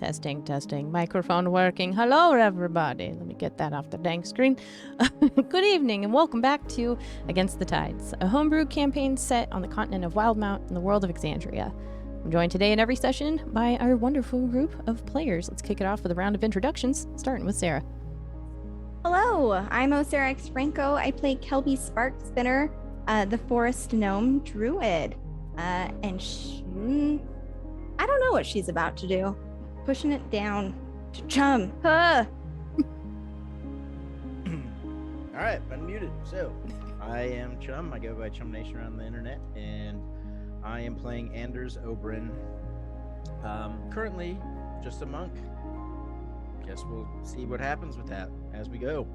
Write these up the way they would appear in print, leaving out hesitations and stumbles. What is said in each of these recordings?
Testing, testing. Microphone working. Hello, everybody. Let me get that off the dang screen. Good evening, and welcome back to Against the Tides, a homebrew campaign set on the continent of Wildmount in the world of Exandria. I'm joined today in every session by our wonderful group of players. Let's kick it off with a round of introductions, starting with Sarah. Hello, I'm Osara X Franco. I play Kelby Sparkspinner, the Forest Gnome Druid. I don't know what she's about to do. Pushing it down to Chum. All right, unmuted. So, I am Chum. I go by Chum Nation around the internet, and I am playing Anders Oberyn. Currently, just a monk. Guess we'll see what happens with that as we go.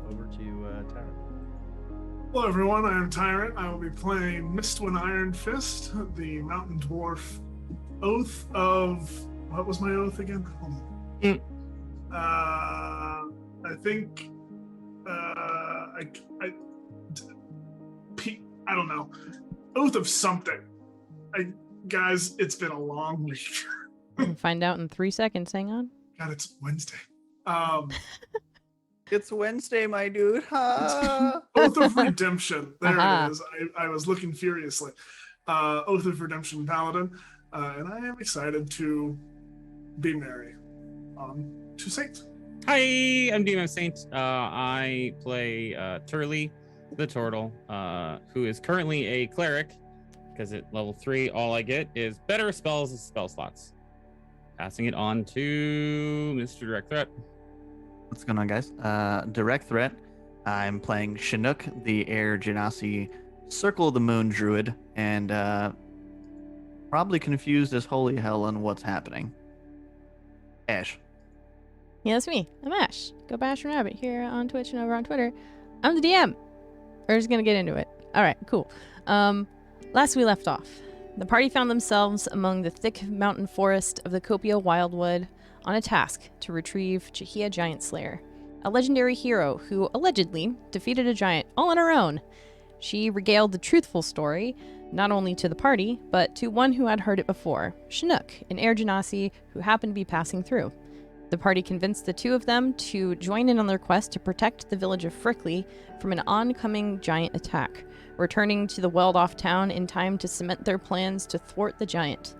Over to Tyrant. Hello everyone, I am Tyrant. I will be playing Mistwin Iron Fist, the mountain dwarf. Oath of... What was my oath again? I think... I don't know. Oath of something. Guys, it's been a long week. We'll find out in 3 seconds. Hang on. God, it's Wednesday. It's Wednesday, my dude. Oath of Redemption. There Aha. it is. I was looking furiously. Oath of Redemption Paladin. And I am excited to be merry on Two Saints. Hi, I'm DMM Saint. I play Turley, the turtle, who is currently a cleric, because at level 3, all I get is better spells and spell slots. Passing it on to Mr. Direct Threat. What's going on, guys? Direct Threat. I'm playing Chinook, the Air Genasi Circle of the Moon Druid, and probably confused as holy hell on what's happening. Ash. Yeah, that's me. I'm Ash. Go Bash and Rabbit here on Twitch and over on Twitter. I'm the DM. We're just gonna get into it. All right, cool. Last we left off, the party found themselves among the thick mountain forest of the Copia Wildwood on a task to retrieve Jahia Giantslayer, a legendary hero who allegedly defeated a giant all on her own. She regaled the truthful story, not only to the party, but to one who had heard it before, Chinook, an Air Genasi who happened to be passing through. The party convinced the two of them to join in on their quest to protect the village of Frickley from an oncoming giant attack, returning to the walled-off town in time to cement their plans to thwart the giant.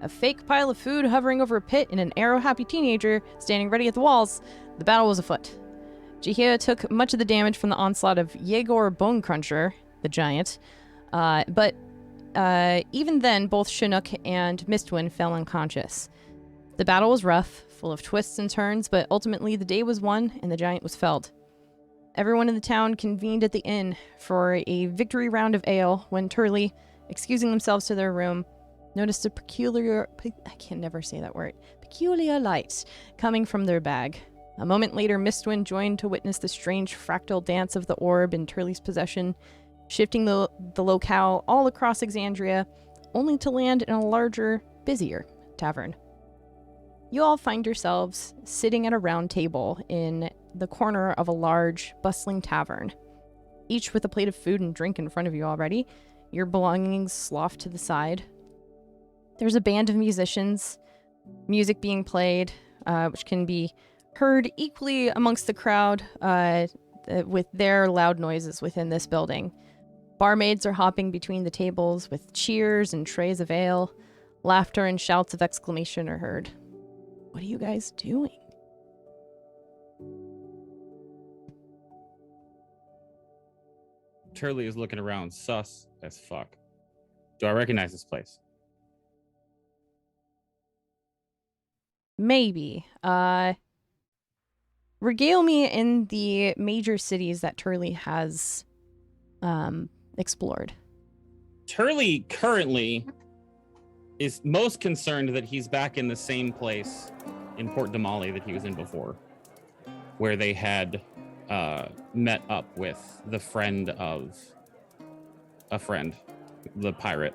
A fake pile of food hovering over a pit and an arrow-happy teenager standing ready at the walls, the battle was afoot. Jahia took much of the damage from the onslaught of Yegor Bonecruncher, the giant, but even then, both Chinook and Mistwin fell unconscious. The battle was rough, full of twists and turns, but ultimately the day was won and the giant was felled. Everyone in the town convened at the inn for a victory round of ale when Turley, excusing themselves to their room, noticed a peculiar light coming from their bag. A moment later, Mistwin joined to witness the strange fractal dance of the orb in Turley's possession, shifting the locale all across Exandria, only to land in a larger, busier tavern. You all find yourselves sitting at a round table in the corner of a large, bustling tavern, each with a plate of food and drink in front of you already, your belongings sloughed to the side. There's a band of musicians, music being played, which can be heard equally amongst the crowd with their loud noises within this building. Barmaids are hopping between the tables with cheers and trays of ale. Laughter and shouts of exclamation are heard. What are you guys doing? Turley is looking around, sus as fuck. Do I recognize this place? Maybe. Regale me in the major cities that Turley has explored. Turley currently is most concerned that he's back in the same place in Port Damali that he was in before, where they had met up with the friend of a friend, the pirate.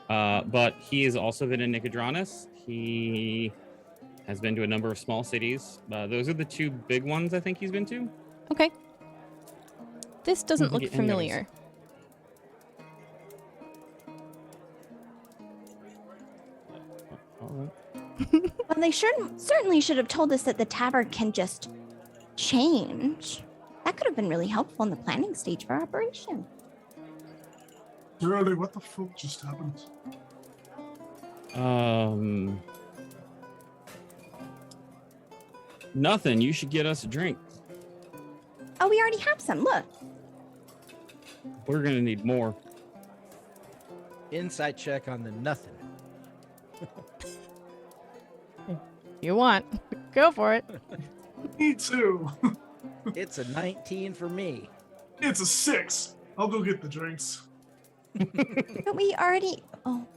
But he has also been in Nicodranus. He has been to a number of small cities. Those are the two big ones I think he's been to. Okay. This doesn't look familiar. All Well, they certainly should have told us that the tavern can just change. That could have been really helpful in the planning stage of our operation. Turley, what the fuck just happened? Nothing. You should get us a drink. Oh, we already have some. Look. We're gonna need more. Insight check on the nothing. You want? Go for it. Me too. It's a 19 for me. It's a 6. I'll go get the drinks. But we already. Oh.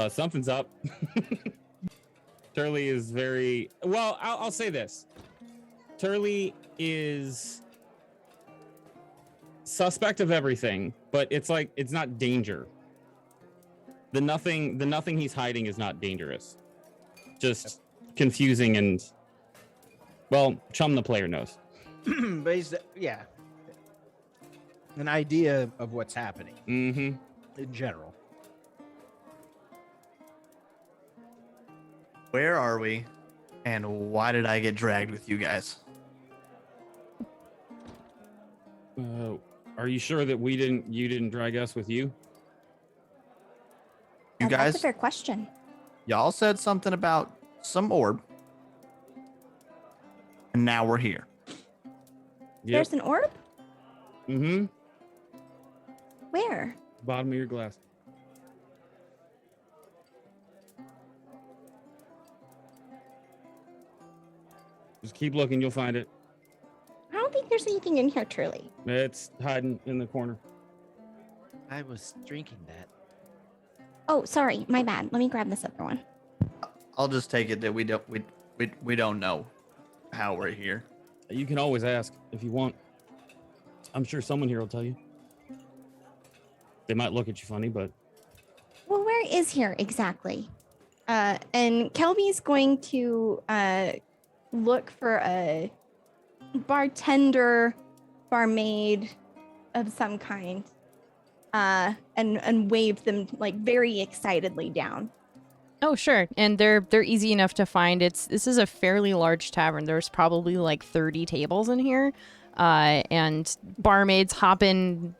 Something's up. Turley is very well. I'll say this: Turley is suspect of everything, but it's like it's not danger. The nothing he's hiding is not dangerous. Just confusing and well, Chum the player knows. But yeah, an idea of what's happening Mm-hmm. in general. Where are we? And why did I get dragged with you guys? Are you sure that you didn't drag us with you? You That's a guys, fair question. y'all said something about some orb. And now we're here. There's an orb? Mm-hmm. Where? Bottom of your glass. Just keep looking, you'll find it. I don't think there's anything in here, Turley. It's hiding in the corner. I was drinking that. Oh, sorry. My bad. Let me grab this other one. I'll just take it that we don't know how we're here. You can always ask if you want. I'm sure someone here will tell you. They might look at you funny, but Well, where is here exactly? And Kelby's going to look for a bartender, barmaid of some kind, and wave them like very excitedly down. Oh, sure. And they're easy enough to find. This is a fairly large tavern. There's probably like 30 tables in here. And barmaids hop in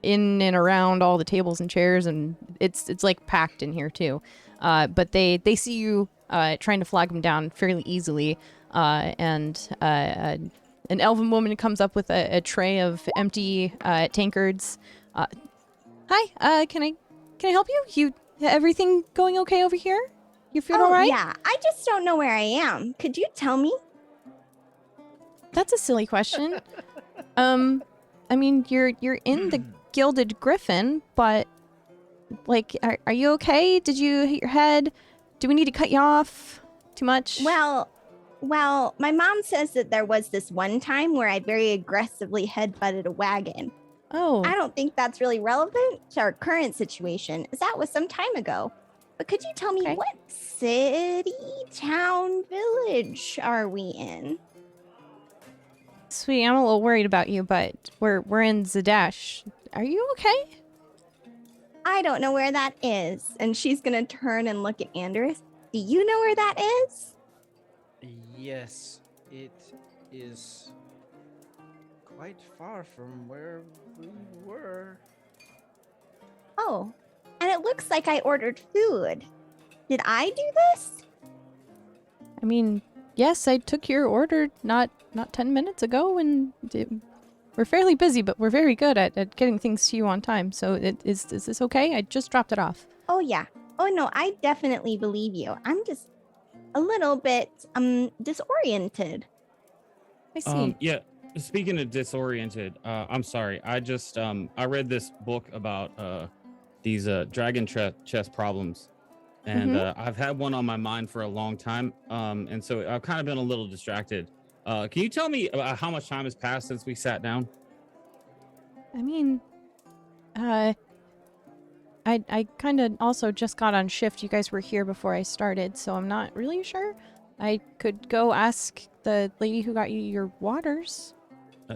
and around all the tables and chairs, and it's like packed in here too. But they see you trying to flag them down fairly easily. And an elven woman comes up with a tray of empty tankards. Hi, can I help you? Everything going okay over here? You feel all right? Yeah, I just don't know where I am. Could you tell me? That's a silly question. I mean, you're in the Gilded Griffin, but like, are you okay? Did you hit your head? Do we need to cut you off? Too much? Well, my mom says that there was this one time where I very aggressively headbutted a wagon. Oh, I don't think that's really relevant to our current situation, as that was some time ago. But could you tell me Okay. what city, town, village are we in? sweetie, I'm a little worried about you, but we're in Zadash. Are you okay? I don't know where that is. And she's going to turn and look at Anders. Do you know where that is? Yes, it is quite far from where we were. Oh, and it looks like I ordered food. Did I do this? I mean, yes, I took your order not 10 minutes ago, and we're fairly busy, but we're very good at getting things to you on time. So is this okay? I just dropped it off. Oh, yeah. Oh, no, I definitely believe you. I'm just a little bit disoriented. I see. Yeah. Speaking of disoriented, I'm sorry. I just I read this book about these dragon chess problems, and I've had one on my mind for a long time. And so I've kind of been a little distracted. Can you tell me about how much time has passed since we sat down? I mean, I kind of also just got on shift. You guys were here before I started, so I'm not really sure. I could go ask the lady who got you your waters.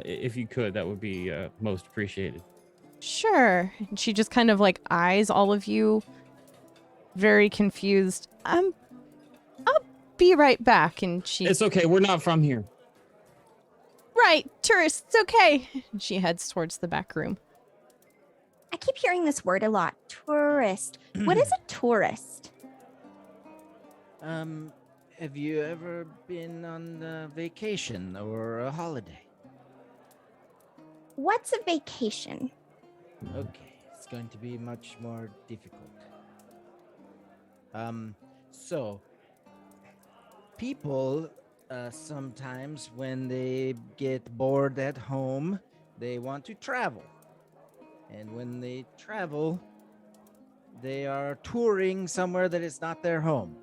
If you could, that would be most appreciated. Sure. And she just kind of like eyes all of you, very confused. be right back. And she, It's okay. We're not from here. right, tourists, it's okay. And she heads towards the back room. I keep hearing this word a lot. Tourist. What is a tourist? Have you ever been on a vacation or a holiday? What's a vacation? Okay, it's going to be much more difficult. So people sometimes when they get bored at home, they want to travel. And when they travel, they are touring somewhere that is not their home.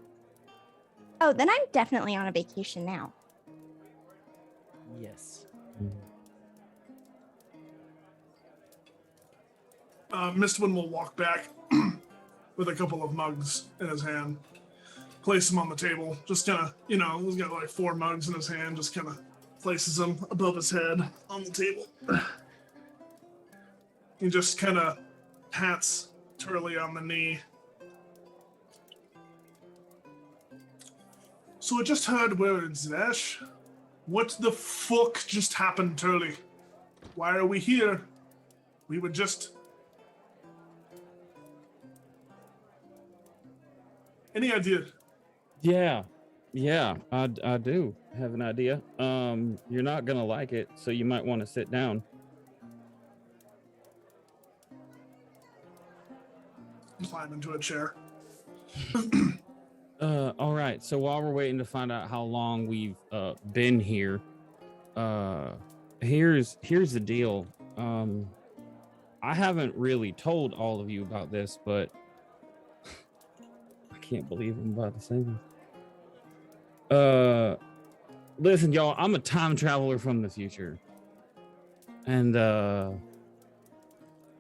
Oh, then I'm definitely on a vacation now. Yes. Mistwin will walk back with a couple of mugs in his hand, place them on the table. Just kind of, he's got like 4 mugs in his hand, just kind of places them above his head on the table. He just kind of pats Turley on the knee. So I just heard words, Zadash. What the fuck just happened, Turley? Why are we here? We were just... Any idea? Yeah, I do have an idea. You're not gonna like it, so you might want to sit down. Climb into a chair. All right. So while we're waiting to find out how long we've been here, here's the deal. I haven't really told all of you about this, but I can't believe I'm about to say this. Listen, y'all, I'm a time traveler from the future, and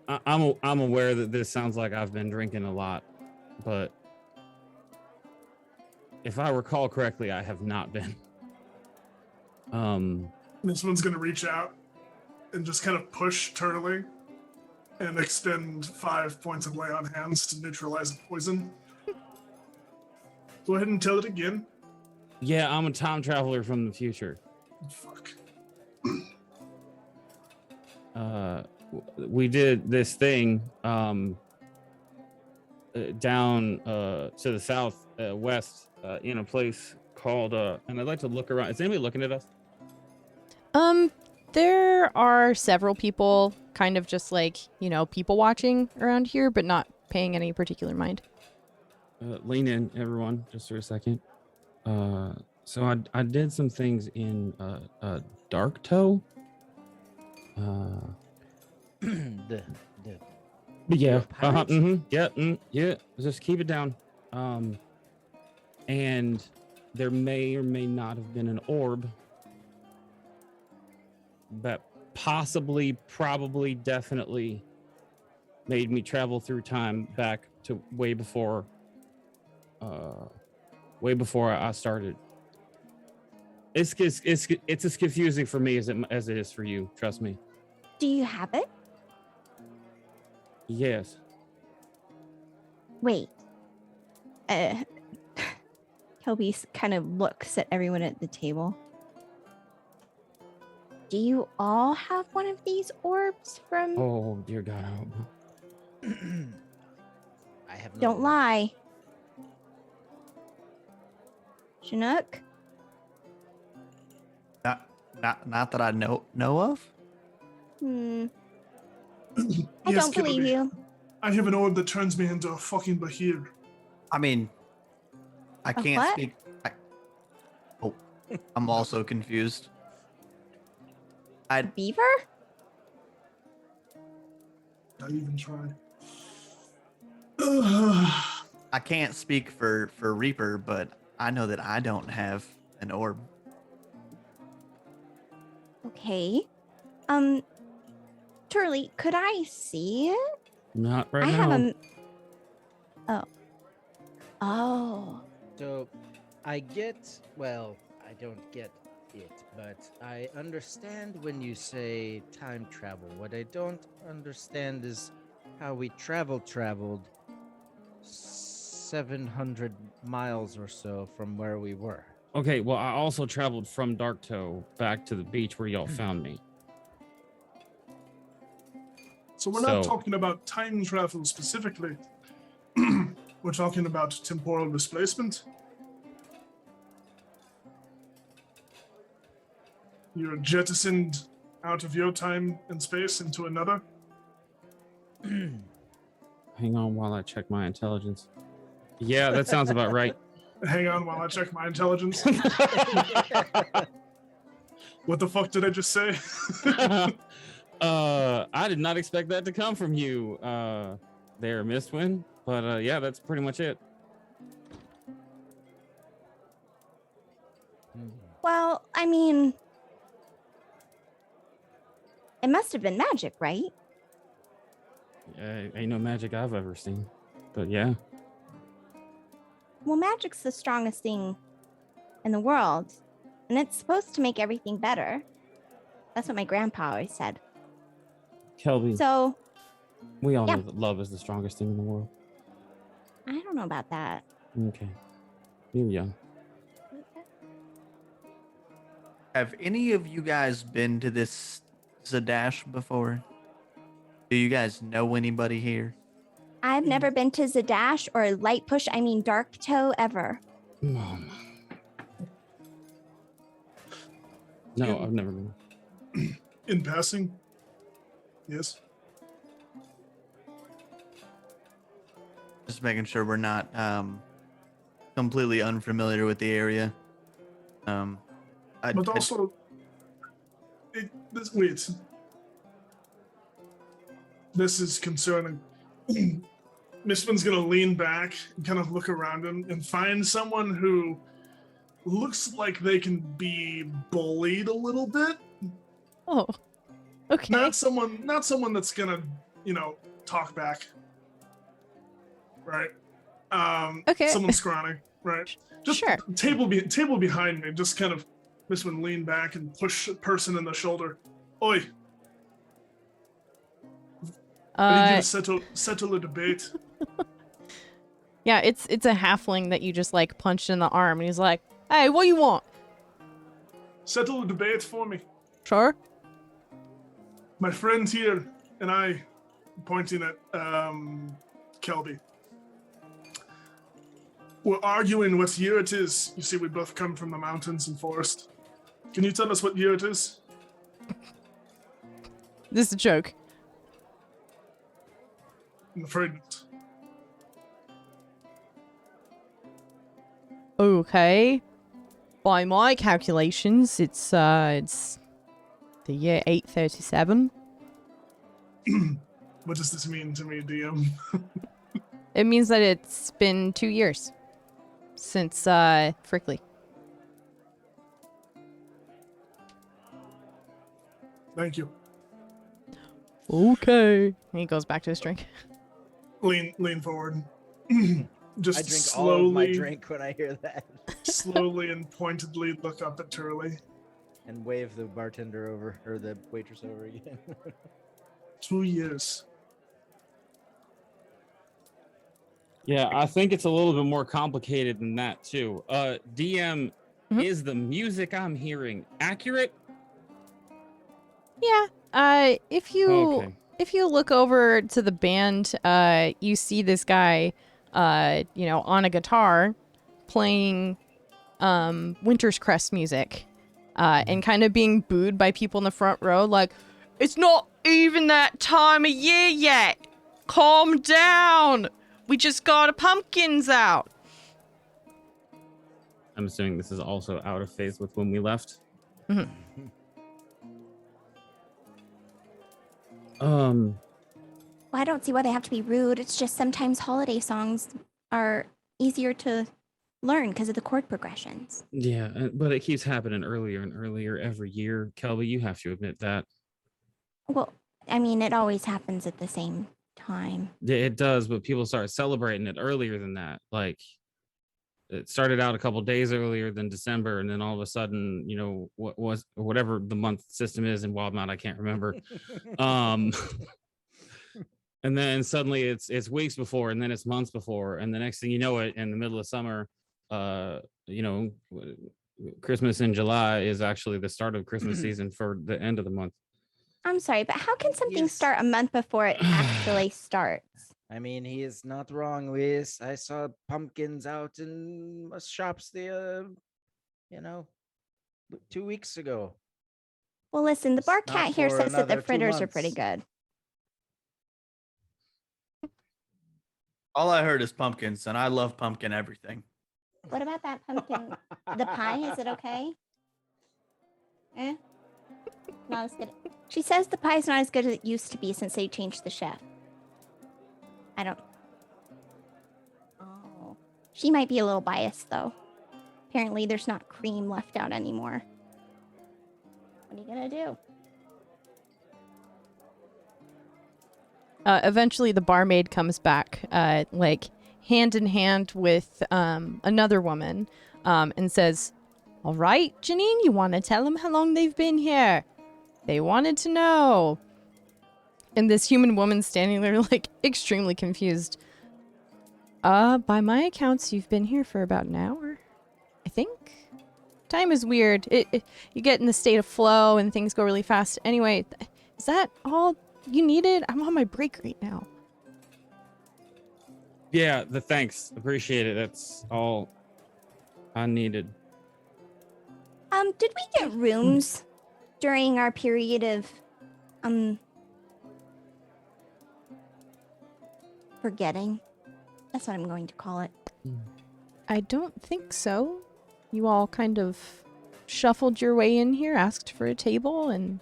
I'm aware that this sounds like I've been drinking a lot, but if I recall correctly, I have not been. This one's gonna reach out and just kind of push Turley and expend 5 points of lay on hands to neutralize the poison. Go ahead and tell it again. Yeah, I'm a time traveler from the future. Fuck. We did this thing down to the south west in a place called and I'd like to look around. Is anybody looking at us? There are several people kind of just like, people watching around here, but not paying any particular mind. Lean in, everyone, just for a second. So I did some things in Darktow. But yeah, yeah. Just keep it down. And there may or may not have been an orb that possibly, probably, definitely made me travel through time back to way before I started. It's as confusing for me as it is for you. Trust me. Do you have it? Yes. Wait. Kelby kind of looks at everyone at the table. Do you all have one of these orbs from... Oh, dear God. I have no Don't lie. Chinook? Not that I know of. I Yes, don't believe Kelby. you. I have an orb that turns me into a fucking Bahir. I mean, I can't what? speak. I'm also confused. A beaver? Not even try. I can't speak for Reaper, but I know that I don't have an orb. Okay. Turley, could I see it? Not right I now. have a... Oh. So, I don't get it, but I understand when you say time travel. What I don't understand is how we traveled. 700 miles or so from where we were. Okay, well, I also traveled from Darktow back to the beach where y'all found me. So we're not talking about time travel specifically. We're talking about temporal displacement. You're jettisoned out of your time and space into another. Hang on while I check my intelligence. Yeah, that sounds about right. Hang on while I check my intelligence. What the fuck did I just say? I did not expect that to come from you there, Mistwind. But yeah, that's pretty much it. Well, I mean, it must have been magic, right? Ain't no magic I've ever seen. But yeah. Well, magic's the strongest thing in the world, and it's supposed to make everything better. That's what my grandpa always said. Kelby, So, we all know that love is the strongest thing in the world. I don't know about that. Okay. You're young. Have any of you guys been to this Zadash before? Do you guys know anybody here? I've never been to Zadash or Light Push, I mean Darktow ever. Mom. No, I've never been. In passing? Yes. Just making sure we're not completely unfamiliar with the area. But also, wait. This is concerning. Mistman's gonna lean back and kind of look around him and find someone who looks like they can be bullied a little bit. Oh, okay. Not someone that's gonna, talk back. Right. Okay. Someone scrawny. Right. Just Sure. table behind me. Just kind of Mistman lean back and push a person in the shoulder. Oi. I need you to settle a debate. Yeah, it's a halfling that you just like punched in the arm, and he's like, "Hey, what you want?" Settle a debate for me. Sure. My friend here and I, pointing at Kelby, we're arguing what year it is. You see, we both come from the mountains and forest. Can you tell us what year it is? This is a joke. I'm afraid not. Okay. By my calculations, it's the year 837. What does this mean to me, DM? It means that it's been 2 years since Frickley. Thank you. Okay. And he goes back to his drink. Lean forward. Just I drink slowly, all of my drink when I hear that. slowly and pointedly look up at Turley. And wave the bartender over, or the waitress over again. 2 years. Yeah, I think it's a little bit more complicated than that too. DM, is the music I'm hearing accurate? Yeah. If you look over to the band, you see this guy, on a guitar, playing Winter's Crest music, and kind of being booed by people in the front row, like, "It's not even that time of year yet. Calm down. We just got a pumpkins out." I'm assuming this is also out of phase with when we left. Mm-hmm. Well, I don't see why they have to be rude. It's just sometimes holiday songs are easier to learn because of the chord progressions. Yeah, but it keeps happening earlier and earlier every year. Kelby, you have to admit that. Well, I mean, it always happens at the same time. Yeah, it does, but people start celebrating it earlier than that. Like, it started out a couple days earlier than December, and then all of a sudden, whatever the month system is in Wildmount, I can't remember. And then suddenly it's weeks before, and then it's months before, and the next thing you know, it in the middle of summer, Christmas in July is actually the start of Christmas season for the end of the month. I'm sorry, but how can something Yes. start a month before it actually starts? I mean, he is not wrong, Luis. I saw pumpkins out in shops the, 2 weeks ago. Well, listen, the It's bar not cat here for says that the another 2 fritters are pretty months. good. All I heard is pumpkins, and I love pumpkin everything. What about that pumpkin? The pie, is it okay? Not as good. She says the pie's not as good as it used to be since they changed the chef. I don't... Oh. She might be a little biased, though. Apparently, there's not cream left out anymore. What are you gonna do? Eventually, the barmaid comes back, like hand in hand with another woman, and says, "All right, Janine, you want to tell them how long they've been here? They wanted to know." And this human woman standing there, like extremely confused. By my accounts, you've been here for about an hour, I think. Time is weird. You get in the state of flow and things go really fast. Anyway, is that all you needed? I'm on my break right now. Yeah, thanks. Appreciate it. That's all I needed. Did we get rooms during our period of, forgetting? That's what I'm going to call it. I don't think so. You all kind of shuffled your way in here, asked for a table, and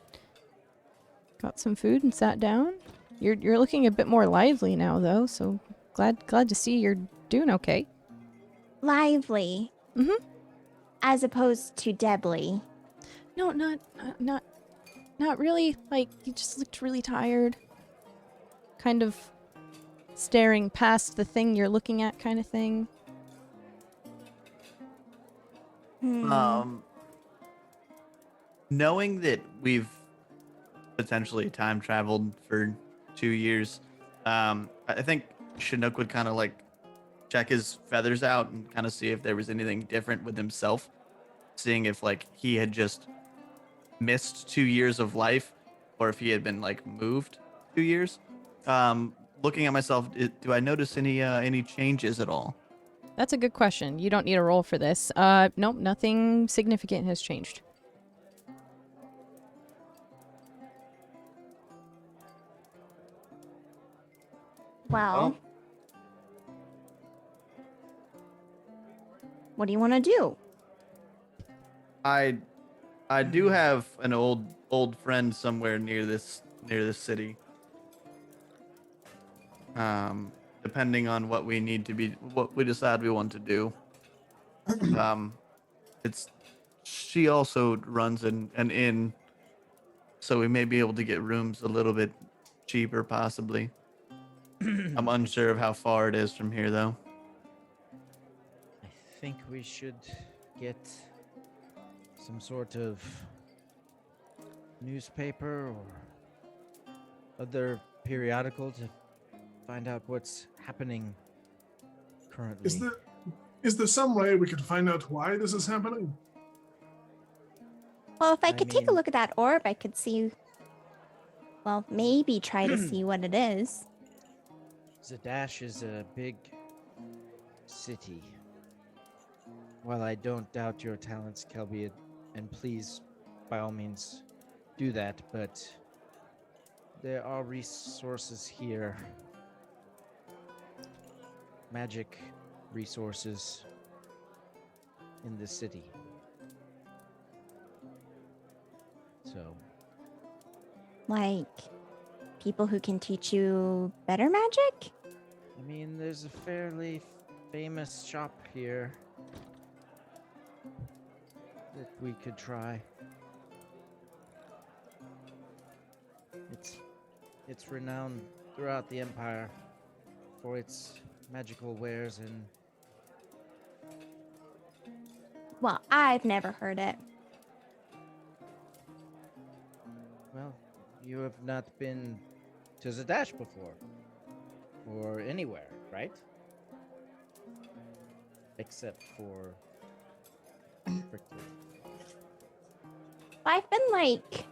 got some food and sat down. You're looking a bit more lively now, though, so glad to see you're doing okay. Lively. Mhm. As opposed to deadly. No, not really. Like, you just looked really tired. Kind of staring past the thing you're looking at kind of thing. Knowing that we've potentially time traveled for 2 years, I think Chinook would kind of like check his feathers out and kind of see if there was anything different with himself, seeing if like he had just missed 2 years of life or if he had been like moved 2 years. Looking at myself, do I notice any changes at all? That's a good question. You don't need a roll for this. Nope, nothing significant has changed. Well, what do you want to do? I do have an old friend somewhere near this city. Depending on what we decide we want to do. She also runs an inn, so we may be able to get rooms a little bit cheaper, possibly. I'm unsure of how far it is from here, though. I think we should get some sort of newspaper or other periodical to find out what's happening currently. Is there some way we could find out why this is happening? Well, if I I could take a mean- look at that orb, I could see... Well, maybe try to see what it is. Zadash is a big city. While I don't doubt your talents, Kelby, and please, by all means, do that, but there are resources here. Magic resources in the city. So, Like, people who can teach you better magic? I mean, there's a fairly famous shop here that we could try. It's renowned throughout the Empire for its magical wares and... Well, I've never heard it. Well, you have not been to Zadash before. or anywhere, right? Except for fractal. I've been like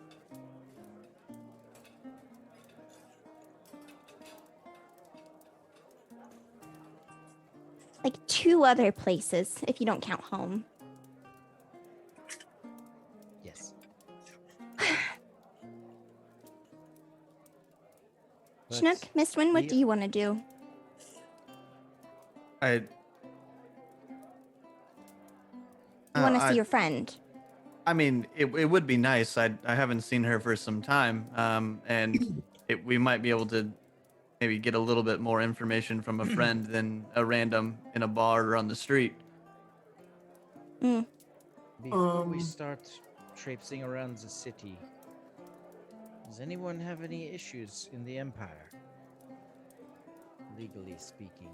2 other places, if you don't count home. Yes. Chinook, Mistwin, what we- do you want to do? I You want to I- see your friend? I mean, it would be nice. I haven't seen her for some time, and we might be able to maybe get a little bit more information from a friend than a random in a bar or on the street. Before we Um, start traipsing around the city, does anyone have any issues in the Empire? Legally speaking.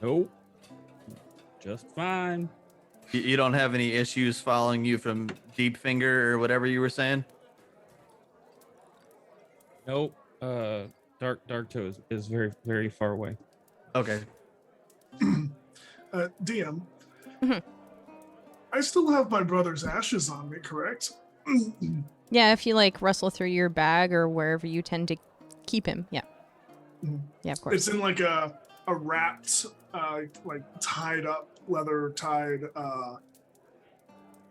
Nope. Just fine. You don't have any issues following you from Deep Finger or whatever you were saying? Nope. Darktow is very, very far away. Okay. DM. Mhm. I still have my brother's ashes on me, correct? Yeah, if you like rustle through your bag or wherever you tend to keep him. Yeah. Mhm. Yeah, of course. It's in like a wrapped, like tied up, leather tied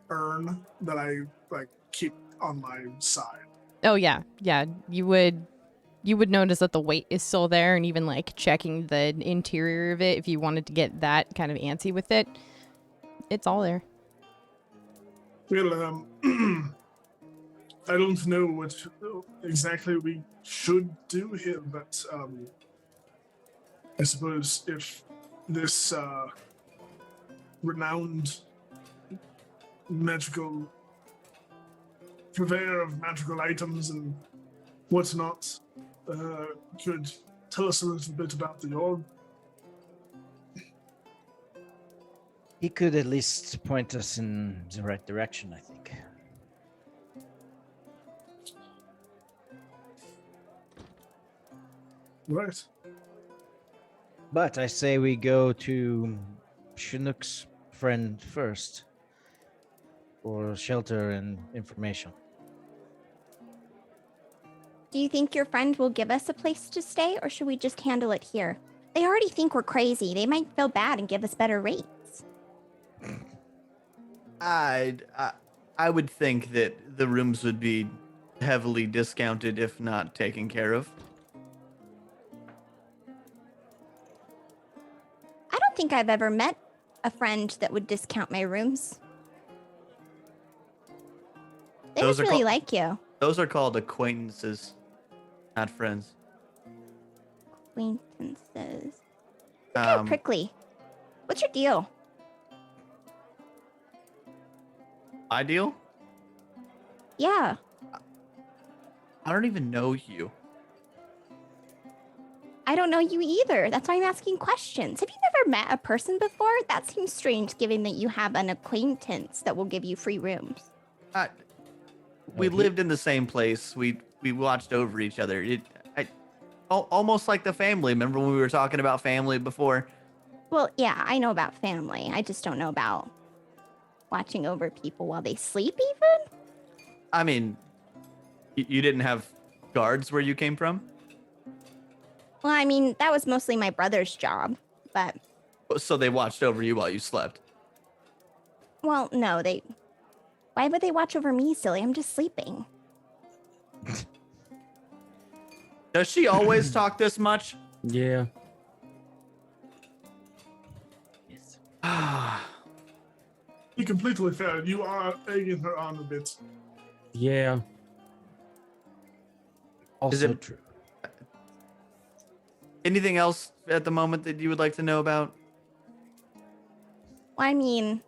urn that I like keep on my side. Oh yeah. Yeah. You would notice that the weight is still there, and even like checking the interior of it if you wanted to get that kind of antsy with it. It's all there. Well, I don't know what exactly we should do here, but I suppose if this renowned magical purveyor of magical items and whatnot could tell us a little bit about the orb. He could at least point us in the right direction, I think. Right. But I say we go to Chinook's friend first for shelter and information. Do you think your friend will give us a place to stay, or should we just handle it here? They already think we're crazy. They might feel bad and give us better rates. I would think that the rooms would be heavily discounted if not taken care of. I don't think I've ever met a friend that would discount my rooms. They Those just are really called- like you. Those are called acquaintances, not friends. Acquaintances. You're kind of prickly. What's your deal? Ideal? Yeah. I don't even know you. I don't know you either. That's why I'm asking questions. Have you never met a person before? That seems strange given that you have an acquaintance that will give you free rooms. We lived in the same place. We watched over each other. Almost like the family. Remember when we were talking about family before? Well, yeah, I know about family. I just don't know about watching over people while they sleep even. I mean, you didn't have guards where you came from? Well, I mean, that was mostly my brother's job, but So they watched over you while you slept. well, no, why would they watch over me, silly? I'm just sleeping. Does she always talk this much? Yeah. Yes. Be completely fair, you are egging her on a bit. Yeah. Also it- true. Anything else at the moment that you would like to know about? Well, I mean,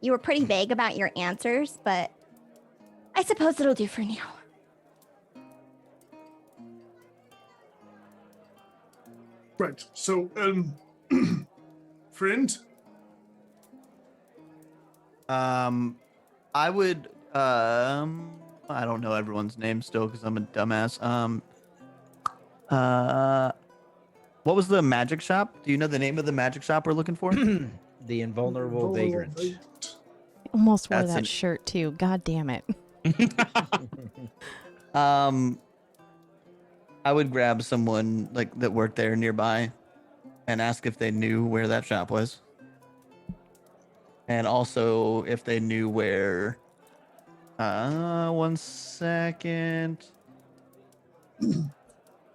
you were pretty vague about your answers, but I suppose it'll do for now. Right. So, friend, I would I don't know everyone's name still because I'm a dumbass. What was the magic shop? Do you know the name of the magic shop we're looking for? The Invulnerable Vagrant. I almost wore That's that an- shirt too. God damn it. I would grab someone like that worked there nearby and ask if they knew where that shop was. And also if they knew where 1 second.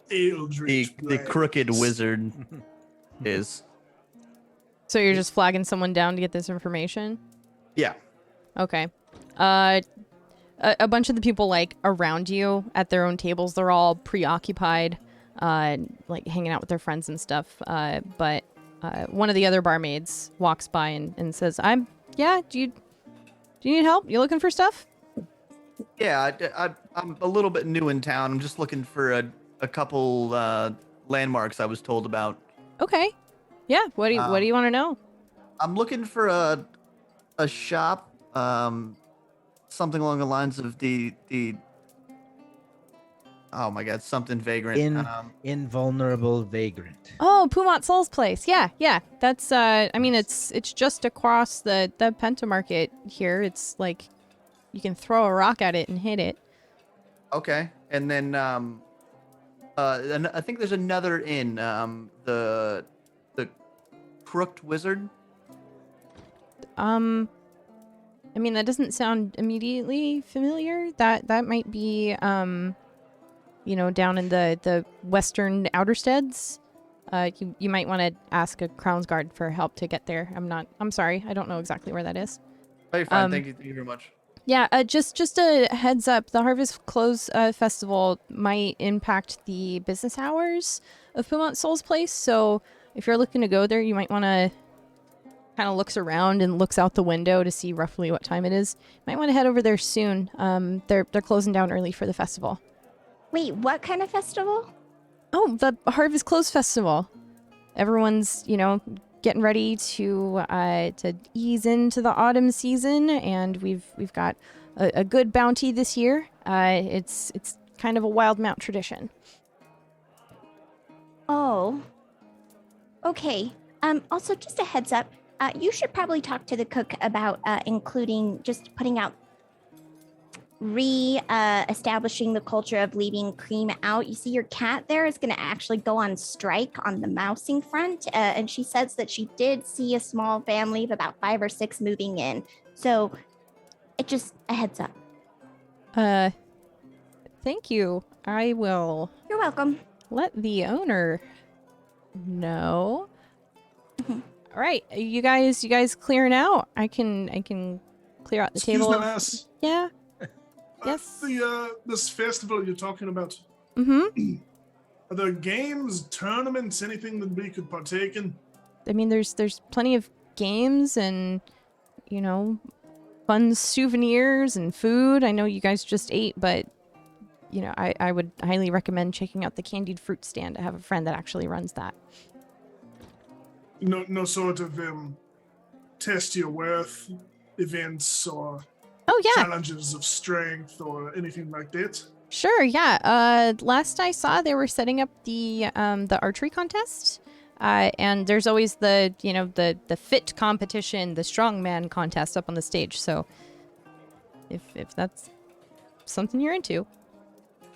Eldritch The crooked Blast. wizard is. So you're just flagging someone down to get this information? Yeah. Okay. A bunch of the people like around you at their own tables, they're all preoccupied, like hanging out with their friends and stuff. But one of the other barmaids walks by and says, do you need help? You looking for stuff? Yeah, I'm a little bit new in town. I'm just looking for a couple landmarks I was told about. Okay. Yeah. What do you want to know? I'm looking for a shop, something along the lines of the oh my god, something vagrant. Invulnerable Vagrant. Oh, Pumont Soul's place. Yeah. That's I mean it's just across the Penta Market here. It's like you can throw a rock at it and hit it. Okay, and then and I think there's another inn, the Crooked Wizard. I mean that doesn't sound immediately familiar. That might be down in the western Outersteads. You might want to ask a Crown's Guard for help to get there. I'm sorry, I don't know exactly where that is. Oh, you're fine. Thank you very much. Yeah, just a heads up, the Harvest Close Festival might impact the business hours of Pumont Soul's place, so if you're looking to go there, you might want to kind of looks around and looks out the window to see roughly what time it is. You might want to head over there soon. They're closing down early for the festival. Wait, what kind of festival? Oh, the Harvest Close Festival. Everyone's, getting ready to ease into the autumn season, and we've got a good bounty this year. It's kind of a wild mount tradition. Oh. Okay. Also, just a heads up. You should probably talk to the cook about including just putting out establishing the culture of leaving cream out. You see, your cat there is going to actually go on strike on the mousing front, and she says that she did see a small family of about 5 or 6 moving in. So, it just a heads up. Thank you. I will You're welcome. let the owner know. All right, you guys clearing out? I can clear out the Excuse table. me, lass. Yeah. Yes. This festival you're talking about. Mm-hmm. Are there games, tournaments, anything that we could partake in? I mean, there's plenty of games and, fun souvenirs and food. I know you guys just ate, but, I would highly recommend checking out the candied fruit stand. I have a friend that actually runs that. No sort of test your worth events or Oh, yeah. challenges of strength or anything like that? Sure, yeah. Last I saw, they were setting up the archery contest. And there's always the fit competition, the strongman contest up on the stage. So if that's something you're into,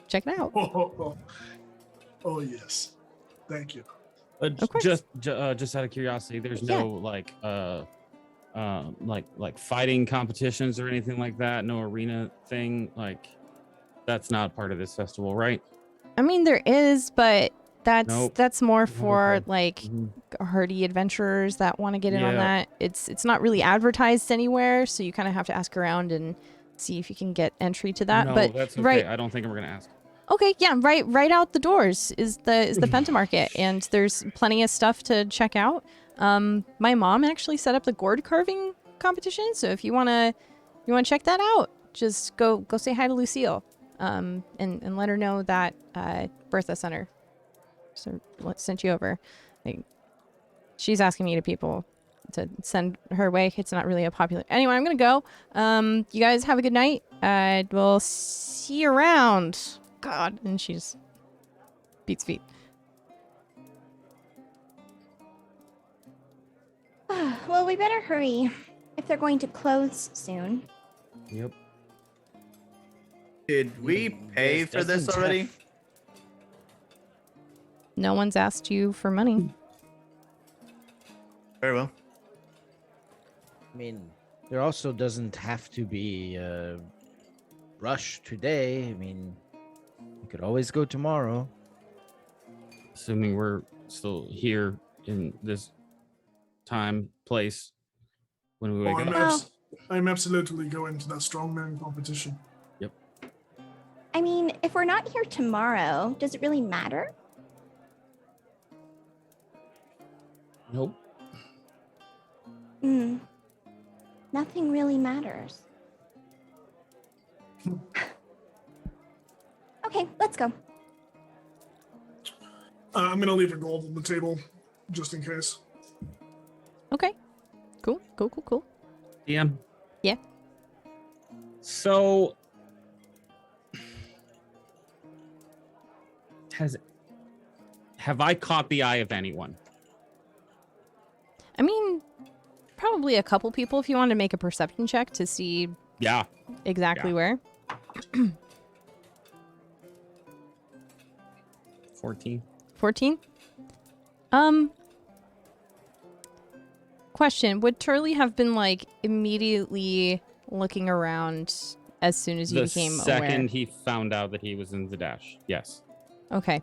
check it out. Oh yes. Thank you. Of course. Just out of curiosity, there's no like fighting competitions or anything like that. No arena thing. Like that's not part of this festival, right? I mean, there is, but that's more for Okay. like hardy adventurers that want to get in on Yeah. that. It's not really advertised anywhere, so you kind of have to ask around and see if you can get entry to that. No, but that's okay. right, I don't think we're gonna ask. okay, yeah, right out the doors is the Penta Market, and there's plenty of stuff to check out. My mom actually set up the gourd carving competition, so if you wanna check that out, just go say hi to Lucille, and let her know that Bertha sent her. So sent you over. Like, she's asking me to send her way. It's not really a popular. Anyway, I'm gonna go. You guys have a good night. We'll see you around. God, and she's beats feet. Well, we better hurry if they're going to close soon. Yep. Did we pay for this doesn't already? have- No one's asked you for money. Very well. I mean, there also doesn't have to be a rush today. I mean, you could always go tomorrow. Assuming we're still here in this time, place when we Oh, wake I'm, up. I'm absolutely going to that strongman competition. I mean, if we're not here tomorrow, does it really matter? Nope. Nothing really matters. Okay, let's go. I'm gonna leave a gold on the table, just in case. Okay. Cool. DM. Yeah. So have I caught the eye of anyone? I mean, probably a couple people if you want to make a perception check to see Yeah. exactly Yeah. where. 14. 14? Question, would Turley have been like immediately looking around as soon as you The became second aware? he found out that he was in Zadash. Yes. Okay.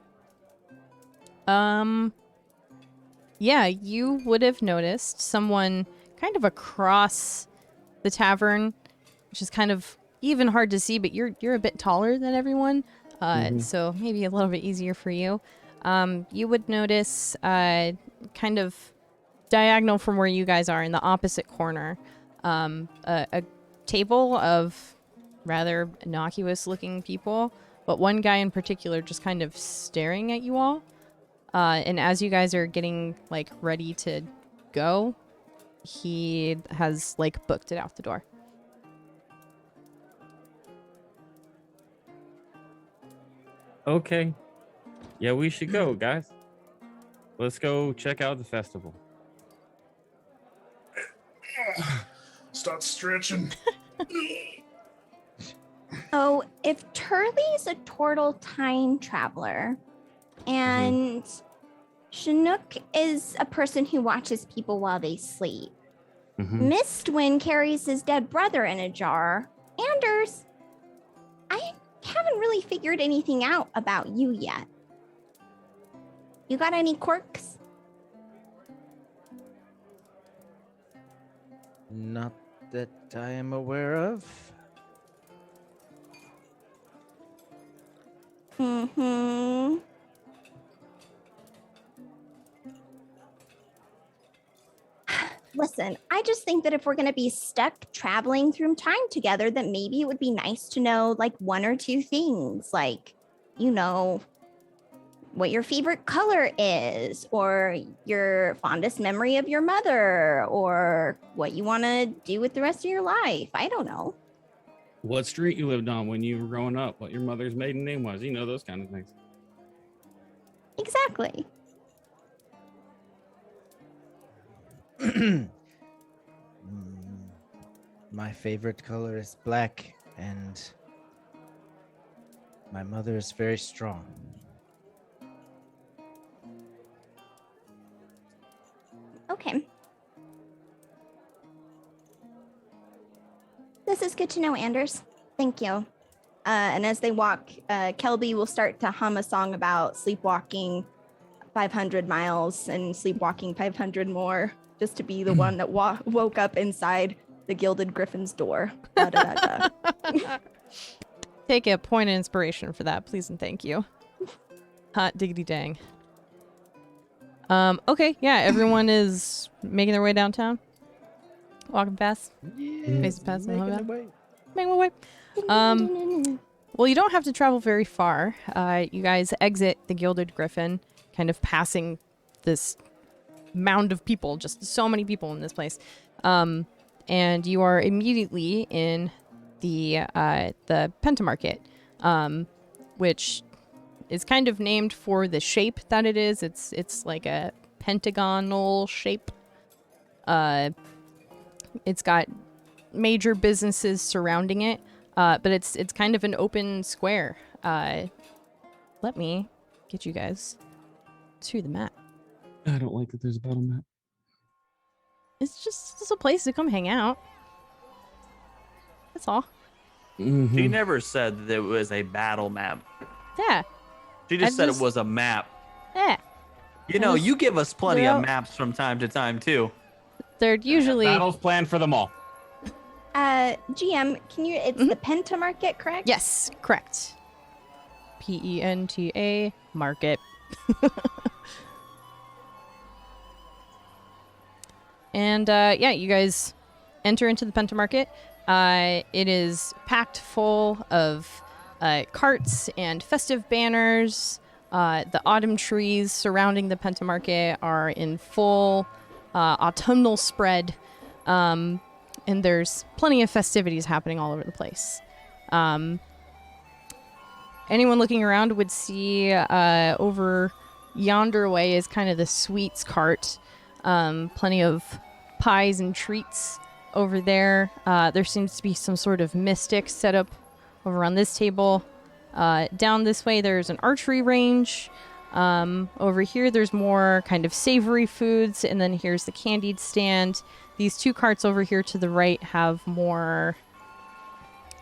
Yeah, you would have noticed someone kind of across the tavern, which is kind of even hard to see, but you're a bit taller than everyone, so maybe a little bit easier for you. You would notice kind of diagonal from where you guys are in the opposite corner, a table of rather innocuous looking people, but one guy in particular just kind of staring at you all. And as you guys are getting like ready to go, he has like booked it out the door. Okay. Yeah, we should go, guys. Let's go check out the festival. Start stretching. Oh, if Turley's a turtle time traveler and Chinook is a person who watches people while they sleep, Mistwind carries his dead brother in a jar. Anders, I haven't really figured anything out about you yet. You got any quirks? Not that I am aware of. Listen, I just think that if we're going to be stuck traveling through time together, that maybe it would be nice to know like one or two things, like, you know, what your favorite color is, or your fondest memory of your mother, or what you want to do with the rest of your life. I don't know. What street you lived on when you were growing up, what your mother's maiden name was, you know, those kind of things. Exactly. My favorite color is black, and my mother is very strong. Okay. This is good to know, Anders. Thank you. And as they walk, Kelby will start to hum a song about sleepwalking 500 miles and sleepwalking 500 more, just to be the one that woke up inside the Gilded Griffin's door. Da, da, da, da. Take a point of inspiration for that, please and thank you. Hot diggity dang. Okay, yeah, everyone is making their way downtown. Walking fast. Yeah, Face past and making all it that. way. Making my way. Well, you don't have to travel very far. You guys exit the Gilded Griffin, kind of passing this mound of people, just so many people in this place. And you are immediately in the Pentamarket, which is kind of named for the shape that it is. It's like a pentagonal shape. It's got major businesses surrounding it, but it's kind of an open square. Let me get you guys to the map. I don't like that there's a battle map. It's just a place to come hang out. That's all. Mhm. She never said that it was a battle map. Yeah. She just I said just- it was a map. Yeah. You know, just- you give us plenty they're of all- maps from time to time too. They're usually Battles planned for them all. GM, can you? It's the Pentamarket, correct? yes, correct. PENTA market. And yeah, you guys enter into the Pentamarket. It is packed full of carts and festive banners. The autumn trees surrounding the Pentamarket are in full autumnal spread. And there's plenty of festivities happening all over the place. Anyone looking around would see over yonder way is kind of the sweets cart. Plenty of pies and treats over there. There seems to be some sort of mystic set up over on this table. Down this way, there's an archery range. Over here, there's more kind of savory foods. And then here's the candied stand. These two carts over here to the right have more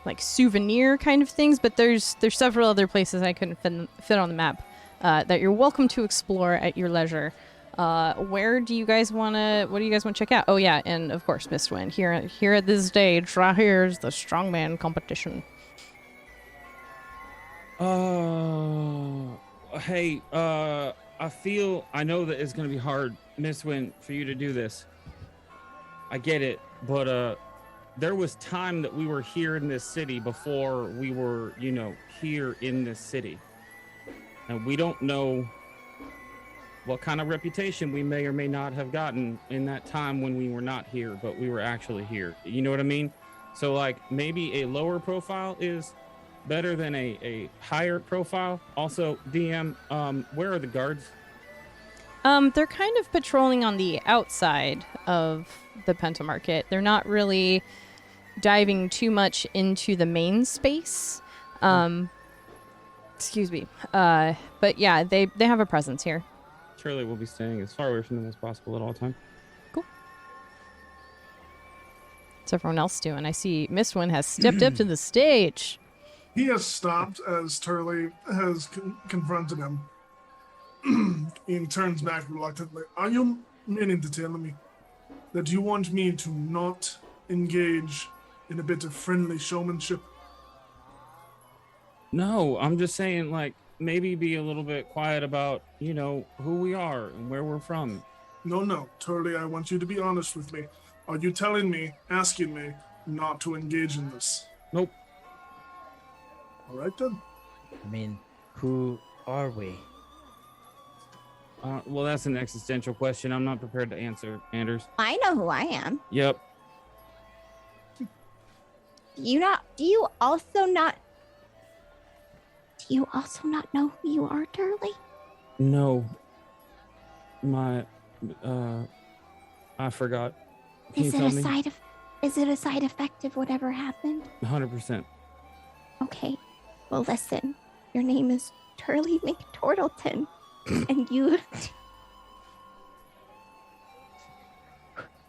like souvenir kind of things. But there's several other places I couldn't fit on the map that you're welcome to explore at your leisure. What do you guys want to check out? Oh yeah, and of course, Mistwind. Here at this stage, right here's the strongman competition. Hey, I know that it's gonna be hard, Mistwind, for you to do this. I get it, but there was time that we were here in this city before we were, here in this city. And we don't know what kind of reputation we may or may not have gotten in that time when we were not here, but we were actually here. You know what I mean? So, like, maybe a lower profile is better than a higher profile. Also, DM, where are the guards? They're kind of patrolling on the outside of the Pentamarket. They're not really diving too much into the main space. Excuse me. But yeah, they have a presence here. Turley will be staying as far away from them as possible at all times. What's everyone else doing? I see Mistwind has stepped up to the stage. He has stopped as Turley has confronted him. He turns back reluctantly. Are you meaning to tell me that you want me to not engage in a bit of friendly showmanship? No, I'm just saying, like, maybe be a little bit quiet about, who we are and where we're from. No, Turley, I want you to be honest with me. Are you asking me not to engage in this? Nope. All right then. I mean, who are we? Well, that's an existential question. I'm not prepared to answer, Anders. I know who I am. Yep. Do you also not know who you are, Turley? No. I forgot. Can you tell me? Is it a side effect of whatever happened? 100%. Okay. Well, listen. Your name is Turley McTortleton, and you.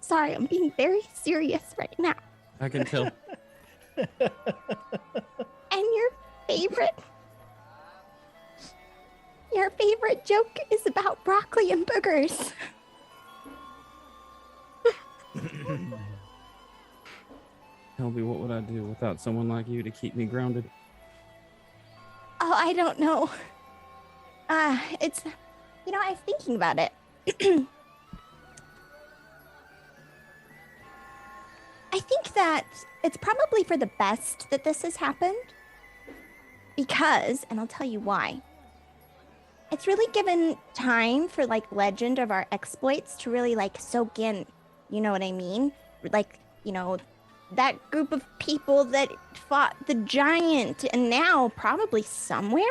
Sorry, I'm being very serious right now. I can tell. And your favorite joke is about broccoli and boogers. Tell me, what would I do without someone like you to keep me grounded? Oh, I don't know. It's, I was thinking about it. I think that it's probably for the best that this has happened. Because, and I'll tell you why. It's really given time for, legend of our exploits to really, soak in. You know what I mean? that group of people that fought the giant, and now probably somewhere,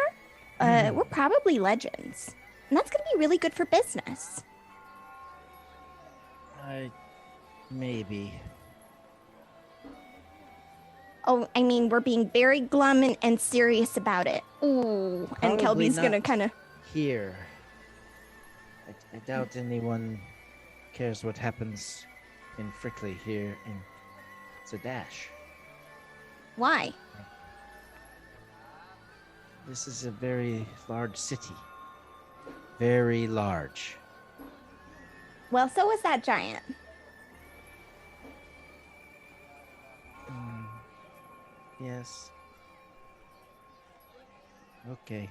we're probably legends. And that's going to be really good for business. Maybe. Oh, I mean, we're being very glum and serious about it. Ooh, and Probably Kelby's going to not kind of... Here. I doubt anyone cares what happens in Frickley here in Zadash. Why? This is a very large city. Very large. Well, so is that giant. Yes. Okay.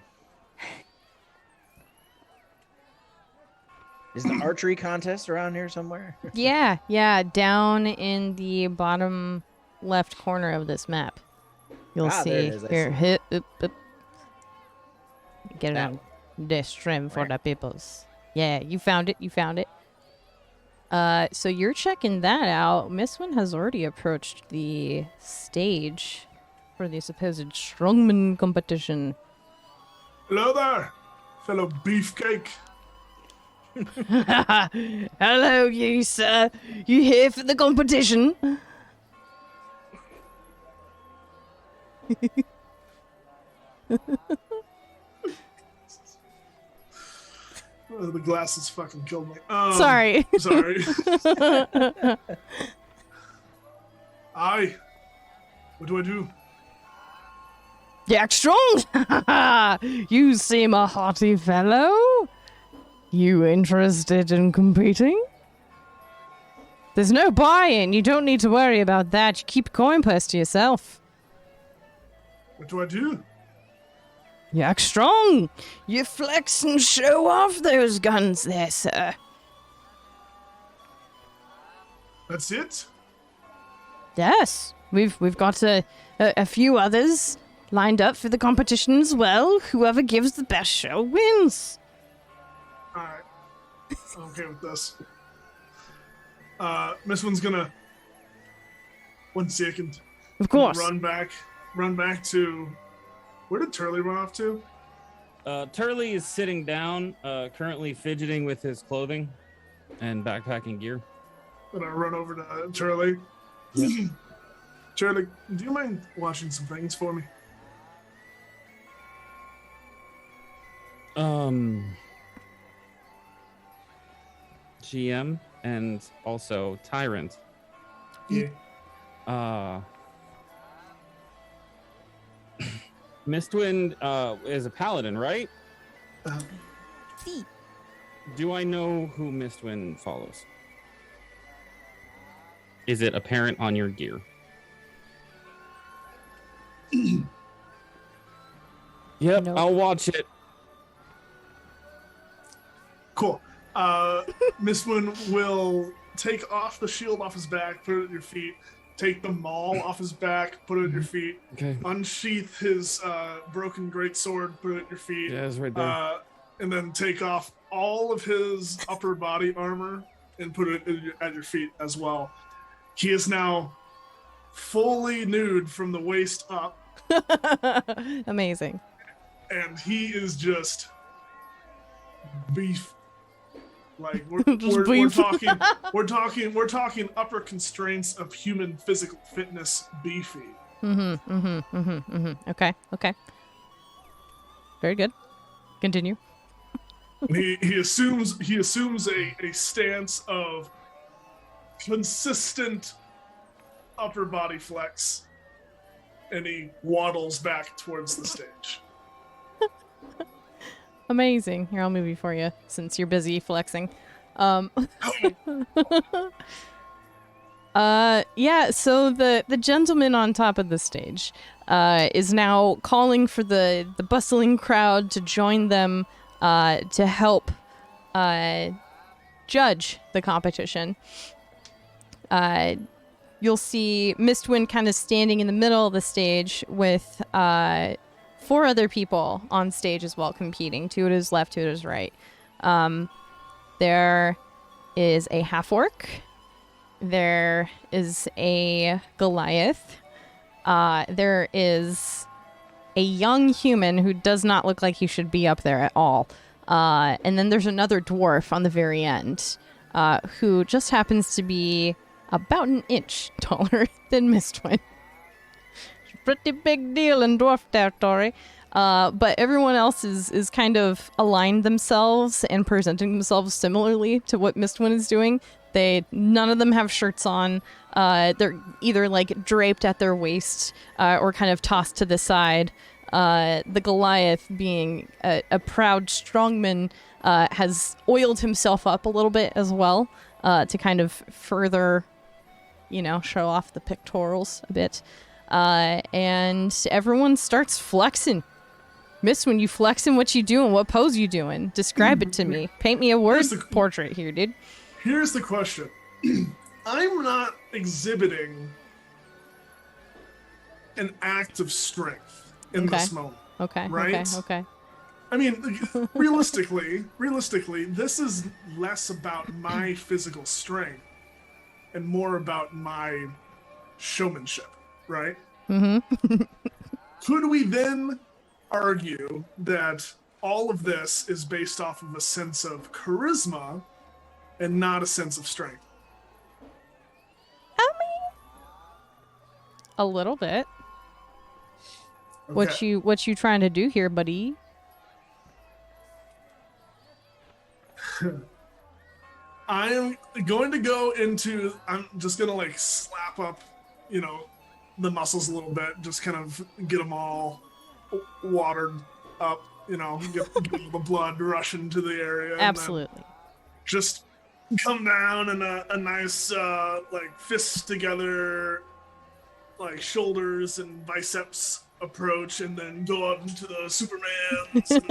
Is the archery contest around here somewhere? Yeah, down in the bottom left corner of this map. You'll Ah, see there it is, I here. see. Hit, up. Get it That on this trim for Right. the peoples. Yeah, you found it. So you're checking that out. Mistwin has already approached the stage for the supposed strongman competition. Hello there, fellow beefcake. Hello, you sir. You here for the competition? The glasses fucking killed me. Sorry. Sorry. Aye. What do I do? Jack Strong! You seem a hearty fellow. You interested in competing? There's no buy-in. You don't need to worry about that. You keep coin purse to yourself. What do I do? Jack Strong! You flex and show off those guns there, sir. That's it? Yes, we've got a few others lined up for the competition as well. Whoever gives the best show wins. Alright. I'm okay with this. Miss One's gonna... 1 second. Of course. Run back to... Where did Turley run off to? Turley is sitting down, currently fidgeting with his clothing and backpacking gear. And I run over to Turley. Yep. Turley, do you mind washing some things for me? GM and also Tyrant. Yeah. Mistwind is a paladin, right? See. Do I know who Mistwind follows? Is it apparent on your gear? Yep, Nope. I'll watch it. Cool. Miss One will take off the shield off his back, put it at your feet, take the maul off his back, put it at your feet, Okay. unsheath his broken greatsword, put it at your feet, Yeah, it's right there. and then take off all of his upper body armor and put it at your feet as well. He is now fully nude from the waist up, Amazing. and he is just beef. Like we're Just we're beef. talking upper constraints of human physical fitness beefy. Okay. Very good. Continue. And he assumes a stance of consistent upper body flex, and he waddles back towards the stage. Amazing. Here, I'll move you for you since you're busy flexing. Yeah, so the gentleman on top of the stage is now calling for the bustling crowd to join them to help judge the competition. You'll see Mistwind kind of standing in the middle of the stage with 4 other people on stage as well competing. 2 at his left, 2 at his right. There is a half-orc There is a Goliath. There is a young human who does not look like he should be up there at all. And then there's another dwarf on the very end, who just happens to be about an inch taller than Mistwin. Pretty big deal in dwarf territory. But everyone else is kind of aligned themselves and presenting themselves similarly to what Mistwin is doing. None of them have shirts on. They're either like draped at their waist or kind of tossed to the side. The Goliath, being a proud strongman, has oiled himself up a little bit as well to kind of further, show off the pectorals a bit. And everyone starts flexing. Miss, when you flexing, what you doing? What pose you doing? Describe it to me. Paint me a word portrait here, dude. Here's the question. I'm not exhibiting an act of strength in this moment. Okay. Right? Okay. I mean, realistically, this is less about my physical strength and more about my showmanship, right? Mm-hmm. Could we then argue that all of this is based off of a sense of charisma and not a sense of strength? A little bit. Okay. What you trying to do here, buddy? I'm going to go into, I'm just going to like slap up, the muscles a little bit, just kind of get them all watered up, get the blood rushing to the area. Absolutely. Just come down in a nice, like fists together, like shoulders and biceps approach, and then go up into the Supermans, and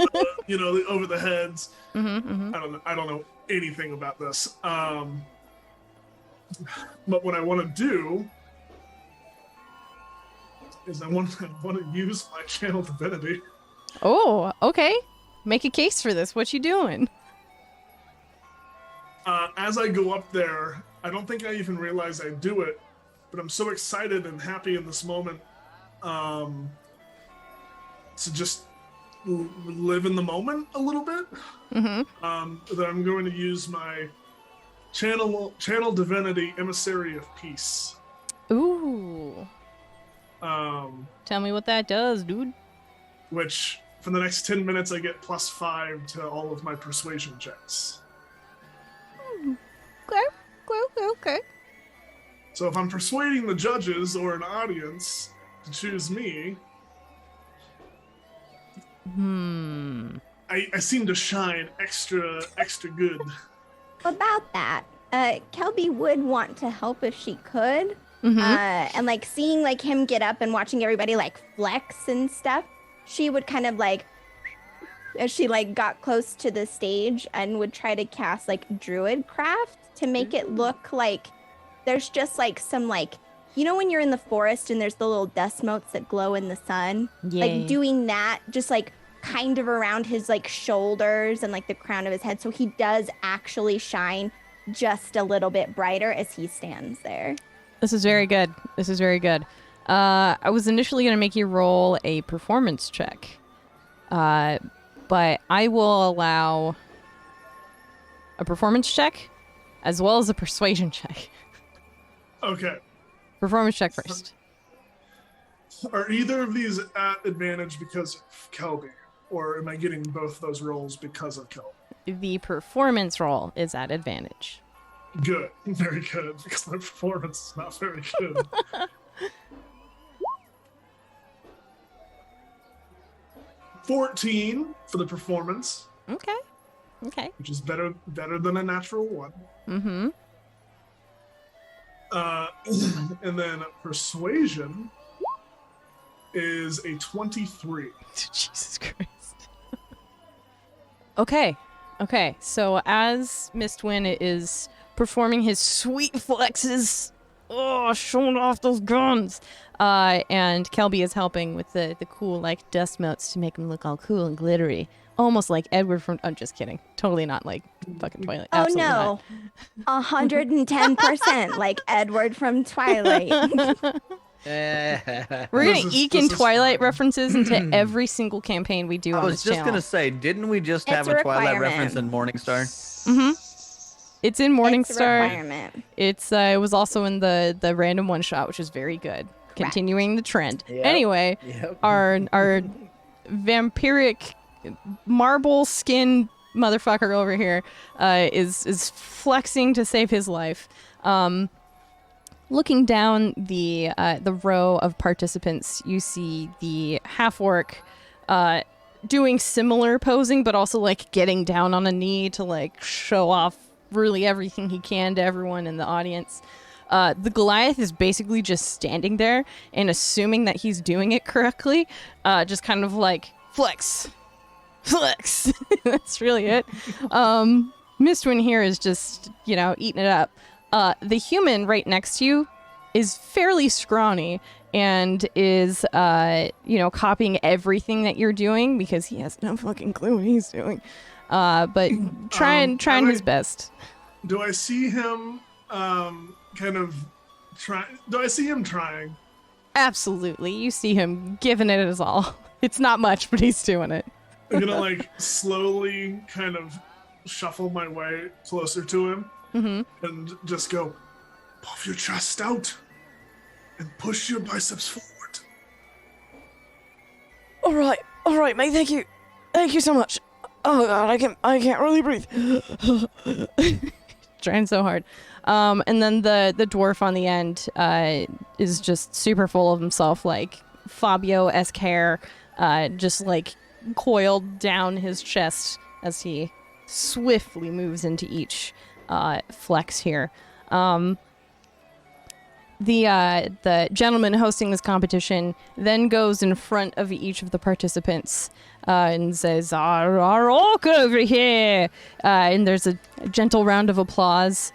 the over the heads. Mm-hmm. I don't know anything about this. But what I want to do is I want to use my channel divinity. Oh, okay. Make a case for this. What you doing? As I go up there, I don't think I even realize I do it, but I'm so excited and happy in this moment to just live in the moment a little bit. Mm-hmm. That I'm going to use my channel divinity, Emissary of Peace. Ooh. Tell me what that does, dude. Which, for the next 10 minutes, I get +5 to all of my persuasion checks. Okay. So if I'm persuading the judges or an audience to choose me, I seem to shine extra good. About that, Kelby would want to help if she could. Mm-hmm. And like seeing like him get up and watching everybody like flex and stuff, she would kind of like, as she like got close to the stage, and would try to cast like druid craft to make it look like there's just like some like, when you're in the forest and there's the little dust motes that glow in the sun, like doing that just like kind of around his like shoulders and like the crown of his head, so he does actually shine just a little bit brighter as he stands there. This is very good. I was initially going to make you roll a performance check, but I will allow a performance check as well as a persuasion check. Okay. Performance check first. Are either of these at advantage because of Kelby? Or am I getting both those rolls because of Kelby? The performance roll is at advantage. Good. Very good. Because my performance is not very good. 14 for the performance. Okay. Which is better than a natural 1. Mm-hmm. And then persuasion is a 23. Jesus Christ. Okay. So as Mistwin is performing his sweet flexes, showing off those guns, And Kelby is helping with the cool like dust motes to make him look all cool and glittery, almost like Edward from. I'm just kidding. Totally not like fucking Twilight. Oh Absolutely no, 110% like Edward from Twilight. We're gonna This is- eke in this is Twilight fun. references into every single campaign we do I on was this just channel. gonna say, didn't we just It's have a a Twilight requirement. reference in Morningstar? Mm-hmm. It's in It's a Morningstar. requirement. It's it was also in the random one shot, which is very good. Continuing the trend. Yep. Anyway, Yep. our vampiric marble skin motherfucker over here is flexing to save his life. Looking down the row of participants, you see the half orc doing similar posing, but also like getting down on a knee to like show off really everything he can to everyone in the audience. The Goliath is basically just standing there and assuming that he's doing it correctly, just kind of like flex. That's really it. Mistwin here is just, eating it up. The human right next to you is fairly scrawny and is, copying everything that you're doing because he has no fucking clue what he's doing. But trying his best. Do I see him kind of try? Do I see him trying? Absolutely. You see him giving it his all. It's not much, but he's doing it. I'm gonna like slowly kind of shuffle my way closer to him and just go, puff your chest out and push your biceps forward. All right, mate. Thank you so much. Oh god, I can't really breathe. Trying so hard. And then the dwarf on the end is just super full of himself, like Fabio-esque hair, just like coiled down his chest as he swiftly moves into each flex here. The gentleman hosting this competition then goes in front of each of the participants and says, our orc over here! And there's a gentle round of applause.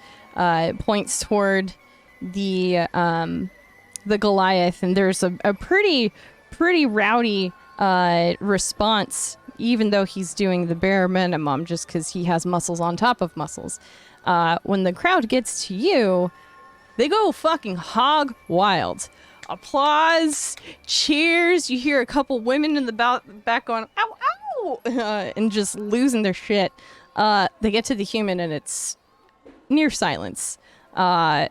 Points toward the Goliath, and there's a pretty rowdy response, even though he's doing the bare minimum just because he has muscles on top of muscles. When the crowd gets to you, they go fucking hog wild. Applause, cheers. You hear a couple women in the back going, ow, ow, and just losing their shit. They get to the human and it's near silence. Except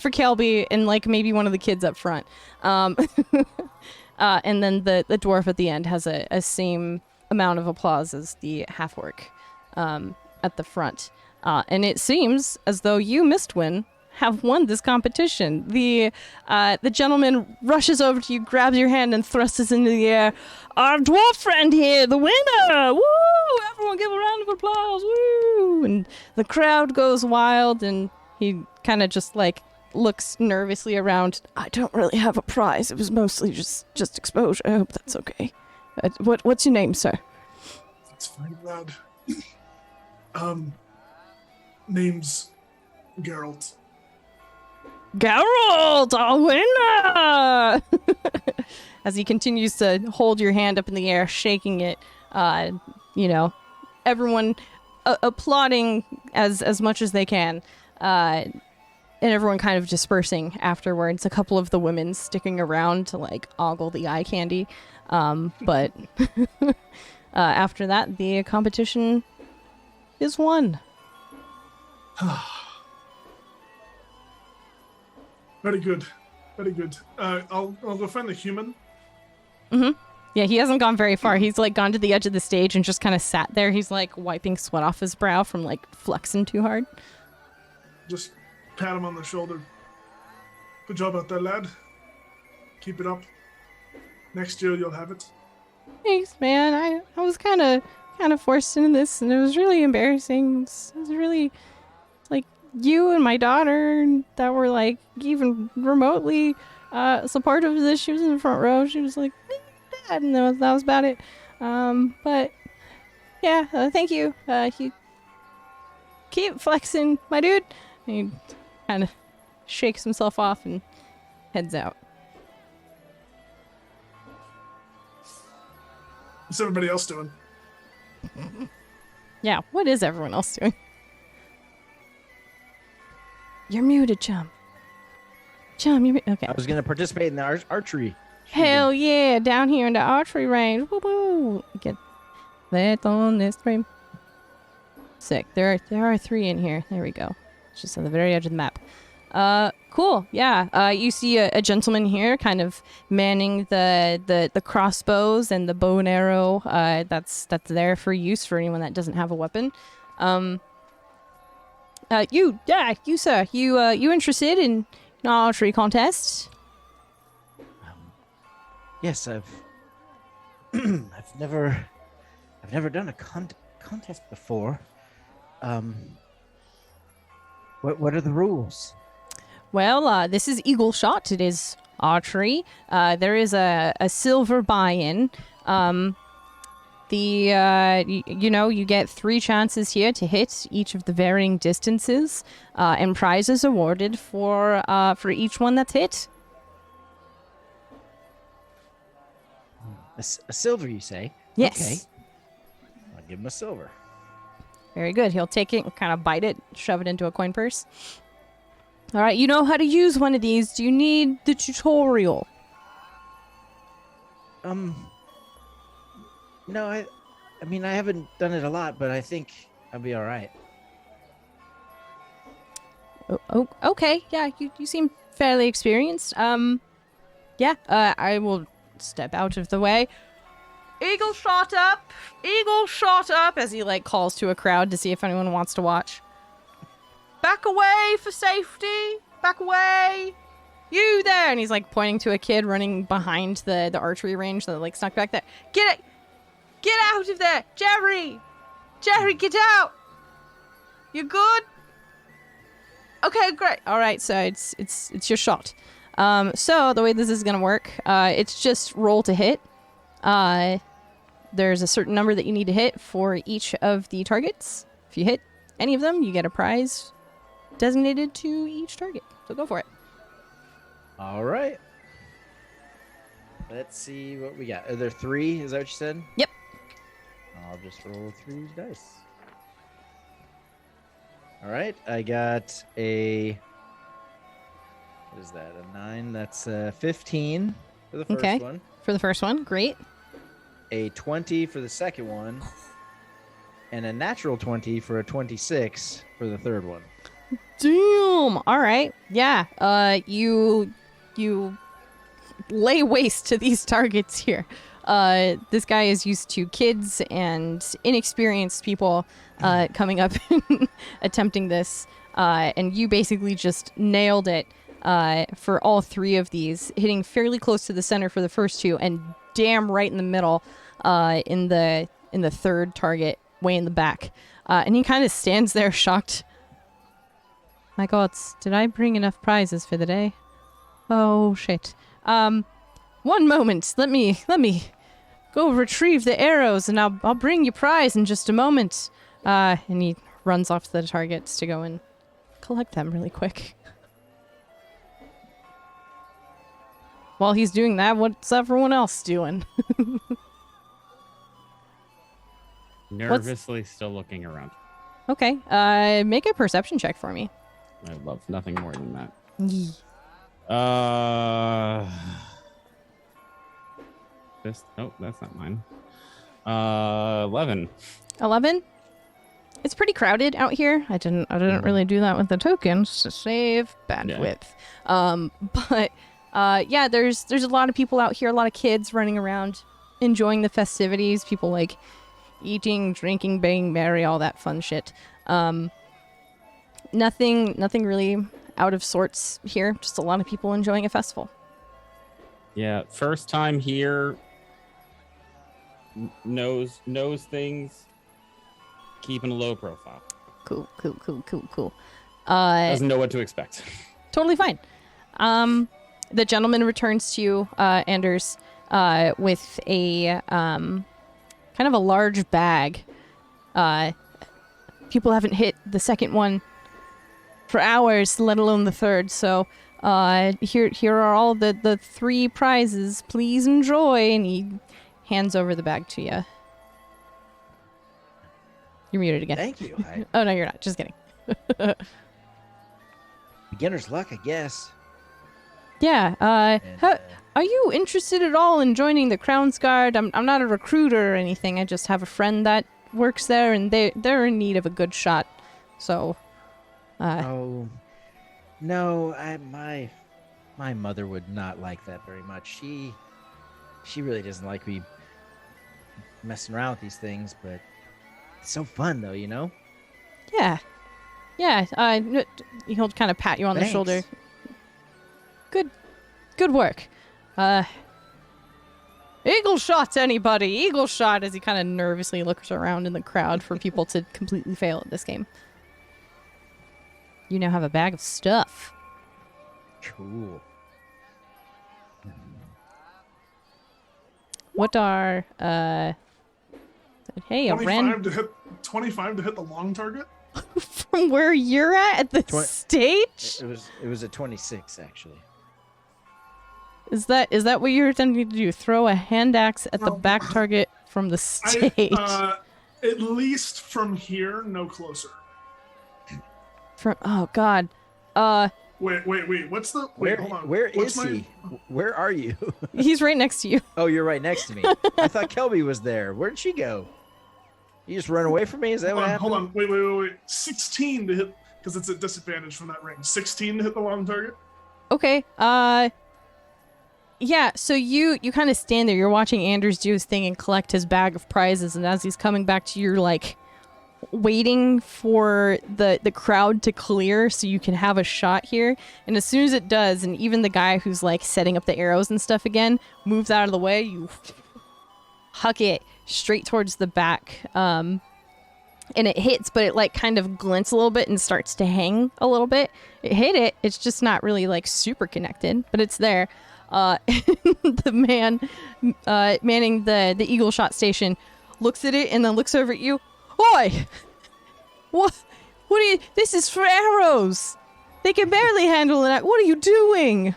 for Kelby and like maybe one of the kids up front. And then the dwarf at the end has a same amount of applause as the half-orc at the front. And it seems as though you, Mistwin, have won this competition. The gentleman rushes over to you, grabs your hand, and thrusts it into the air. Our dwarf friend here, the winner! Woo! Everyone give a round of applause! Woo! And the crowd goes wild, and he kind of just like looks nervously around. I don't really have a prize. It was mostly just exposure. I hope that's okay. What's your name, sir? That's fine, lad. Name's Geralt. Geralt, our winner! As he continues to hold your hand up in the air, shaking it, everyone applauding as much as they can, and everyone kind of dispersing afterwards. A couple of the women sticking around to like ogle the eye candy, but after that, the competition is won. Very good. Very good. I'll go find the human. Yeah, he hasn't gone very far. He's like gone to the edge of the stage and just kind of sat there. He's like wiping sweat off his brow from like flexing too hard. Just pat him on the shoulder. Good job out there, lad. Keep it up. Next year you'll have it. Thanks, man. I was kind of forced into this, and it was really embarrassing. It was really like you and my daughter that were like even remotely supportive of this. She was in the front row. She was like, Dad, and that was about it. But yeah, thank you. You keep flexing, my dude. And he kind of shakes himself off and heads out. What's everybody else doing? Yeah, what is everyone else doing? You're muted, Chum. Chum, you're okay. I was gonna participate in the archery. Hell yeah, down here in the archery range. Woo woo. Get that on this stream. Sick. There are 3 in here. There we go. It's just on the very edge of the map. Cool. Yeah. You see a gentleman here kind of manning the crossbows and the bow and arrow. That's there for use for anyone that doesn't have a weapon. You sir, you interested in an archery contest? Yes, I've never done a contest before. What are the rules? Well, this is eagle shot. It is archery. There is a silver buy-in. You get 3 chances here to hit each of the varying distances, and prizes awarded for each one that's hit. A silver, you say? Yes. Okay. I'll give him a silver. Very good. He'll take it and kind of bite it, shove it into a coin purse. All right, you know how to use one of these. Do you need the tutorial? No, I mean, I haven't done it a lot, but I think I'll be all right. Oh, okay. Yeah, you seem fairly experienced. Yeah, I will step out of the way. Eagle shot up! Eagle shot up! As he, calls to a crowd to see if anyone wants to watch. Back away for safety! Back away! You there! And he's, pointing to a kid running behind the archery range that, snuck back there. Get out of there! Jerry! Jerry, get out! You good? Okay, great. All right, so it's your shot. So the way this is gonna work, it's just roll to hit. There's a certain number that you need to hit for each of the targets. If you hit any of them, you get a prize designated to each target. So go for it. All right. Let's see what we got. Are there 3? Is that what you said? Yep. I'll just roll 3 dice. All right. I got a... What is that? A 9. That's 15 for the first one. For the first one, great. A 20 for the second one. And a natural 20 for a 26 for the third one. Damn. All right. Yeah. You lay waste to these targets here. This guy is used to kids and inexperienced people coming up and attempting this. And you basically just nailed it for all 3 of these, hitting fairly close to the center for the first 2 and damn right in the middle in the third target, way in the back. And he kind of stands there shocked. My God, did I bring enough prizes for the day? Oh, shit. One moment. Let me go retrieve the arrows, and I'll bring you prize in just a moment. And he runs off to the targets to go and collect them really quick. While he's doing that, what's everyone else doing? Nervously still looking around. Okay. Make a perception check for me. I love nothing more than that. Yee. Nope, that's not mine. 11. 11? It's pretty crowded out here. I didn't really do that with the tokens to save bandwidth. But yeah, there's a lot of people out here, a lot of kids running around enjoying the festivities, people eating, drinking, being merry, all that fun shit. Nothing really out of sorts here, just a lot of people enjoying a festival. Yeah, first time here, knows things, keeping a low profile. Cool. Doesn't know what to expect. Totally fine. The gentleman returns to you, Anders, with a kind of a large bag. People haven't hit the second one for hours, let alone the third, so Here are all the 3 prizes. Please enjoy. And he hands over the bag to you. You're muted again. Thank you. Oh, no, you're not. Just kidding. Beginner's luck, I guess. Yeah, And, are you interested at all in joining the Crown's Guard? I'm not a recruiter or anything. I just have a friend that works there, and they're in need of a good shot. So, oh, no, my mother would not like that very much. She really doesn't like me messing around with these things, but it's so fun though, you know? yeah. He'll kind of pat you on the shoulder. Good work. Eagle shot, anybody? Eagle shot, as he kind of nervously looks around in the crowd for people to completely fail at this game. You now have a bag of stuff. Cool. What are, hey, a 25 to hit the long target. from where you're at the stage? It was a 26 actually. Is that what you're attempting to do? Throw a hand axe at the back target from the stage? At least from here, no closer. Oh God. Wait. What's the? Where, hold on. where What's is he? Where are you? He's right next to you. Oh, you're right next to me. I thought Kelby was there. Where'd she go? You just run away from me? Is that what happened? Hold on. Wait. 16 to hit, because it's a disadvantage from that range. 16 to hit the long target. Okay. Yeah, so you kind of stand there. You're watching Anders do his thing and collect his bag of prizes, and as he's coming back to you, you're like waiting for the crowd to clear so you can have a shot here. And as soon as it does, and even the guy who's like setting up the arrows and stuff again moves out of the way, you huck it straight towards the back. And it hits, but it like kind of glints a little bit and starts to hang a little bit. It hit it. It's just not really like super connected, but it's there. The man manning the eagle shot station looks at it and then looks over at you. Oi! What are you? This is for arrows. They can barely handle it. What are you doing?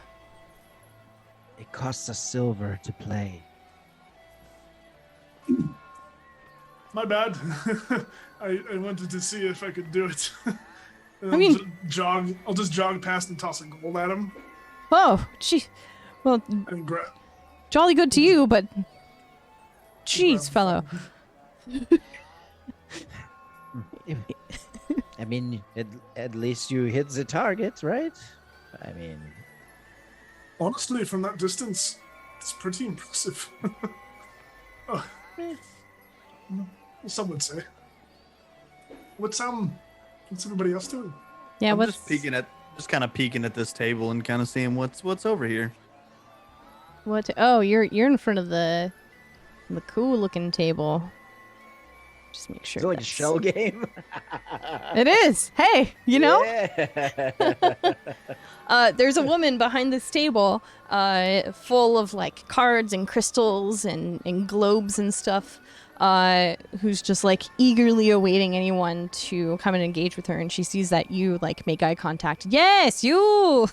It costs a silver to play. My bad. I wanted to see if I could do it. I mean, I'll just jog past and toss a gold at him. Oh, gee. Well, And grab. jolly good to you, but jeez, fellow. I mean, at least you hit the target, right? I mean, Honestly, from that distance, it's pretty impressive. Oh, some would say. What's everybody else doing? Yeah, I'm what's just kind of peeking at this table and kind of seeing what's over here. what? Oh, you're in front of the cool looking table. Just make sure. is it like a that's- shell game? It is. Hey, you know. Yeah. There's a woman behind this table, full of like cards and crystals and globes and stuff, who's just like eagerly awaiting anyone to come and engage with her. And she sees that you like make eye contact. Yes, you.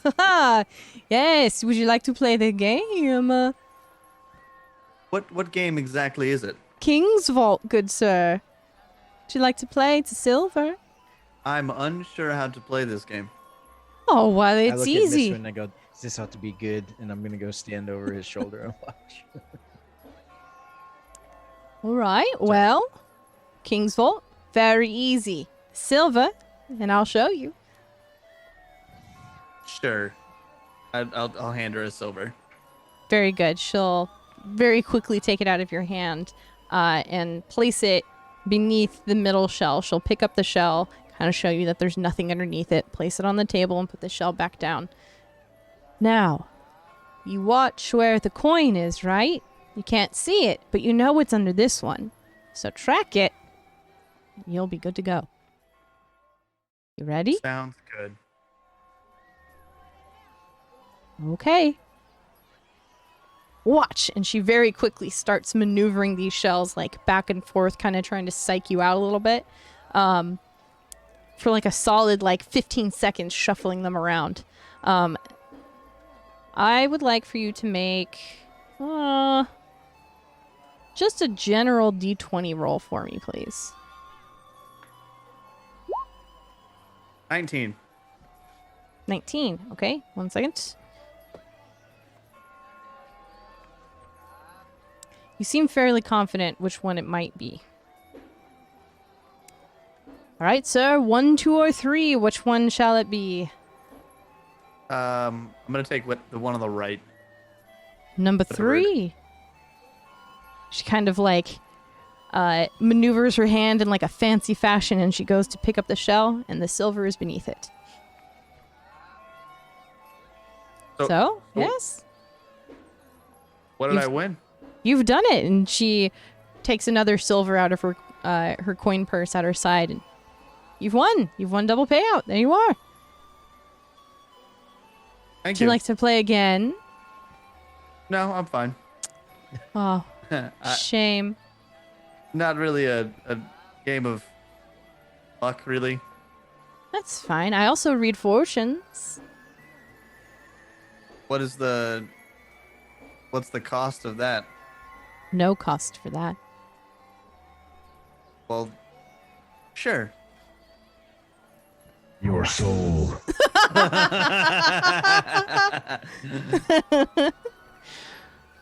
Yes. Would you like to play the game? What game exactly is it? King's Vault, good sir. Would you like to play? It's a silver. I'm unsure how to play this game. Oh, well, I it's look easy. at Mishra and I go, this ought to be good, and I'm gonna go stand over his shoulder and watch. All right. Well, King's Vault, very easy. Silver, and I'll show you. Sure. I'll hand her a silver. Very good. She'll very quickly take it out of your hand and place it beneath the middle shell. She'll pick up the shell, kind of show you that there's nothing underneath it, place it on the table, and put the shell back down. Now, you watch where the coin is, right? You can't see it, but you know what's under this one. So track it, and you'll be good to go. You ready? Sounds good. Okay. Watch. And she very quickly starts maneuvering these shells like back and forth, kind of trying to psych you out a little bit. For like a solid like 15 seconds, shuffling them around. I would like for you to make just a general d20 roll for me, please. 19. 19. Okay, 1 second. You seem fairly confident which one it might be. All right, sir. 1, 2, or 3. Which one shall it be? I'm gonna take the one on the right. Number Whatever 3. She kind of like maneuvers her hand in like a fancy fashion, and she goes to pick up the shell, and the silver is beneath it. So yes, What did I win? you've done it. And she takes another silver out of her coin purse at her side, and you've won. You've won double payout. There you are. Thank Would you like to play again? No, I'm fine. Oh, shame. Not really a game of luck, really. That's fine. I also read fortunes. What's the cost of that? No cost for that. Well, sure. Your soul.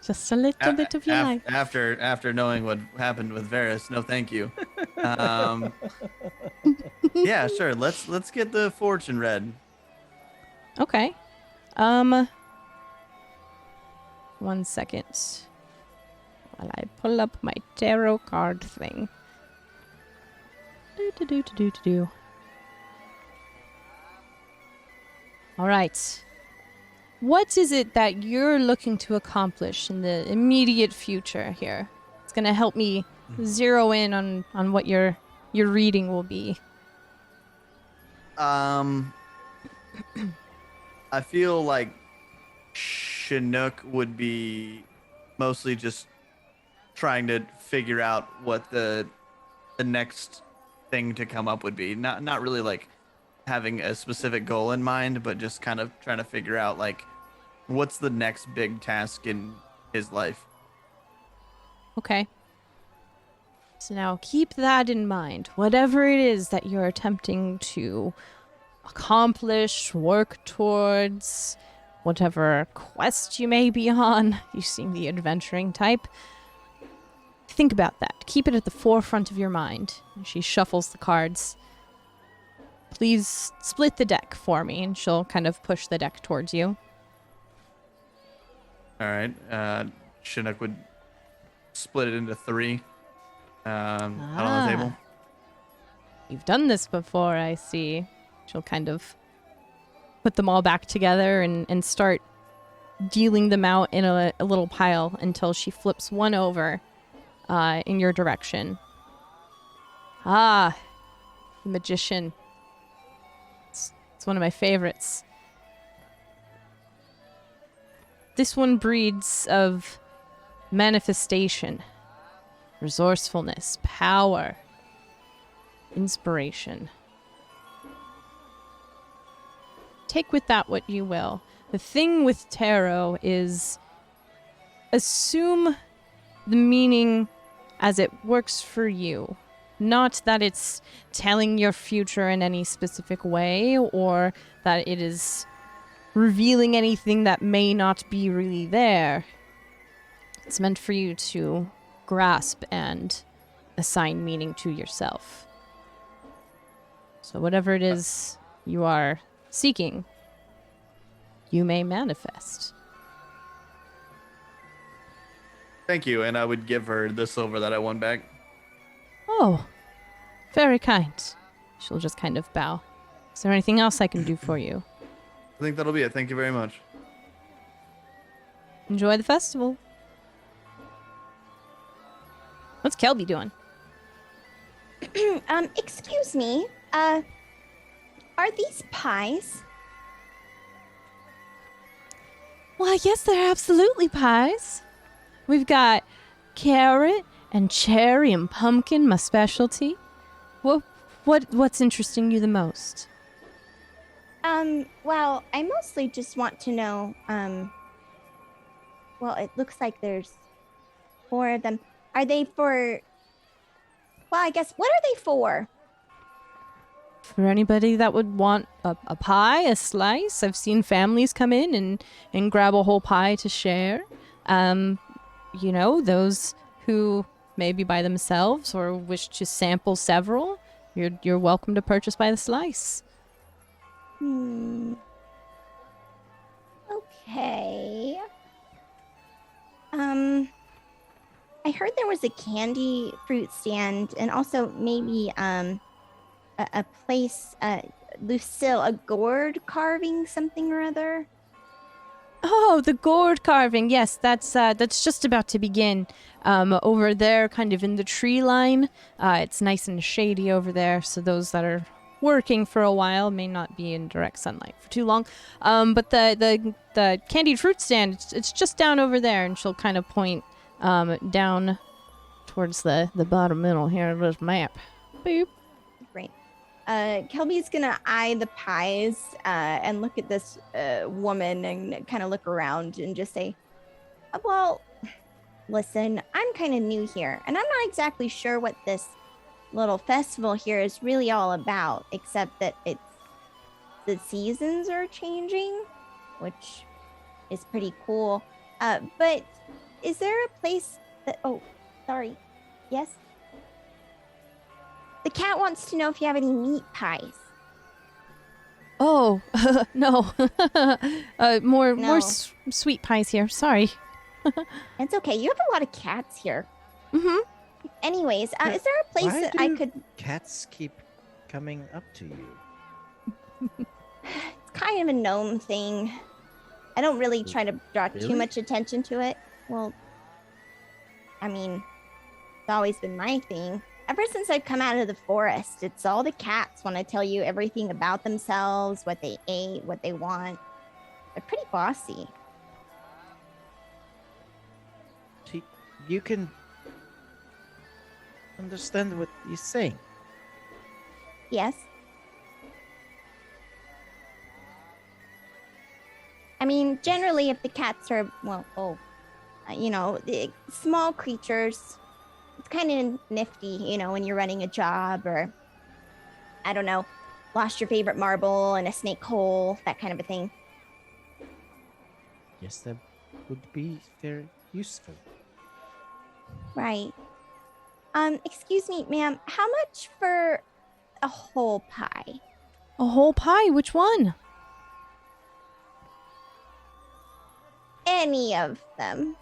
Just a little bit of your life. After knowing what happened with Varys, no, thank you. Yeah, sure. Let's get the fortune read. Okay. 1 second. While I pull up my tarot card thing. Do. All right. What is it that you're looking to accomplish in the immediate future here? It's going to help me zero in on what your reading will be. I feel like Chinook would be mostly just trying to figure out what the next thing to come up would be. Not really like having a specific goal in mind, but just kind of trying to figure out like what's the next big task in his life. Okay. So now keep that in mind. Whatever it is that you're attempting to accomplish, work towards, whatever quest you may be on, you seem the adventuring type. Think about that. Keep it at the forefront of your mind. And she shuffles the cards. Please split the deck for me, and she'll kind of push the deck towards you. All right. Chinook would split it into 3 out on the table. You've done this before, I see. She'll kind of put them all back together and start dealing them out in a little pile until she flips one over in your direction. The magician. It's one of my favorites. This one breeds of manifestation, resourcefulness, power, inspiration. Take with that what you will. The thing with tarot is assume the meaning as it works for you. Not that it's telling your future in any specific way, or that it is revealing anything that may not be really there. It's meant for you to grasp and assign meaning to yourself. So whatever it is you are seeking, you may manifest. Thank you, and I would give her the silver that I won back. Oh, very kind. She'll just kind of bow. Is there anything else I can do for you? I think that'll be it. Thank you very much. Enjoy the festival. What's Kelby doing? Excuse me. Are these pies? Why, yes, they're absolutely pies. We've got carrot and cherry and pumpkin, my specialty. What's interesting you the most? Well, I mostly just want to know, well, it looks like there's 4 of them. Are they for, well, I guess, what are they for? For anybody that would want a pie, a slice. I've seen families come in and grab a whole pie to share. You know, those who may be by themselves or wish to sample several, you're welcome to purchase by the slice. Okay. I heard there was a candy fruit stand and also maybe a place, Lucille, a gourd carving something or other. Oh, the gourd carving. Yes, that's just about to begin. Over there, kind of in the tree line. It's nice and shady over there, so those that are working for a while may not be in direct sunlight for too long. But the candied fruit stand, it's just down over there, and she'll kind of point down towards the bottom middle here of this map. Boop. Great. Kelby's gonna eye the pies and look at this woman and kind of look around and just say, well, listen, I'm kind of new here, and I'm not exactly sure what this little festival here is really all about, except that the seasons are changing, which is pretty cool. But is there a place that, oh, sorry, yes? The cat wants to know if you have any meat pies. Oh, no. More No. Sweet pies here. Sorry. It's okay. You have a lot of cats here. Mm-hmm. Anyways, is there a place Why that do I could... cats keep coming up to you? It's kind of a gnome thing. I don't really try to draw too Really? much attention to it. Well, I mean, it's always been my thing. Ever since I've come out of the forest, it's all the cats want to tell you everything about themselves, what they ate, what they want. They're pretty bossy. You can understand what he's saying. Yes? I mean, generally, if the cats are, well, you know, the small creatures, it's kind of nifty, you know, when you're running a job or, I don't know, lost your favorite marble in a snake hole, that kind of a thing. Yes, that would be very useful. Right. Excuse me, ma'am, how much for a whole pie? A whole pie? Which one? Any of them.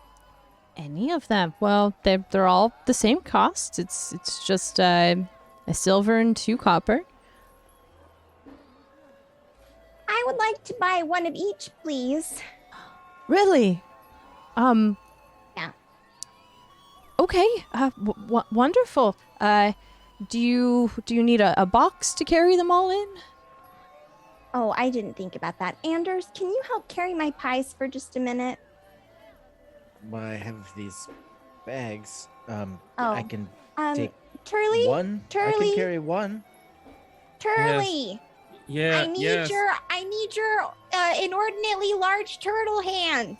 Any of them? Well, they're all the same cost. It's just a silver and 2 copper. I would like to buy one of each, please. Really? Yeah. Okay. Wonderful. Do you need a box to carry them all in? Oh, I didn't think about that. Anders, can you help carry my pies for just a minute? Well, I have these bags. I Oh, can Um, take Turley? one. I Turley? can carry one. Turley! Yeah. I need your inordinately large turtle hands.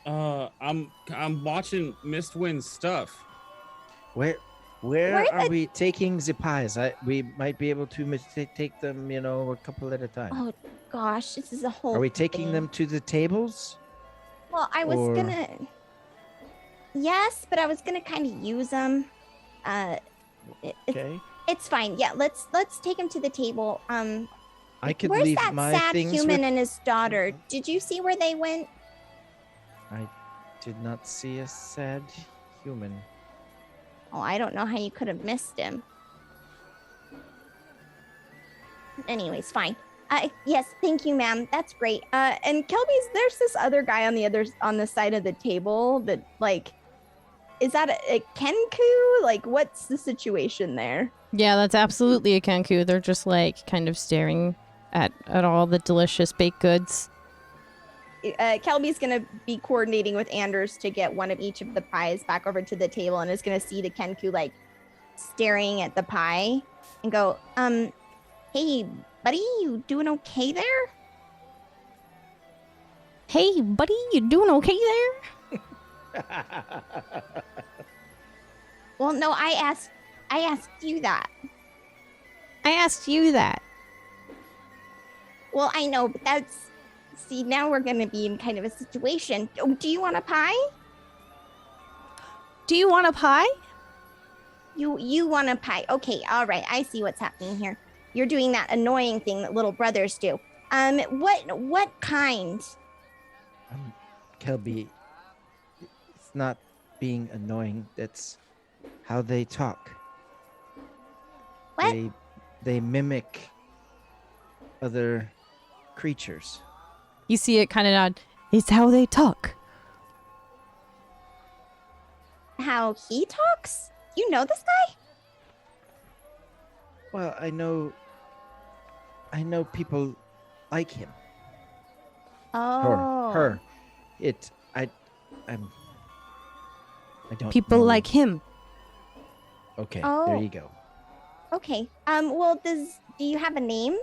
I'm watching Mistwind's stuff. Where Where are the- we taking the pies? We might be able to take them, you know, a couple at a time. Oh gosh, this is a whole Are we taking thing. them to the tables? Well, I was or- gonna. Yes, but I was gonna kind of use them. Okay. It's fine. Yeah, let's take him to the table. I could Where's leave that my sad things human with... and his daughter? Did you see where they went? I did not see a sad human. Oh, I don't know how you could have missed him. Anyways, fine. Yes, thank you, ma'am. That's great. And Kelby's, there's this other guy on the side of the table that, like, is that a Kenku? Like, what's the situation there? Yeah, that's absolutely a Kenku. They're just like kind of staring at all the delicious baked goods. Kelby's gonna be coordinating with Anders to get one of each of the pies back over to the table, and is gonna see the Kenku like staring at the pie and go, hey, buddy, you doing okay there? Hey, buddy, you doing okay there? Well, no, I asked you that. I asked you that. Well, I know, but see, now we're gonna be in kind of a situation. Oh, do you want a pie? Do you want a pie? You want a pie? Okay, all right. I see what's happening here. You're doing that annoying thing that little brothers do. What kind? Kelby, it's not being annoying. That's how they talk. What? They mimic other creatures. You see it kind of nod. It's how they talk. How he talks? You know this guy? Well, I know people like him. Oh. Her. I don't People know. like him. Okay, Oh. there you go. Okay. Well, do you have a name?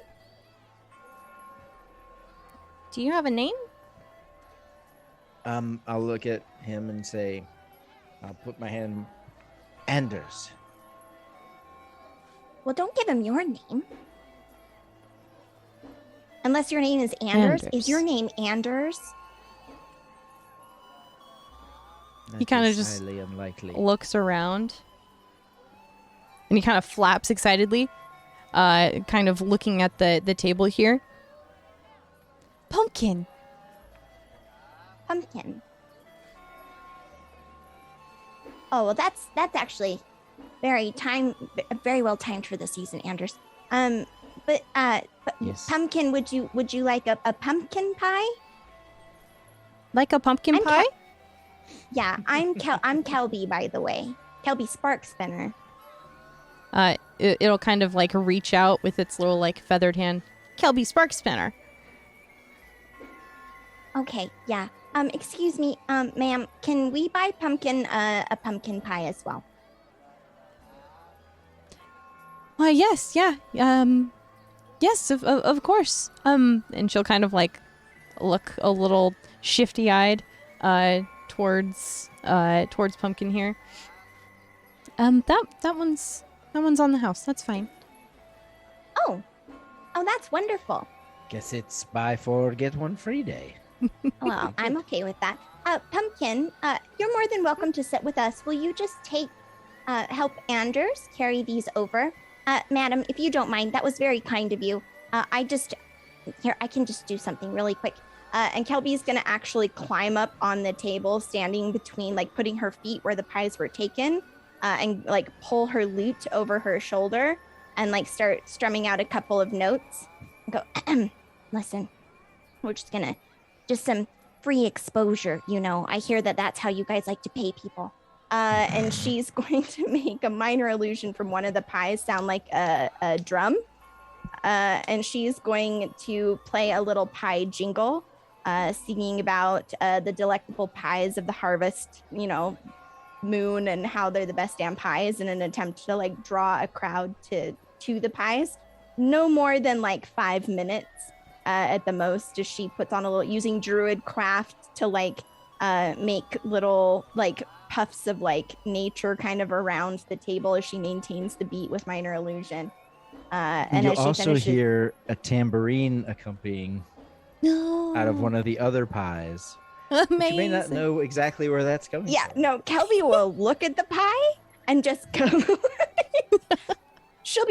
Do you have a name? I'll look at him and say, I'll put my hand, Anders. Well, don't give him your name. Unless your name is Anders. Is your name Anders? He That kinda is just highly unlikely. Looks around. And he kind of flaps excitedly, kind of looking at the table here. Pumpkin. Pumpkin. Oh, well, that's actually very well timed for the season, Anders. But Yes. Pumpkin, would you like a pumpkin pie? Like a pumpkin I'm pie? Yeah, I'm Kelby, by the way. Kelby Spark Spinner. It'll kind of like reach out with its little like feathered hand. Kelby Spark Spinner. Okay, yeah. Excuse me, ma'am, can we buy Pumpkin a pumpkin pie as well? Why, yes, yeah. Yes, of course. And she'll kind of like look a little shifty-eyed towards Pumpkin here. That one's on the house. That's fine. Oh, that's wonderful. Guess it's buy four, get one free day. Well, I'm okay with that. Pumpkin, you're more than welcome to sit with us. Will you just help Anders carry these over? Madam, if you don't mind, that was very kind of you. I can just do something really quick. And Kelby's gonna actually climb up on the table, standing between, like, putting her feet where the pies were taken, and, like, pull her lute over her shoulder and, like, start strumming out a couple of notes. And go, listen, we're just gonna, just some free exposure, you know. I hear that's how you guys like to pay people. And she's going to make a minor illusion from one of the pies sound like a drum. And she's going to play a little pie jingle, singing about the delectable pies of the harvest, you know, moon, and how they're the best damn pies, in an attempt to like draw a crowd to the pies. No more than like 5 minutes at the most, as she puts on a little, using druid craft to like make little like puffs of like nature kind of around the table as she maintains the beat with minor illusion. And you as she also finishes, hear a tambourine accompanying No. out of one of the other pies. Amazing. But you may not know exactly where that's going. yeah, from. no, Kelby will look at the pie and just go. She'll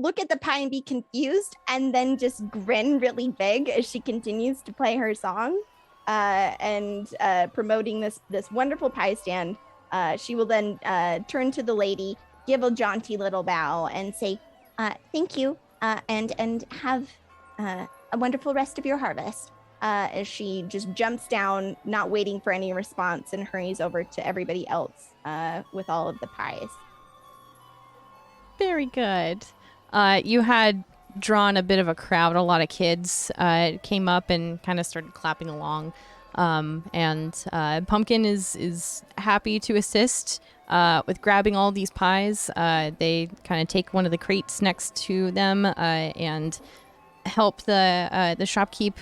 look at the pie and be confused, and then just grin really big as she continues to play her song, and promoting this wonderful pie stand. She will then turn to the lady, give a jaunty little bow, and say, "Thank you, and have a wonderful rest of your harvest." As she just jumps down, not waiting for any response, and hurries over to everybody else with all of the pies. Very good. You had drawn a bit of a crowd. A lot of kids came up and kind of started clapping along And Pumpkin is happy to assist with grabbing all these pies. They kind of take one of the crates next to them and help the shopkeep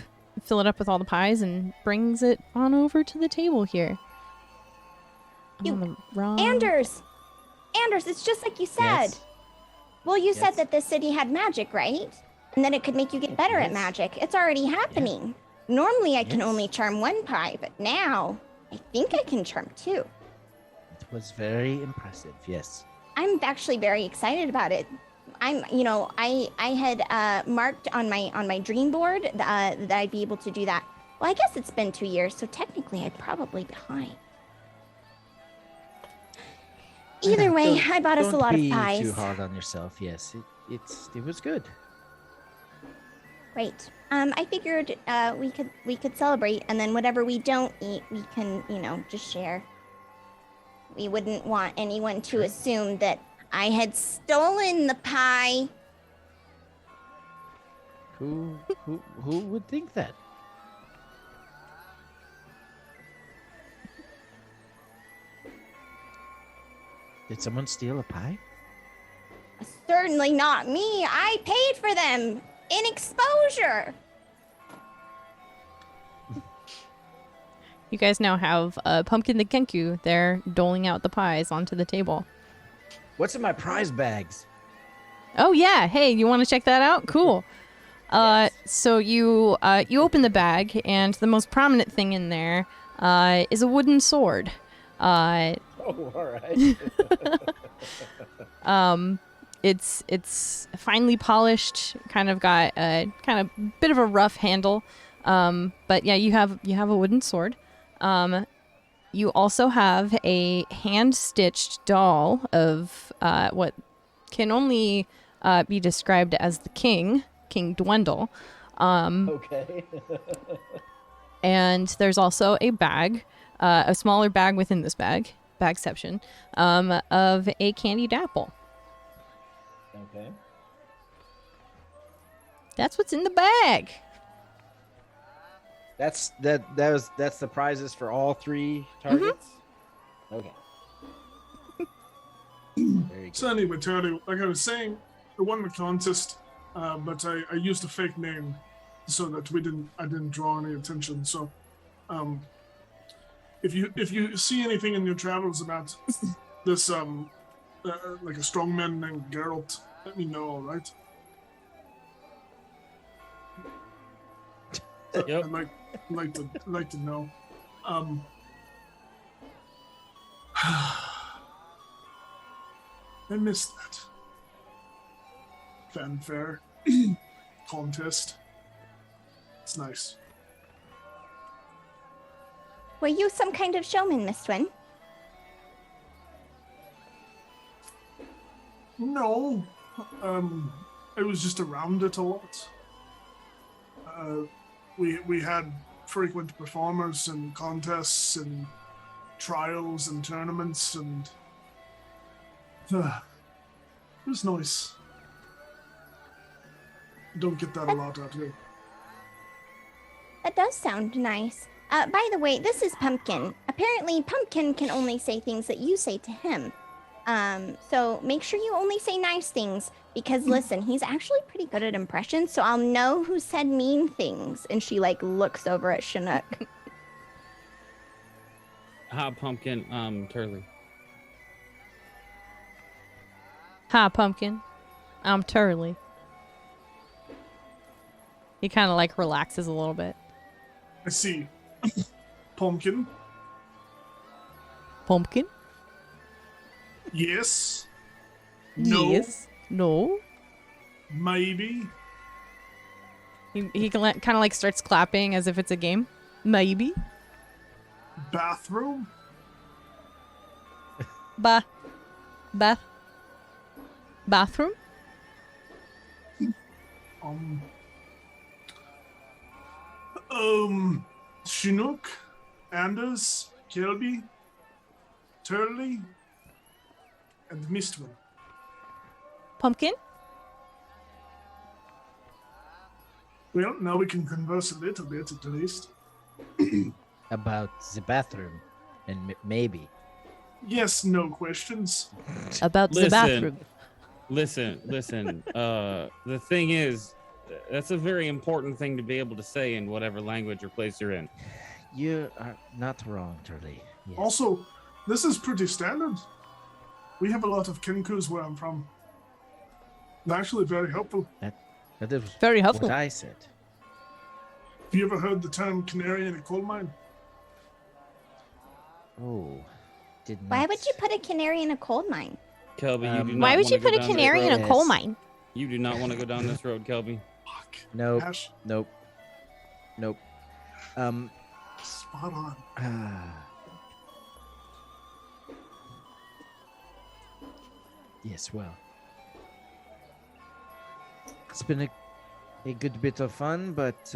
fill it up with all the pies and brings it on over to the table here. You- On the wrong- Anders, it's just like you said. Yes. Well, you said Yes. that this city had magic, right? And then it could make you get better at Yes. magic. It's already happening. Normally, I can Yes. only charm one pie, but now I think I can charm two. It was very impressive. Yes. I'm actually very excited about it. I had marked on my dream board that I'd be able to do that. Well, I guess it's been 2 years, so technically I'd probably be behind. Either way, I bought us a lot of Don't be pies. too hard on yourself. Yes, it was good. Great. I figured we could celebrate, and then whatever we don't eat, we can just share. We wouldn't want anyone to assume that I had stolen the pie. Who would think that? Did someone steal a pie? Certainly not me. I paid for them in exposure. You guys now have Pumpkin the Kenku. They're doling out the pies onto the table. What's in my prize bags? Oh yeah, hey, you want to check that out? Cool. So you open the bag, and the most prominent thing in there is a wooden sword. Oh, all right. It's finely polished, kind of got a bit of a rough handle. But yeah, you have a wooden sword. You also have a hand-stitched doll of what can only be described as the King Dwendal. Okay. And there's also a bag, a smaller bag within this bagception, of a candied apple. Okay. That's what's in the bag. That's the prizes for all three targets. Okay. Very good. So anyway, Turley, like I was saying, I won the contest, but I used a fake name so that I didn't draw any attention. So, if you see anything in your travels about this like a strongman named Geralt, let me know. All right. Yep. I'd like to know. I missed that fanfare contest. It's nice. Were you some kind of showman, Miss Twin? No, I was just around it a lot. We had frequent performers and contests and trials and tournaments, and it was nice. Don't get that a lot out here. That does sound nice. By the way, this is Pumpkin. Apparently, Pumpkin can only say things that you say to him. So make sure you only say nice things, because listen, he's actually pretty good at impressions, so I'll know who said mean things. And she looks over at Chinook. Hi, Pumpkin. Turley. Hi, Pumpkin. I'm Turley. He kind of relaxes a little bit. I see. Pumpkin. Pumpkin? Yes. No. Yes. No. Maybe. He kind of starts clapping as if it's a game. Maybe. Bathroom. Bathroom? Chinook, Anders, Kelby, Turley, and Mistwin. Pumpkin? Well, now we can converse a little bit at least. about the bathroom, and maybe. Yes, no questions. About the Listen. bathroom. Listen. The thing is, that's a very important thing to be able to say in whatever language or place you're in. You are not wrong, Turley. Yes. Also, this is pretty standard. We have a lot of kenkus where I'm from. They're actually very helpful. that is Very helpful. what I said. Have you ever heard the term canary in a coal mine? Oh, did not. Why would you put a canary in a coal mine? Kelby, you do not Why would you wanna put go a down this canary in a road. coal Yes. mine? You do not want to go down this road, Kelby. Fuck. Nope. Ash, Nope. Nope. spot on. Yes, well. It's been a good bit of fun, but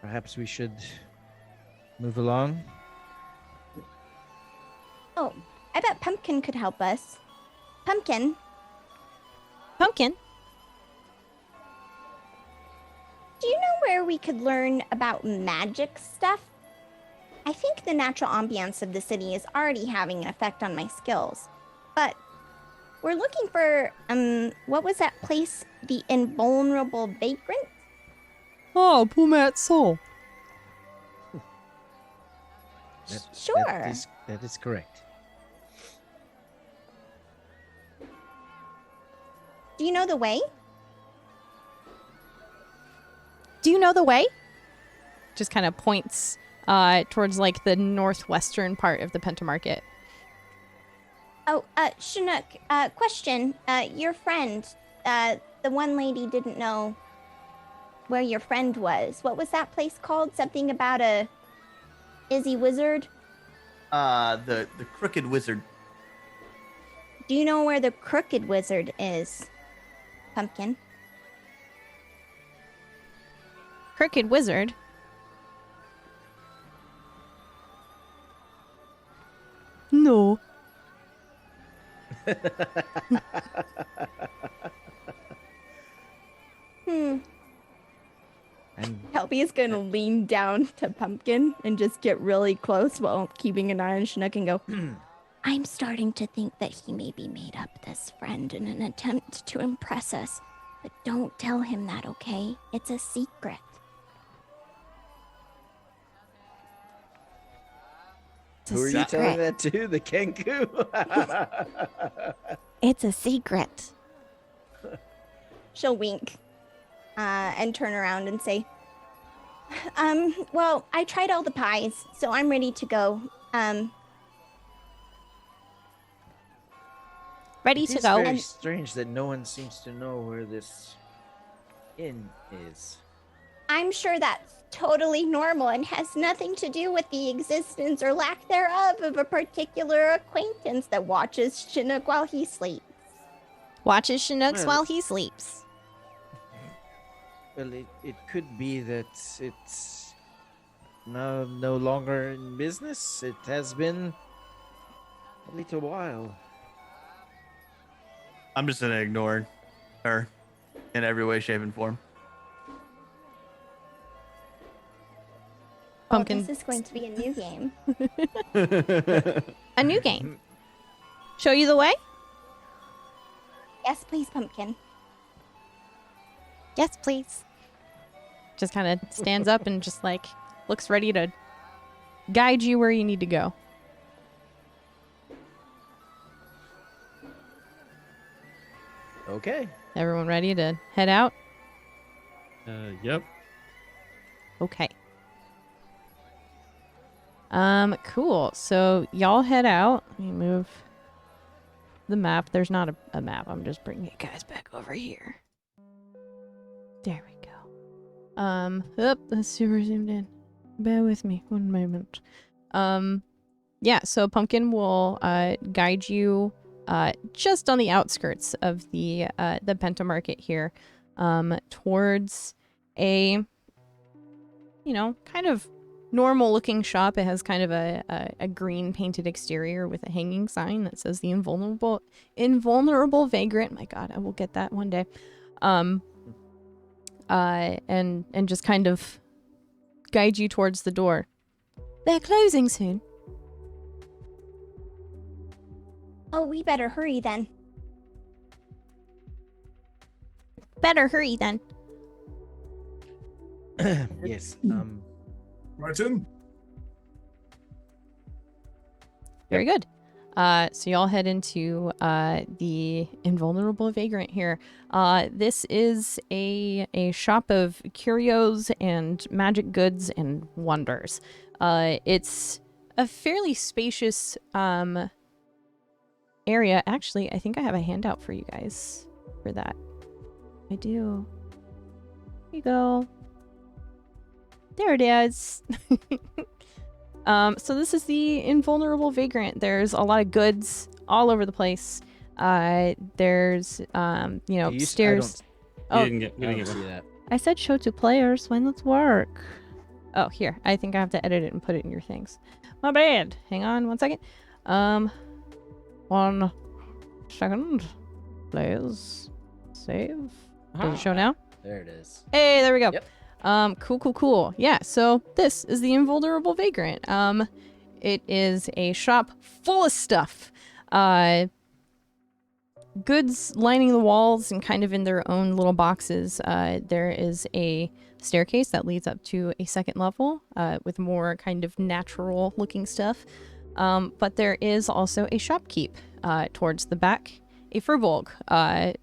perhaps we should move along. Oh, I bet Pumpkin could help us. Pumpkin, Pumpkin. do you know where we could learn about magic stuff? I think the natural ambiance of the city is already having an effect on my skills. But we're looking for, what was that place? The Invulnerable Vagrant? Oh, Pumat Soul. Sure. That is correct. Do you know the way? Do you know the way? Just kind of points towards like the northwestern part of the Pentamarket. Oh, Chinook, question. Your friend, the one lady didn't know where your friend was. What was that place called? Something about a Izzy wizard? The Crooked Wizard. Do you know where the Crooked Wizard is, Pumpkin? Crooked Wizard. No. And Kelby is gonna lean down to Pumpkin and just get really close while keeping an eye on Chinook and go, I'm starting to think that he maybe made up this friend in an attempt to impress us. But don't tell him that, okay? It's a secret. It's a who are you telling that to? The Kenku? It's a secret. She'll wink and turn around and say, well, I tried all the pies, so I'm ready to go. Ready It to is go. very strange that no one seems to know where this inn is. I'm sure that's totally normal and has nothing to do with the existence or lack thereof of a particular acquaintance that watches Chinook while he sleeps. Watches Chinooks Well, while he sleeps. Well, it could be that it's no longer in business. It has been a little while. I'm just gonna ignore her in every way, shape, and form. Pumpkin. Oh, this is going to be a new game. A new game. Show you the way? Yes, please, Pumpkin. Yes, please. Just kind of stands up and just like looks ready to guide you where you need to go. Okay. Everyone ready to head out? Yep. Okay. Cool. So y'all head out. Let me move the map. There's not a map. I'm just bringing you guys back over here. There we go. That's super zoomed in. Bear with me one moment. Yeah, so Pumpkin will guide you just on the outskirts of the Pentamarket here, towards a, kind of normal looking shop. It has kind of a green painted exterior with a hanging sign that says the Invulnerable Vagrant. My God, I will get that one day. And just kind of guide you towards the door. They're closing soon. Oh, we better hurry then. Better hurry then. Yes. Right in. Very good. So y'all head into the Invulnerable Vagrant here. This is a shop of curios and magic goods and wonders. It's a fairly spacious area. Actually, I think I have a handout for you guys for that. I do. Here you go. There it is. So this is the Invulnerable Vagrant. There's a lot of goods all over the place. There's, stairs. We didn't get I don't one. see that. I said show to players. When let's work. Oh, here. I think I have to edit it and put it in your things. My bad. Hang on 1 second. 1 second. Please. Save. Does it show now? There it is. Hey, there we go. Yep. Cool. Yeah, so this is the Invulnerable Vagrant. It is a shop full of stuff. Goods lining the walls and kind of in their own little boxes. There is a staircase that leads up to a second level with more kind of natural looking stuff. But there is also a shopkeep towards the back. A furbolg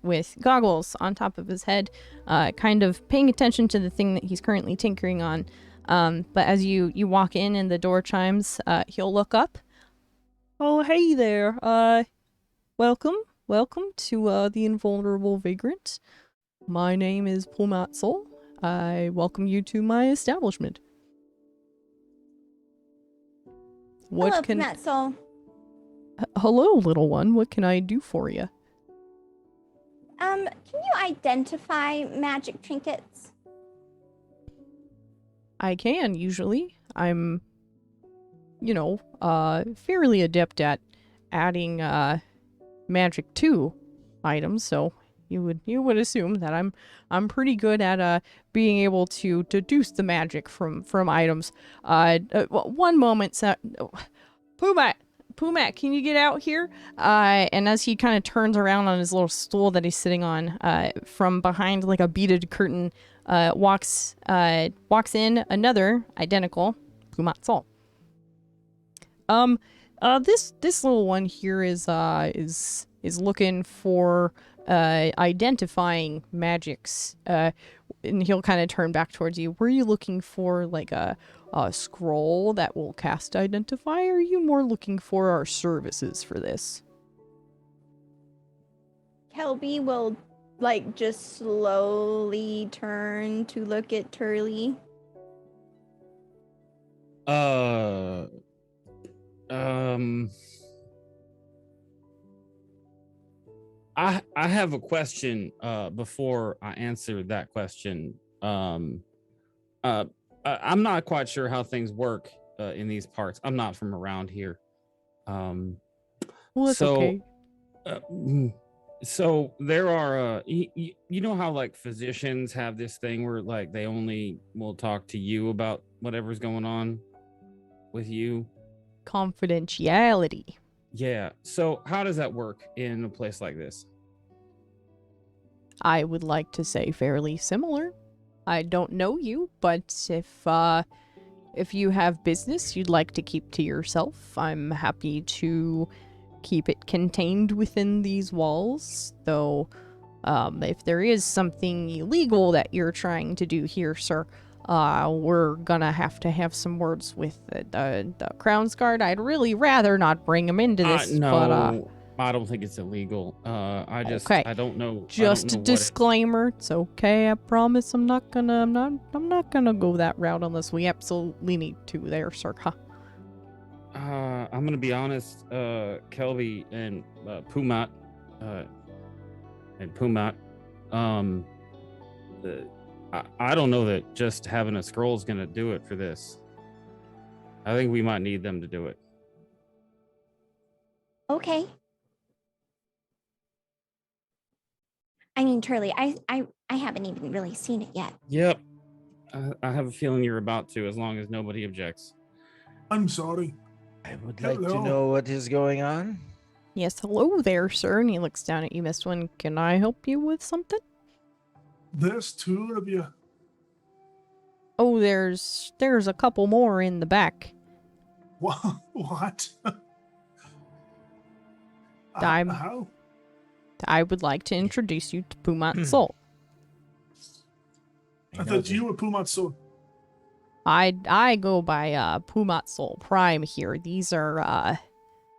with goggles on top of his head, kind of paying attention to the thing that he's currently tinkering on. But as you walk in and the door chimes, he'll look up. Oh, hey there. Welcome to the Invulnerable Vagrant. My name is Pulmatsol. I welcome you to my establishment. Hello, Matsol. Hello, little one. What can I do for you? Can you identify magic trinkets? I can, usually. I'm, fairly adept at adding, magic to items, so you would assume that I'm pretty good at, being able to deduce the magic from items. One moment, Pumat, can you get out here? And as he kind of turns around on his little stool that he's sitting on, from behind like a beaded curtain, walks in another identical Pumat Sol. This little one here is looking for identifying magics. And he'll kind of turn back towards you. Were you looking for like a scroll that will cast identify, or are you more looking for our services for this? Kelby will just slowly turn to look at Turley. I have a question before I answer that question. I'm not quite sure how things work in these parts. I'm not from around here. Well, that's okay. So there are, you know how like physicians have this thing where like they only will talk to you about whatever's going on with you? Confidentiality. Yeah. So how does that work in a place like this? I would like to say fairly similar. I don't know you, but if you have business you'd like to keep to yourself, I'm happy to keep it contained within these walls. Though, if there is something illegal that you're trying to do here, sir, we're gonna have to have some words with the Crown's Guard. I'd really rather not bring him into this. No, but, I don't think it's illegal. I just, okay. I don't know. Just a disclaimer. It's okay. I promise. I'm not gonna go that route unless we absolutely need to. There, sir. Huh? I'm gonna be honest. Kelby and Pumat, I don't know that just having a scroll is gonna do it for this. I think we might need them to do it. Okay. I mean, Turley, I haven't even really seen it yet. Yep. I have a feeling you're about to, as long as nobody objects. I'm sorry. I would like to Hello. know what is going on. Yes, hello there, sir. And he looks down at you, Mistwin. Can I help you with something? There's two of you. Oh, there's a couple more in the back. What? I'm- How? I would like to introduce you to Pumat Sol. I thought you were Pumatsu. I go by Pumat Sol Prime here. These are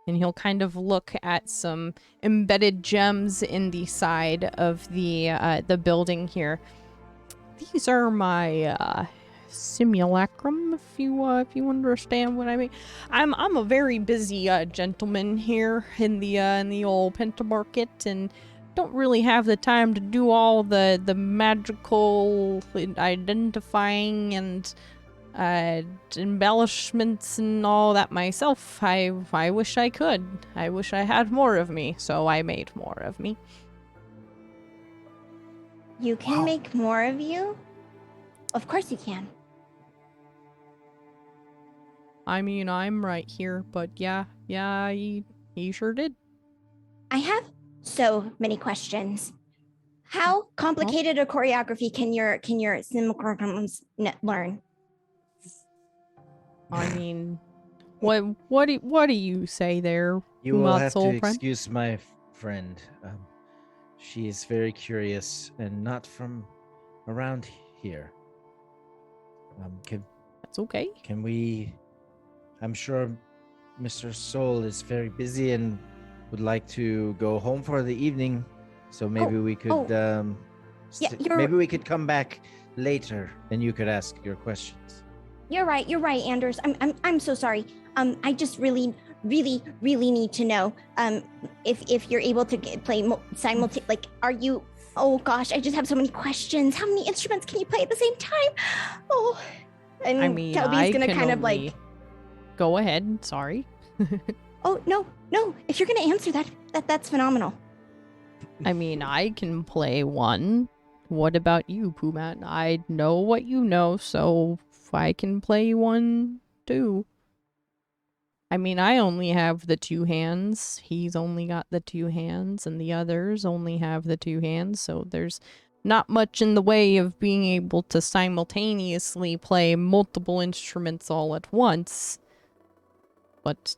and he'll kind of look at some embedded gems in the side of the building here. These are my simulacrum, if you understand what I mean. I'm a very busy gentleman here in the old Pentamarket, and don't really have the time to do all the magical identifying and embellishments and all that myself. I wish I could. I wish I had more of me, so I made more of me. You can Wow. make more of you? Of course you can. I mean, I'm right here, but yeah, he sure did. I have so many questions. How complicated a choreography can your simulacrums learn? I mean, what do you say there? You will Pumat have Sol to Prime? excuse my friend. She is very curious and not from around here. That's okay. Can we? I'm sure Mr. Soul is very busy and would like to go home for the evening. So maybe we could. Maybe we could come back later and you could ask your questions. You're right, Anders. I'm so sorry. I just really need to know if you're able to play simultaneously. Like, are you? Oh gosh, I just have so many questions. How many instruments can you play at the same time? Oh, and I mean, Kelby's gonna kind of like. Go ahead. Sorry. Oh no! If you're gonna answer that's phenomenal. I mean, I can play one. What about you, Pumat? I know what you know, so I can play one too. I mean, I only have the two hands. He's only got the two hands, and the others only have the two hands, so there's not much in the way of being able to simultaneously play multiple instruments all at once. But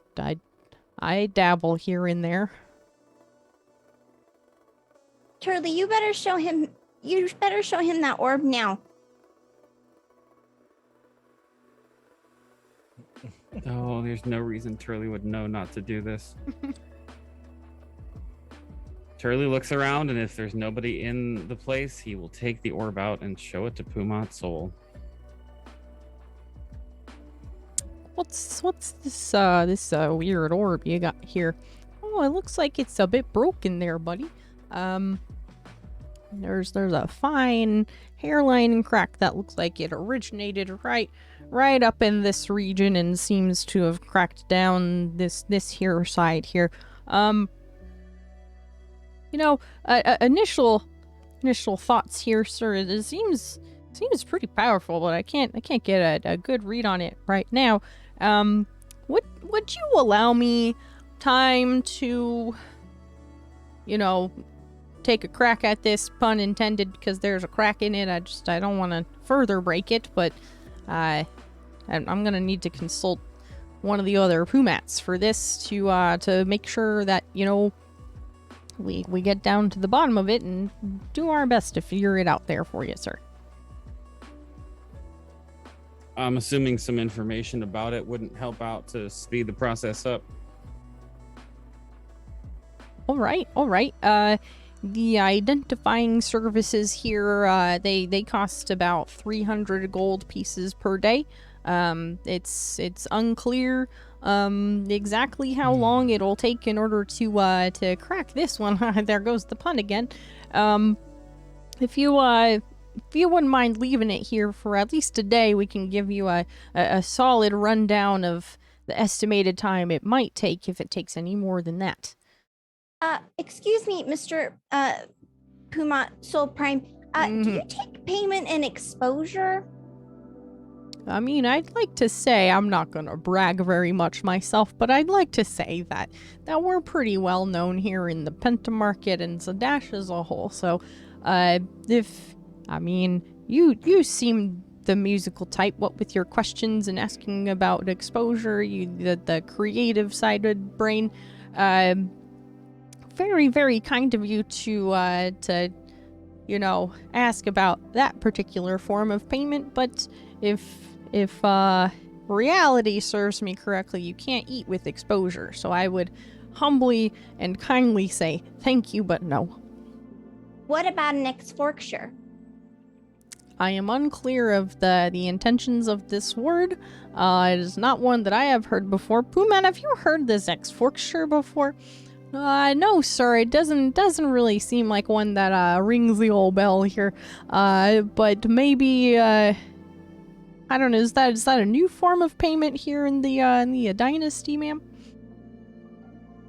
I dabble here and there. Turley, you better show him that orb now. Oh, there's no reason Turley would know not to do this. Turley looks around, and if there's nobody in the place, he will take the orb out and show it to Pumat Sol. What's this weird orb you got here? Oh, it looks like it's a bit broken there, buddy. There's a fine hairline and crack that looks like it originated right up in this region and seems to have cracked down this here side here. Initial thoughts here, sir. It seems pretty powerful, but I can't get a good read on it right now. Would you allow me time to, take a crack at this, pun intended, because there's a crack in it. I don't want to further break it, but I'm gonna need to consult one of the other Pumats for this to make sure that we get down to the bottom of it and do our best to figure it out there for you, sir. I'm assuming some information about it wouldn't help out to speed the process up. All right. The identifying services here, they cost about 300 gold pieces per day. It's unclear exactly how long it'll take in order to crack this one. There goes the pun again. If you wouldn't mind leaving it here for at least a day, we can give you a solid rundown of the estimated time it might take if it takes any more than that. Excuse me, Mr. Pumat Sol Prime. Do you take payment and exposure? I mean, I'd like to say, I'm not gonna brag very much myself, but I'd like to say that we're pretty well known here in the Penta Market and Zadash as a whole. So, you seem the musical type, what with your questions and asking about exposure, the creative-sided brain. Very, very kind of you to ask about that particular form of payment, but if reality serves me correctly, you can't eat with exposure, so I would humbly and kindly say thank you, but no. What about an Exforkshire? I am unclear of the intentions of this word. It is not one that I have heard before. Poohman, have you heard this Exforkshire before? No, sir. It doesn't really seem like one that rings the old bell here. But maybe I don't know. Is that a new form of payment here in the dynasty, ma'am?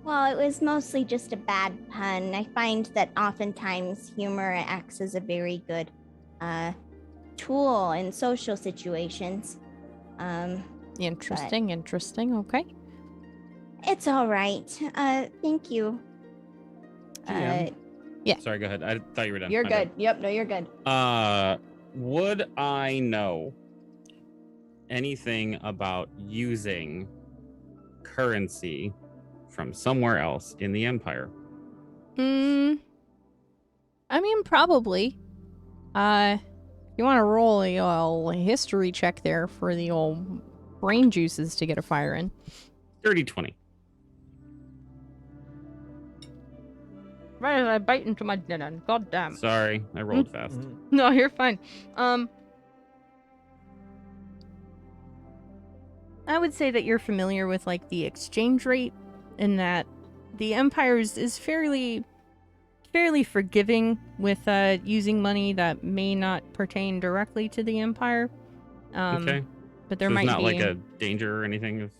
Well, it was mostly just a bad pun. I find that oftentimes humor acts as a very good tool in social situations. Interesting. Okay. It's all right. Thank you. GM? Yeah. Sorry, go ahead. I thought you were done. You're My good. Yep, no, you're good. bad. Would I know anything about using currency from somewhere else in the Empire? I mean, probably. You want to roll a history check there for the old brain juices to get a fire in. 30-20. Right as I bite into my dinner. God damn. Sorry, I rolled fast. No, you're fine. I would say that you're familiar with like the exchange rate, and that the Empire is fairly forgiving with using money that may not pertain directly to the Empire. Okay. But there So might it's not be like a danger or anything of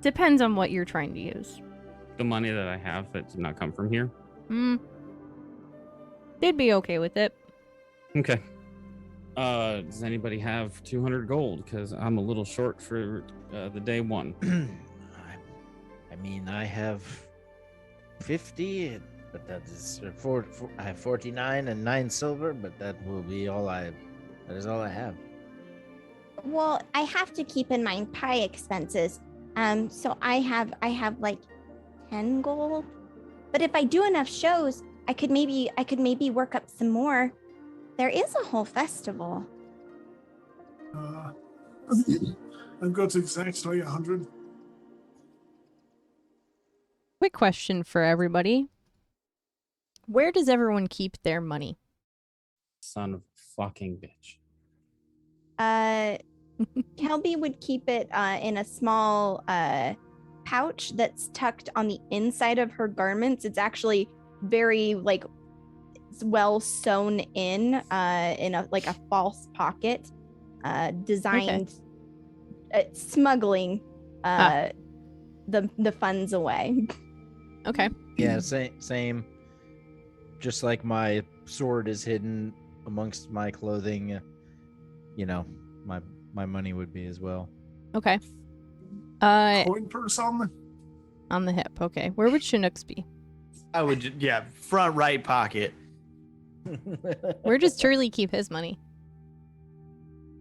depends on what you're trying to use. the money that I have that did not come from here. They'd be okay with it. Okay. Does anybody have 200 gold? Because I'm a little short for the day one. I mean, I have 50, but that is I have 49 and 9 silver, but that will be all that is all I have. Well, I have to keep in mind pie expenses. So I have like 10 gold. But if I do enough shows, I could maybe work up some more. There is a whole festival. I've got exactly 100. Quick question for everybody. Where does everyone keep their money? Son of a fucking bitch. Kelby would keep it in a small pouch that's tucked on the inside of her garments. It's actually very like well sewn in a false pocket, designed smuggling the funds away. Okay. Yeah, same. Just like my sword is hidden amongst my clothing, my money would be as well. Okay. Coin purse on the hip. Okay. Where would Chinooks be? I would, front right pocket. Where does Turley keep his money?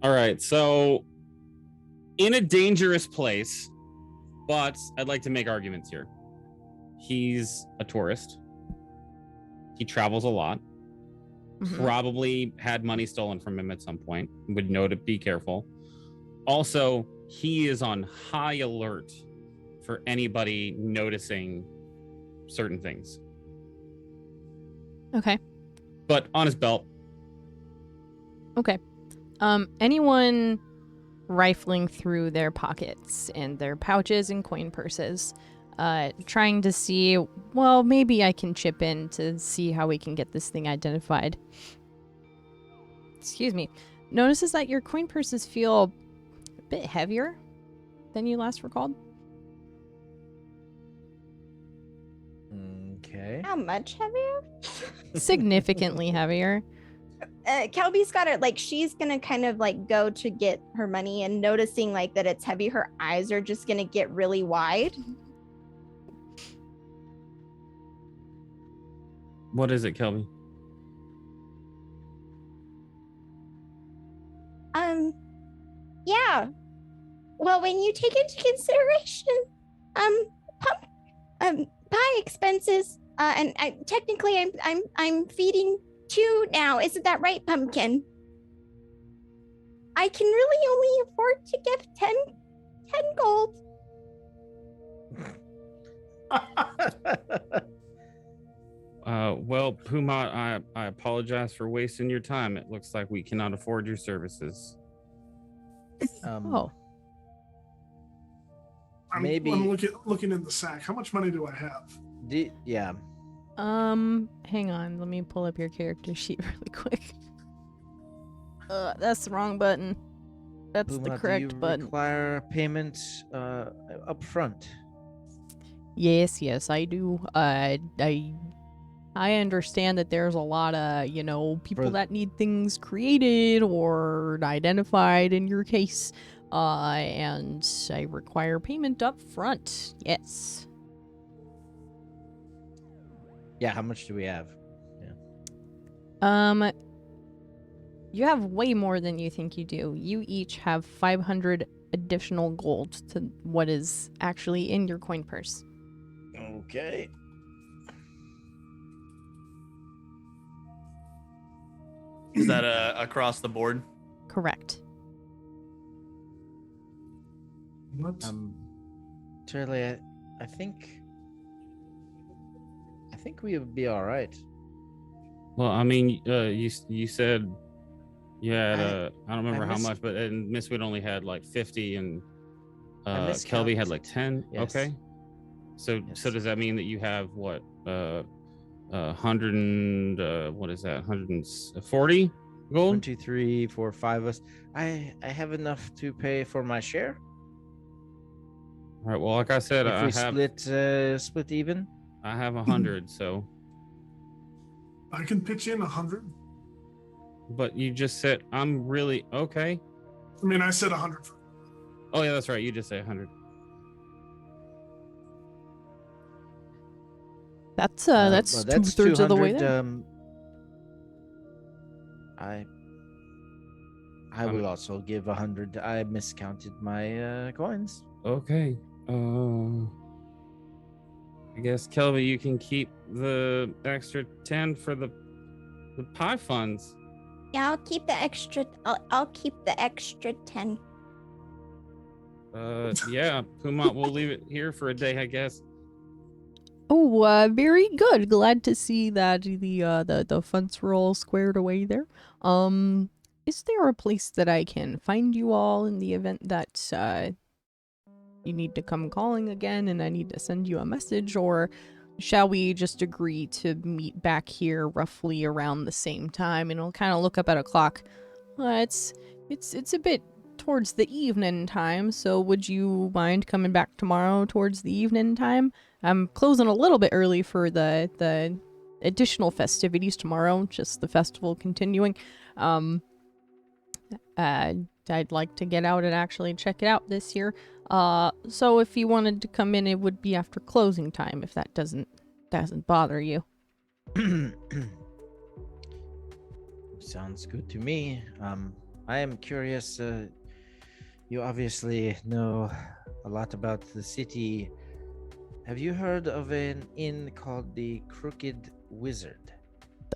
All right, so in a dangerous place, but I'd like to make arguments here. He's a tourist. He travels a lot. Mm-hmm. Probably had money stolen from him at some point. Would know to be careful. Also, he is on high alert for anybody noticing certain things. Okay. But on his belt. Okay. Anyone rifling through their pockets and their pouches and coin purses, trying to see, well, maybe I can chip in to see how we can get this thing identified. Excuse me. Notices that your coin purses feel a bit heavier than you last recalled. Okay. How much heavier? Significantly heavier. Kelby's got it. Like she's gonna kind of like go to get her money, and noticing like that it's heavy, her eyes are just gonna get really wide. What is it, Kelby? Yeah. Well, when you take into consideration, pie expenses, and technically I'm feeding 2 now. Isn't that right, Pumpkin? I can really only afford to give 10 gold. Well, Puma, I apologize for wasting your time. It looks like we cannot afford your services. Oh. Maybe I'm looking in the sack. How much money do I have? Yeah. Hang on. Let me pull up your character sheet really quick. That's the wrong button. That's Puma, the correct do you button. require payment up front? Yes, I do. I understand that there's a lot of, people that need things created or identified in your case. And I require payment up front. Yes. Yeah, how much do we have? You have way more than you think you do. You each have 500 additional gold to what is actually in your coin purse. Okay. Is that across the board? Correct. What? Turley, I think we would be all right. Well, I mean, you said you had I don't remember how missed- much, but and Mistweed only had like 50, and miscounted. Kelby had like 10. Yes. Okay. So Yes. does that mean that you have what 100 and what is that? 140 gold? 1, 2, 3, 4, 5 of us. I have enough to pay for my share. All right. Well, like I said, If I we have split even. I have 100. So, I can pitch in 100. but you just said I'm really okay. I mean, I said 100. Oh yeah, that's right. You just say 100. That's Well, that's 2/3 of the way 200, there. I will also give 100. I miscounted my coins. Okay. I guess Kelby, you can keep the extra 10 for the pie funds. Yeah, I'll keep the extra. I'll keep the extra 10. Yeah, Puma, we'll leave it here for a day, I guess. Oh, very good. Glad to see that the funds were all squared away there. Is there a place that I can find you all in the event that you need to come calling again and I need to send you a message, or shall we just agree to meet back here roughly around the same time? And I'll kind of look up at a clock. It's a bit towards the evening time, so would you mind coming back tomorrow towards the evening time? I'm closing a little bit early for the additional festivities tomorrow, just the festival continuing. I'd like to get out and actually check it out this year. So if you wanted to come in, it would be after closing time, if that doesn't bother you. Sounds good to me. I am curious. You obviously know a lot about the city. Have you heard of an inn called the Crooked Wizard?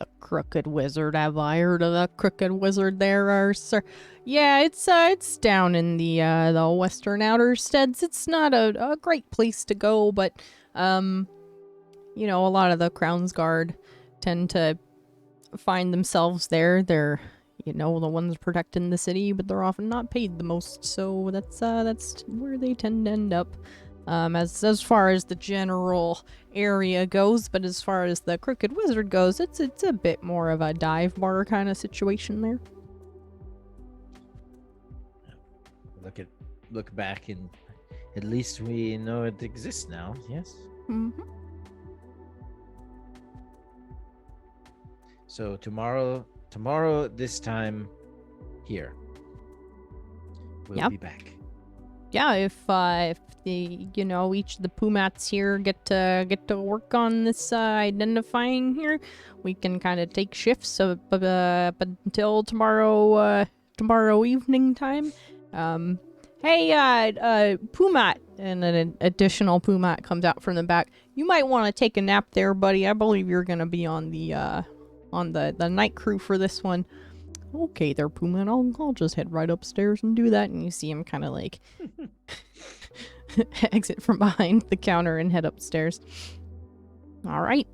The Crooked Wizard. Have I heard of the Crooked Wizard there, sir? Yeah, it's down in the western outer steads. It's not a great place to go, but a lot of the Crown's Guard tend to find themselves there. They're the ones protecting the city, but they're often not paid the most, so that's where they tend to end up. As far as the general area goes, but as far as the Crooked Wizard goes, it's a bit more of a dive bar kind of situation there. Look back, and at least we know it exists now. Yes. Mm-hmm. So tomorrow tomorrow this time here. We'll Yep. be back. Yeah, if the each of the Pumats here get to work on this identifying here, we can kind of take shifts. But until tomorrow evening time. Hey, Pumat, and an additional Pumat comes out from the back. You might want to take a nap there, buddy. I believe you're gonna be on the night crew for this one. Okay there, Puma, I'll just head right upstairs and do that. And you see him kind of like exit from behind the counter and head upstairs. All right,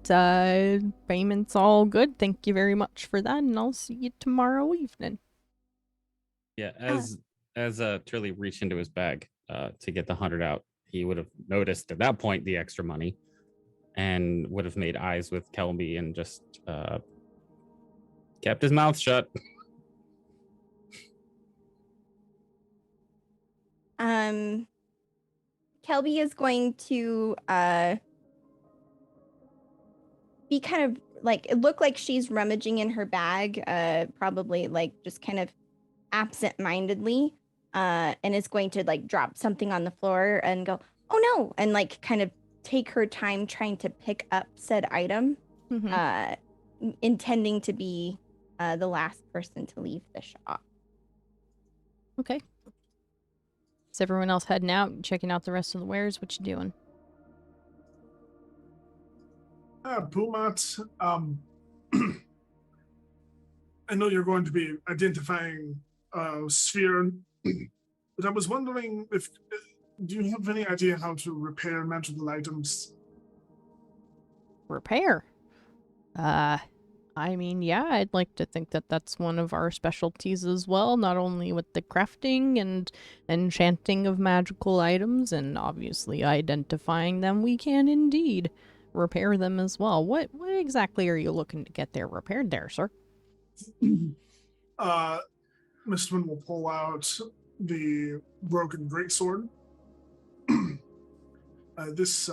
payment's all good. Thank you very much for that, and I'll see you tomorrow evening. Yeah, as Turley reached into his bag to get the 100 out, he would have noticed at that point the extra money and would have made eyes with Kelby and just kept his mouth shut. Kelby is going to be kind of like, it looked like she's rummaging in her bag, probably like just kind of absent-mindedly, and is going to like drop something on the floor and go, oh no, and like kind of take her time trying to pick up said item, intending to be the last person to leave the shop. Okay. Is everyone else heading out, checking out the rest of the wares? What you doing? Pumat, I know you're going to be identifying Sphere, but I was wondering do you have any idea how to repair magical items? Repair? I mean, yeah, I'd like to think that that's one of our specialties as well, not only with the crafting and enchanting of magical items and obviously identifying them, we can indeed repair them as well. What exactly are you looking to get there repaired there, sir? Mr. Wynn will pull out the broken greatsword. This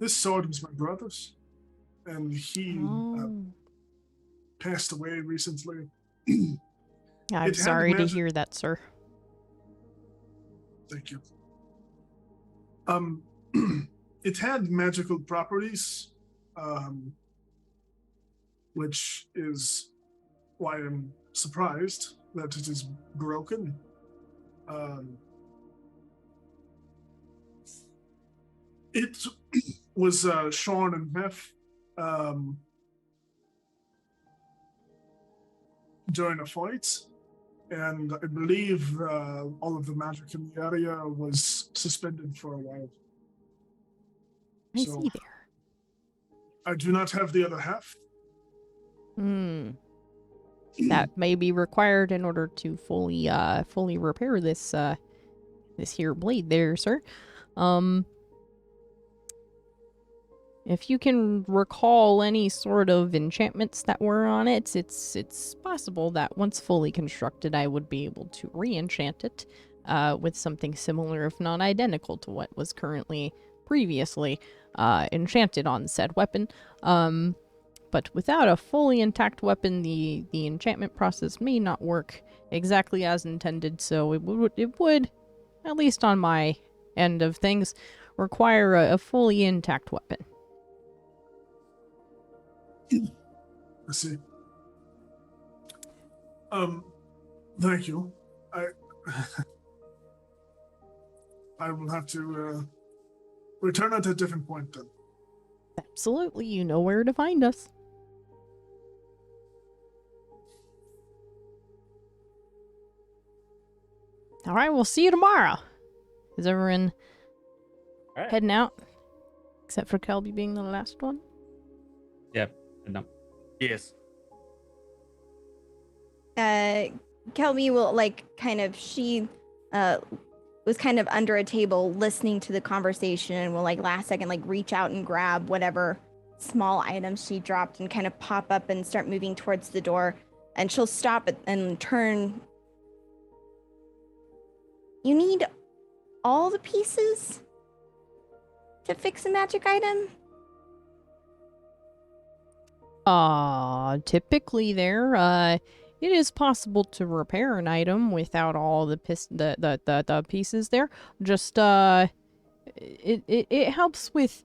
sword was my brother's, and he passed away recently. I'm sorry to hear that, sir. Thank you. It had magical properties, which is why I'm surprised that it is broken. It was shorn in half during a fight, and I believe all of the magic in the area was suspended for a while. I see there. I do not have the other half. That may be required in order to fully repair this this here blade there, sir. If you can recall any sort of enchantments that were on it, it's possible that once fully constructed, I would be able to re-enchant it with something similar, if not identical, to what was previously enchanted on said weapon. But without a fully intact weapon, the enchantment process may not work exactly as intended, so it would, at least on my end of things, require a fully intact weapon. I see. Thank you. I will have to return at a different point then. Absolutely, you know where to find us. All right, we'll see you tomorrow. Is everyone heading out? Except for Kelby being the last one? Yep. No. Yes. Kelby will she was kind of under a table listening to the conversation and will last second reach out and grab whatever small items she dropped and kind of pop up and start moving towards the door, and she'll stop and turn. You need all the pieces to fix a magic item? Typically it is possible to repair an item without all the pieces there. Just, it helps with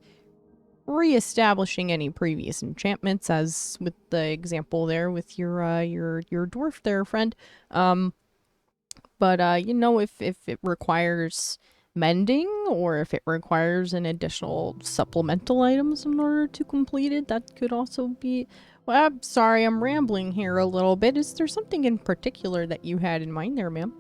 reestablishing any previous enchantments, as with the example there with your dwarf there, friend. But you know, if it requires mending, or if it requires an additional supplemental items in order to complete it, that could also be... Well, I'm sorry, I'm rambling here a little bit. Is there something in particular that you had in mind there, ma'am?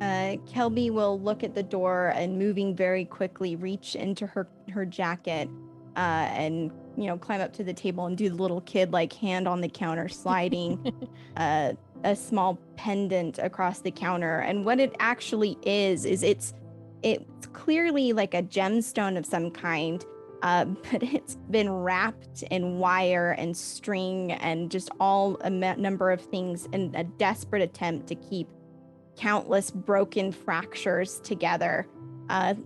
Kelby will look at the door and, moving very quickly, reach into her jacket and, you know, climb up to the table and do the little kid, like, hand on the counter sliding a small pendant across the counter. And what it actually is it's clearly like a gemstone of some kind, but it's been wrapped in wire and string and just all a number of things in a desperate attempt to keep countless broken fractures together,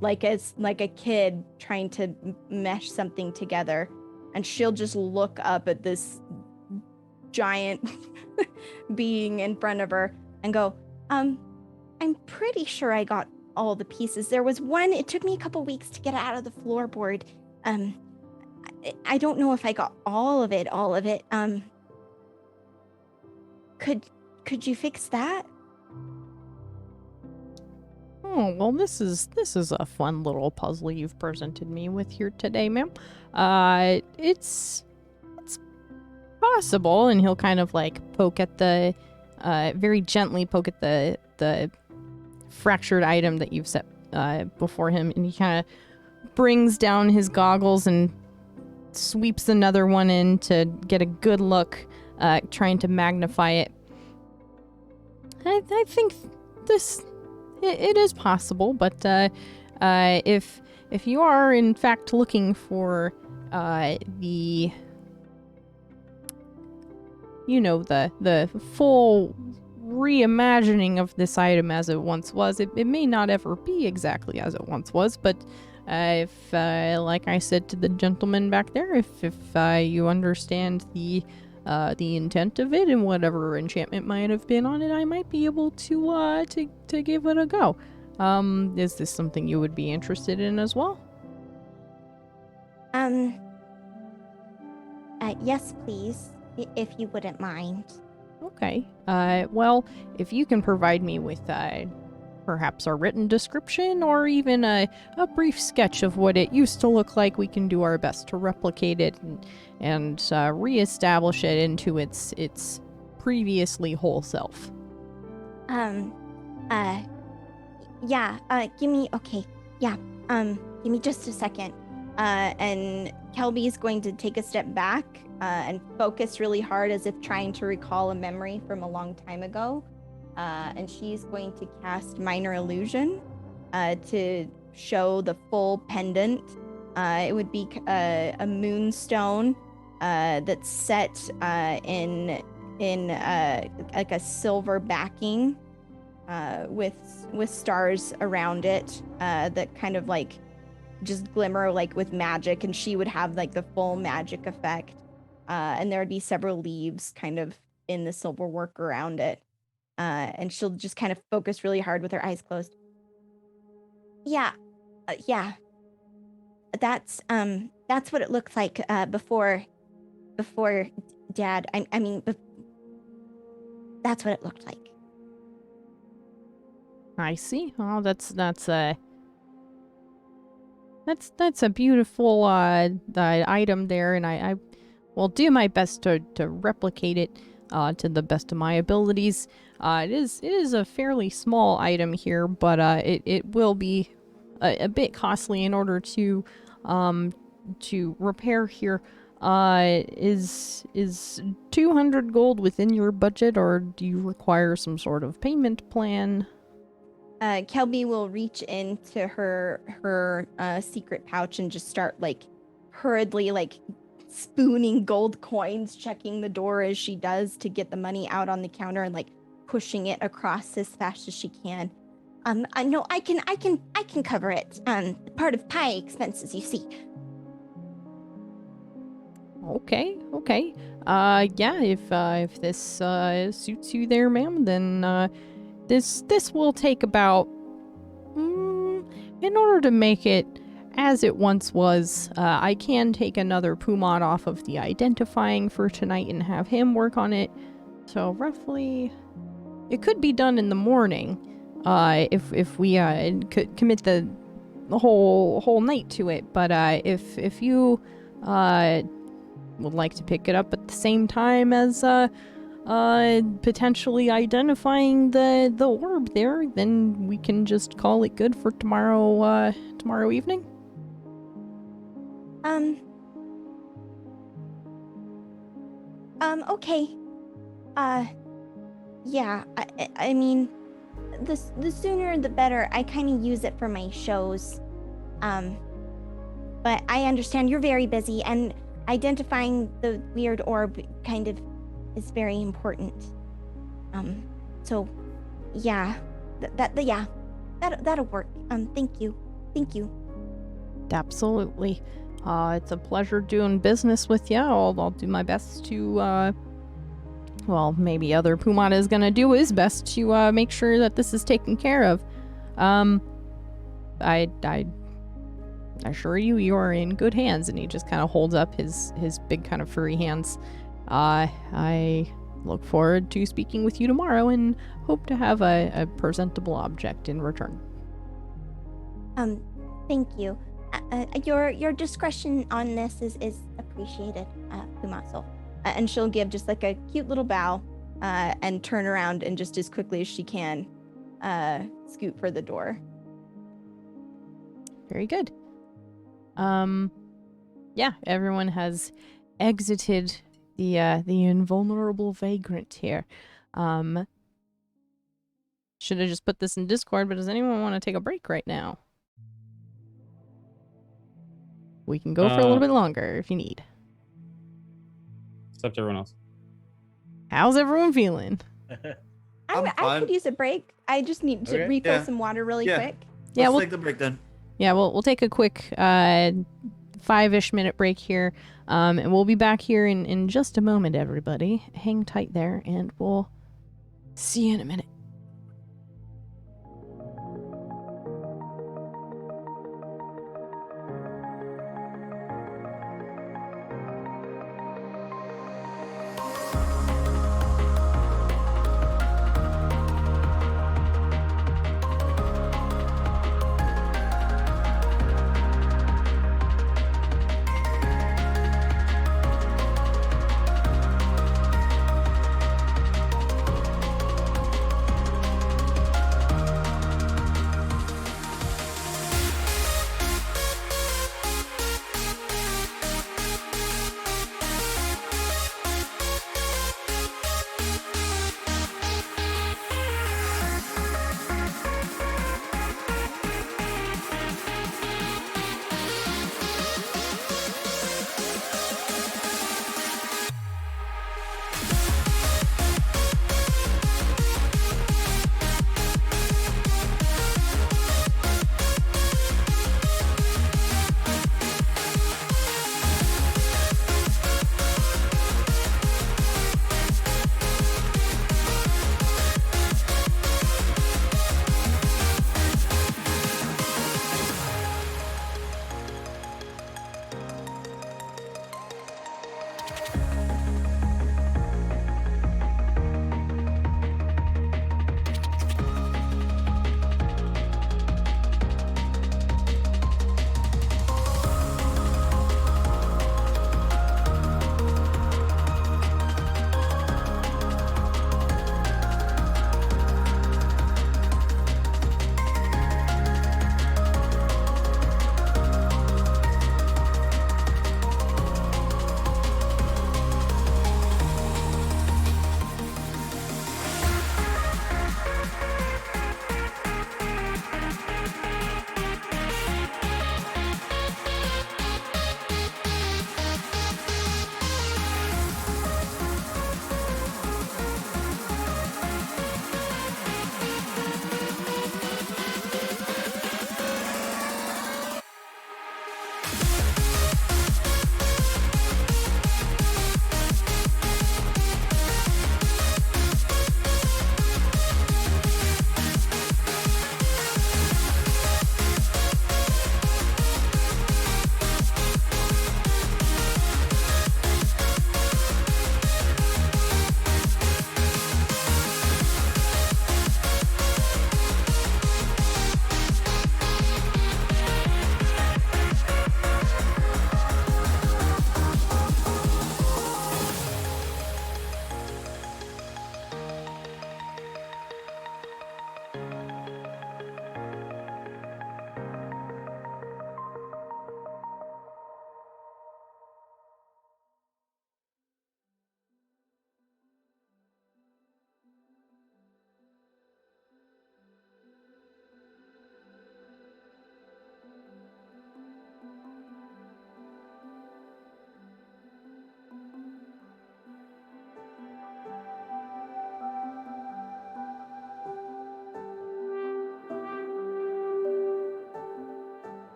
like a kid trying to mesh something together. And she'll just look up at this giant being in front of her and go, I'm pretty sure I got all the pieces. There was one, it took me a couple weeks to get it out of the floorboard. I don't know if I got all of it. Could you fix that? Oh, well, this is a fun little puzzle you've presented me with here today, ma'am. It's possible, and he'll kind of like poke at the, very gently poke at the fractured item that you've set before him, and he kind of brings down his goggles and sweeps another one in to get a good look, trying to magnify it. I think this... It is possible, but if you are in fact looking for the full reimagining of this item as it once was, it may not ever be exactly as it once was, but if like I said to the gentleman back there, if you understand the intent of it and whatever enchantment might have been on it, I might be able to give it a go. Is this something you would be interested in as well? Yes, please, if you wouldn't mind. Okay. Well, if you can provide me with perhaps a written description or even a brief sketch of what it used to look like, we can do our best to replicate it and reestablish it into its previously whole self. Give me just a second. And Kelby is going to take a step back and focus really hard, as if trying to recall a memory from a long time ago. And she's going to cast Minor Illusion to show the full pendant. It would be a moonstone that's set in like a silver backing with stars around it that kind of like just glimmer like with magic, and she would have like the full magic effect. And there would be several leaves kind of in the silver work around it. And she'll just kind of focus really hard with her eyes closed. Yeah. That's what it looked like before Dad. That's what it looked like. I see. Oh, that's a beautiful item there, and I will do my best to replicate it to the best of my abilities. It is a fairly small item here, but it will be a bit costly in order to repair here. Is 200 gold within your budget, or do you require some sort of payment plan? Kelby will reach into her secret pouch and just start like hurriedly like spooning gold coins, checking the door as she does to get the money out on the counter and like pushing it across as fast as she can. No, I can cover it. Part of pie expenses, you see. Okay. Yeah, if this suits you there, ma'am, then this will take about in order to make it as it once was, I can take another Pumod off of the identifying for tonight and have him work on it. So roughly, it could be done in the morning, if we could commit the whole night to it. But if you would like to pick it up at the same time as potentially identifying the orb there, then we can just call it good for tomorrow evening. Okay. Yeah, I mean, the sooner the better. I kind of use it for my shows. But I understand you're very busy, and identifying the weird orb kind of is very important. So, yeah, that'll work. Thank you. Absolutely. It's a pleasure doing business with you. I'll do my best to, well, maybe other Pumod is gonna do his best to, make sure that this is taken care of. I assure you, you are in good hands. And he just kind of holds up his big kind of furry hands. I look forward to speaking with you tomorrow and hope to have a presentable object in return. Thank you. Your discretion on this is appreciated, Pumaso. And she'll give just like a cute little bow, and turn around and just as quickly as she can, scoot for the door. Very good. Yeah, everyone has exited the Invulnerable Vagrant here. Should have just put this in Discord, but does anyone want to take a break right now? We can go for a little bit longer if you need. It's up to everyone else. How's everyone feeling? I could use a break. I just need to refill some water really quick. Yeah, Let's take the break then. Yeah, we'll take a quick 5-ish minute break here. And we'll be back here in just a moment, everybody. Hang tight there, and we'll see you in a minute.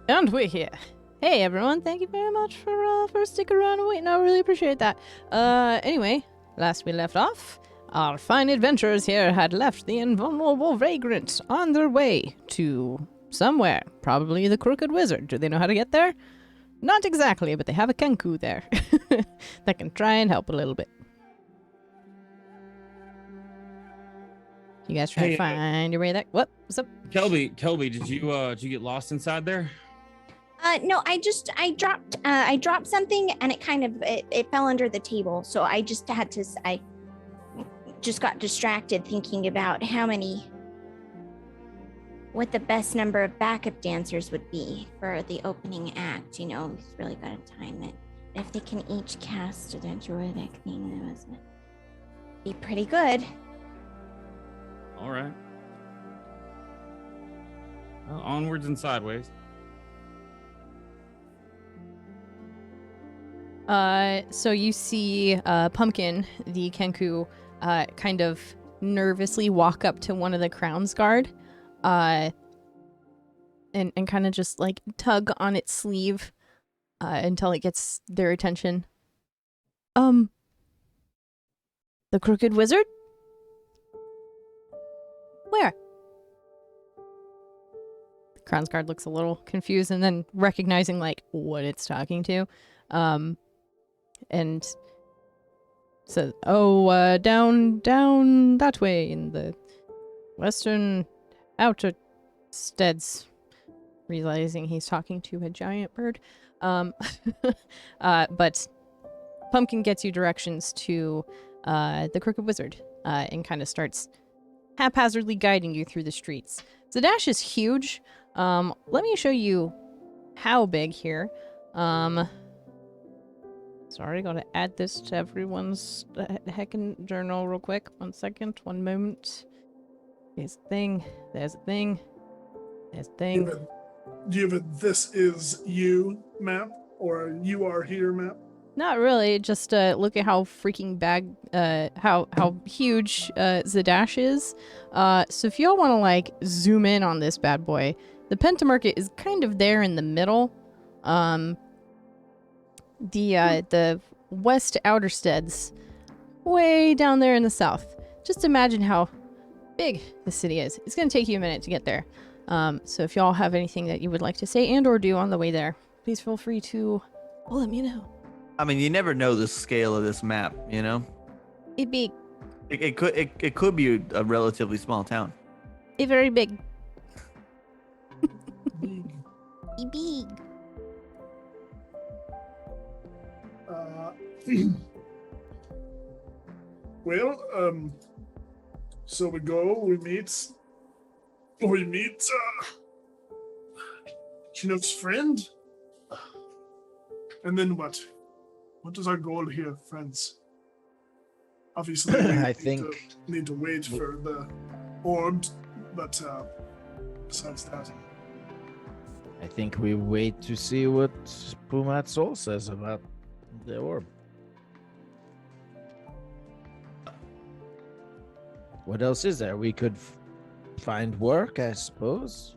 And we're here. Hey everyone, thank you very much for sticking around and waiting. I really appreciate that. Anyway, last we left off, our fine adventurers here had left the Invulnerable Vagrant on their way to somewhere. Probably the Crooked Wizard. Do they know how to get there? Not exactly, but they have a Kenku there that can try and help a little bit. You guys try to find your way there. What's up? Kelby, did you get lost inside there? No, I dropped something and it kind of it fell under the table. So I just got distracted thinking about what the best number of backup dancers would be for the opening act. You know, he's really got to time it. If they can each cast a druidic thing, that would be pretty good. All right. Well, onwards and sideways. So you see Pumpkin, the Kenku, kind of nervously walk up to one of the Crown's Guard, and kind of just like tug on its sleeve until it gets their attention. The Crooked Wizard? Where? The Crown's Guard looks a little confused and then recognizing like what it's talking to. And says, down that way in the western outer steads, realizing he's talking to a giant bird. But Pumpkin gets you directions to the Crooked Wizard and kind of starts haphazardly guiding you through the streets. Zadash is huge. Let me show you how big here. Sorry, gotta add this to everyone's heckin' journal real quick. 1 second, 1 moment. There's a thing, there's a thing, there's a thing. Do you have a "this is you" map or a "you are here" map? Not really, just look at how freaking how huge Zadash is. So if y'all want to like zoom in on this bad boy, the Pentamarket is kind of there in the middle. The west outer steads, way down there in the south. Just imagine how big the city is. It's going to take you a minute to get there. So if y'all have anything that you would like to say and or do on the way there, please feel free to let me know. I mean, you never know the scale of this map, you know? It big. It could be a relatively small town. It very big. Big. Well, so we meet Chinook's friend, and then what? What is our goal here, friends? Obviously, we need to wait for the orb, but besides that, I think we wait to see what Pumat Soul says about the orb. What else is there? We could find work, I suppose.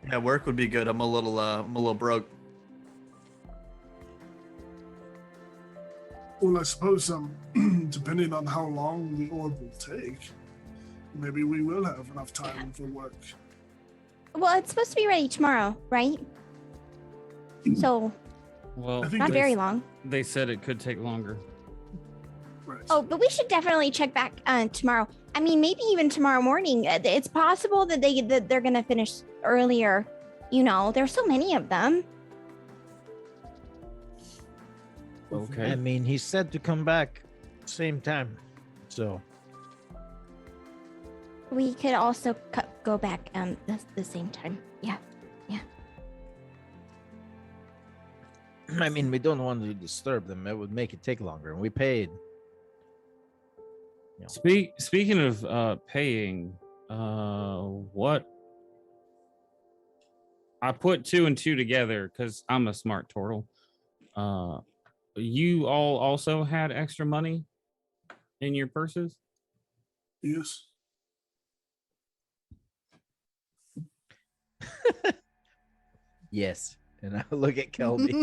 Yeah, work would be good. I'm a little broke. Well, I suppose depending on how long the orb will take, maybe we will have enough time for work. Well, it's supposed to be ready tomorrow, right? So, well, not very long. They said it could take longer. Right. Oh, but we should definitely check back tomorrow. I mean, maybe even tomorrow morning. It's possible that they're gonna finish earlier. You know, there's so many of them. Okay. I mean, he said to come back same time, so We could also go back the same time. Yeah. I mean, we don't want to disturb them. It would make it take longer, and we paid. You know. Speaking of paying, what I put 2 and 2 together because I'm a smart turtle. You all also had extra money in your purses? Yes. Yes. And I'll look at Kelby.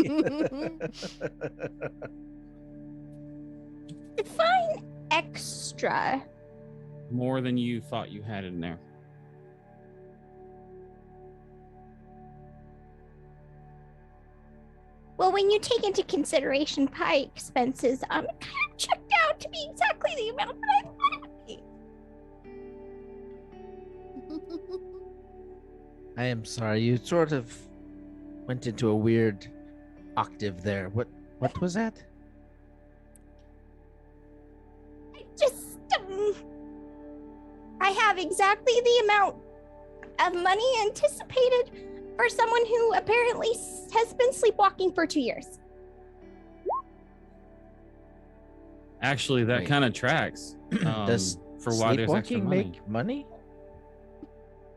Define extra. More than you thought you had in there. Well, when you take into consideration pie expenses, I'm kind of checked out to be exactly the amount that I thought it would be. I am sorry. You sort of went into a weird octave there. What was that? I have exactly the amount of money anticipated for someone who apparently has been sleepwalking for 2 years. Actually, that Wait. kind of tracks. Does for why there's extra sleepwalking money. make money?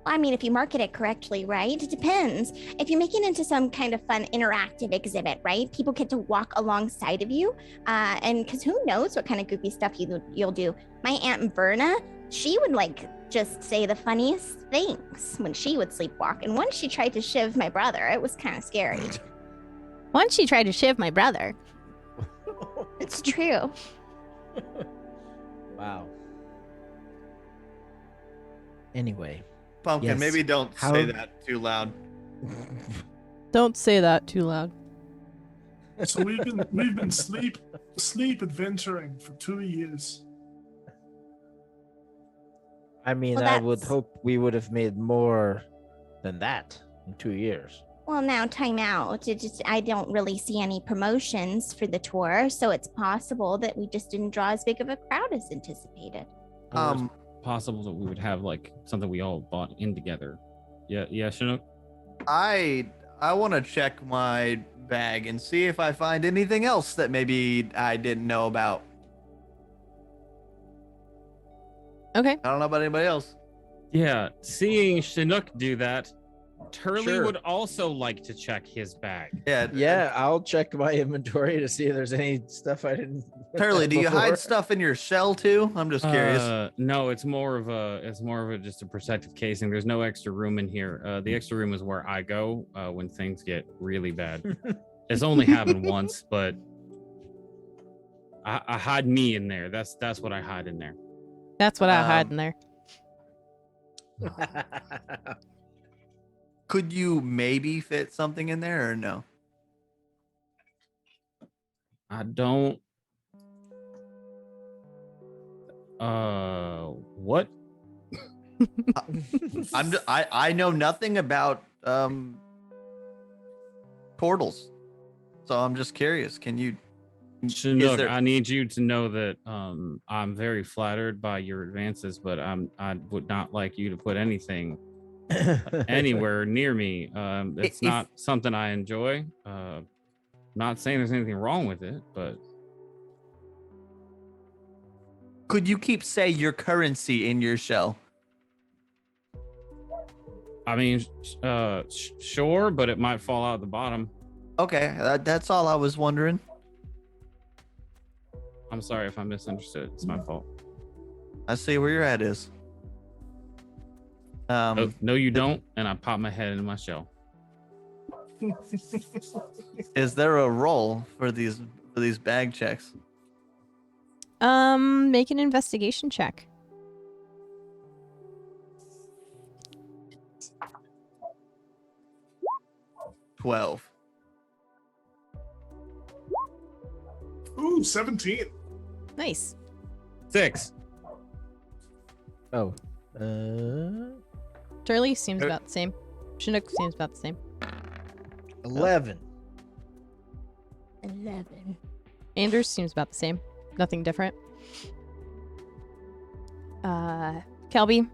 I mean, if you market it correctly, right? It depends. If you make it into some kind of fun interactive exhibit, right? People get to walk alongside of you. And because who knows what kind of goofy stuff you'll do. My Aunt Verna, she would just say the funniest things when she would sleepwalk. And once she tried to shiv my brother, it was kind of scary. Once she tried to shiv my brother. It's true. Wow. Anyway. Pumpkin, Yes. maybe don't How- say that too loud. Don't say that too loud. So we've been sleep adventuring for 2 years. I mean, Well, I would that's- hope we would have made more than that in 2 years. Well, now time out. I don't really see any promotions for the tour, so it's possible that we just didn't draw as big of a crowd as anticipated. Or it's possible that we would have something we all bought in together. Yeah, Chinook. I want to check my bag and see if I find anything else that maybe I didn't know about. Okay. I don't know about anybody else. Yeah, seeing Chinook do that, Turley Sure. would also like to check his bag. Yeah. Yeah, I'll check my inventory to see if there's any stuff I didn't. look Turley, at do you before. hide stuff in your shell too? I'm just curious. No, it's more of a just a protective casing. There's no extra room in here. The extra room is where I go when things get really bad. It's only happened once, but I hide me in there. That's what I hide in there. That's what I hide in there. Could you maybe fit something in there or no? I don't. What? I know nothing about portals, so I'm just curious. Can you? Chinook, there- I need you to know that I'm very flattered by your advances, but I would not like you to put anything anywhere near me. It's If- not something I enjoy. Not saying there's anything wrong with it, but Could you keep, say, your currency in your shell? I mean, sure, but it might fall out the bottom. Okay, that's all I was wondering. I'm sorry if I misunderstood. It's my fault. I see where your head is. No, you don't. And I pop my head into my shell. Is there a roll for these bag checks? Make an investigation check. $12. Ooh, 17. Nice. 6. Oh. Turley seems about the same. Chinook seems about the same. 11. 11. Anders seems about the same. Nothing different. Kelby.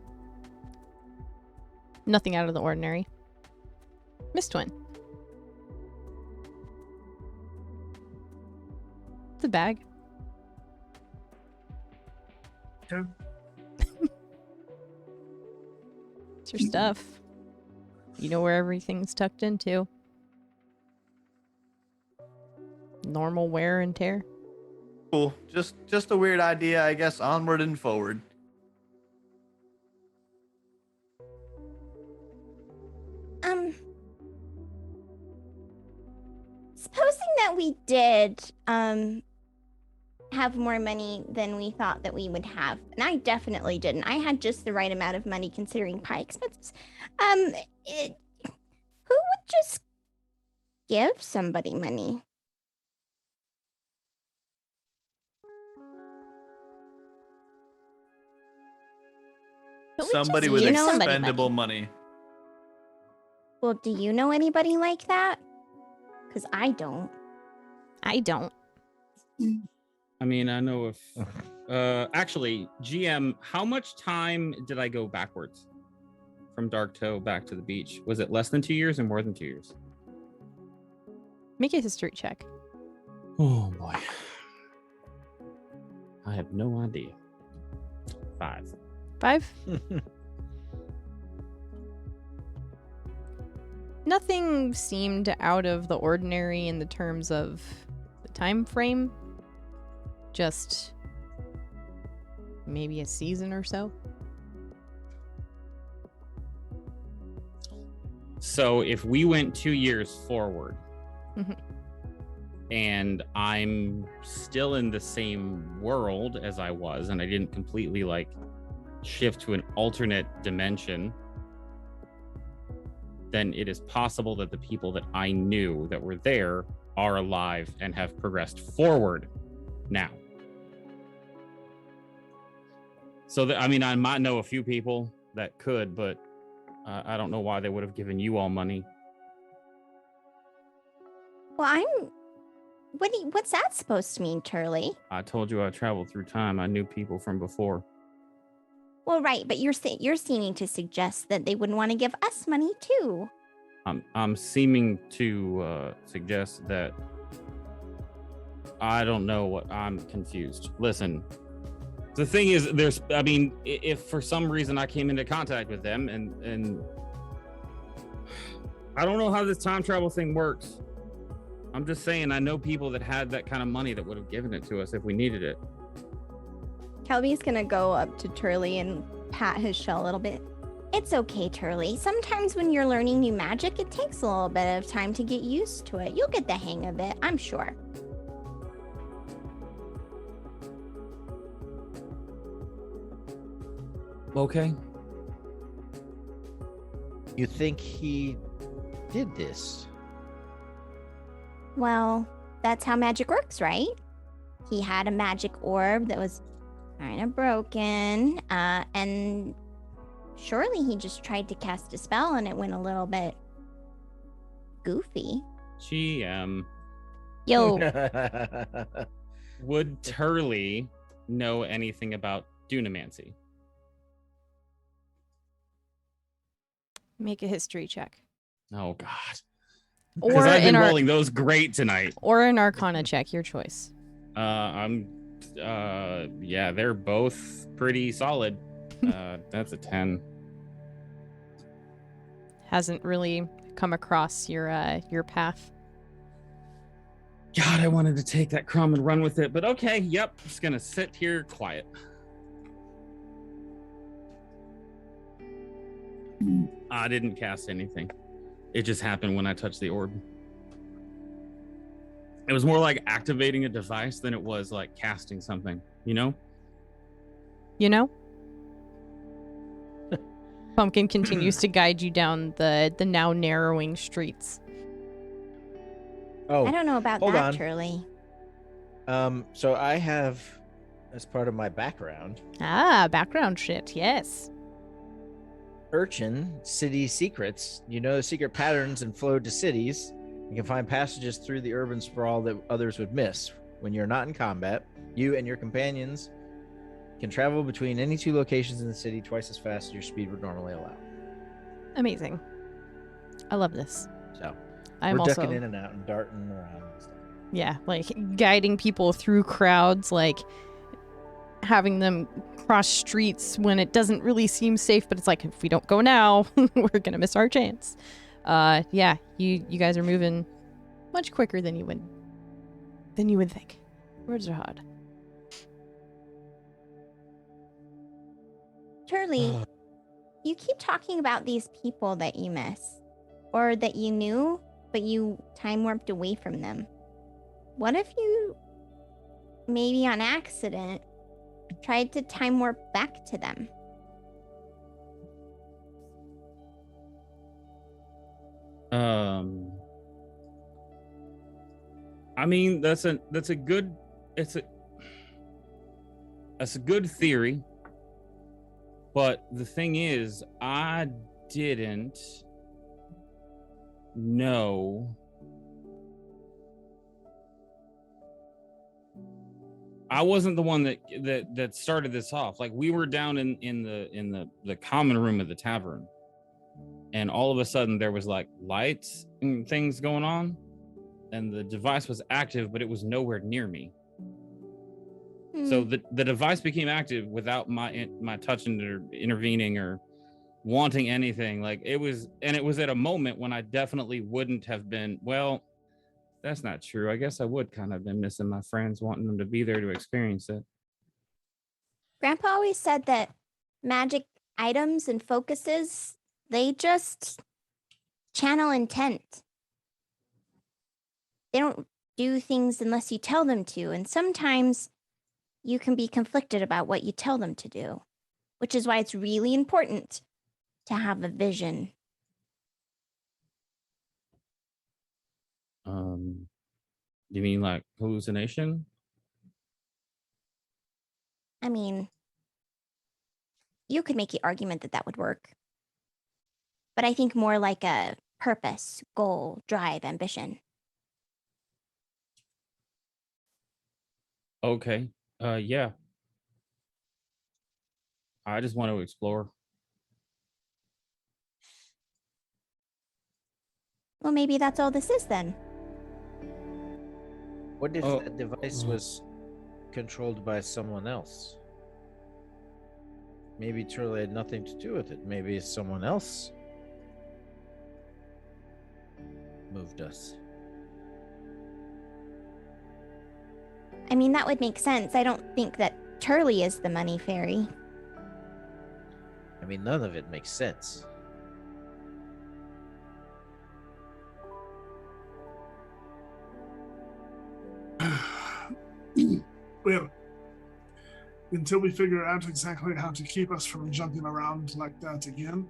Nothing out of the ordinary. Miss Twin. It's a bag. Okay. It's your stuff. You know where everything's tucked into. Normal wear and tear. Cool. Just a weird idea, I guess. Onward and forward. that we did have more money than we thought that we would have. And I definitely didn't. I had just the right amount of money considering pie expenses. Who would just give somebody money? Somebody with expendable money. Well, do you know anybody like that? Because I don't. I don't. I mean, I know if... actually, GM, how much time did I go backwards from Darktow back to the beach? Was it less than 2 years or more than 2 years? Make a history check. Oh, boy. I have no idea. 5. 5? Nothing seemed out of the ordinary in the terms of the time frame. Just maybe a season or so. So if we went 2 years forward and I'm still in the same world as I was, and I didn't completely like shift to an alternate dimension, then it is possible that the people that I knew that were there are alive and have progressed forward now. So, I mean, I might know a few people that could, but I don't know why they would have given you all money. Well, what's that supposed to mean, Turley? I told you I traveled through time. I knew people from before. Well, right, but you're seeming to suggest that they wouldn't want to give us money too. I'm seeming to suggest that I don't know what I'm confused. Listen, the thing is, if for some reason I came into contact with them and I don't know how this time travel thing works. I'm just saying I know people that had that kind of money that would have given it to us if we needed it. Kelby's gonna go up to Turley and pat his shell a little bit. It's okay, Turley. Sometimes when you're learning new magic, it takes a little bit of time to get used to it. You'll get the hang of it, I'm sure. Okay. You think he did this? Well, that's how magic works, right? He had a magic orb that was kind of broken, and surely he just tried to cast a spell and it went a little bit goofy. GM. Yo. Would Turley know anything about Dunamancy? Make a history check. Oh, God. Or I've been in rolling those great tonight. Or an Arcana check, your choice. Yeah, they're both pretty solid. That's a 10. Hasn't really come across your path. God, I wanted to take that crumb and run with it, but okay, yep, just gonna sit here quiet. I didn't cast anything. It just happened when I touched the orb. It was more like activating a device than it was like casting something, you know? You know? Pumpkin continues to guide you down the now narrowing streets. Oh, I don't know about hold that, on. Turley. So I have, as part of my background, Background shit, yes. Urchin, City Secrets. You know the secret patterns and flow to cities. You can find passages through the urban sprawl that others would miss. When you're not in combat, you and your companions can travel between any two locations in the city twice as fast as your speed would normally allow. Amazing. I love this. So I'm we're also ducking in and out and darting around and stuff. Yeah, like guiding people through crowds, like having them cross streets when it doesn't really seem safe, but it's like, if we don't go now, we're gonna miss our chance. Yeah, you guys are moving much quicker than you would think. Words are hard. Turley, you keep talking about these people that you miss, or that you knew, but you time warped away from them. What if you, maybe on accident, tried to time warp back to them? I mean, that's a good theory. But the thing is, I didn't know. I wasn't the one that started this off. Like, we were down in the common room of the tavern, and all of a sudden there was like lights and things going on, and the device was active, but it was nowhere near me. So the device became active without my touching or intervening or wanting anything. Like, it was at a moment when I definitely wouldn't have been. Well, that's not true. I guess I would kind of been missing my friends, wanting them to be there to experience it. Grandpa always said that magic items and focuses, they just channel intent. They don't do things unless you tell them to, and sometimes you can be conflicted about what you tell them to do, which is why it's really important to have a vision. You mean like hallucination? I mean, you could make the argument that would work. But I think more like a purpose, goal, drive, ambition. Okay. Yeah. I just want to explore. Well, maybe that's all this is then. What if that device was controlled by someone else? Maybe Turley had nothing to do with it. Maybe someone else moved us. I mean, that would make sense. I don't think that Turley is the money fairy. I mean, none of it makes sense. Well, until we figure out exactly how to keep us from jumping around like that again,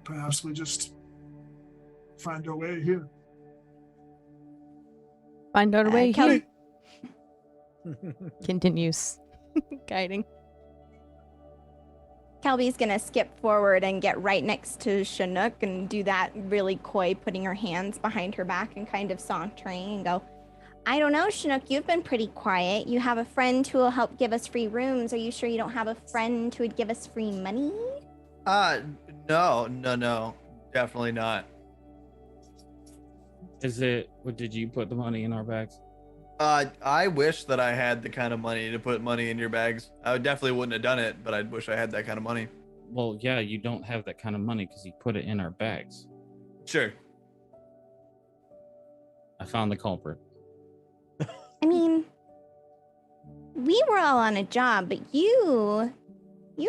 perhaps we just find our way here. Find our way Kelly- here. Continues guiding. Kelby's gonna skip forward and get right next to Chinook and do that really coy, putting her hands behind her back and kind of sauntering and go, I don't know, Chinook, you've been pretty quiet. You have a friend who will help give us free rooms. Are you sure you don't have a friend who would give us free money? No, definitely not. Did you put the money in our bags? I wish that I had the kind of money to put money in your bags. I definitely wouldn't have done it, but I wish I had that kind of money. Well, yeah, you don't have that kind of money because you put it in our bags. Sure. I found the culprit. I mean, we were all on a job, but you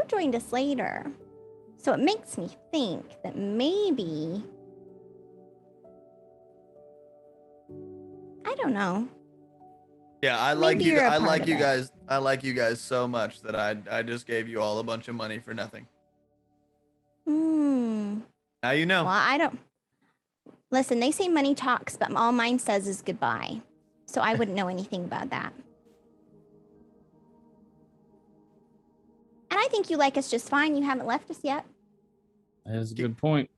joined us later. So it makes me think that maybe, I don't know. Yeah, I Maybe like you. you're a I part like of you it. guys. I like you guys so much that I just gave you all a bunch of money for nothing. Now you know. Well, I don't. Listen, they say money talks, but all mine says is goodbye. So I wouldn't know anything about that. And I think you like us just fine. You haven't left us yet. That's a good point.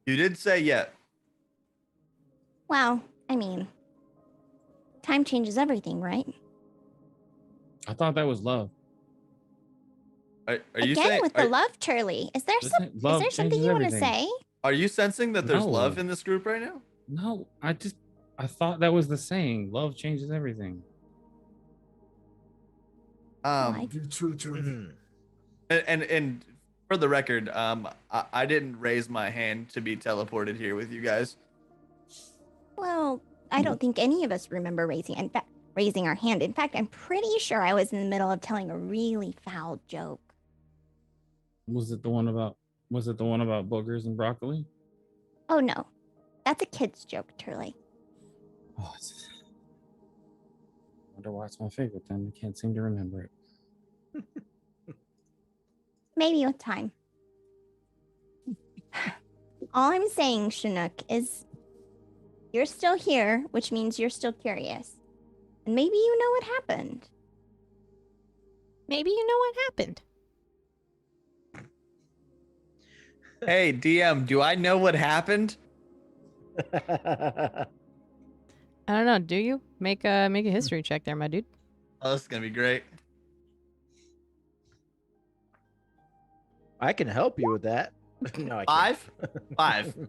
You did say yet. Well, I mean, time changes everything, right? I thought that was love. Are you Again, saying with the love, Turley. Is there something changes you want to everything. say? Are you sensing that there's No. love in this group right now? No, I thought that was the saying. Love changes everything. True. And for the record, I didn't raise my hand to be teleported here with you guys. Well, I don't think any of us remember raising our hand. In fact, I'm pretty sure I was in the middle of telling a really foul joke. Was it the one about boogers and broccoli? Oh no, that's a kid's joke, Turley. Oh, I wonder why it's my favorite then. I can't seem to remember it. Maybe with time. All I'm saying, Chinook, is you're still here, which means you're still curious. And maybe you know what happened. Maybe you know what happened. Hey, DM, do I know what happened? I don't know. Do you make a history check there, my dude? Oh, this is gonna be great. I can help you with that. No, I can't. 5.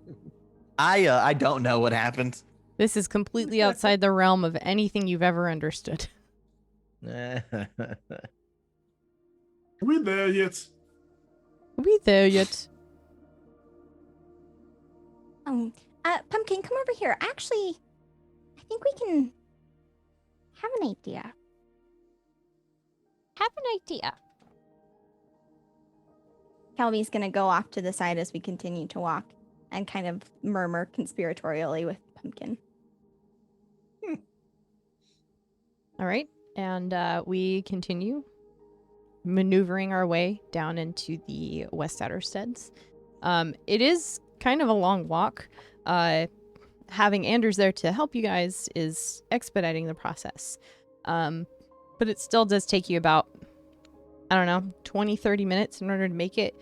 I don't know what happened. This is completely outside the realm of anything you've ever understood. Are we there yet? Are we there yet? Pumpkin, come over here. Actually, I think we can have an idea. Have an idea. Kelby's gonna go off to the side as we continue to walk and kind of murmur conspiratorially with Pumpkin. All right, and we continue maneuvering our way down into the West Outer Steads. It is kind of a long walk. Having Anders there to help you guys is expediting the process. But it still does take you about, I don't know, 20, 30 minutes in order to make it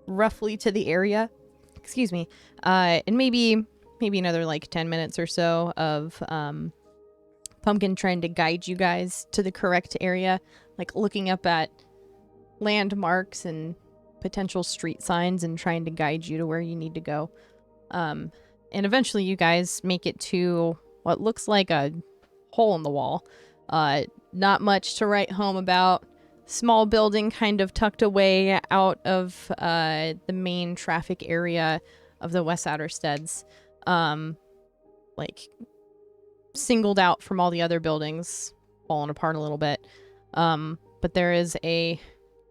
roughly to the area. Excuse me. And maybe another like 10 minutes or so of Pumpkin trying to guide you guys to the correct area, like looking up at landmarks and potential street signs and trying to guide you to where you need to go. And eventually you guys make it to what looks like a hole in the wall. Not much to write home about. Small building kind of tucked away out of the main traffic area of the West Outer Steads. Like singled out from all the other buildings, fallen apart a little bit. But there is a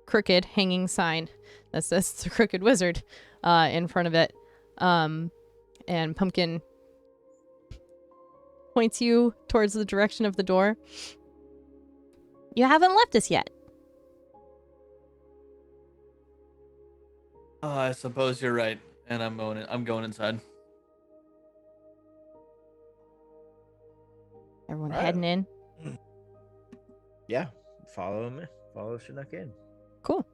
crooked hanging sign that says the Crooked Wizard in front of it. And Pumpkin points you towards the direction of the door. You haven't left us yet. I suppose you're right, and I'm going inside. Everyone Right. heading in. Yeah, follow Chinook in. Cool.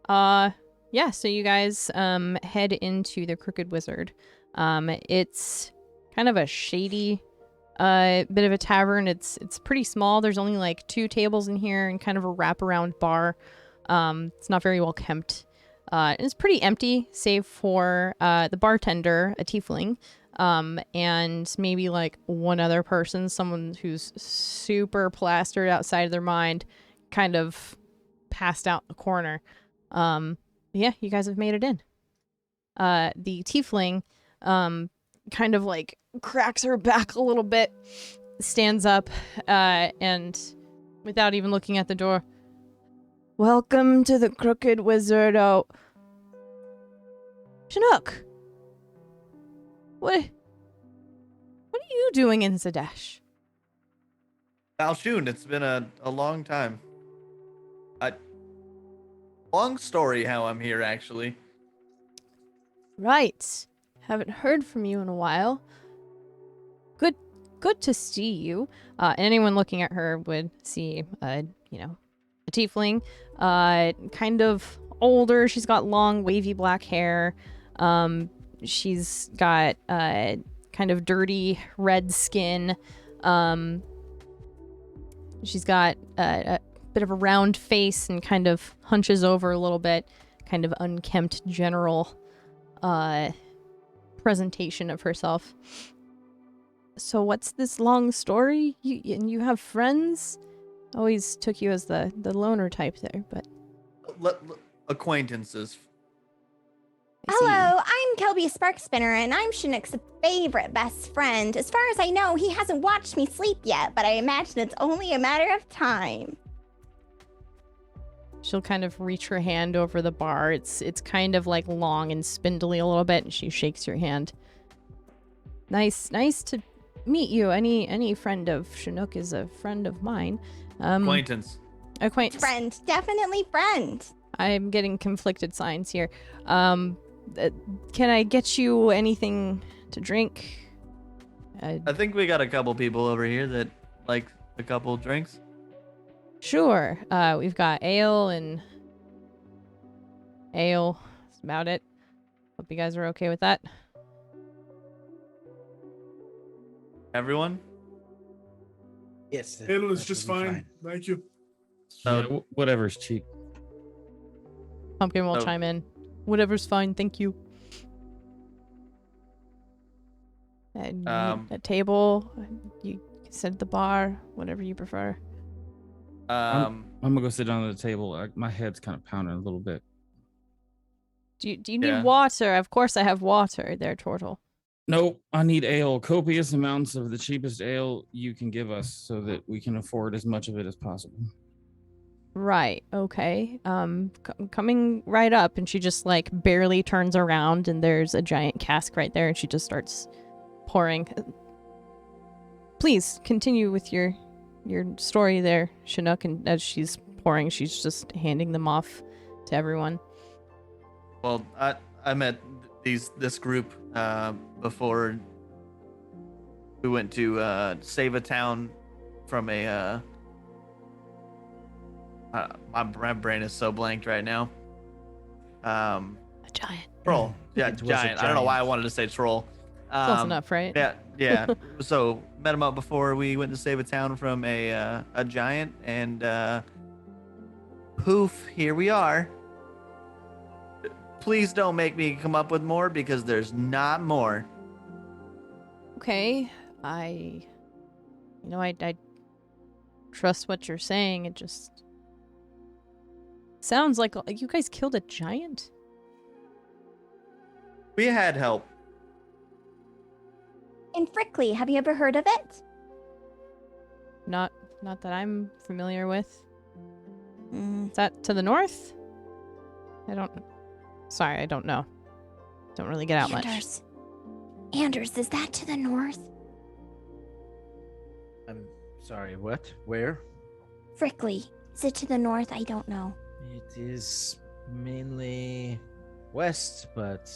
Yeah, so you guys head into the Crooked Wizard. It's kind of a shady bit of a tavern. It's pretty small. There's only like 2 tables in here and kind of a wraparound bar. It's not very well kept. It's pretty empty, save for the bartender, a tiefling, and maybe like one other person, someone who's super plastered outside of their mind, kind of passed out in the corner. Yeah, you guys have made it in. The tiefling kind of like cracks her back a little bit, stands up, and without even looking at the door, "Welcome to the Crooked Wizard, oh... Chinook! What are you doing in Zadash?" Valshun, it's been a long time. Long story how I'm here, actually. Right. Haven't heard from you in a while. Good to see you. Anyone looking at her would see, a tiefling, kind of older. She's got long, wavy black hair. She's got kind of dirty red skin. She's got a bit of a round face and kind of hunches over a little bit, kind of unkempt general presentation of herself. "So what's this long story? You have friends?" Always took you as the loner type there, but... Acquaintances. Hello, I'm Kelby Sparkspinner, and I'm Chinook's favorite best friend. As far as I know, he hasn't watched me sleep yet, but I imagine it's only a matter of time. She'll kind of reach her hand over the bar. It's kind of like long and spindly a little bit, and she shakes your hand. Nice to meet you. Any friend of Chinook is a friend of mine. Acquaintance. Friend, definitely friend. I'm getting conflicted signs here. Can I get you anything to drink? I think we got a couple people over here that like a couple drinks. Sure. We've got ale. That's about it. Hope you guys are okay with that. Everyone? Yes. Ale is that just will be fine. Thank you. So- Yeah, whatever's cheap. Pumpkin will Oh. chime in. Whatever's fine, thank you. And a table. You sit at the bar. Whatever you prefer. I'm gonna go sit down at the table. My head's kind of pounding a little bit. Do you need Yeah. water? Of course I have water there, Turtle. Nope, I need ale. Copious amounts of the cheapest ale you can give us so that we can afford as much of it as possible. Right, okay. Coming right up, and she just like barely turns around, and there's a giant cask right there, and she just starts pouring. Please continue with your story there, Chinook, and as she's pouring, she's just handing them off to everyone. Well, I met this group before we went to save a town from a my brain is so blanked right now. A giant. Troll. Yeah, It was a giant. I don't know why I giant. wanted to say troll. Close enough, right? Yeah. So met him up before we went to save a town from a giant, and poof, here we are. Please don't make me come up with more because there's not more. Okay, I trust what you're saying. It just sounds like you guys killed a giant. We had help. In Frickley, have you ever heard of it? Not that I'm familiar with. Mm. Is that to the north? Sorry, I don't know. Don't really get out much. Anders, is that to the north? I'm sorry, what? Where? Frickley. Is it to the north? I don't know. It is mainly west, but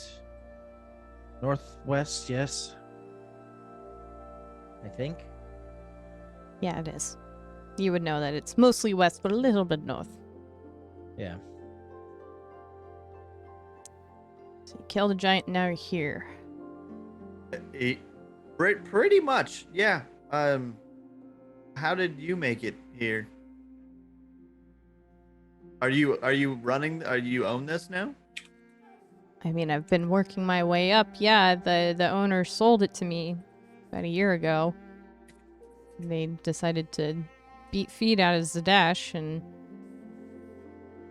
northwest, yes. I think. Yeah, it is. You would know that it's mostly west, but a little bit north. Yeah. So you killed a giant, now you're here. Pretty much, yeah. How did you make it here? Are you running? Are you own this now? I mean, I've been working my way up. Yeah, the owner sold it to me about a year ago. They decided to beat feet out of Zadash, and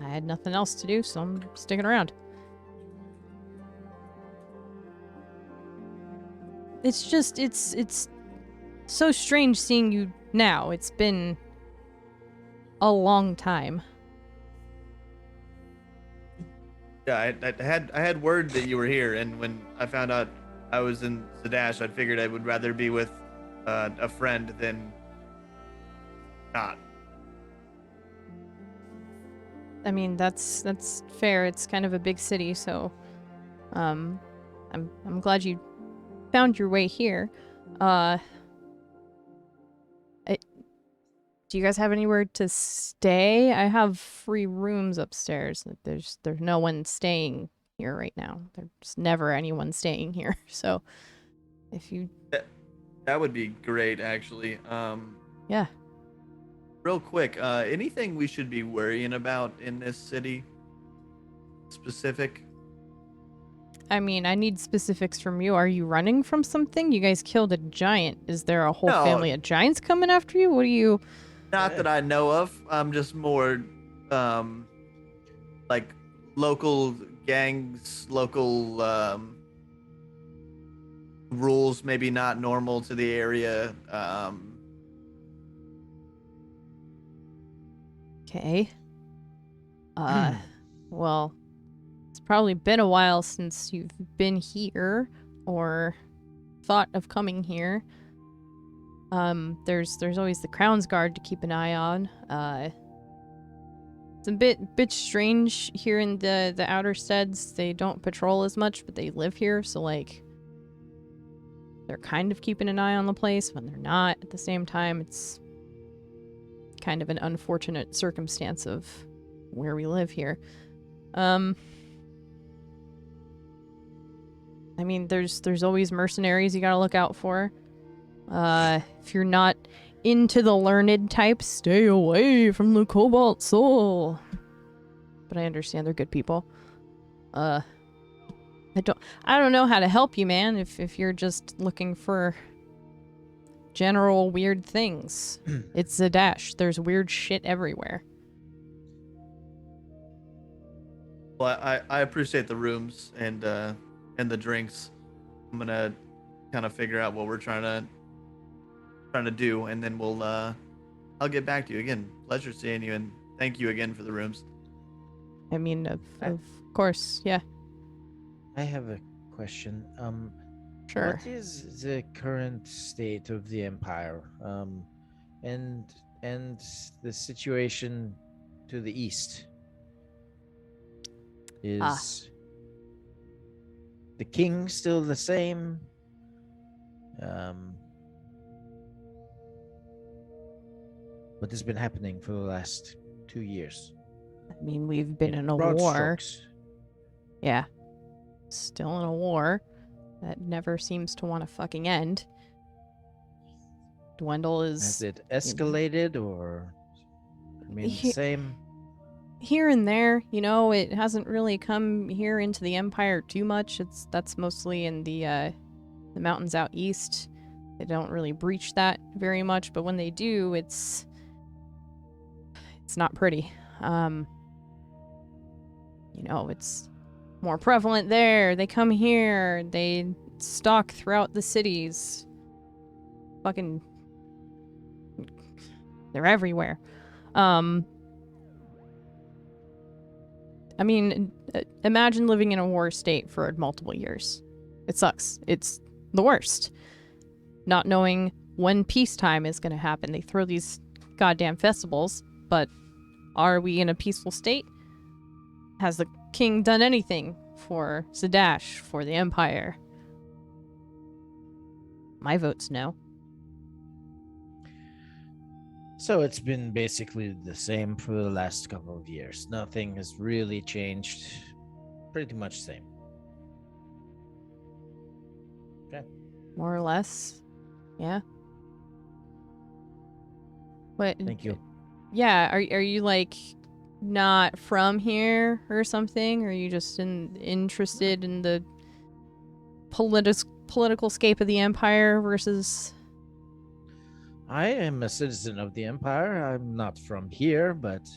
I had nothing else to do, so I'm sticking around. It's just, it's so strange seeing you now. It's been a long time. Yeah, I had word that you were here, and when I found out I was in Zadash, I figured I would rather be with a friend than not. I mean, that's fair. It's kind of a big city, so I'm glad you found your way here. Do you guys have anywhere to stay? I have free rooms upstairs. There's no one staying here right now. There's never anyone staying here. So if you That would be great, actually. Yeah. Real quick, anything we should be worrying about in this city? Specific? I mean, I need specifics from you. Are you running from something? You guys killed a giant. Is there a whole No. family of giants coming after you? What are you... Not that I know of. I'm just more, like local gangs, local rules, maybe not normal to the area. Okay. Well, it's probably been a while since you've been here or thought of coming here. There's always the Crown's Guard to keep an eye on. It's a bit strange here in the outer steads. They don't patrol as much, but they live here, so like they're kind of keeping an eye on the place when they're not. At the same time, it's kind of an unfortunate circumstance of where we live here. I mean, there's always mercenaries you gotta look out for. If you're not into the learned type, stay away from the Cobalt Soul. But I understand they're good people. I don't know how to help you, man, if you're just looking for general weird things. It's Zadash. There's weird shit everywhere. Well, I appreciate the rooms and the drinks. I'm gonna kind of figure out what we're trying to do, and then I'll get back to you again. Pleasure seeing you, and thank you again for the rooms. I mean, of course, yeah. I have a question. Sure. What is the current state of the Empire? And the situation to the east? Is the king still the same? What has been happening for the last 2 years? I mean, we've been in a Broad war. strokes. Yeah. Still in a war that never seems to want to fucking end. Dwendal is... Has it escalated or remained the same? Here and there, you know, it hasn't really come here into the Empire too much. That's mostly in the mountains out east. They don't really breach that very much, but when they do, it's not pretty. You know, it's more prevalent there. They come here. They stalk throughout the cities. Fucking... They're everywhere. I mean, imagine living in a war state for multiple years. It sucks. It's the worst. Not knowing when peacetime is going to happen. They throw these goddamn festivals, but are we in a peaceful state? Has the king done anything for Zadash, for the Empire? My vote's no. So it's been basically the same for the last couple of years. Nothing has really changed. Pretty much same. Okay. More or less. Yeah. What? Thank you. Yeah, are you like not from here or something? Or are you just interested in the political scape of the Empire versus... I am a citizen of the Empire. I'm not from here, but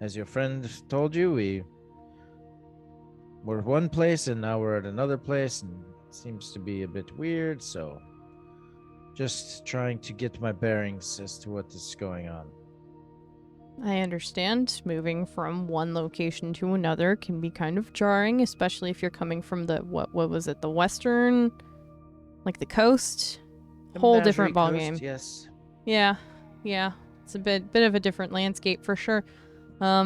as your friend told you, we were one place and now we're at another place, and it seems to be a bit weird, so just trying to get my bearings as to what is going on. I understand. Moving from one location to another can be kind of jarring, especially if you're coming from the, what was it, the western, like the coast? Whole different ballgame. Yes. Yeah. It's a bit of a different landscape for sure. I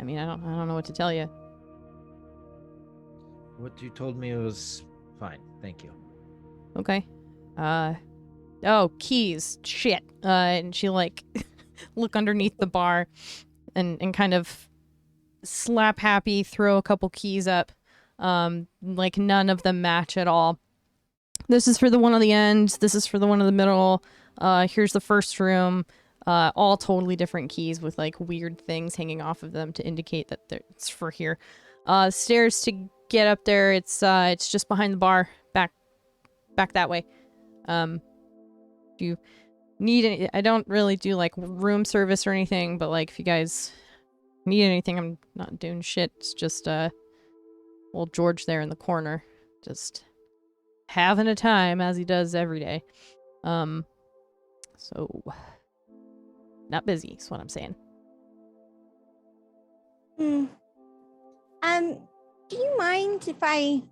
mean, I don't know what to tell you. What you told me was fine. Thank you. Okay. Oh, keys. Shit. And she like look underneath the bar and kind of slap happy, throw a couple keys up. Like none of them match at all. This is for the one on the end. This is for the one in the middle. Here's the first room. All totally different keys with like weird things hanging off of them to indicate that it's for here. Stairs to get up there. It's just behind the bar. Back that way. If you need any, I don't really do like room service or anything, but like if you guys need anything, I'm not doing shit. It's just old George there in the corner, just having a time as he does every day. So not busy is what I'm saying. Do you mind if I...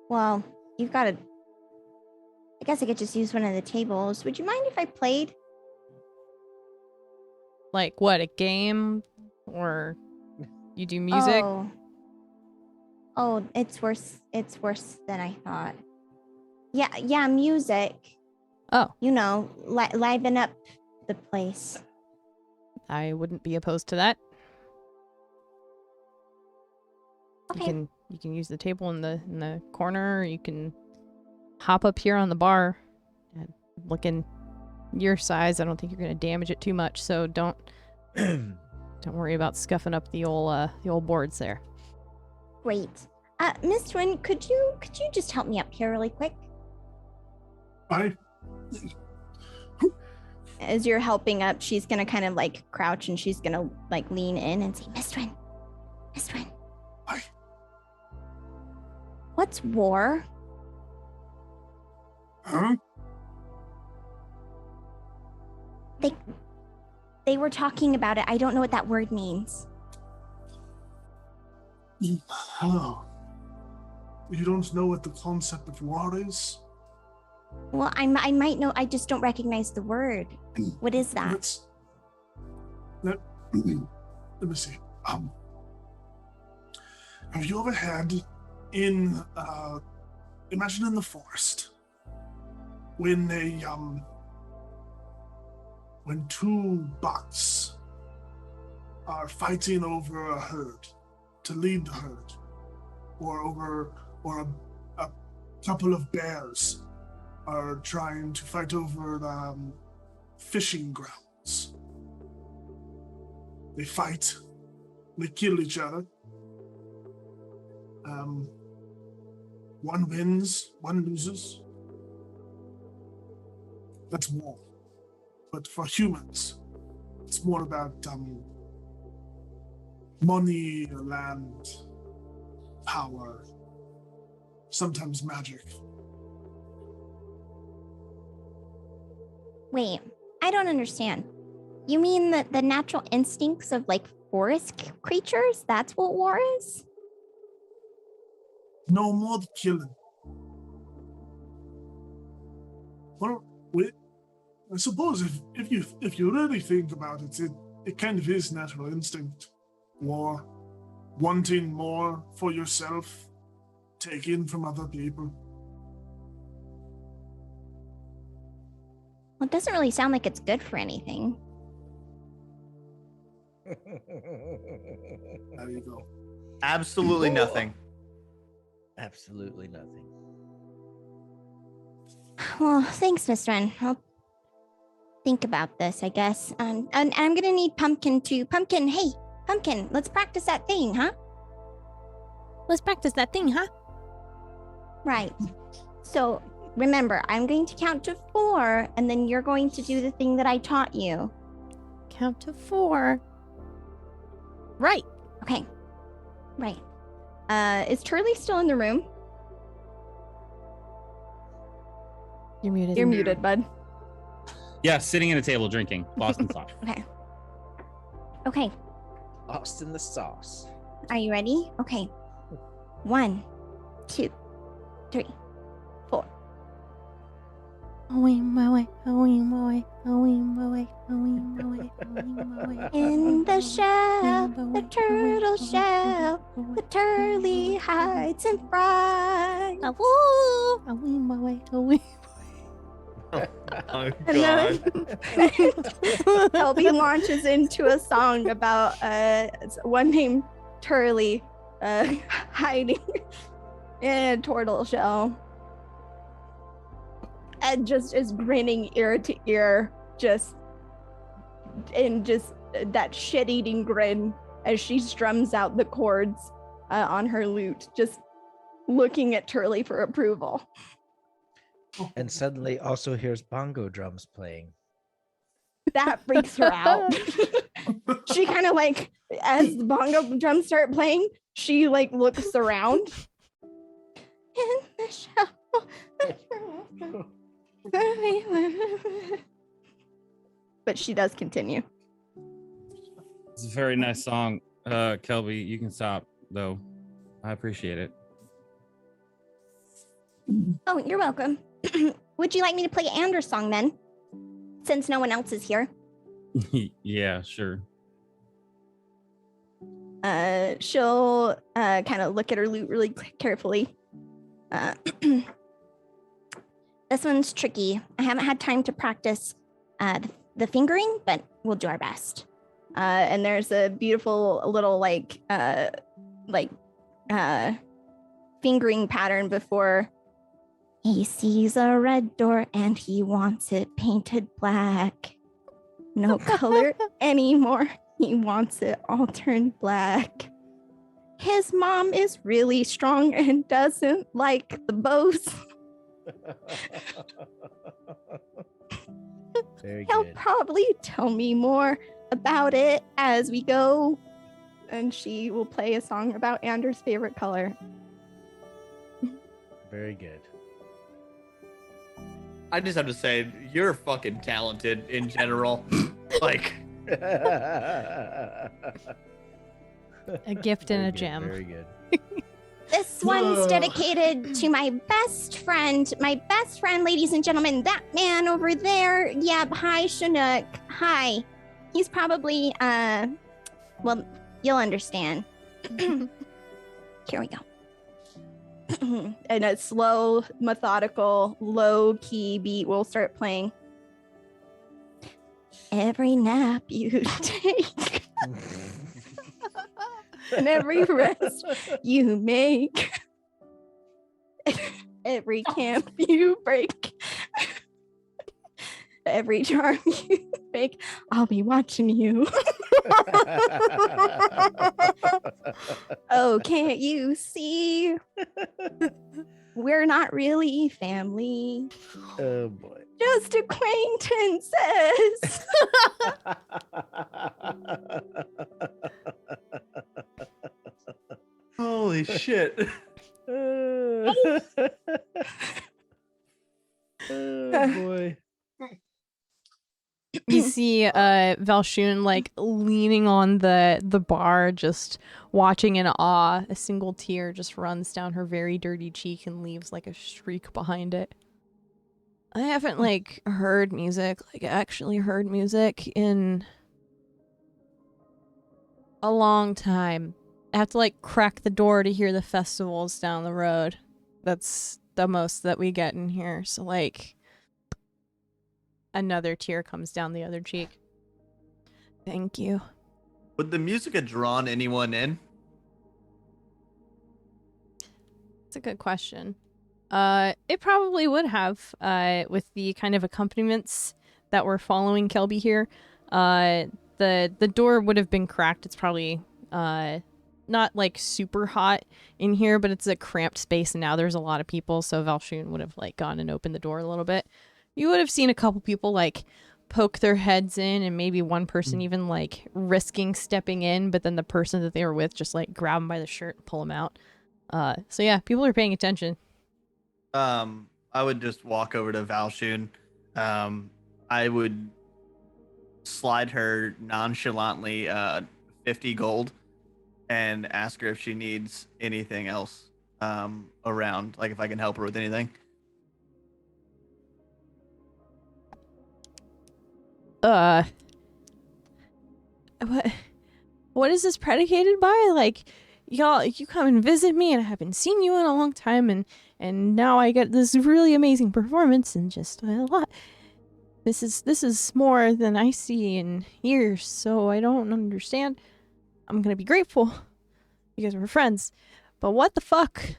Well, you've got a. I guess I could just use one of the tables. Would you mind if I played? Like what? A game, or you do music? Oh, it's worse. It's worse than I thought. Yeah, music. Oh, You know, liven up the place. I wouldn't be opposed to that. Okay. You can use the table in the corner. Or you can hop up here on the bar and look in your size. I don't think you're going to damage it too much, so don't worry about scuffing up the old boards there. Great. Miss Twin, could you just help me up here really quick? As you're helping up, she's gonna kind of like crouch and she's gonna like lean in and say, Miss Twin. Aye. What's war? Huh? They were talking about it. I don't know what that word means. Oh. You don't know what the concept of war is? Well, I might know. I just don't recognize the word. What is that? Let me see. Have you ever had imagine in the forest when when two bucks are fighting over a herd to lead the herd, or a couple of bears are trying to fight over the fishing grounds. They fight, they kill each other. One wins, one loses. That's war. But for humans, it's more about money, land, power, sometimes magic. Wait, I don't understand. You mean that the natural instincts of like forest creatures? That's what war is? No more the killing. Well, I suppose if you really think about it, it kind of is natural instinct. War, wanting more for yourself, taking from other people. Well, it doesn't really sound like it's good for anything. There you go. Absolutely nothing. Absolutely nothing. Well, thanks, Miss Wren. I'll think about this, I guess. And I'm gonna need Pumpkin too. Pumpkin, hey, Pumpkin, let's practice that thing, huh? Let's practice that thing, huh? Right. So remember, I'm going to count to 4, and then you're going to do the thing that I taught you. Count to 4. Right. Okay. Right. Is Turley still in the room? You're muted. You're muted, bud. Yeah, sitting at a table drinking. Lost in thought. Okay. Lost in the sauce. Are you ready? Okay. 1, 2, 3, 4. Away my way, away my way, away my way, away my way, away my way. In the shell, the turtle shell, the Turley hides in fright. Away my way, away. Oh, And then Elby launches into a song about one named Turley hiding in a turtle shell. And just is grinning ear to ear, just that shit-eating grin as she strums out the chords on her lute, just looking at Turley for approval. And suddenly also hears bongo drums playing. That freaks her out. She kind of like, as the bongo drums start playing, she like looks around. In the shell. But she does continue. It's a very nice song. Kelby, you can stop though. I appreciate it. Oh, you're welcome. Would you like me to play Anders' song then? Since no one else is here. Yeah, sure. She'll kind of look at her lute really carefully. This one's tricky. I haven't had time to practice the fingering, but we'll do our best. And there's a beautiful little fingering pattern before. He sees a red door and he wants it painted black. No color anymore. He wants it all turned black. His mom is really strong and doesn't like the bows. Very He'll good. probably tell me more about it as we go. And she will play a song about Anders' favorite color. Very good. I just have to say, you're fucking talented in general. Like, A gift and a Very good, gem. Very good. This one's dedicated to my best friend, ladies and gentlemen, that man over there. Yep, hi, Chinook. Hi. He's probably, well, you'll understand. Here we go. And a slow, methodical, low-key beat will start playing. Every nap you take and every rest you make, every camp you break, every charm you break, I'll be watching you. Oh, can't you see? We're not really family, Oh boy. just acquaintances. holy shit. Oh boy. You see Valshun like leaning on the bar, just watching in awe. A single tear just runs down her very dirty cheek and leaves like a streak behind it. I haven't like heard music, like actually heard music in a long time. I have to like crack the door to hear the festivals down the road. That's the most that we get in here. So like another tear comes down the other cheek. Thank you. Would the music have drawn anyone in? That's a good question. It probably would have, with the kind of accompaniments that were following Kelby here. The door would have been cracked. It's probably not like super hot in here, but it's a cramped space, and now there's a lot of people, so Valshun would have like gone and opened the door a little bit. You would have seen a couple people like poke their heads in, and maybe one person even like risking stepping in, but then the person that they were with just like grab them by the shirt and pull them out. So yeah, people are paying attention. I would just walk over to Valshun. I would slide her nonchalantly 50 gold and ask her if she needs anything else around, like if I can help her with anything. What is this predicated by? Like, y'all, you come and visit me, and I haven't seen you in a long time, and now I get this really amazing performance, and just a lot. This is more than I see in years, so I don't understand. I'm gonna be grateful because we're friends, but what the fuck?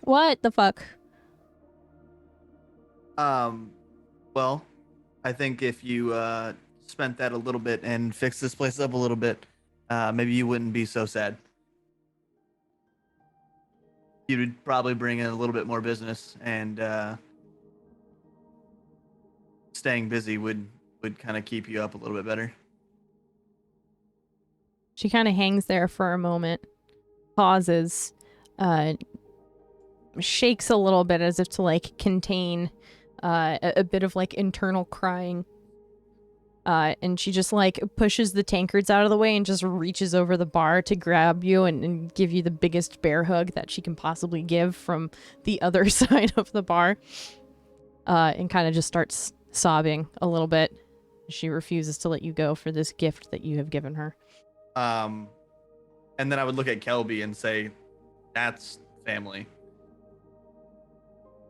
What the fuck? Well, I think if you spent that a little bit and fixed this place up a little bit, maybe you wouldn't be so sad. You'd probably bring in a little bit more business, and staying busy would kind of keep you up a little bit better. She kind of hangs there for a moment, pauses, shakes a little bit as if to like contain a bit of like internal crying. And she just like pushes the tankards out of the way and just reaches over the bar to grab you and give you the biggest bear hug that she can possibly give from the other side of the bar. And kind of just starts sobbing a little bit. She refuses to let you go for this gift that you have given her. And then I would look at Kelby and say, that's family.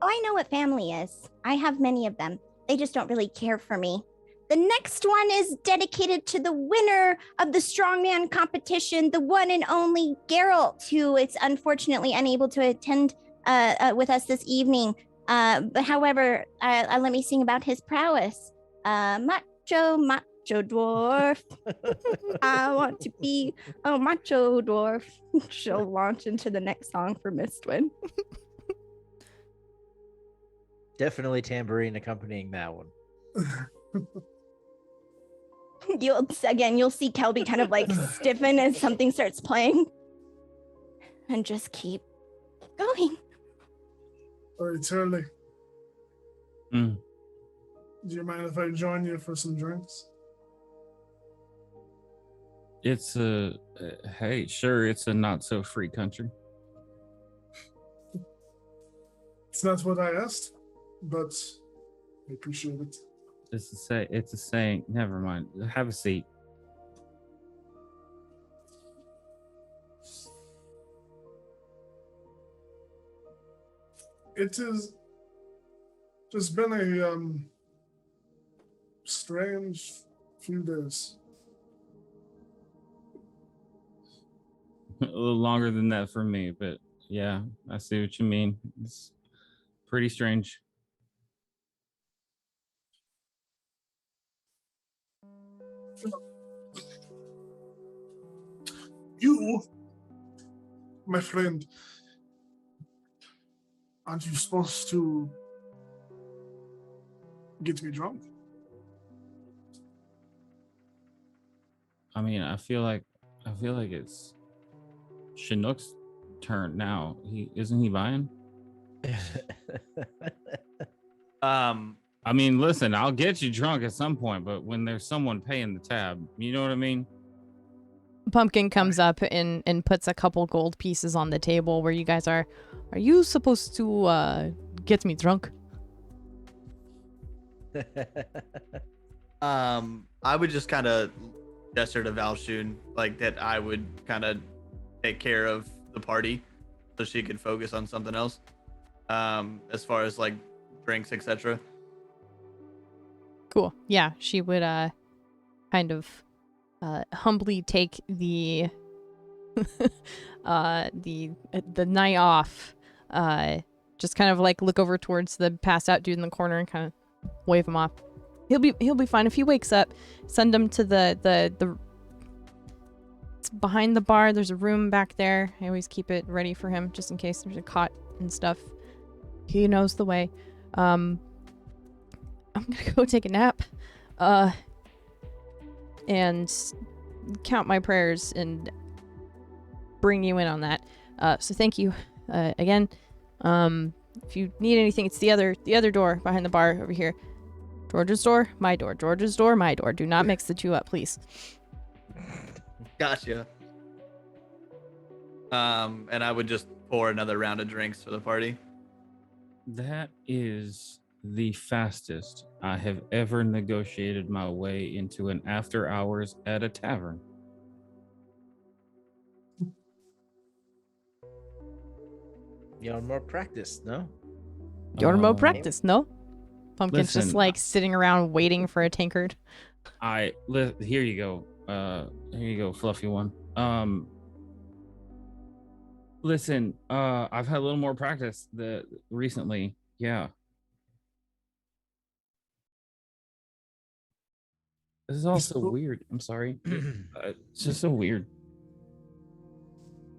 Oh, I know what family is. I have many of them. They just don't really care for me. The next one is dedicated to the winner of the strongman competition, the one and only Geralt, who is unfortunately unable to attend with us this evening. But however, let me sing about his prowess. Macho dwarf. I want to be a macho dwarf. She'll launch into the next song for Mistwind. Definitely tambourine accompanying that one. You'll see Kelby kind of like stiffen as something starts playing. And just keep going. All right, Turley. Mm. Do you mind if I join you for some drinks? It's hey, sure, it's a not so free country. It's not what I asked, but I appreciate it. It's a saying. Never mind. Have a seat. It has just been a strange few days. A little longer than that for me, but yeah, I see what you mean. It's pretty strange. You, my friend, aren't you supposed to get me drunk? I mean, I feel like it's Chinook's turn now. Isn't he buying? I mean, listen, I'll get you drunk at some point, but when there's someone paying the tab, you know what I mean? Pumpkin comes up and puts a couple gold pieces on the table where you guys are. Are you supposed to get me drunk? I would just kind of gesture to Valshun like that I would kind of take care of the party so she could focus on something else. As far as like drinks, etc. Cool. Yeah, she would kind of humbly take the the night off. Just kind of like look over towards the passed out dude in the corner and kind of wave him off. He'll be fine if he wakes up. Send him to the it's behind the bar. There's a room back there. I always keep it ready for him just in case there's a cot and stuff. He knows the way. I'm gonna go take a nap. And count my prayers and bring you in on that. So thank you again. If you need anything, it's the other door behind the bar over here. George's door, my door. George's door, my door. Do not mix the two up, please. Gotcha. And I would just pour another round of drinks for the party. That is the fastest I have ever negotiated my way into an after hours at a tavern. You're more practiced, no? You're more practice, no? Pumpkin's listen, just like sitting around waiting for a tankard. Here you go. Here you go, fluffy one. Listen, I've had a little more practice recently. Yeah. This is all so weird. I'm sorry. It's just so weird.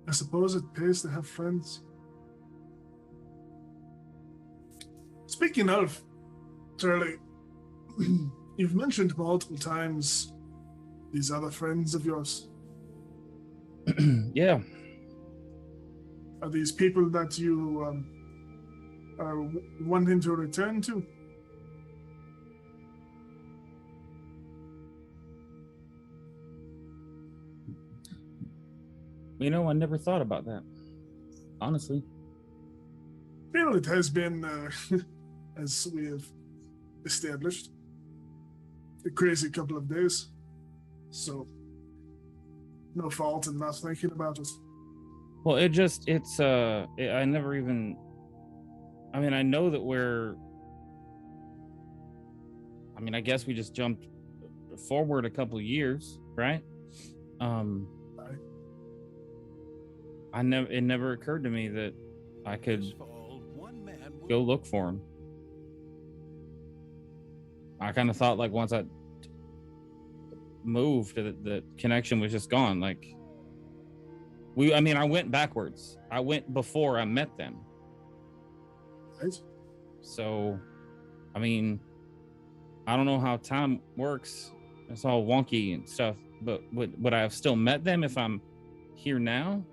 I suppose it pays to have friends. Speaking of, Turley, you've mentioned multiple times these other friends of yours. Yeah. Are these people that you are wanting to return to? You know, I never thought about that. Honestly. Well, it has been, as we have established, a crazy couple of days. So, no fault in not thinking about it. Well, I never even, I mean, I know that I guess we just jumped forward a couple of years, right? It never occurred to me that I could go look for him. I kind of thought like once I moved, the connection was just gone. Like I went backwards. I went before I met them. Right. So, I mean, I don't know how time works. It's all wonky and stuff. But would I have still met them if I'm here now?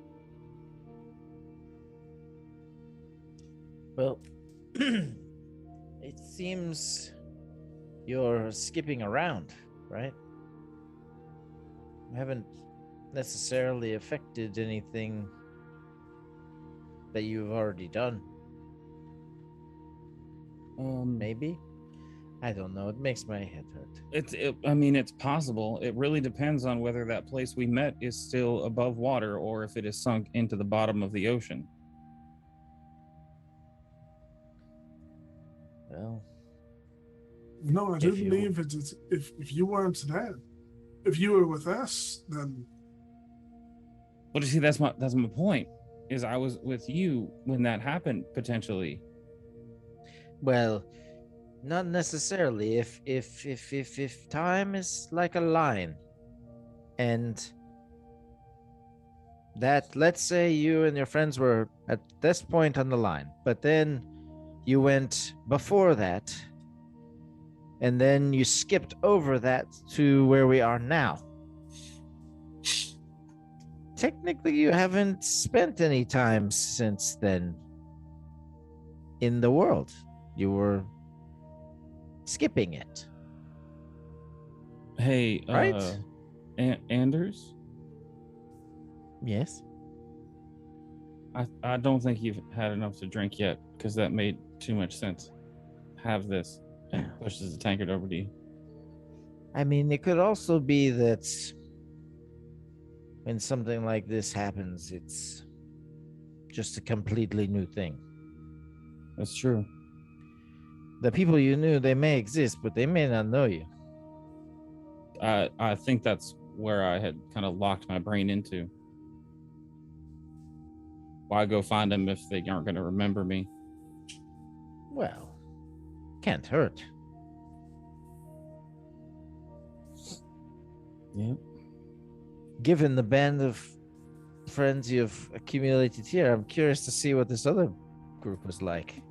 Well, it seems you're skipping around, right? You haven't necessarily affected anything that you've already done. Maybe? I don't know. It makes my head hurt. It's possible. It really depends on whether that place we met is still above water or if it is sunk into the bottom of the ocean. Well, no, I do believe if you weren't there, if you were with us, then. But you see, that's my point. Is I was with you when that happened potentially. Well, not necessarily. If time is like a line, and that, let's say you and your friends were at this point on the line, but then you went before that, and then you skipped over that to where we are now. Technically, you haven't spent any time since then in the world. You were skipping it. Hey, right? Anders? Yes? I don't think you've had enough to drink yet, because that made too much sense. Have this, and pushes the tankard over to you. I mean, it could also be that when something like this happens, it's just a completely new thing. That's true. The people you knew, they may exist, but they may not know you. I think that's where I had kind of locked my brain into. Why go find them if they aren't going to remember me? Well, can't hurt. Yep. Given the band of friends you've accumulated here, I'm curious to see what this other group was like.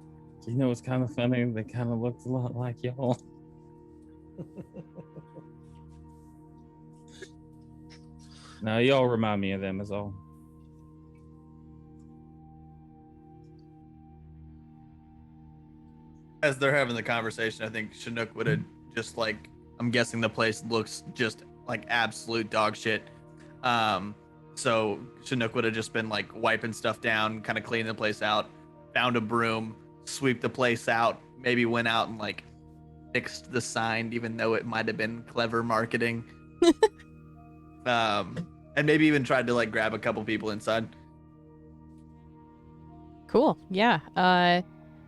You know, it's kind of funny. They kind of looked a lot like y'all. Now, y'all remind me of them is all. As they're having the conversation, I think Chinook would have just like, I'm guessing the place looks just like absolute dog shit. So Chinook would have just been like wiping stuff down, kind of cleaning the place out, found a broom, sweep the place out, maybe went out and like fixed the sign, even though it might have been clever marketing. And maybe even tried to like grab a couple people inside. Cool. Yeah.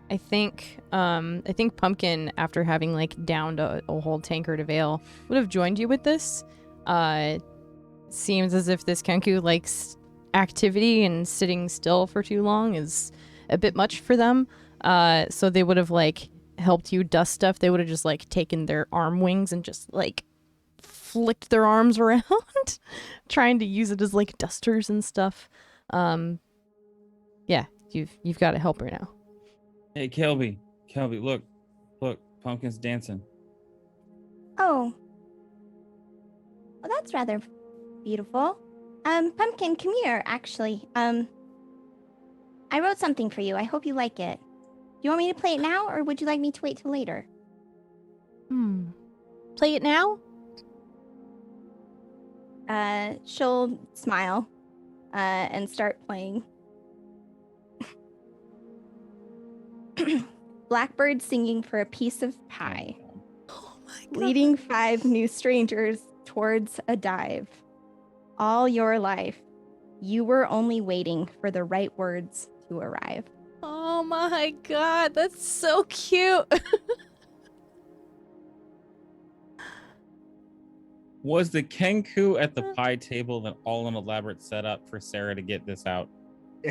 I think Pumpkin, after having like downed a whole tankard of ale, would have joined you with this. Seems as if this Kenku likes activity, and sitting still for too long is a bit much for them. So they would have like helped you dust stuff. They would have just like taken their arm wings and just like flicked their arms around, trying to use it as like dusters and stuff. Yeah, you've got a helper now. Hey, Kelby, look, Pumpkin's dancing. Oh. Well, that's rather beautiful. Pumpkin, come here, actually. I wrote something for you. I hope you like it. Do you want me to play it now, or would you like me to wait till later? Play it now? She'll smile. and start playing. Blackbird singing for a piece of pie, Oh my god. leading 5 new strangers towards a dive. All your life, you were only waiting for the right words to arrive. Oh my god, that's so cute. Was the Kenku at the pie table then all an elaborate setup for Sarah to get this out?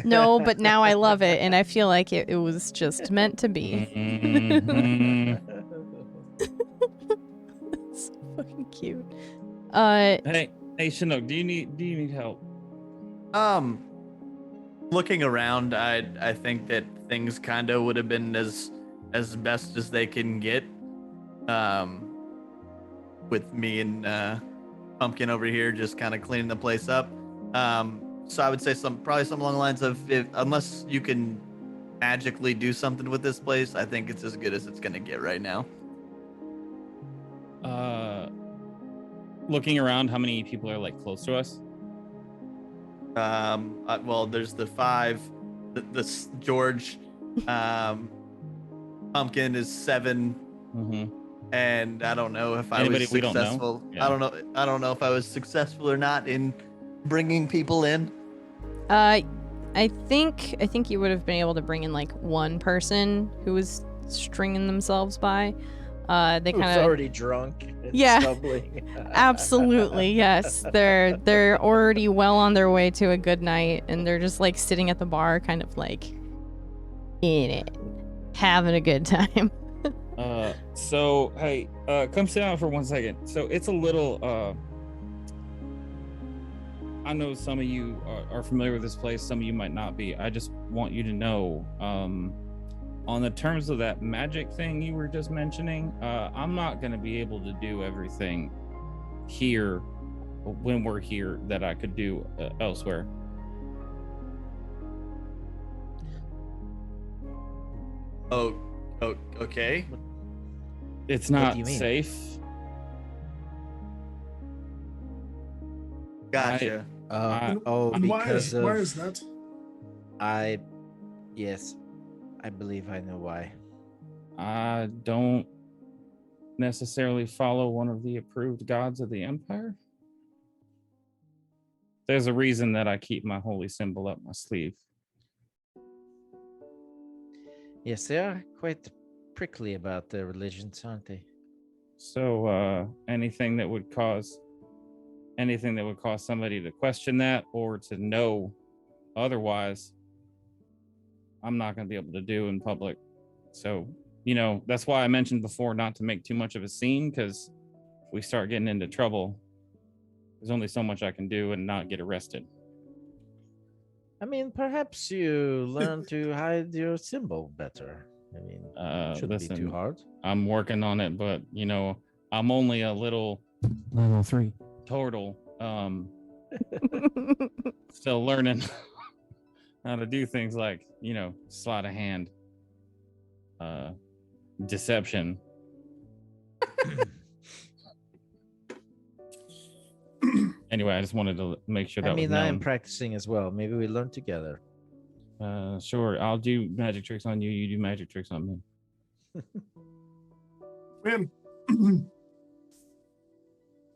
No, but now I love it, and I feel like it was just meant to be. Mhm. So fucking cute. Hey, Chinook, do you need help? Looking around, I think that things kind of would have been as best as they can get. With me and Pumpkin over here just kind of cleaning the place up. So I would say probably some along the lines of, unless you can magically do something with this place, I think it's as good as it's gonna get right now. Looking around, how many people are like close to us? Well, there's the 5, the George, Pumpkin is 7. Mm-hmm. And I don't know if Anybody I was we don't know? successful. Yeah. I don't know if I was successful or not in bringing people in. I think you would have been able to bring in like one person who was stringing themselves by. They Who's kind of already drunk and Yeah. stumbling. absolutely yes. They're already well on their way to a good night, and they're just like sitting at the bar, kind of like in it, having a good time. So hey, come sit down for 1 second. So it's a little I know some of you are familiar with this place, some of you might not be. I just want you to know, on the terms of that magic thing you were just mentioning, I'm not going to be able to do everything here when we're here that I could do elsewhere. Oh, okay. It's What not do you mean? safe. Gotcha. And Because why of is that? yes, I believe I know why. I don't necessarily follow one of the approved gods of the Empire. There's a reason that I keep my holy symbol up my sleeve. Yes, they are quite prickly about their religions, aren't they? So anything that would cause somebody to question that or to know otherwise, I'm not going to be able to do in public. So, that's why I mentioned before not to make too much of a scene, because if we start getting into trouble, there's only so much I can do and not get arrested. I mean, perhaps you learn to hide your symbol better. I mean, shouldn't be too hard. I'm working on it, but I'm only a little level 3 turtle. Still learning how to do things like, sleight of hand, deception. Anyway, I just wanted to make sure that was known. I am practicing as well. Maybe we learn together. Sure. I'll do magic tricks on you. You do magic tricks on me. Man,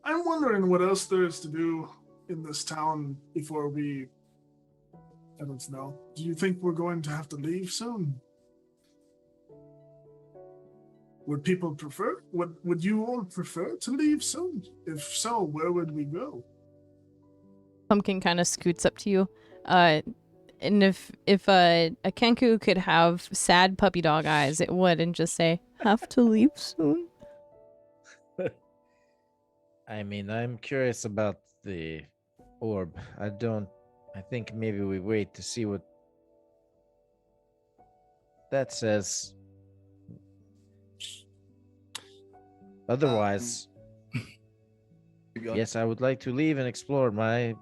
I'm wondering what else there is to do in this town before we, I don't know. Do you think we're going to have to leave soon? Would people prefer? Would you all prefer to leave soon? If so, where would we go? Pumpkin kind of scoots up to you. And if a Kenku could have sad puppy dog eyes, it would, and just say, "Have to leave soon." I mean, I'm curious about the orb. I think maybe we wait to see what that says. Otherwise, yes, I would like to leave and explore. I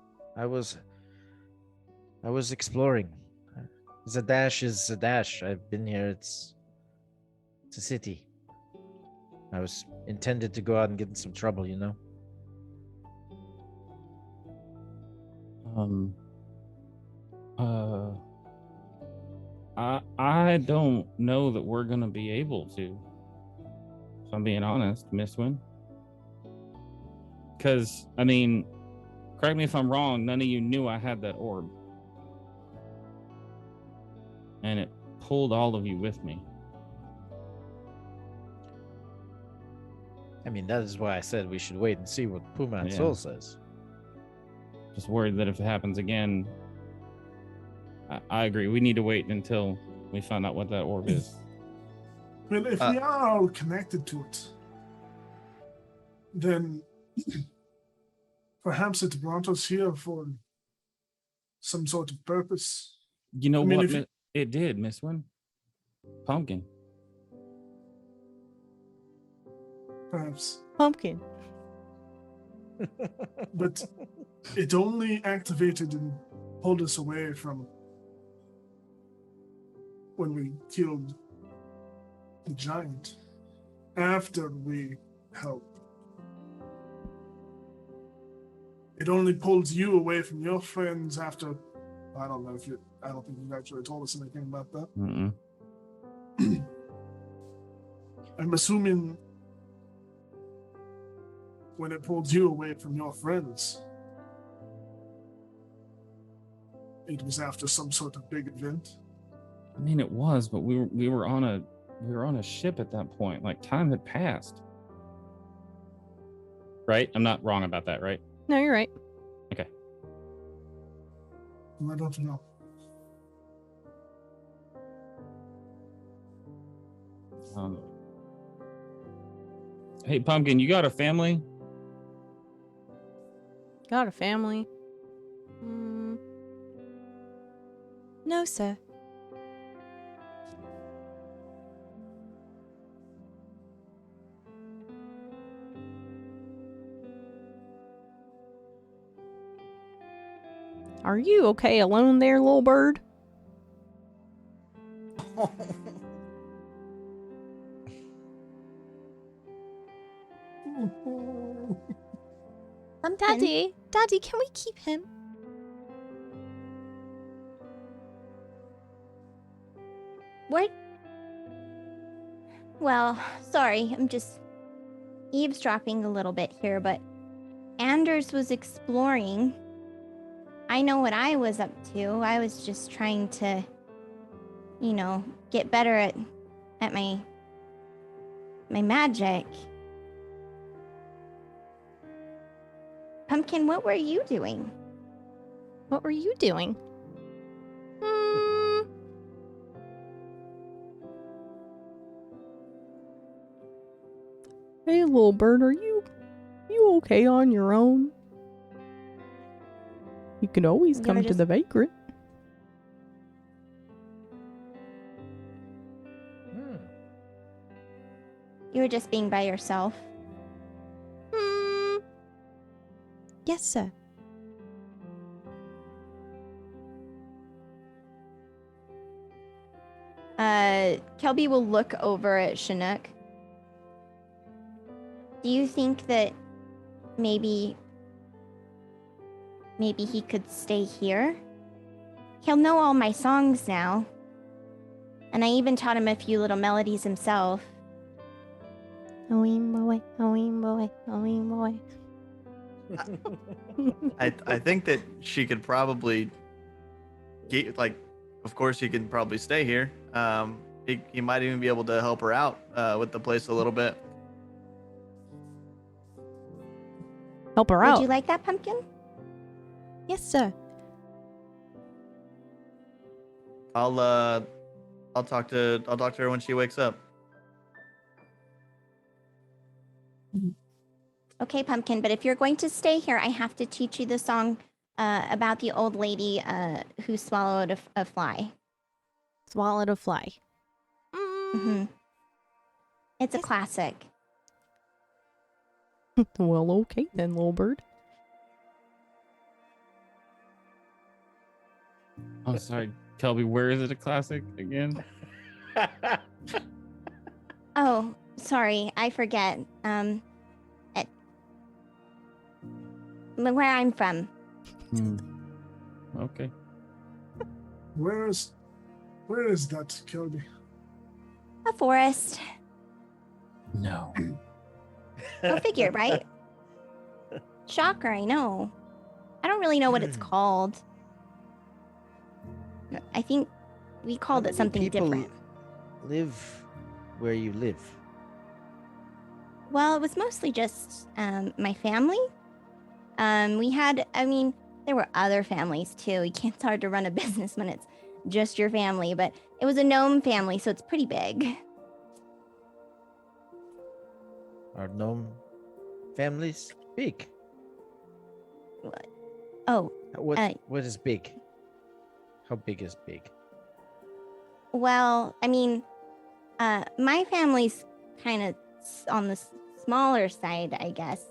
was exploring. Zadash is Zadash. I've been here. It's a city. I was intended to go out and get in some trouble, I don't know that we're gonna be able to. If I'm being honest, Miss Wynn. Because, I mean, correct me if I'm wrong, none of you knew I had that orb. And it pulled all of you with me. I mean, that is why I said we should wait and see what Puma and Soul says. Just worried that if it happens again, I agree. We need to wait until we find out what that orb is. Well, if we are all connected to it, then perhaps it brought us here for some sort of purpose. You know what? It did, Miss Wynn. Pumpkin. Perhaps. Pumpkin. But it only activated and pulled us away from when we killed the giant. After we helped. It only pulled you away from your friends after. I don't think you've actually told us anything about that. Mm-mm. I'm assuming when it pulled you away from your friends, it was after some sort of big event. I mean, it was, but we were on a ship at that point. Like, time had passed. Right? I'm not wrong about that, right? No, you're right. Okay. I don't know. Hey, Pumpkin, you got a family? Got a family? No, sir. Are you okay alone there, little bird? Daddy, can we keep him? What? Well, sorry, I'm just eavesdropping a little bit here, but Anders was exploring. I know what I was up to. I was just trying to, get better at my magic. Pumpkin, what were you doing? What were you doing? Hey, little bird, are you okay on your own? You can always come to the vagrant. You were just being by yourself. Yes, sir. Kelby will look over at Chinook. Do you think that maybe he could stay here? He'll know all my songs now. And I even taught him a few little melodies himself. Boy, boy. I think that she could probably get, of course he can probably stay here. He might even be able to help her out with the place a little bit. Help her out. Would you like that, Pumpkin? Yes, sir. I'll talk to her when she wakes up. Okay, Pumpkin, but if you're going to stay here, I have to teach you the song about the old lady who swallowed a fly. Swallowed a fly. Mm-hmm. It's a classic. Well, okay then, little bird. Oh, sorry, Kelby, where is it a classic again? Oh, sorry, I forget. Where I'm from. Okay. Where's Where is that, Kelby? A forest. No. Go figure, right? Shocker, I know. I don't really know what it's called. I think we called it something different. Live where you live. Well, it was mostly just my family. There were other families too. It's hard to run a business when it's just your family, but it was a gnome family, so it's pretty big. Are gnome families big? Oh, what is big? How big is big? well, my family's kind of on the smaller side, I guess.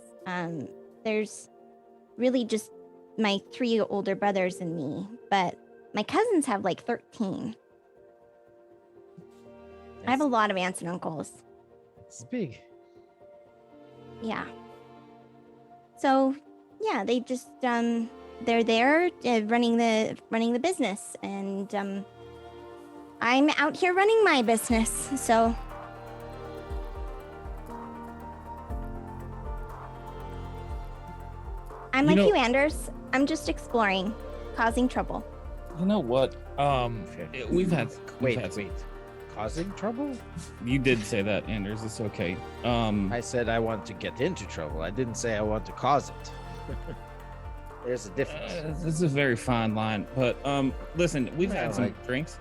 There's really just my 3 older brothers and me, but my cousins have like 13. I have a lot of aunts and uncles. It's big. Yeah. So, yeah, they just they're there running the business, and I'm out here running my business. So I'm like you, Anders. I'm just exploring, causing trouble. You know what? We've had Wait. Causing trouble? You did say that, Anders. It's okay. I said I want to get into trouble. I didn't say I want to cause it. There's a difference. This is a very fine line, but listen, we've had some drinks.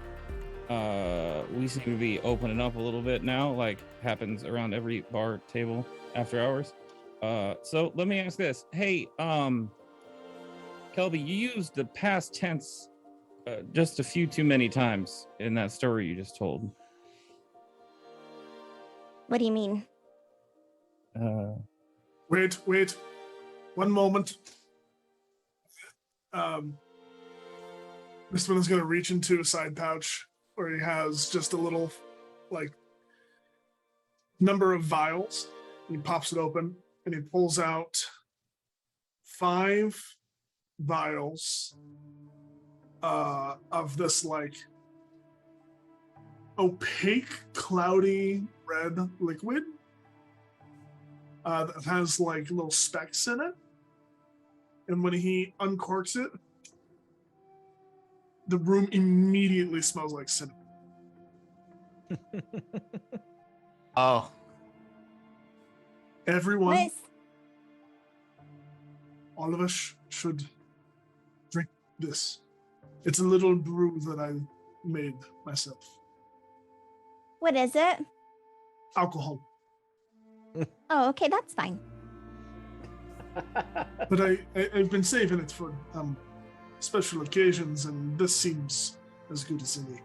We seem to be opening up a little bit now, like happens around every bar table after hours. So let me ask this. Hey, Kelby, you used the past tense just a few too many times in that story you just told. What do you mean? Wait. 1 moment. This one is going to reach into a side pouch where he has just a little, number of vials. He pops it open and he pulls out 5 vials of this, opaque, cloudy red liquid that has, little specks in it. And when he uncorks it, the room immediately smells like cinnamon. Oh. Everyone, all of us should drink this. It's a little brew that I made myself. What is it? Alcohol. Oh, okay, that's fine. But I've been saving it for special occasions, and this seems as good as any.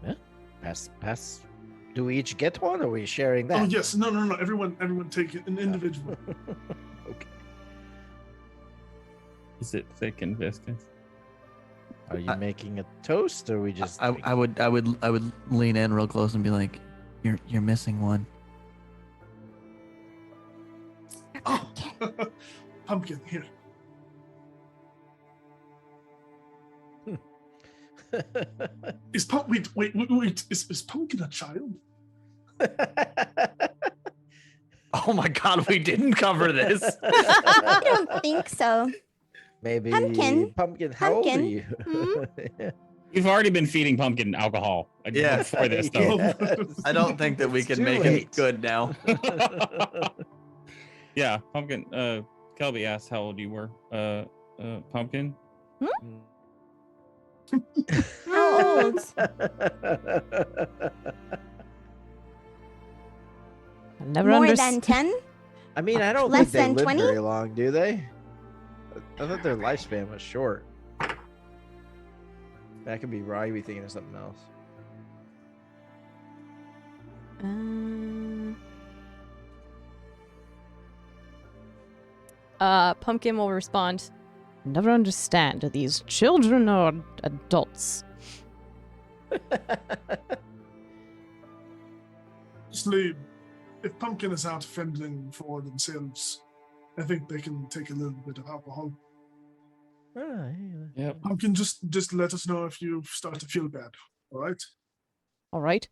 Yeah. Pass. Do we each get one, or are we sharing that? Oh yes, no. Everyone take it, an individual. Okay. Is it thick and viscous? Are you making a toast, or are we just? I would lean in real close and be like, "You're missing one." Oh, pumpkin here. Is Pumpkin a child? Oh my god, we didn't cover this. I don't think so. Maybe Pumpkin. How old are you? Hmm? We've already been feeding Pumpkin alcohol before this, though. Yes. I don't think that we It's can too make late. it good now. Yeah, Pumpkin. Kelby asked how old you were. Pumpkin. How old? More than 10? I mean, I don't Less think they than live 20? very long, do they? I thought their lifespan was short. That could be right. We thinking of something else. Pumpkin will respond, "Never understand. Are these children or adults?" Sleep. If Pumpkin is out fending for themselves, I think they can take a little bit of alcohol. Yep. Pumpkin, just let us know if you start to feel bad. All right. All right.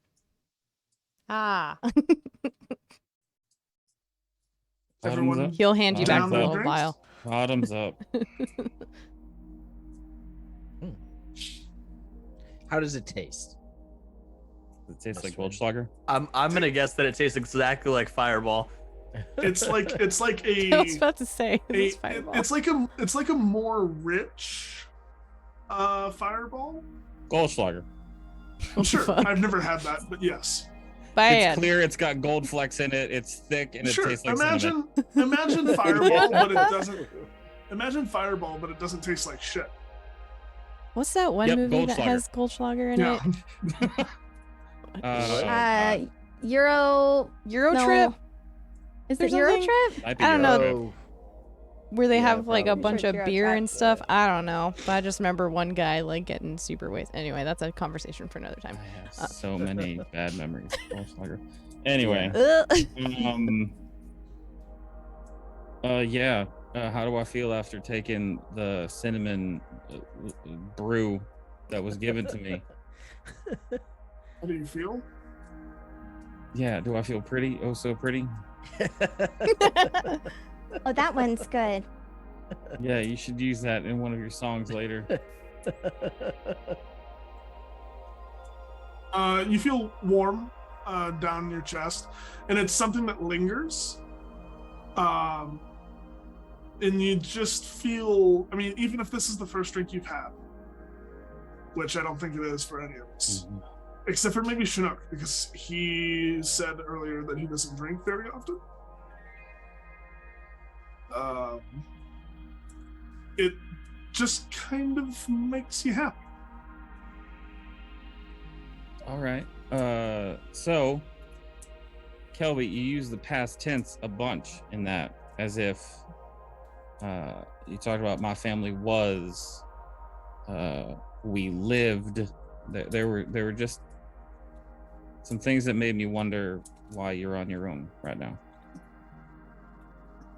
Ah. Bottoms up. He'll hand you back Bottoms the up. little vial. Bottoms up. How does it taste? It tastes like Goldschlager. I'm gonna guess that it tastes exactly like Fireball. It's like I was about to say this Fireball. it's like a more rich Fireball. Goldschlager. Well, sure. Fuck. I've never had that, but yes. Bad. It's clear. It's got gold flecks in it. It's thick and it Sure. tastes like cinnamon. Imagine Fireball, but it doesn't. Imagine Fireball, but it doesn't taste like shit. What's that one Yep, movie that Goldschlager. has Goldschlager in it? Euro Euro Trip? Is Or it Euro something? Trip? Might be I don't Euro know. Trip. Where they Yeah, have like a probably. bunch Sure, of Euro beer Trip, and stuff. I don't know. But I just remember one guy like getting super wasted. Anyway, that's a conversation for another time. I have so many bad memories. Goldschlager. Anyway. Yeah. How do I feel after taking the cinnamon brew that was given to me? How do you feel? Yeah. Do I feel pretty? Oh, so pretty. Oh, that one's good. Yeah. You should use that in one of your songs later. You feel warm down your chest, and it's something that lingers. And you just feel, I mean, even if this is the first drink you've had, which I don't think it is for any of us, except for maybe Chinook, because he said earlier that he doesn't drink very often. It just kind of makes you happy. All right. So, Kelby, you use the past tense a bunch in that, as if you talked about my family was, we lived. There were just some things that made me wonder why you're on your own right now.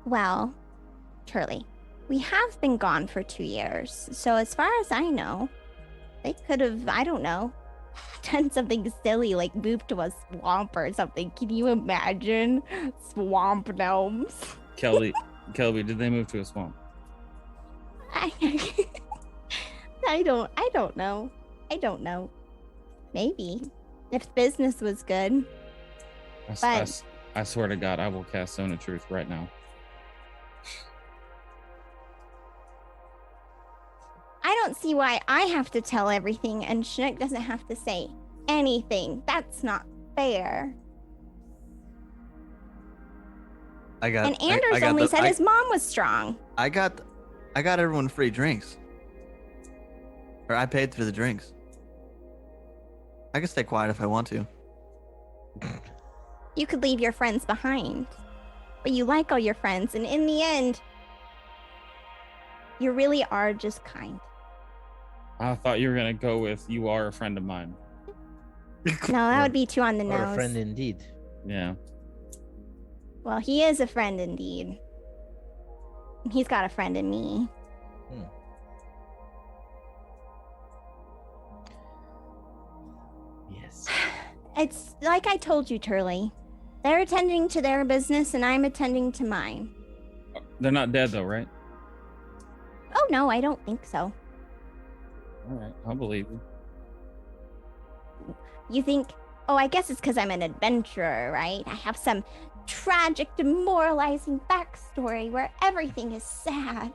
Well, Turley, we have been gone for 2 years. So as far as I know, they could have, I don't know, done something silly like moved to a swamp or something. Can you imagine? Swamp gnomes. Kelby, did they move to a swamp? I don't know. I don't know. Maybe. If business was good. I swear to God, I will cast Zone of Truth right now. I don't see why I have to tell everything and Chinook doesn't have to say anything. That's not fair. And Anders only said his mom was strong. I got everyone free drinks. Or I paid for the drinks. I can stay quiet if I want to. You could leave your friends behind. But you like all your friends, and in the end, you really are just kind. I thought you were gonna go with "You are a friend of mine." No, that would be too on the Or nose. a friend indeed. Yeah. Well, he is a friend indeed. He's got a friend in me. Yes. It's like I told you, Turley. They're attending to their business and I'm attending to mine. They're not dead though, right? Oh, no, I don't think so. All right, I'll believe you. You think, oh, I guess it's because I'm an adventurer, right? I have some tragic, demoralizing backstory where everything is sad.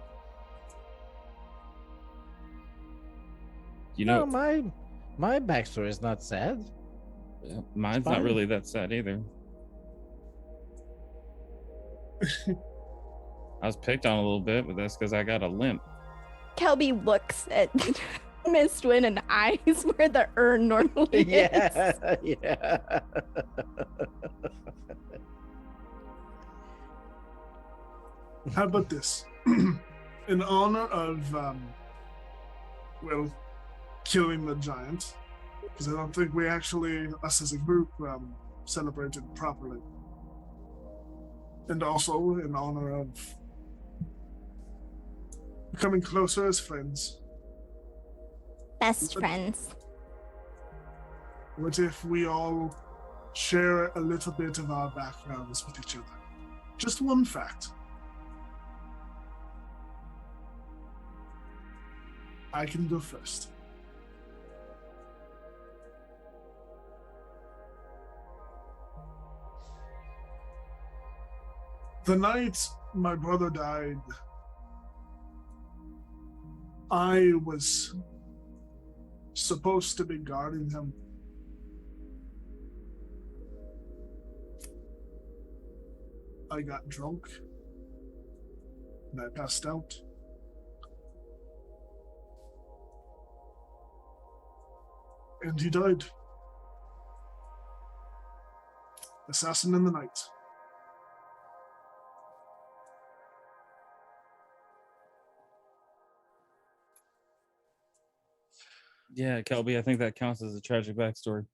You know, No, my backstory is not sad. mine's not really that sad either. I was picked on a little bit, but that's because I got a limp. Kelby looks at Mistwin and eyes where the urn normally is. Yeah. How about this? In honor of, killing the giant, because I don't think we actually, us as a group, celebrated properly. And also in honor of coming closer as friends. Best friends. What if we all share a little bit of our backgrounds with each other? Just one fact. I can go first. The night my brother died, I was supposed to be guarding him. I got drunk and I passed out. And he died. Assassin in the night. Yeah, Kelby, I think that counts as a tragic backstory.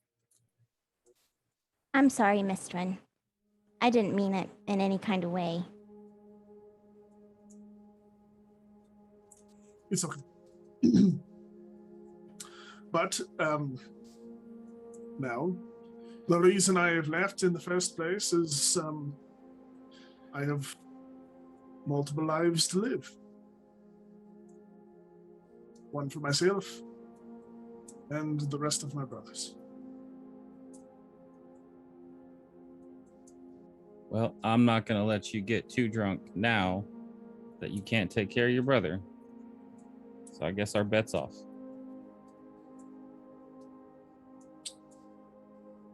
I'm sorry, Miss Dwen. I didn't mean it in any kind of way. It's okay. But, now, the reason I have left in the first place is, I have multiple lives to live. One for myself, and the rest of my brothers. Well, I'm not going to let you get too drunk now that you can't take care of your brother. So I guess our bet's off.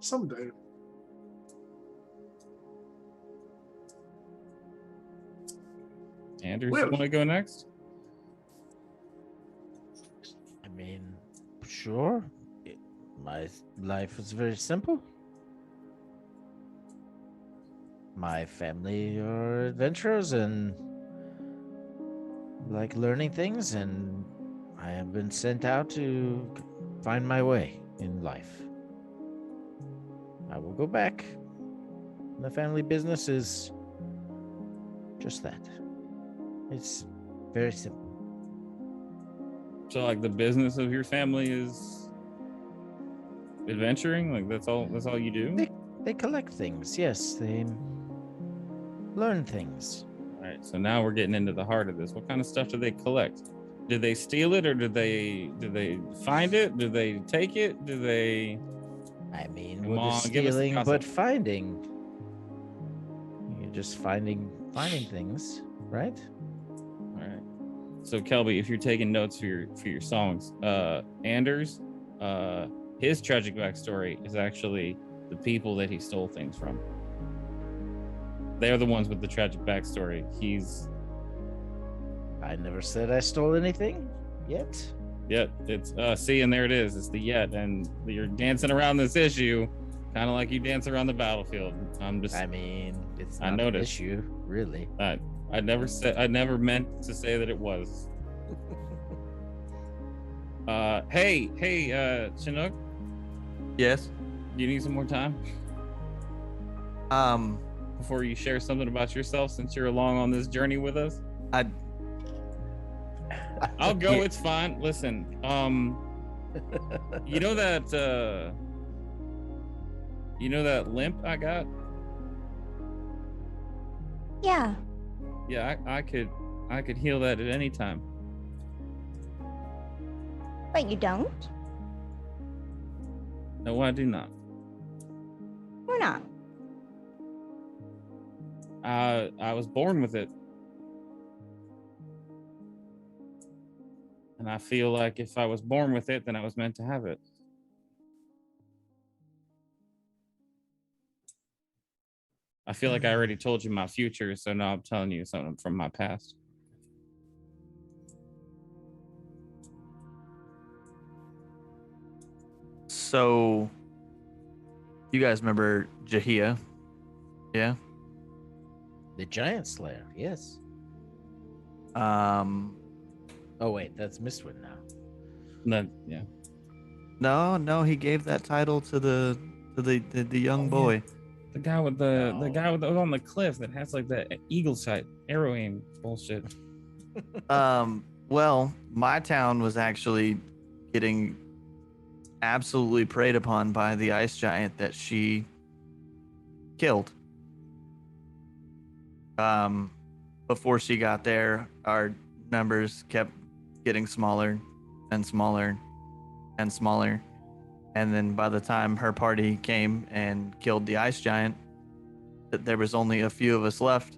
Someday. Anders, you want to go next? I mean, sure. My life was very simple. My family are adventurers and like learning things, and I have been sent out to find my way in life. I will go back. The family business is just that. It's very simple. So like the business of your family is adventuring? Like that's all you do? They collect things, yes. They learn things. All right, so now we're getting into the heart of this. What kind of stuff do they collect? Do they steal it, or do they find it? Do they take it? Do they? I mean, Come what on, is give us the stealing but concept. finding? You're just finding things, right? All right. So Kelby, if you're taking notes for your songs, Anders, his tragic backstory is actually the people that he stole things from. They're the ones with the tragic backstory. I never said I stole anything yet. Yet it's see, and there it is. It's the yet, and you're dancing around this issue, kind of like you dance around the battlefield. I mean, it's not I an noticed. issue, really. I never meant to say that it was. Hey, Chinook. Yes. Do you need some more time before you share something about yourself, since you're along on this journey with us? I'll go. It's fine. Listen, you know that limp I got? Yeah. Yeah, I could heal that at any time. But you don't? No, I do not. Or not? I was born with it. And I feel like if I was born with it, then I was meant to have it. I feel like I already told you my future, so now I'm telling you something from my past. So, you guys remember Jahia? Yeah? The Giantslayer, yes. Oh wait, that's Mistwin now. Yeah. No, he gave that title to the young boy. Yeah. The guy with the guy on the cliff that has like the eagle sight, arrow aim bullshit. Well, my town was actually getting absolutely preyed upon by the ice giant that she killed. Before she got there, our numbers kept getting smaller and smaller and smaller. And then by the time her party came and killed the ice giant, there was only a few of us left.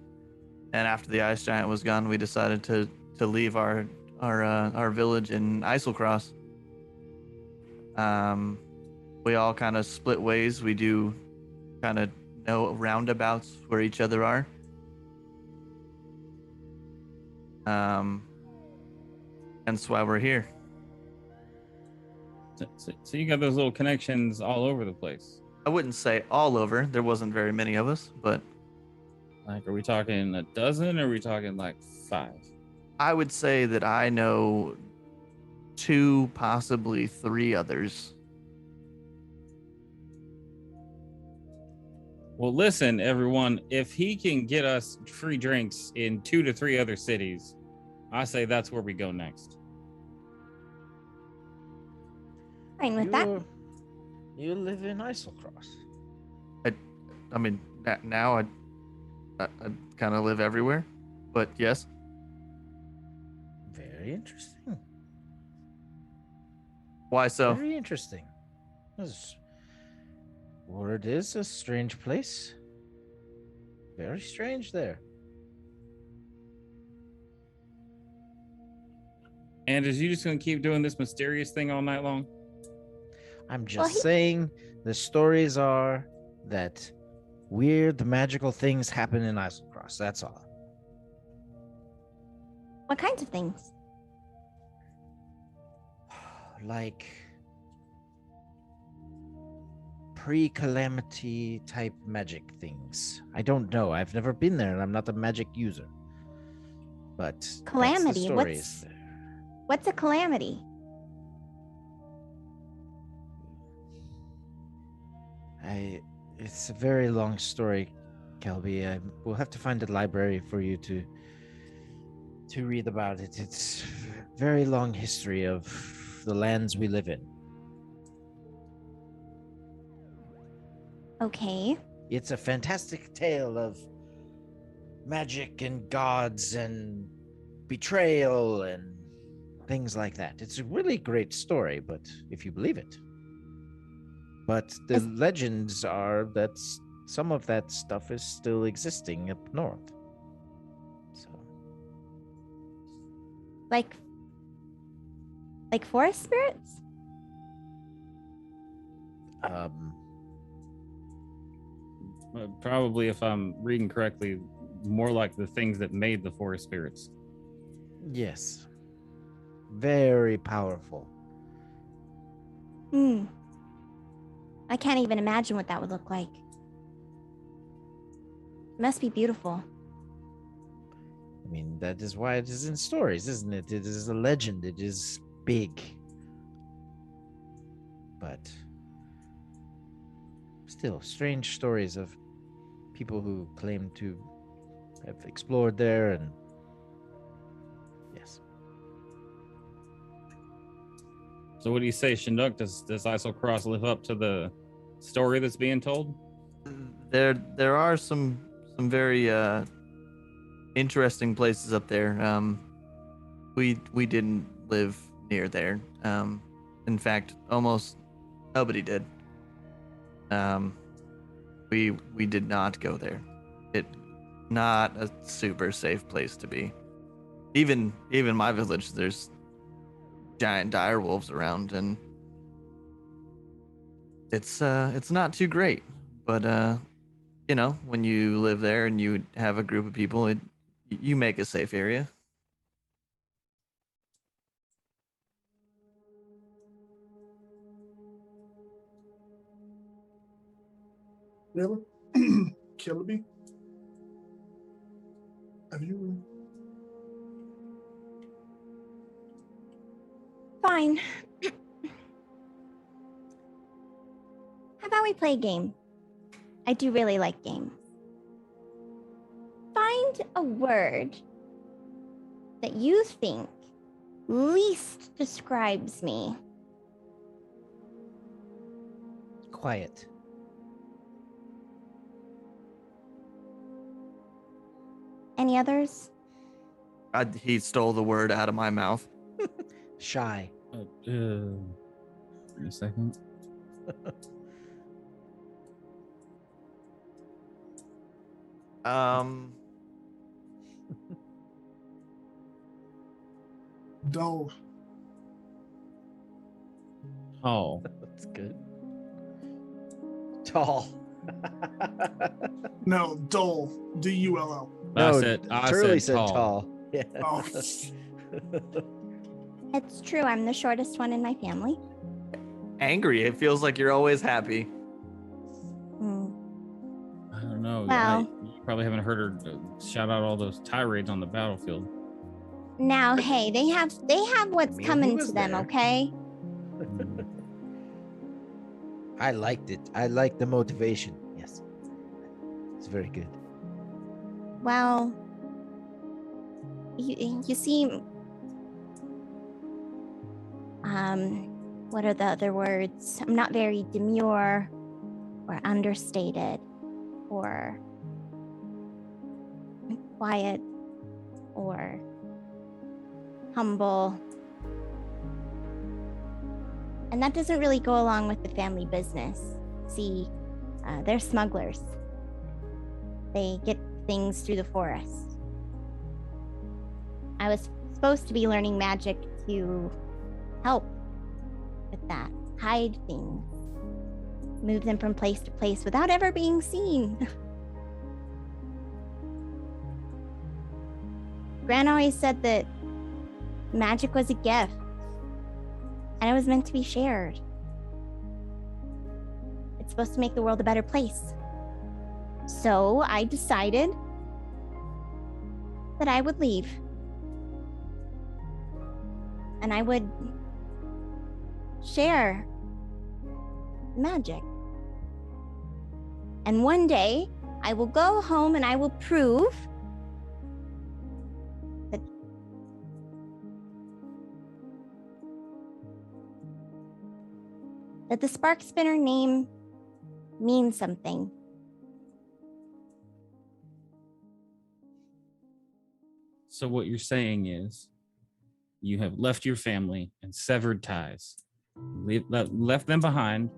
And after the ice giant was gone, we decided to leave our village in Islecross. We all kind of split ways. We do kind of know roundabouts where each other are. And that's why we're here. So you got those little connections all over the place. I wouldn't say all over. There wasn't very many of us, but like, are we talking a dozen or are we talking like 5? I would say that I know 2, possibly 3 others. Well, listen, everyone, if he can get us free drinks in 2 to 3 other cities, I say that's where we go next. Fine with that. You live in Islecross. I mean, now I kind of live everywhere, but yes. Very interesting. Why so? Very interesting. Word is a strange place. Very strange there. And is you just gonna keep doing this mysterious thing all night long? I'm just saying the stories are that weird magical things happen in Islecross. That's all. What kinds of things? Like pre-calamity type magic things. I don't know. I've never been there and I'm not a magic user. But calamity. That's the What's a calamity? It's a very long story, Kelby. We'll have to find a library for you to read about it. It's a very long history of the lands we live in. Okay. It's a fantastic tale of magic and gods and betrayal and things like that. It's a really great story, but if you believe it. But the legends are that some of that stuff is still existing up north. So, like forest spirits? Probably, if I'm reading correctly, more like the things that made the forest spirits. Yes. Very powerful. I can't even imagine what that would look like. It must be beautiful. I mean, that is why it is in stories, isn't it? It is a legend. It is big. But still, strange stories of people who claim to have explored there and yes. So what do you say, Chinook? Does Islecross live up to the story that's being told? There are some very interesting places up there. We didn't live near there. In fact, almost nobody did. We did not go there. It not a super safe place to be. Even my village, there's giant dire wolves around, and it's not too great. But you know, when you live there and you have a group of people, you make a safe area. Never? Kilby? Have you... Fine. How about we play a game? I do really like games. Find a word that you think least describes me. Quiet. Any others? He stole the word out of my mouth. Shy. Give me a second. Dull. Oh, That's good. Tall. No, dull. D-U-L-L. I Turley said tall. Yeah. Oh. It's true, I'm the shortest one in my family. Angry. It feels like you're always happy. Hmm. I don't know. Well- You probably haven't heard her shout out all those tirades on the battlefield. Now, hey, they have what's I mean, he coming was to them, there. okay? I liked it. I liked the motivation. Yes. It's very good. Well, you see, what are the other words? I'm not very demure or understated or quiet or humble. And that doesn't really go along with the family business. See, they're smugglers. They get things through the forest. I was supposed to be learning magic to help with that. Hide things. Move them from place to place without ever being seen. Gran always said that magic was a gift. And it was meant to be shared. It's supposed to make the world a better place. So I decided that I would leave. And I would share magic. And one day, I will go home and I will prove that the Spark Spinner name means something. So what you're saying is you have left your family and severed ties, left them behind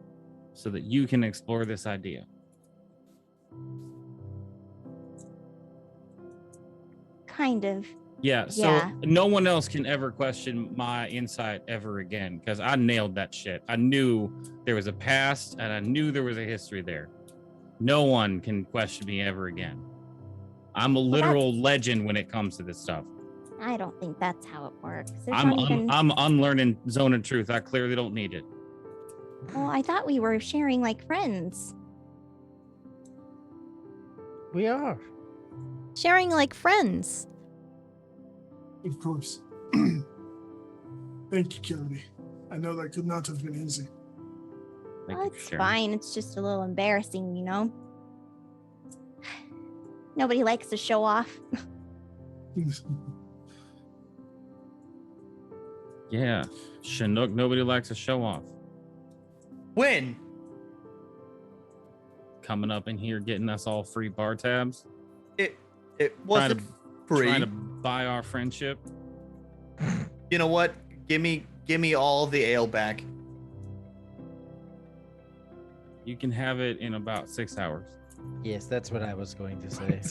so that you can explore this idea. Kind of. Yeah, so Yeah. no one else can ever question my insight ever again because I nailed that shit. I knew there was a past and I knew there was a history there. No one can question me ever again. I'm a literal legend when it comes to this stuff. I don't think that's how it works. There's I'm not even... I'm unlearning Zone of Truth. I clearly don't need it. Well, I thought we were sharing like friends. We are. Sharing like friends. Of course. Thank you, Kennedy. I know that could not have been easy. Thank Well, you for it's sharing. fine. It's just a little embarrassing, you know? Nobody likes to show off. Yeah, Chinook. Nobody likes to show off. When? Coming up in here, getting us all free bar tabs. It wasn't free. Trying to buy our friendship. You know what? Give me all the ale back. You can have it in about 6 hours. Yes, that's what I was going to say.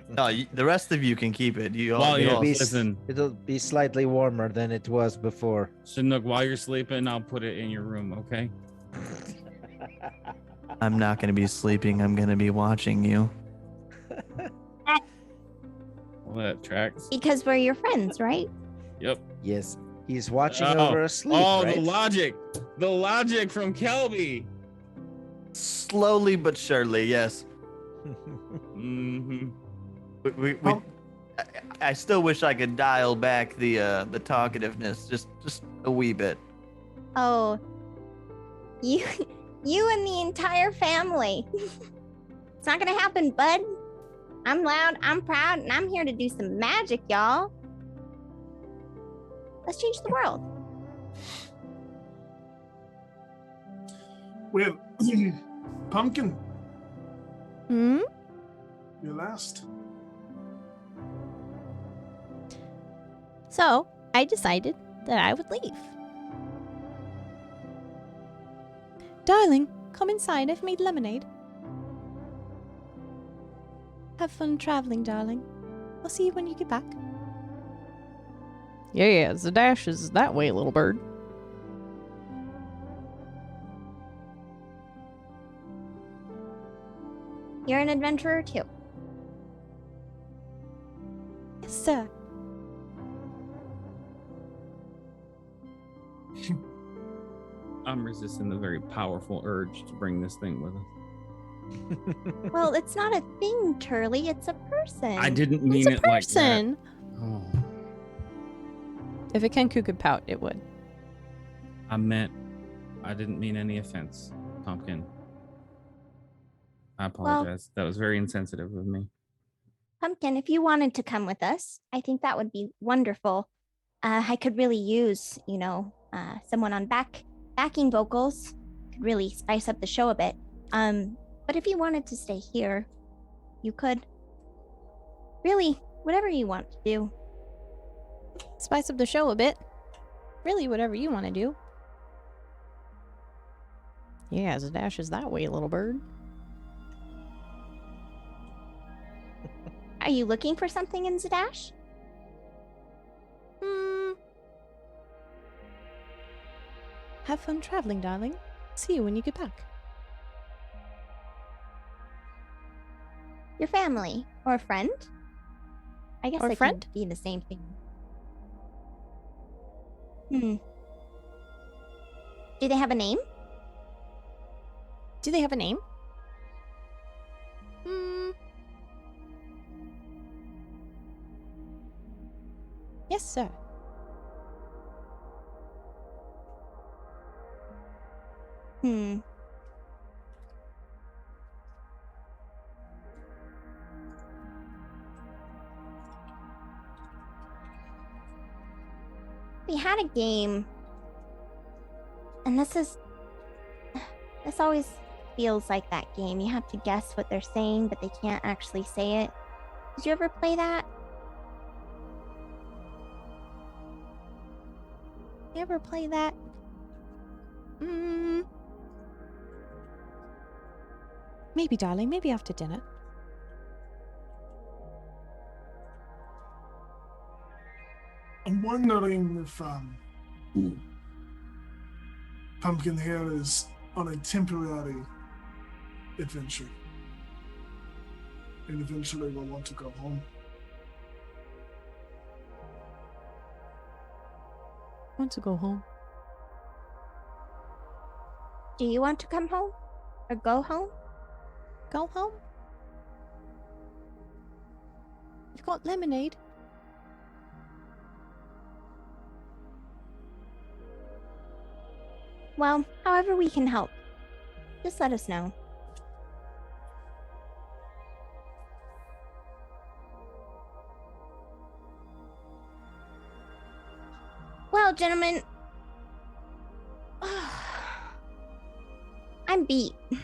No, the rest of you can keep it. You all, Well, you yeah, all- listen. It'll be slightly warmer than it was before. Chinook, while you're sleeping, I'll put it in your room, okay? I'm not going to be sleeping. I'm going to be watching you. Well, that tracks. Because we're your friends, right? Yep. Yes, he's watching Oh. over asleep, Oh, right? the logic from Kelby. Slowly but surely, yes. Mm-hmm. I still wish I could dial back the talkativeness just a wee bit. Oh, you and the entire family. It's not gonna happen, bud. I'm loud, I'm proud, and I'm here to do some magic, y'all. Let's change the world. Well, Pumpkin, Hmm? you're last. So, I decided that I would leave. Darling, come inside. I've made lemonade. Have fun traveling, darling. I'll see you when you get back. Yeah, Zadash is that way, little bird. You're an adventurer too. Yes, sir. I'm resisting the very powerful urge to bring this thing with us. Well, it's not a thing, Turley. It's a person. I didn't It's mean a it like that. person. Oh, If a Kenku could pout, it would. I didn't mean any offense, Pumpkin. I apologize. That was very insensitive of me. Pumpkin, if you wanted to come with us, I think that would be wonderful. I could really use, someone on backing vocals. Could really spice up the show a bit. But if you wanted to stay here, you could. Really, whatever you want to do. Spice up the show a bit. Really, whatever you want to do. Yeah, Zadash is that way, little bird. Are you looking for something in Zadash? Have fun traveling, darling. See you when you get back. Your family or a friend? I guess Or a they friend? can be the same thing. Do they have a name? Do they have a name? Yes, sir. We had a game, and this always feels like that game. You have to guess what they're saying, but they can't actually say it. Did you ever play that? You ever play that? Maybe, darling. Maybe after dinner. I'm wondering if Pumpkin here is on a temporary adventure, and eventually will want to go home. Want to go home? Do you want to come home? Or go home? Go home? You've got lemonade. Well, however we can help. Just let us know. Well, gentlemen, I'm beat. I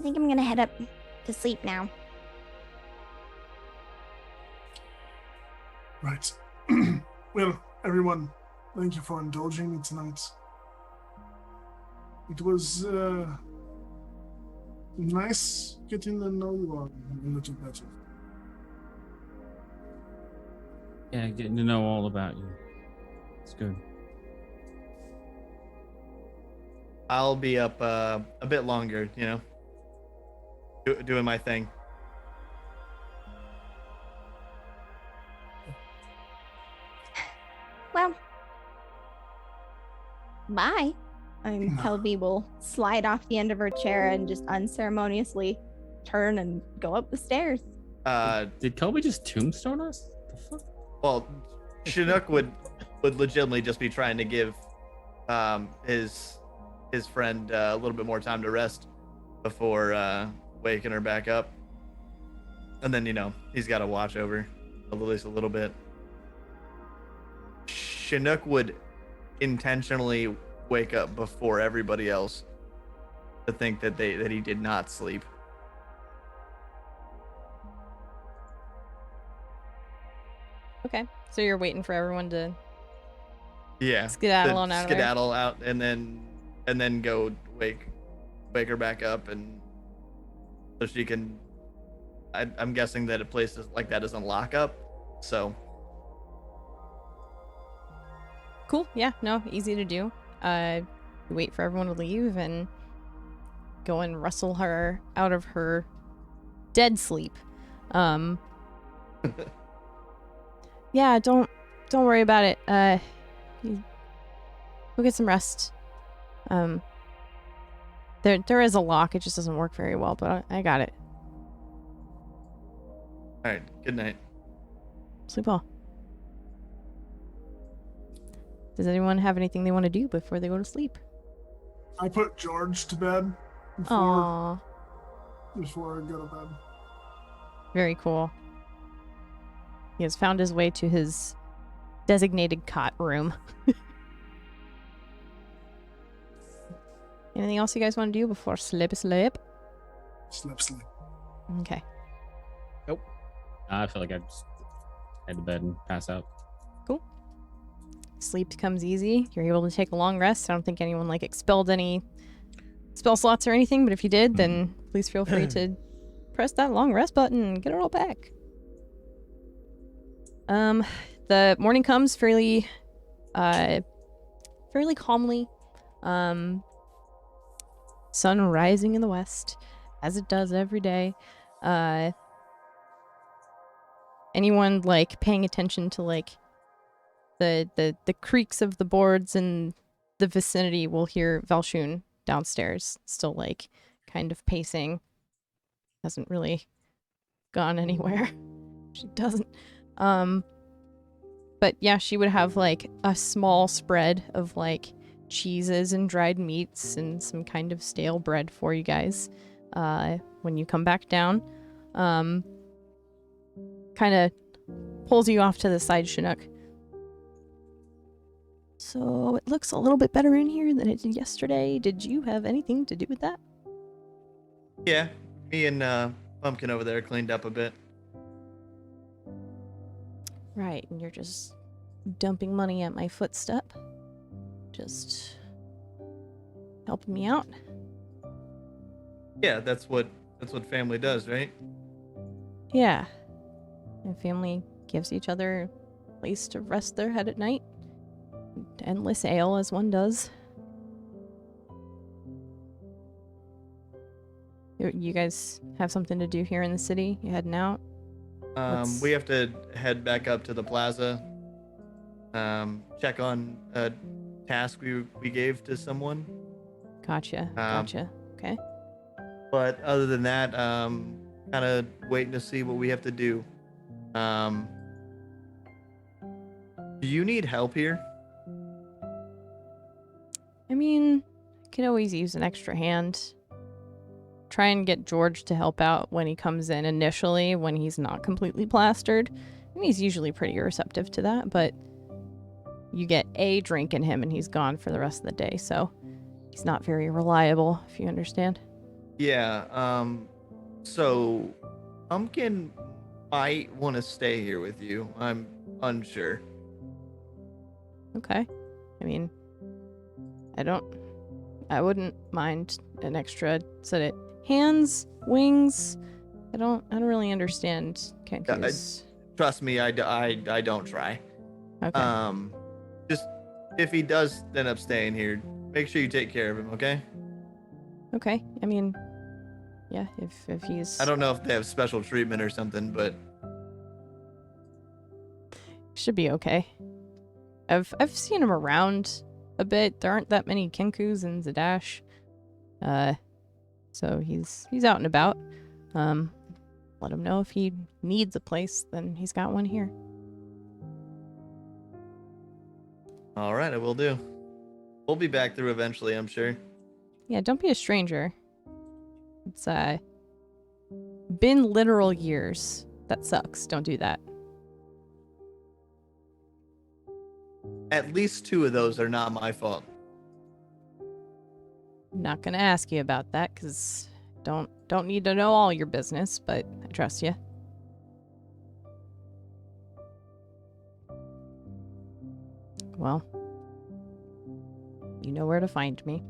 think I'm gonna head up to sleep now. Right. Well, everyone, thank you for indulging me tonight. It was nice getting to know you all a little better. Yeah, getting to know all about you. It's good. I'll be up a bit longer, doing my thing. Well, bye. Kelby will slide off the end of her chair and just unceremoniously turn and go up the stairs. Did Kelby just tombstone us? The fuck? Well, Chinook would legitimately just be trying to give his friend a little bit more time to rest before waking her back up, and then he's got to watch over at least a little bit. Chinook would intentionally wake up before everybody else to think that he did not sleep. Okay, so you're waiting for everyone to Yeah, skedaddle on out of there? Skedaddle out and then go wake her back up, and so she can. I'm guessing that a place like that doesn't lock up, so. Cool. Yeah. No. Easy to do. Wait for everyone to leave and go and rustle her out of her dead sleep. Yeah. Don't worry about it. Go get some rest. There is a lock. It just doesn't work very well, but I got it. All right. Good night. Sleep well. Does anyone have anything they want to do before they go to sleep? I put George to bed before Aww. I go to bed. Very cool. He has found his way to his designated cot room. Anything else you guys want to do before sleep? Sleep. Okay. I feel like I just head to bed and pass out. Cool. Sleep comes easy. You're able to take a long rest. I don't think anyone expelled any spell slots or anything, but if you did, then please feel free to press that long rest button and get it all back. The morning comes fairly calmly. Sun rising in the west, as it does every day. Anyone paying attention to the creaks of the boards in the vicinity will hear Valshun downstairs, still kind of pacing. Hasn't really gone anywhere. She doesn't. But yeah, she would have a small spread of cheeses and dried meats and some kind of stale bread for you guys when you come back down. Kind of pulls you off to the side, Chinook. So it looks a little bit better in here than it did yesterday. Did you have anything to do with that? Yeah, me and Pumpkin over there cleaned up a bit. Right, and you're just dumping money at my footstep. Just helping me out. Yeah, that's what family does, right? Yeah. And family gives each other a place to rest their head at night. Endless ale, as one does. You guys have something to do here in the city? You heading out? We have to head back up to the plaza. Check on a task we gave to someone. Gotcha. Okay. But other than that, kind of waiting to see what we have to do. Do you need help here? I mean, I could always use an extra hand. Try and get George to help out when he comes in initially, when he's not completely plastered. And he's usually pretty receptive to that, but you get a drink in him and he's gone for the rest of the day, so he's not very reliable, if you understand. Yeah, so Pumpkin might want to stay here with you. I'm unsure. Okay. I mean, I wouldn't mind an extra set of hands, wings. I don't really understand Kenku's. Trust me, I don't try. Okay. Just if he does end up staying here, make sure you take care of him, okay? Okay. I mean, yeah, if he's... I don't know if they have special treatment or something, but... Should be okay. I've seen him around a bit. There aren't that many Kenkus in Zadash. So he's out and about. Let him know if he needs a place, then he's got one here. All right, I will do. We'll be back through eventually, I'm sure. Yeah, don't be a stranger. It's been literal years. That sucks. Don't do that. At least 2 of those are not my fault. Not gonna ask you about that, because don't need to know all your business, but I trust you. Well, you know where to find me.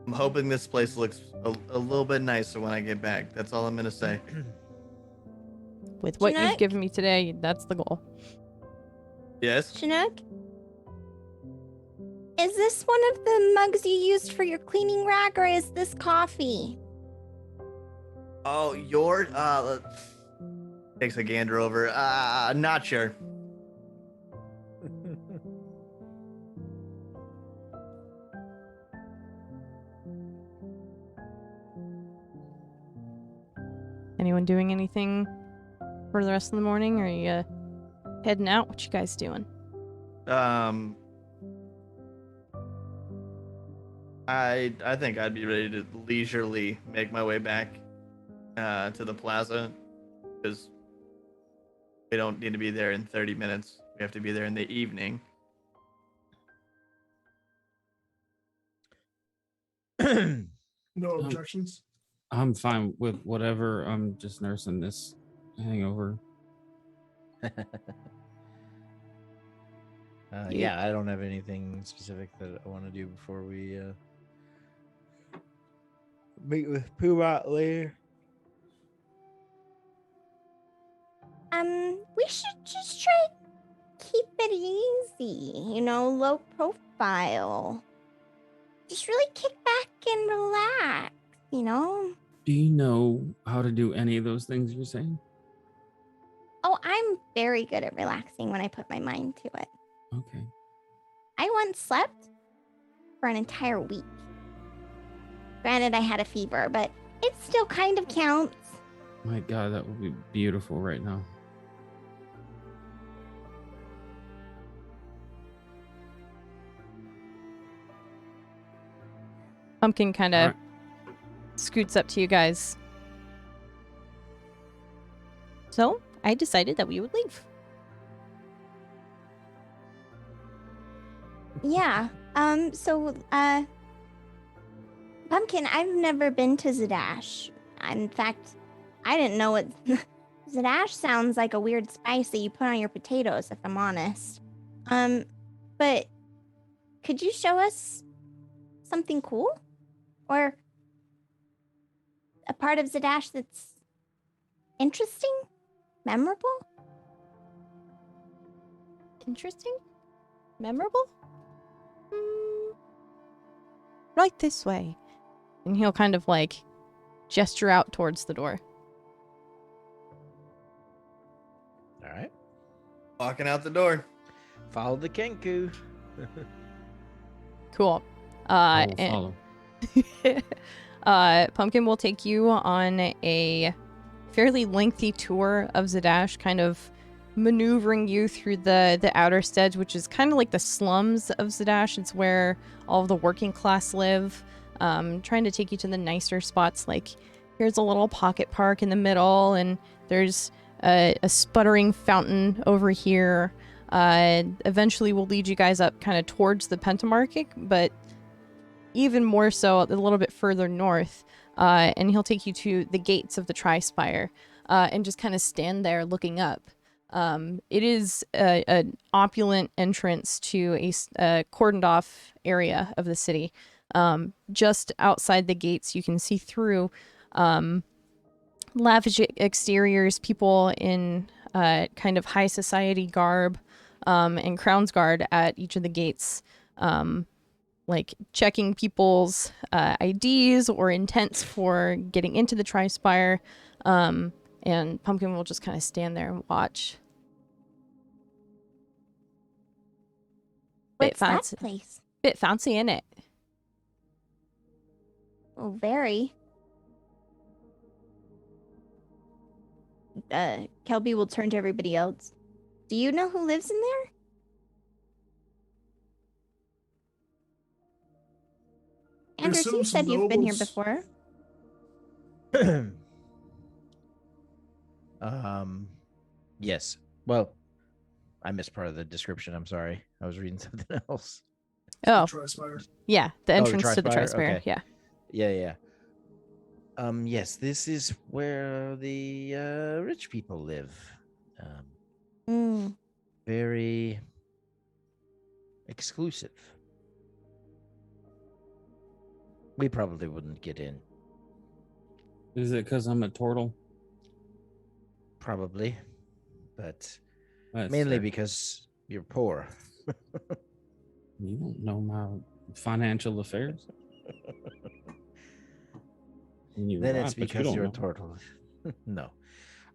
I'm hoping this place looks a little bit nicer when I get back. That's all I'm gonna say. With what Chinook? you've given me today, that's the goal. Yes? Chinook? Is this one of the mugs you used for your cleaning rag, or is this coffee? Oh, yours? Takes a gander over. Not sure. Anyone doing anything for the rest of the morning? Or are you heading out? What you guys doing? I think I'd be ready to leisurely make my way back to the plaza, because we don't need to be there in 30 minutes. We have to be there in the evening. No objections. I'm fine with whatever. I'm just nursing this hangover. Yeah, I don't have anything specific that I want to do before we meet with Pooh later. We should just try keep it easy, low profile. Just really kick back and relax, Do you know how to do any of those things you're saying? Oh, I'm very good at relaxing when I put my mind to it. Okay. I once slept for an entire week. Granted, I had a fever, but it still kind of counts. My God, that would be beautiful right now. Pumpkin kind of Alright. scoots up to you guys. So, I decided that we would leave. Yeah. Pumpkin, I've never been to Zadash. In fact, I didn't know what Zadash sounds like a weird spice that you put on your potatoes, if I'm honest. But could you show us something cool? Or a part of Zadash that's interesting? Memorable? Interesting? Memorable? Right this way. And he'll kind of like gesture out towards the door. All right. Walking out the door. Follow the Kenku. Cool. I will And Pumpkin will take you on a fairly lengthy tour of Zadash, kind of maneuvering you through the outer steads, which is kind of like the slums of Zadash. It's where all of the working class live. Trying to take you to the nicer spots, like here's a little pocket park in the middle, and there's a sputtering fountain over here. Eventually we'll lead you guys up kind of towards the Pentamarchic, but even more so a little bit further north, and he'll take you to the gates of the Tri-Spire, and just kind of stand there looking up. It is an opulent entrance to a cordoned off area of the city. Just outside the gates, you can see through lavish exteriors, people in kind of high society garb, and Crown's Guard at each of the gates, like checking people's IDs or intents for getting into the Tri-Spire. And Pumpkin will just kind of stand there and watch. What's that place? Bit fancy, innit? Oh, very. Kelby will turn to everybody else. Do you know who lives in there? Anders, you There's said some you've been here nobles. before. Yes. Well, I missed part of the description. I'm sorry. I was reading something else. Oh, Tri-spire. yeah, the entrance to the Tri-Spire? Tri-Spire. Okay. Yeah. Yeah. Yes, this is where the rich people live. Very exclusive. We probably wouldn't get in. Is it because I'm a turtle? Probably. But That's mainly fair. because you're poor. You don't know my financial affairs. Then it's because you're a turtle. No,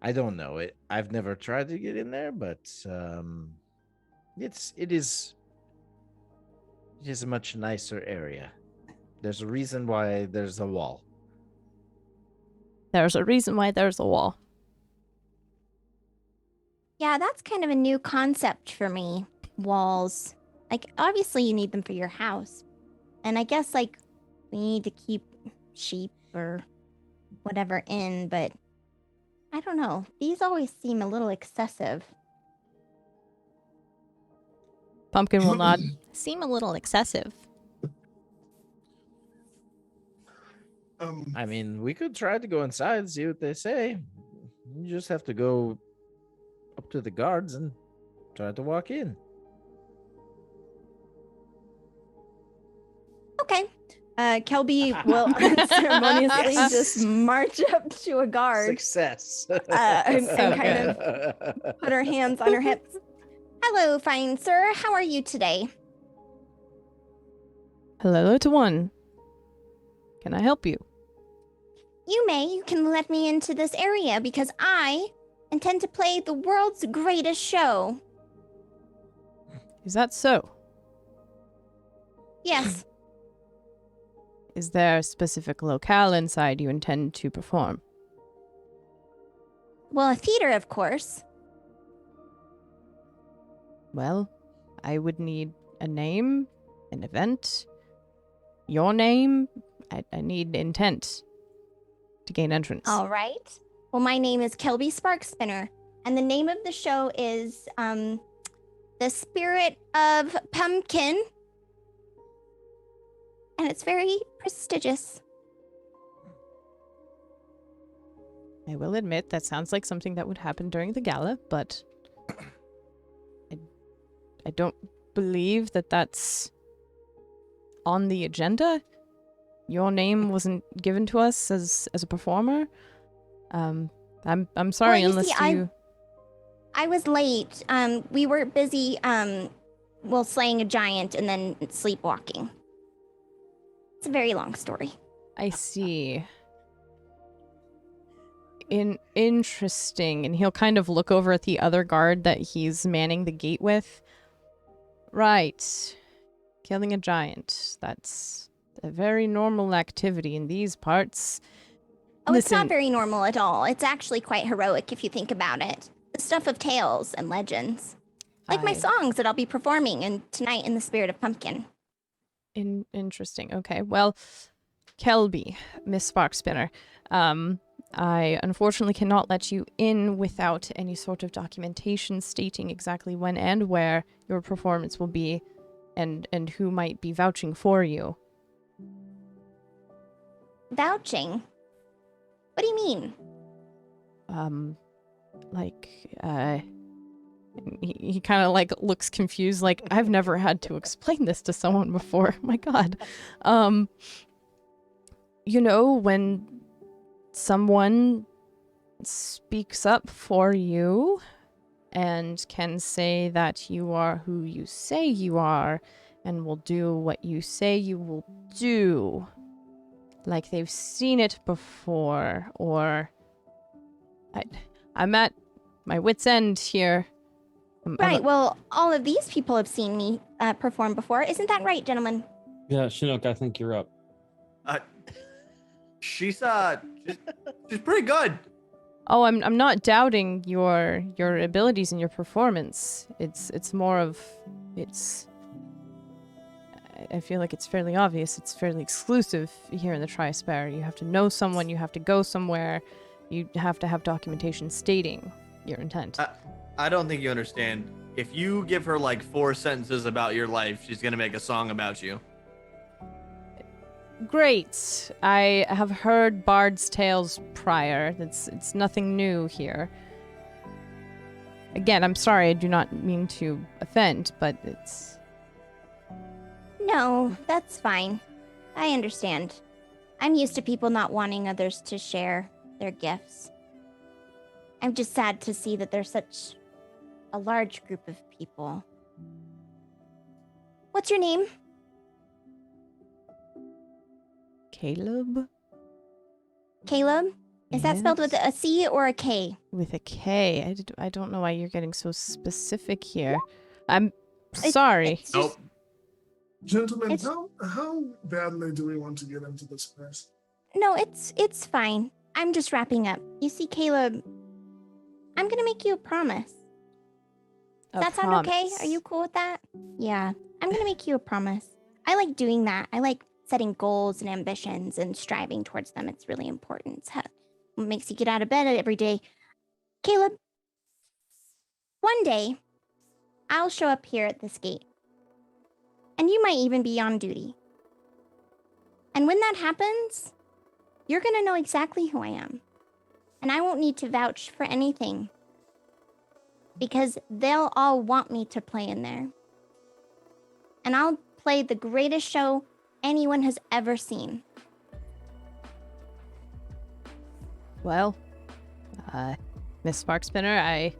I don't know it. I've never tried to get in there, but it is a much nicer area. There's a reason why there's a wall. There's a reason why there's a wall. Yeah, that's kind of a new concept for me. Walls. Like, obviously you need them for your house. And I guess, like, we need to keep sheep or whatever in, but I don't know. These always seem a little excessive. Pumpkin will nod. Seem a little excessive. I mean, we could try to go inside and see what they say. You just have to go up to the guards and try to walk in. Okay. Kelby will unceremoniously just march up to a guard. Success. And kind of put her hands on her hips. Hello, fine sir. How are you today? Hello to one. Can I help you? You may. You can let me into this area because I intend to play the world's greatest show. Is that so? Yes. Is there a specific locale inside you intend to perform? Well, a theater, of course. Well, I would need a name, an event, your name. I need intent to gain entrance. All right. Well, my name is Kelby Sparkspinner, and the name of the show is The Spirit of Pumpkin. And it's very prestigious. I will admit that sounds like something that would happen during the gala, but I don't believe that that's on the agenda. Your name wasn't given to us as a performer. I'm sorry, Well, unless you. I was late. We were busy slaying a giant and then sleepwalking. It's a very long story. I see. Interesting. And he'll kind of look over at the other guard that he's manning the gate with. Right. Killing a giant. That's a very normal activity in these parts. Oh, it's not very normal at all. It's actually quite heroic if you think about it. The stuff of tales and legends. Like my songs that I'll be performing tonight in the Spirit of Pumpkin. Interesting. Okay. Well, Kelby, Miss Sparkspinner, I unfortunately cannot let you in without any sort of documentation stating exactly when and where your performance will be and who might be vouching for you. Vouching? What do you mean? He kind of like looks confused, like, I've never had to explain this to someone before. My God. You know, when someone speaks up for you and can say that you are who you say you are and will do what you say you will do, like they've seen it before, or I'm at my wit's end here. Right, well, all of these people have seen me perform before. Isn't that right, gentlemen? Yeah, Chinook, I think you're up. She's pretty good. Oh, I'm not doubting your abilities and your performance. It's more of I feel like it's fairly obvious. It's fairly exclusive here in the Tri-Spire. You have to know someone. You have to go somewhere. You have to have documentation stating your intent. I don't think you understand. if you give her like 4 sentences about your life, she's gonna make a song about you. Great. I have heard bard's tales prior. It's nothing new here. Again, I'm sorry, I do not mean to offend, but it's... No, that's fine. I understand. I'm used to people not wanting others to share their gifts. I'm just sad to see that there's such a large group of people. What's your name? Caleb? Caleb? Is that spelled with a C or a K? With a K. I don't know why you're getting so specific here. I'm sorry. It's just, Gentlemen, how badly do we want to get into this place? No, it's fine. I'm just wrapping up. You see, Caleb, I'm gonna make you a promise. Does that sound okay? Are you cool with that? Yeah, I'm gonna make you a promise. I like doing that. I like setting goals and ambitions and striving towards them. It's really important. It's what makes you get out of bed every day. Caleb, one day, I'll show up here at this gate. And you might even be on duty. And when that happens, you're gonna know exactly who I am. And I won't need to vouch for anything. Because they'll all want me to play in there. And I'll play the greatest show anyone has ever seen. Well, Miss Sparkspinner, I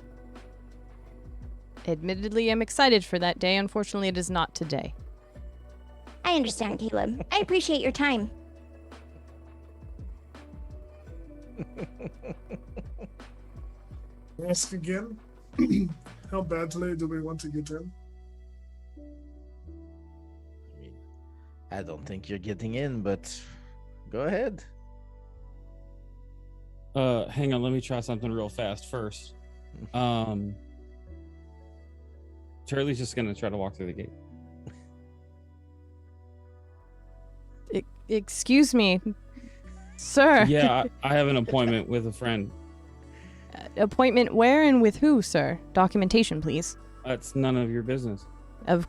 admittedly am excited for that day. Unfortunately, it is not today. I understand, Caleb. I appreciate your time. Ask again. How badly do we want to get in? I mean, I don't think you're getting in, but go ahead. Hang on, let me try something real fast first. Turley's just gonna try to walk through the gate. Excuse me, sir. Yeah, I have an appointment with a friend. Appointment where and with who, sir? Documentation, please. That's none of your business. As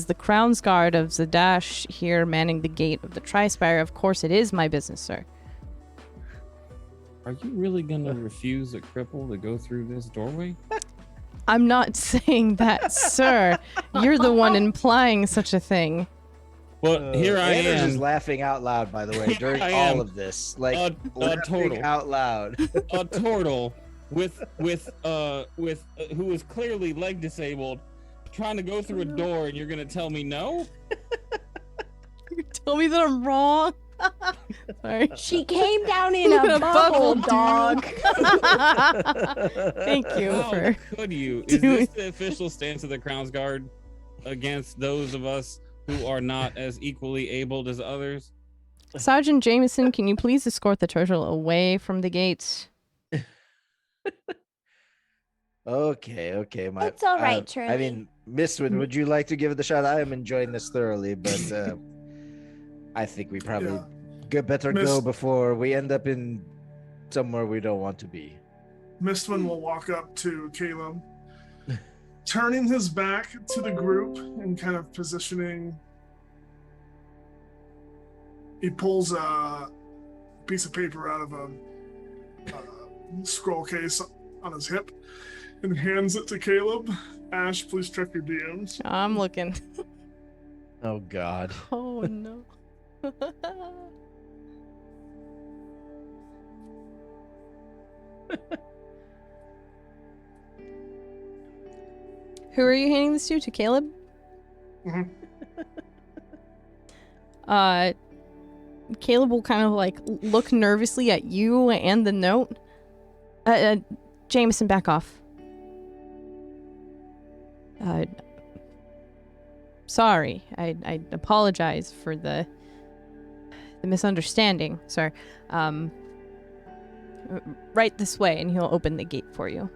the Crown's Guard of Zadash here manning the gate of the Tri-Spire, of course it is my business, sir. Are you really gonna refuse a cripple to go through this doorway? I'm not saying that, sir. You're the one implying such a thing. Well, here I Anders am. is laughing out loud, by the way, during all of this. Like, laughing out loud. A turtle with who is clearly leg disabled, trying to go through a door, and you're gonna tell me no? You tell me that I'm wrong. Sorry. She came down in a bubble, dog. Thank you How could you? Is this the official stance of the Crown's Guard against those of us who are not as equally abled as others? Sergeant Jameson, can you please escort the turtle away from the gates? Okay. It's all right, Turley. I mean, Mistwood, would you like to give it a shot? I am enjoying this thoroughly, but I think we probably better go before we end up in somewhere we don't want to be. Mistwin will walk up to Caleb, turning his back to the group and kind of positioning. He pulls a piece of paper out of a scroll case on his hip and hands it to Caleb. Ash, please check your DMs. I'm looking. Oh, God. Oh, no. Who are you handing this to? To Caleb? Mm-hmm. Caleb will kind of like look nervously at you and the note. Jameson, back off. Sorry. I apologize for the misunderstanding, sir. Right this way, and he'll open the gate for you.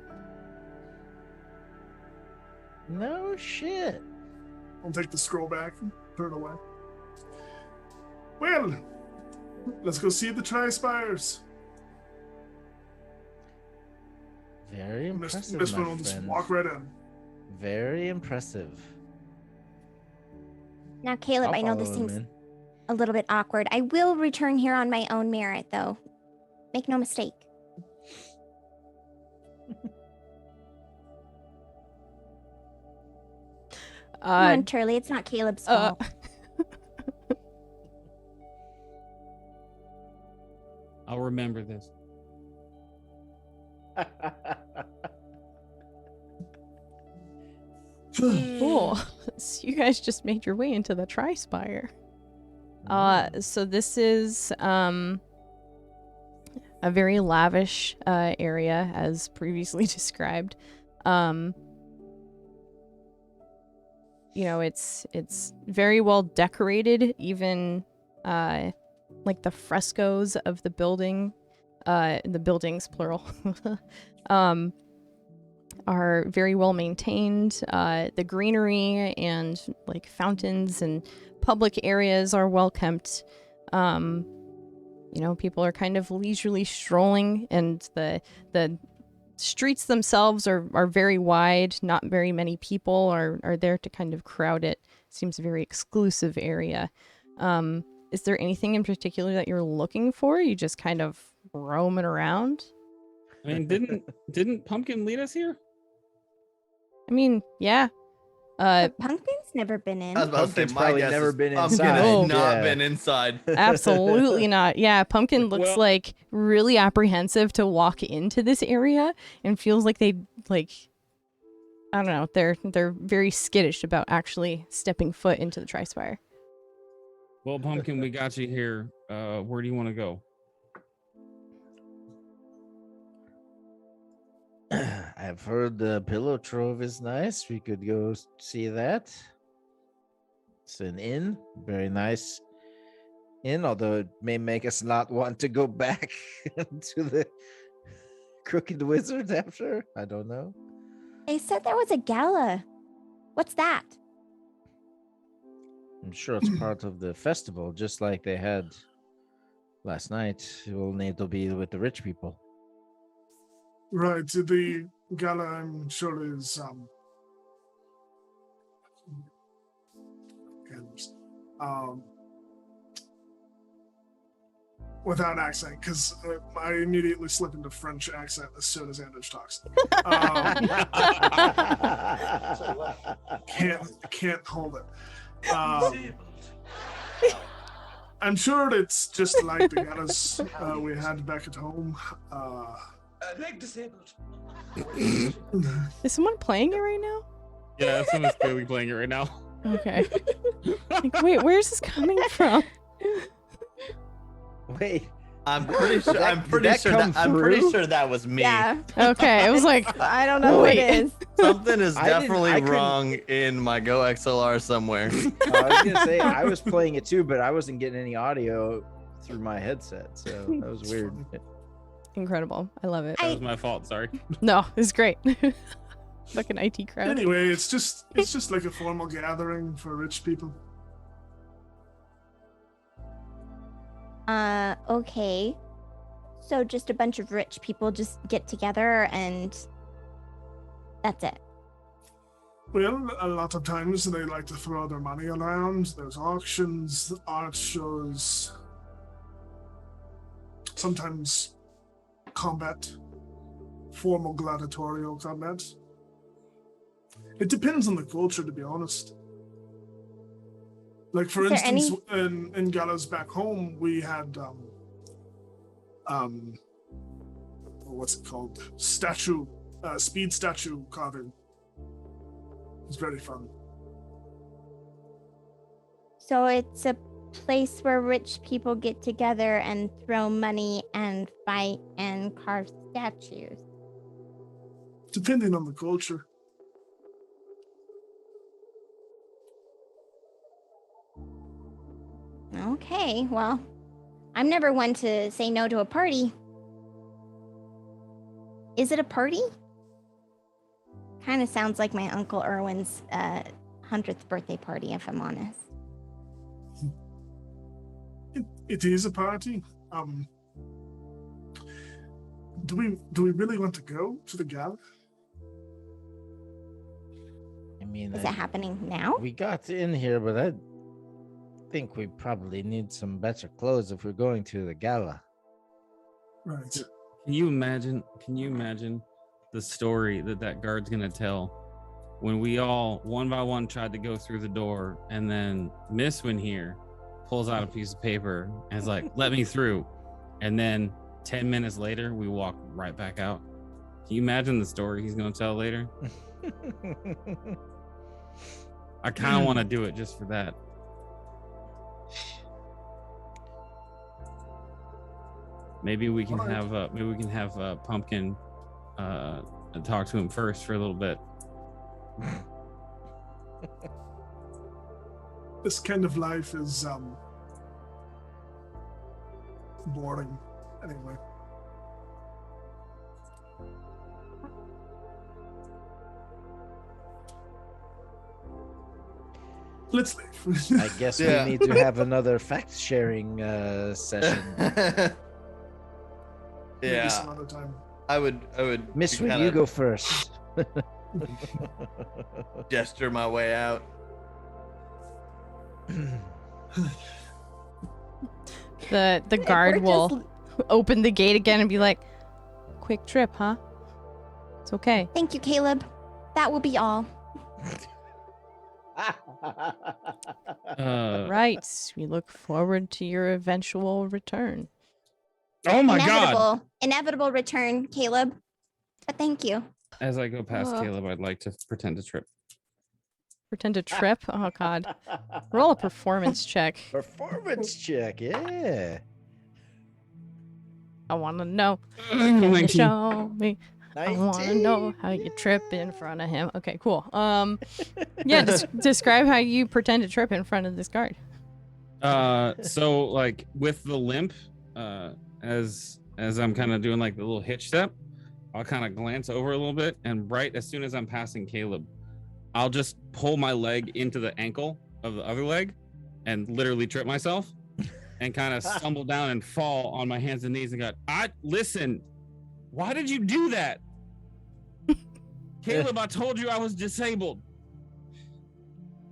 No shit. I'll take the scroll back and put it away. Well, let's go see the Tri-Spires. Very impressive, This my one will just friend. walk right in. Very impressive. Now, Caleb, I know this follow him seems in. a little bit awkward. I will return here on my own merit, though. Make no mistake. Come on, Turley. It's not Caleb's fault. I'll remember this. Cool. So you guys just made your way into the Tri-Spire. So this is a very lavish area, as previously described. You know, it's very well decorated. Even like the frescoes of the buildings plural are very well maintained. The greenery and like fountains and public areas are well kept. You know, people are kind of leisurely strolling, and the streets themselves are very wide. Not very many people are there to kind of crowd it. Seems a very exclusive area. Is there anything in particular that you're looking for? You just kind of roaming around? I mean, didn't Pumpkin lead us here? I mean, yeah. Pumpkin's never been in. I was about to say, Pumpkin's my probably guess never is been Pumpkin inside. has not Yeah. been inside. Absolutely not. Yeah, Pumpkin looks Well- like really apprehensive to walk into this area and feels like I don't know, they're very skittish about actually stepping foot into the Tri-Spire. Well, Pumpkin, we got you here. Where do you want to go? I've heard the Pillow Trove is nice. We could go see that. It's an inn, very nice inn, although it may make us not want to go back to the Crooked Wizard after. I don't know. They said there was a gala. What's that? I'm sure it's part of the festival, just like they had last night. It will need to be with the rich people. Right. The gala, I'm sure, is without an accent, because I immediately slip into French accent as soon as Anders talks. Can't hold it. I'm sure it's just like the galas we had back at home. Leg disabled. Is someone playing it right now? Yeah, someone's clearly playing it right now. Okay. Like, wait, where's this coming from? Wait, I'm pretty sure. Did I'm that pretty sure. come I'm pretty through? sure that was me. Yeah. Okay, I was like, I don't know what it Wait. is. Something is I didn't- definitely I couldn't- wrong in my Go XLR somewhere. I was gonna say I was playing it too, but I wasn't getting any audio through my headset, so that was weird. incredible. I love it. That was my fault. Sorry. No, it's great. Fucking IT crowd. Anyway, it's just like a formal gathering for rich people. Okay. So just a bunch of rich people just get together and that's it. Well, a lot of times they like to throw their money around. There's auctions, art shows, sometimes combat, formal gladiatorial combat. It depends on the culture, to be honest. Like, for Is there instance, in galas back home, we had what's it called? Speed statue carving. It's very fun. So it's a place where rich people get together and throw money and fight and carve statues. Depending on the culture. Okay, well, I'm never one to say no to a party. Is it a party? Kind of sounds like my Uncle Erwin's 100th birthday party, if I'm honest. It is a party. Do we really want to go to the gala? mean, Is that happening now? we got in here, but I think we probably need some better clothes if we're going to the gala. Right. Can you imagine the story that guard's gonna tell when we all one by one tried to go through the door, and then Miss Win here pulls out a piece of paper and is like, let me through, and then 10 minutes later we walk right back out. Can you imagine the story he's gonna tell later? I kind of want to do it just for that. Maybe we can have Pumpkin talk to him first for a little bit. This kind of life is boring. Anyway. Let's leave. I guess we need to have another fact sharing session. Maybe some other time. I would. Miss Win, you go first. Gesture my way out. The guard will open the gate again and be like, "Quick trip, huh? It's okay." Thank you, Caleb. That will be all. Right. We look forward to your eventual return. Oh my God! Inevitable return, Caleb. But thank you. As I go past Caleb, I'd like to pretend to trip. Pretend to trip? Oh God. Roll a performance check. Performance check, yeah. I want to know. Can you show me? 19. I want to know how you trip in front of him. Okay, cool. Yeah, describe how you pretend to trip in front of this guard. So like with the limp, as I'm kind of doing like the little hitch step, I'll kind of glance over a little bit, and right as soon as I'm passing Caleb, I'll just pull my leg into the ankle of the other leg and literally trip myself and kind of stumble down and fall on my hands and knees and go, listen, why did you do that? Caleb, I told you I was disabled.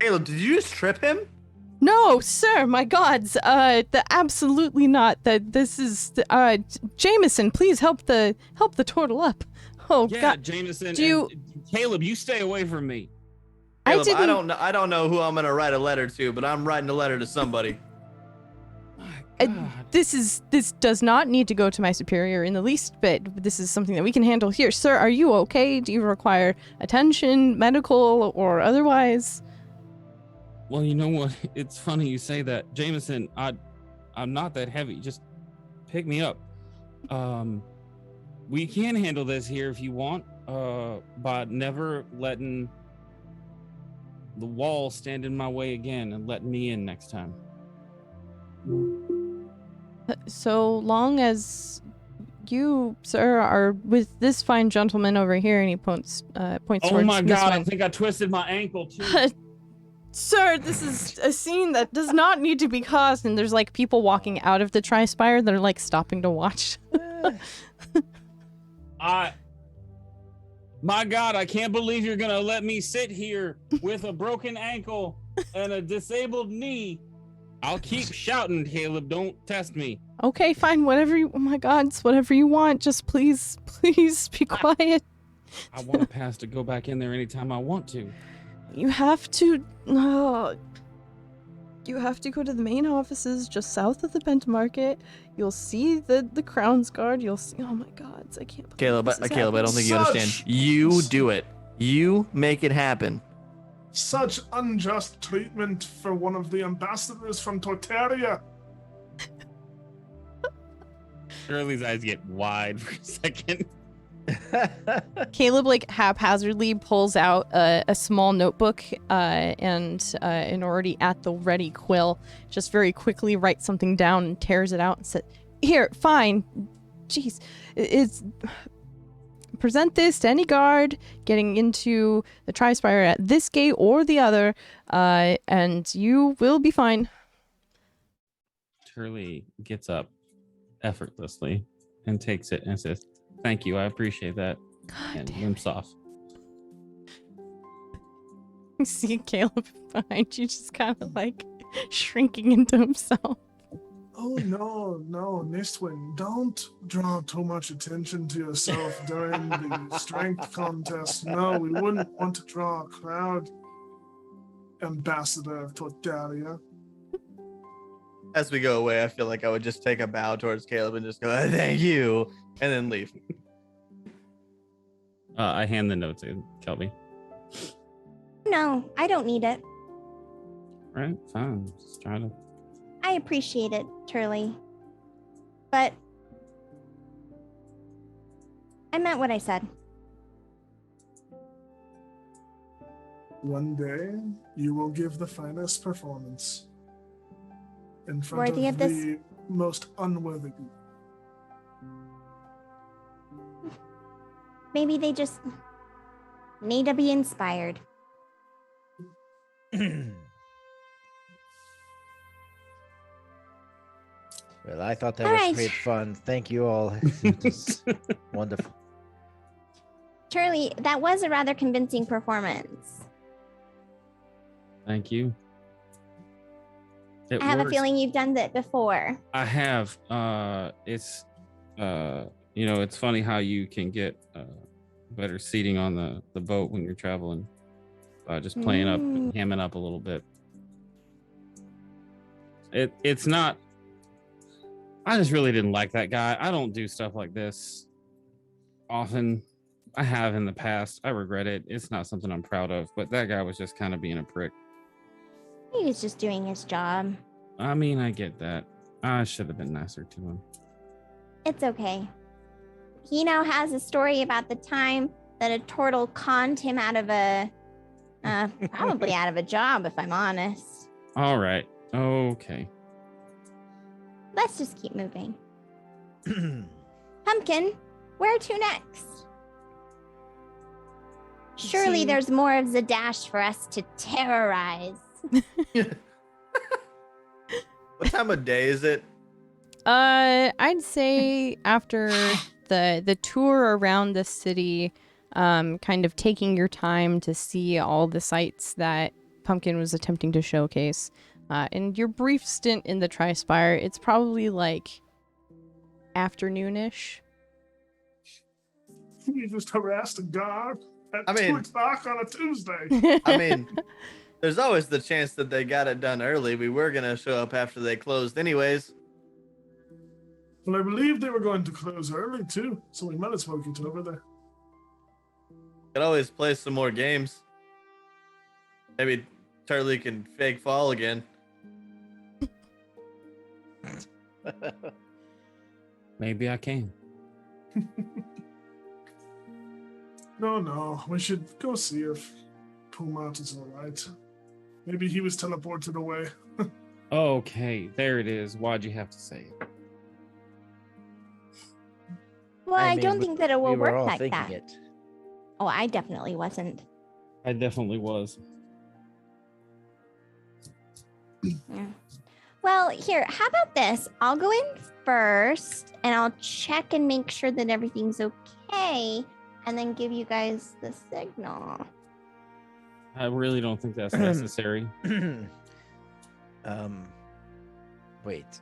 Caleb, did you just trip him? No, sir, my gods. Absolutely not. This is Jameson, please help the turtle up. Oh yeah, God. Jameson. Do Caleb, you stay away from me. Caleb, I don't know who I'm gonna write a letter to, but I'm writing a letter to somebody. This does not need to go to my superior in the least bit. This is something that we can handle here. Sir, are you okay? Do you require attention, medical or otherwise? Well, you know what? It's funny you say that. Jameson, I'm not that heavy. Just pick me up. We can handle this here if you want, but never letting the wall stand in my way again and letting me in next time. So long as you, sir, are with this fine gentleman over here, and he points towards Oh my this God, one. I think I twisted my ankle too. Sir, this is a scene that does not need to be caused, and there's like people walking out of the Tri-Spire that are like stopping to watch. My God, I can't believe you're gonna let me sit here with a broken ankle and a disabled knee. I'll keep shouting, Caleb. Don't test me. Okay, fine. Whatever you. Oh my God, it's whatever you want. Just please be quiet. I want a pass to go back in there anytime I want to. You have to. You have to go to the main offices just south of the Bent Market. You'll see the Crown's Guard. You'll see. Oh my God, I can't. Caleb, I don't think you understand. You do it. You make it happen. Such unjust treatment for one of the ambassadors from Torteria. Turley's eyes get wide for a second. Caleb like haphazardly pulls out a small notebook and already at the ready quill, just very quickly writes something down and tears it out and says, "Here, fine. Jeez, it's present this to any guard getting into the Tri-Spire at this gate or the other, and you will be fine." Turley gets up effortlessly and takes it and says, "Thank you, I appreciate that," and limps off. You see Caleb behind you, just kind of like shrinking into himself. Oh no, Nistwin, don't draw too much attention to yourself during the strength contest. No, we wouldn't want to draw a crowd. Ambassador of Tordalia. As we go away, I feel like I would just take a bow towards Caleb and just go, "Thank you," and then leave. I hand the note to Kelby. No, I don't need it. All right, fine. Just trying to. I appreciate it, Turley. But I meant what I said. One day, you will give the finest performance in front Worthy of of this? the most unworthy people. Maybe they just need to be inspired. Well, I thought that All was right. great fun. Thank you all. It was wonderful. Turley, that was a rather convincing performance. Thank you. It I have a works. feeling you've done that before. I have. It's it's funny how you can get better seating on the boat when you're traveling. Just playing up, and hamming up a little bit. It's not. I just really didn't like that guy. I don't do stuff like this often. I have in the past. I regret it. It's not something I'm proud of. But that guy was just kind of being a prick. He was just doing his job. I mean, I get that. I should have been nicer to him. It's okay. He now has a story about the time that a turtle conned him out of probably out of a job, if I'm honest. All right. Okay. Let's just keep moving. Pumpkin, where to next? Surely there's more of Zadash for us to terrorize. What time of day is it? I'd say after the tour around the city, kind of taking your time to see all the sights that Pumpkin was attempting to showcase, and your brief stint in the Tri-Spire, it's probably like afternoonish. You just harassed a guard at I mean- 2 o'clock on a Tuesday. I mean, there's always the chance that they got it done early. We were gonna show up after they closed, anyways. Well, I believe they were going to close early too, so we might as well get over there. Could always play some more games. Maybe Turley can fake fall again. Maybe I can. No, we should go see if Pumat is alright. Maybe he was teleported away. Okay, there it is. Why'd you have to say it? Well, I mean, don't think that it will we were work all like thinking that. it. Oh, I definitely wasn't. I definitely was. Yeah. Well, here, how about this? I'll go in first and I'll check and make sure that everything's okay and then give you guys the signal. I really don't think that's necessary. Wait.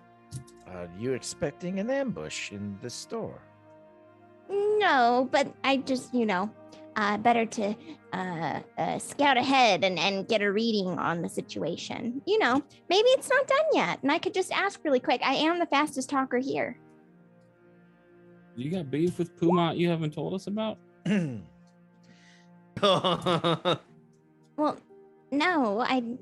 Are you expecting an ambush in the store? No, but I just, better to scout ahead and get a reading on the situation. Maybe it's not done yet, and I could just ask really quick. I am the fastest talker here. You got beef with Pumat you haven't told us about? Well, no, I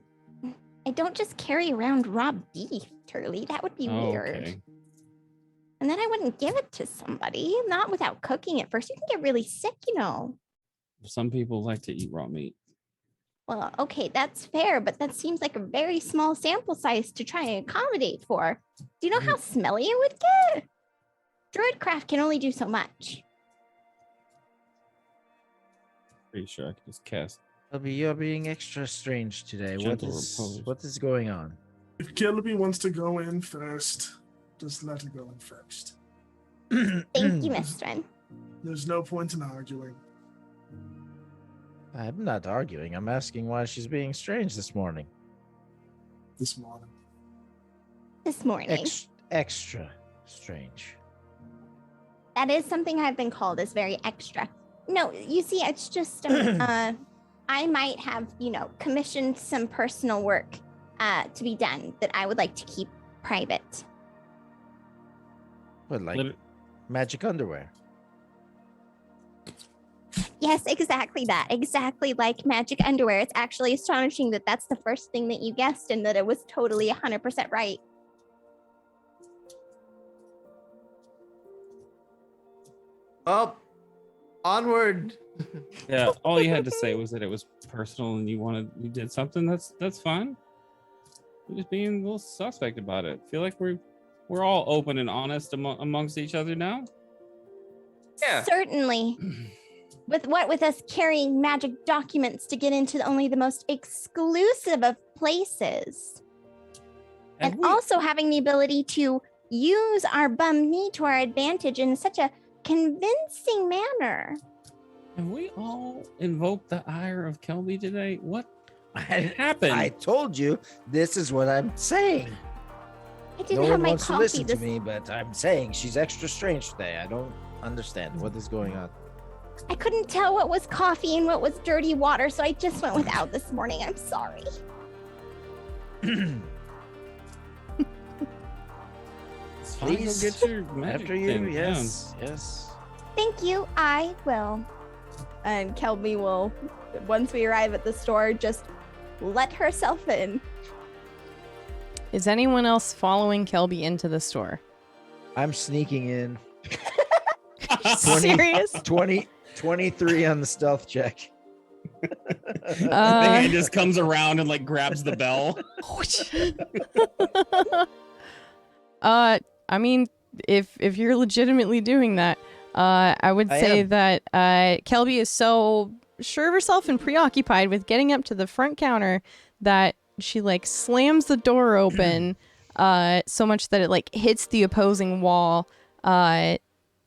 don't just carry around raw beef, Turley. That would be weird. Okay. And then I wouldn't give it to somebody, not without cooking it first. You can get really sick, Some people like to eat raw meat. Well, okay, that's fair, but that seems like a very small sample size to try and accommodate for. Do you know how smelly it would get? Druidcraft can only do so much. Pretty sure I could just cast. Elby, you're being extra strange today. Gentle repose. What is going on? If Kilby wants to go in first, just let her go in first. Thank you, Miss Stren. There's no point in arguing. I'm not arguing. I'm asking why she's being strange this morning. This morning. This morning. Extra strange. That is something I've been called, is very extra. No, you see, it's just I might have, commissioned some personal work to be done that I would like to keep private. What, like magic underwear? Yes, exactly that. Exactly like magic underwear. It's actually astonishing that that's the first thing that you guessed and that it was totally 100% right. Oh, onward. Yeah, all you had to say was that it was personal and you did something. That's fine. You're just being a little suspect about it. Feel like we're all open and honest amongst each other now. Yeah. Certainly. With us carrying magic documents to get into only the most exclusive of places. And also having the ability to use our bum knee to our advantage in such a convincing manner. Have we all invoked the ire of Kelby today? What happened? I told you, this is what I'm saying. I didn't have my wants to coffee. listen to me, but I'm saying she's extra strange today. I don't understand what is going on. I couldn't tell what was coffee and what was dirty water, so I just went without this morning. I'm sorry. Please, go get your magic after you, thing. yes, yes. Thank you, I will. And Kelby will, once we arrive at the store, just let herself in. Is anyone else following Kelby into the store? I'm sneaking in. Serious? 23 on the stealth check. The hand just comes around and like grabs the bell. I mean, if you're legitimately doing that, I would say that Kelby is so sure of herself and preoccupied with getting up to the front counter that she like slams the door open so much that it like hits the opposing wall,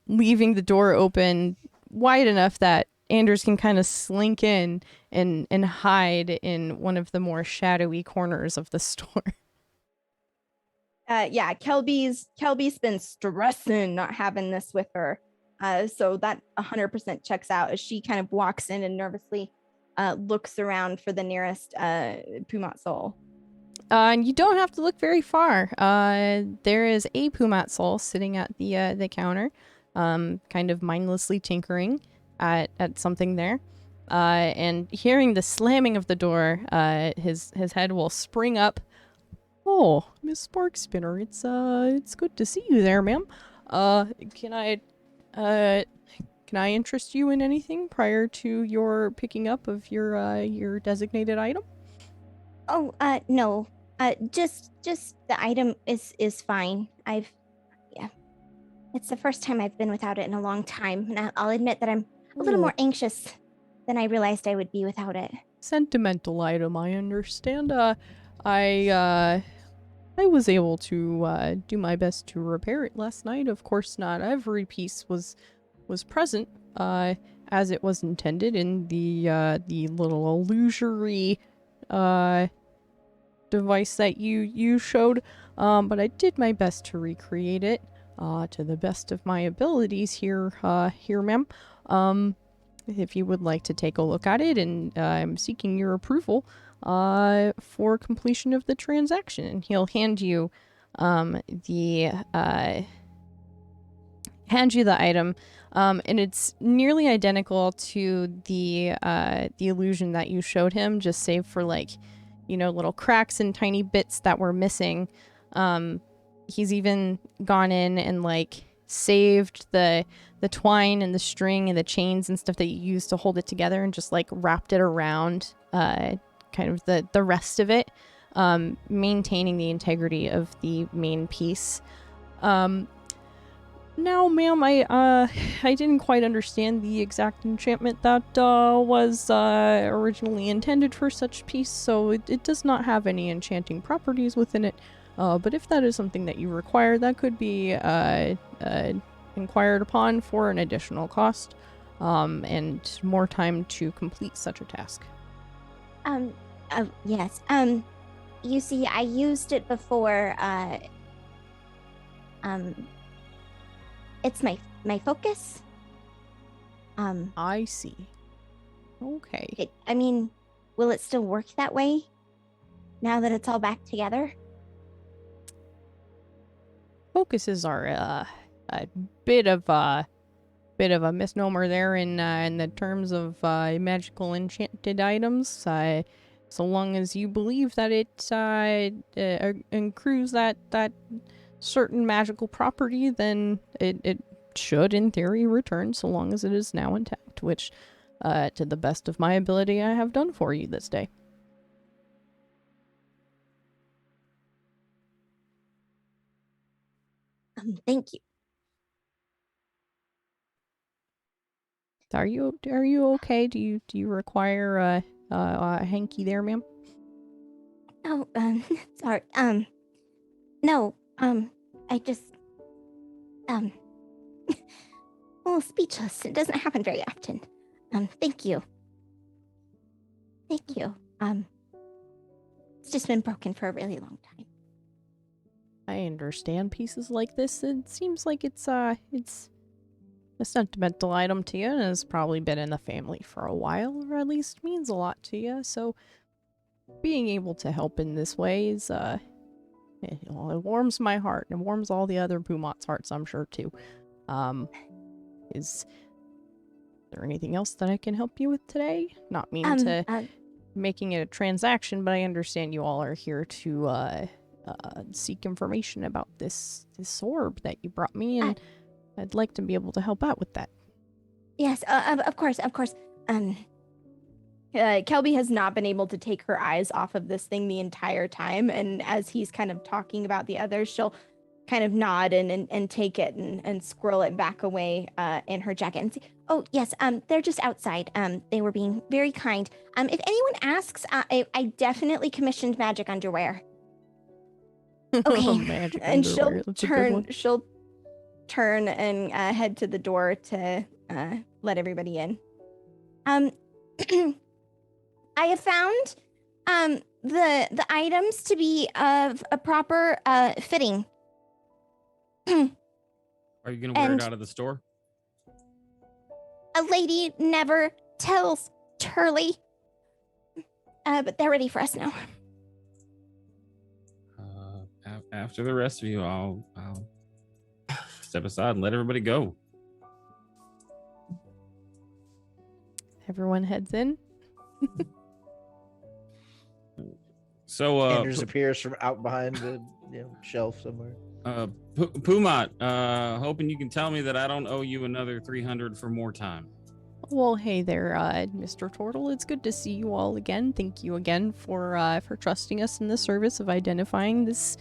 leaving the door open wide enough that Anders can kind of slink in and hide in one of the more shadowy corners of the store. Yeah, Kelby's been stressing not having this with her. So that 100% checks out as she kind of walks in and nervously looks around for the nearest Pumat soul. And you don't have to look very far. There is a Pumat soul sitting at the counter, kind of mindlessly tinkering at something there. And hearing the slamming of the door, his head will spring up. Oh, Miss Sparkspinner, it's good to see you there, ma'am. Can I interest you in anything prior to your picking up of your designated item? Oh, no. Just the item is fine. It's the first time I've been without it in a long time, and I'll admit that I'm a little more anxious than I realized I would be without it. Sentimental item, I understand. I was able to do my best to repair it last night. Of course, not every piece was present as it was intended in the little illusory device that you showed. But I did my best to recreate it to the best of my abilities here, ma'am. If you would like to take a look at it, and I'm seeking your approval for completion of the transaction. And he'll hand you the item, and it's nearly identical to the illusion that you showed him, just save for like, little cracks and tiny bits that were missing. He's even gone in and like saved the twine and the string and the chains and stuff that you used to hold it together, and just like wrapped it around kind of the rest of it, maintaining the integrity of the main piece. Now, ma'am, I didn't quite understand the exact enchantment that was originally intended for such piece, so it does not have any enchanting properties within it. But if that is something that you require, that could be inquired upon for an additional cost. and more time to complete such a task. Yes. You see, I used it before. It's my focus. I see. Okay. Will it still work that way? Now that it's all back together? Focuses are a bit of a misnomer there in the terms of magical enchanted items. So long as you believe that it accrues that certain magical property, then it should, in theory, return so long as it is now intact, which, to the best of my ability, I have done for you this day. Thank you. Are you okay? Do you require a hanky there, ma'am? Oh, sorry. No. I just, well, speechless. It doesn't happen very often. Thank you. Thank you. It's just been broken for a really long time. I understand pieces like this. It seems like it's a sentimental item to you and has probably been in the family for a while, or at least means a lot to you. So being able to help in this way is it warms my heart and it warms all the other Pumat's hearts, I'm sure, too. Is there anything else that I can help you with today? Not mean to making it a transaction, but I understand you all are here to seek information about this orb that you brought me, and I'd like to be able to help out with that. Yes, of course. Kelby has not been able to take her eyes off of this thing the entire time, and as he's kind of talking about the others, she'll kind of nod and take it and squirrel it back away in her jacket and say, oh, yes, they're just outside. They were being very kind. If anyone asks, I definitely commissioned magic underwear. Okay, Magic and underwear. she'll turn and head to the door to let everybody in. I have found the items to be of a proper fitting. Are you gonna wear it out of the store? A lady never tells Turley. But they're ready for us now. After the rest of you, I'll step aside and let everybody go. Everyone heads in. So Anders appears from out behind the shelf somewhere. Pumat, hoping you can tell me that I don't owe you another 300 for more time. Well, hey there, Mr. Turtle. It's good to see you all again. Thank you again for trusting us in the service of identifying this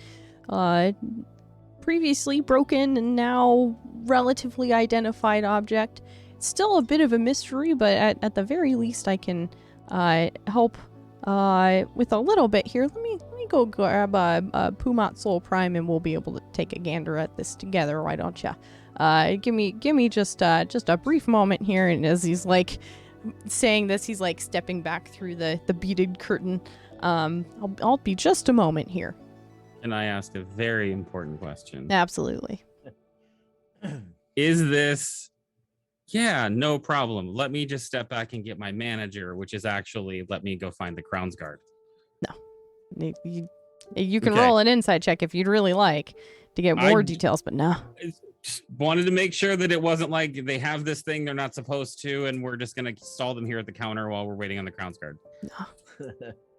previously broken and now relatively identified object. It's still a bit of a mystery, but at the very least I can help with a little bit here. Let me go grab Pumat Soul Prime and we'll be able to take a gander at this together. Why don't ya? Give me just a brief moment here. And as he's like saying this, he's like stepping back through the beaded curtain. I'll be just a moment here. And I ask a very important question. Absolutely. Is this? Yeah, no problem. Let me just step back and get my manager, which is actually let me go find the Crown's Guard. No, you can roll an insight check if you'd really like to get more details, but no. Just wanted to make sure that it wasn't like they have this thing they're not supposed to, and we're just gonna stall them here at the counter while we're waiting on the Crown's Guard. No.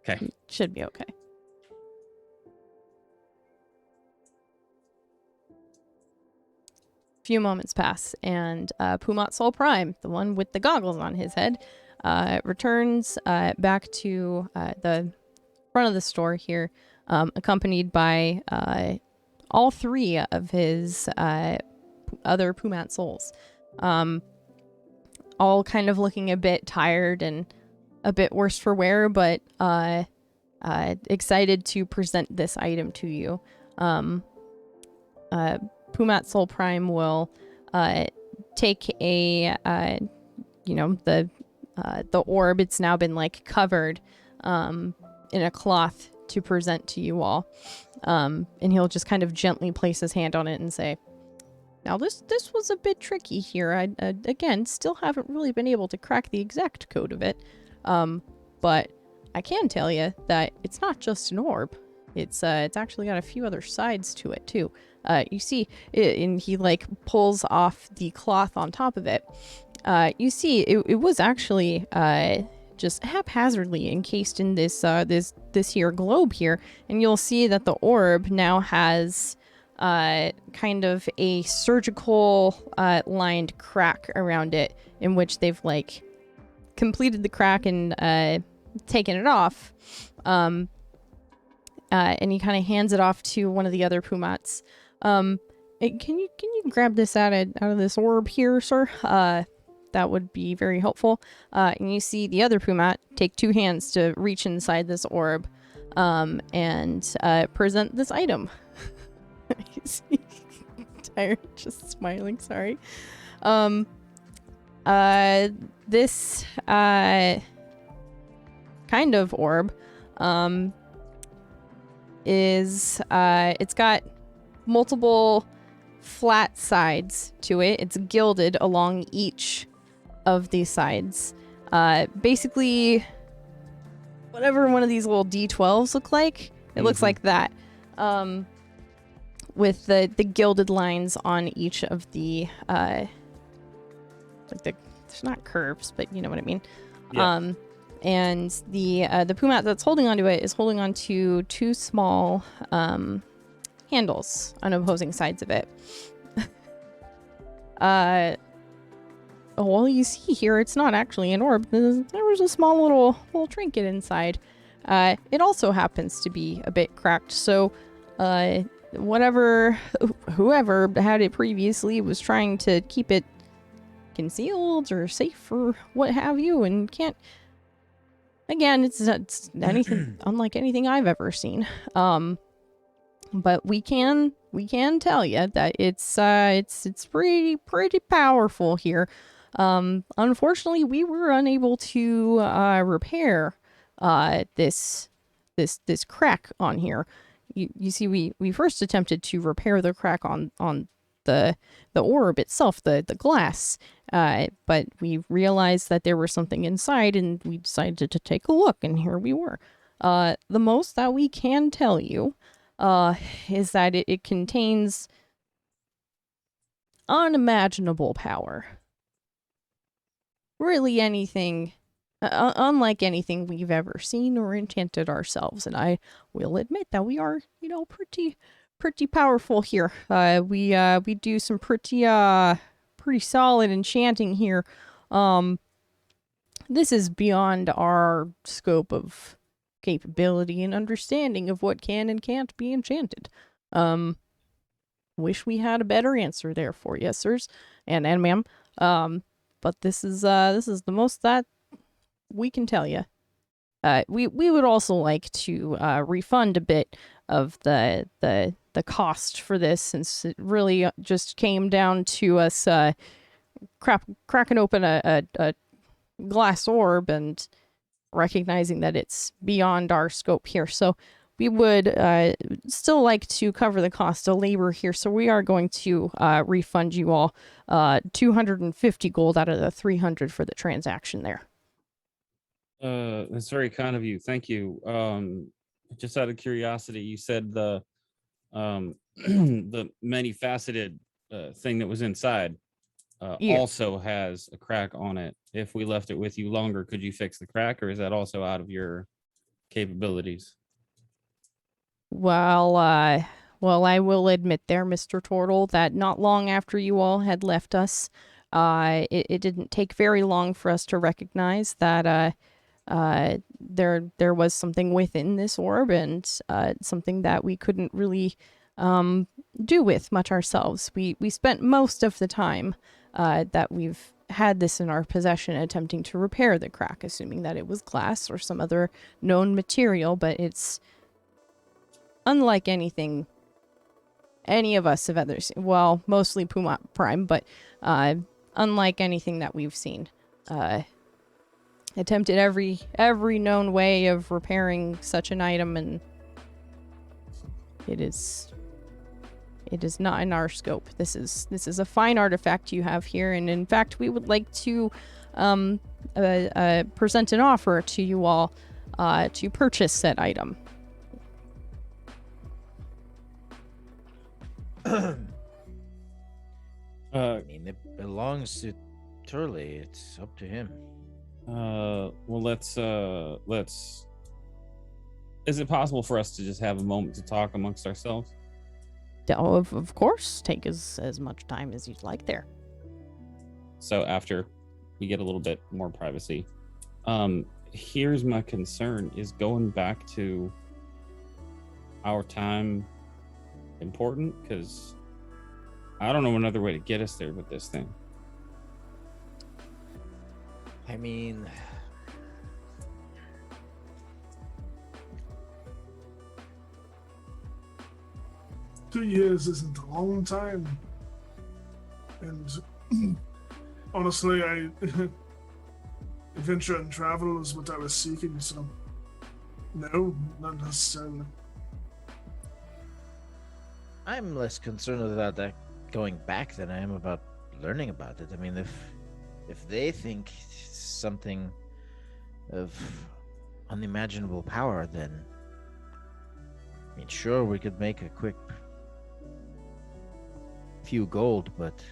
Okay. Should be okay. Few moments pass, and Pumat Soul Prime, the one with the goggles on his head, returns back to the front of the store here, accompanied by all three of his other Pumat souls, all kind of looking a bit tired and a bit worse for wear, but excited to present this item to you. Pumat Soul Prime will take a you know, the orb, it's now been like covered in a cloth to present to you all. And he'll just kind of gently place his hand on it and say, now this was a bit tricky here. I again still haven't really been able to crack the exact code of it. But I can tell you that it's not just an orb. It's actually got a few other sides to it too. You see, and he like pulls off the cloth on top of it. You see, it was actually just haphazardly encased in this here globe here, and you'll see that the orb now has kind of a surgical lined crack around it, in which they've like completed the crack and taken it off. And he kind of hands it off to one of the other Pumats. Can you grab this out of this orb here, sir? That would be very helpful. And you see the other Pumat take 2 hands to reach inside this orb and present this item. You see Tyre just smiling, sorry. This kind of orb is it's got multiple flat sides to it. It's gilded along each of these sides. Basically, whatever one of these little D12s look like, it looks like that. With the gilded lines on each of the like there's not curves, but you know what I mean. Yeah. And the Pumat that's holding onto it is holding onto 2 small handles on opposing sides of it. Well, you see here, it's not actually an orb. There was a small little trinket inside. It also happens to be a bit cracked, so whoever had it previously was trying to keep it concealed or safe or what have you, and can't. Again, it's anything unlike anything I've ever seen. But we can tell you that it's pretty powerful here. Unfortunately, we were unable to repair this crack on here. You see, we first attempted to repair the crack on the orb itself, the glass, but we realized that there was something inside, and we decided to take a look, and here we were. The most that we can tell you is that it contains unimaginable power. Really anything, unlike anything we've ever seen or enchanted ourselves, and I will admit that we are, pretty powerful here. We do some pretty solid enchanting here. This is beyond our scope of capability and understanding of what can and can't be enchanted. Wish we had a better answer there for you, sirs and ma'am. But this is the most that we can tell you. We would also like to refund a bit of the cost for this, since it really just came down to us cracking open a glass orb and recognizing that it's beyond our scope here. So we would still like to cover the cost of labor here. So we are going to refund you all 250 gold out of the 300 for the transaction there. That's very kind of you. Thank you. Just out of curiosity, you said the the many-faceted thing that was inside also has a crack on it. If we left it with you longer, could you fix the crack, or is that also out of your capabilities? Well, I will admit there, Mr. Turtle, that not long after you all had left us, it didn't take very long for us to recognize that there was something within this orb, and something that we couldn't really do with much ourselves. We spent most of the time that we've had this in our possession attempting to repair the crack, assuming that it was glass or some other known material, but it's unlike anything any of us have ever seen. Well, mostly Puma Prime, but unlike anything that we've seen. attempted every known way of repairing such an item, and it is not in our scope. This is a fine artifact you have here, and in fact, we would like to present an offer to you all to purchase said item. I mean, it belongs to Turley. It's up to him. Well, let's. Is it possible for us to just have a moment to talk amongst ourselves? Oh, of course. Take as much time as you'd like there. So after we get a little bit more privacy, here's my concern: is going back to our time important? Because I don't know another way to get us there with this thing. I mean, Two years isn't a long time. And honestly, adventure and travel is what I was seeking, so no, not necessarily. I'm less concerned about that going back than I am about learning about it. I mean, if they think it's something of unimaginable power, then I mean, sure, we could make a quick few gold, but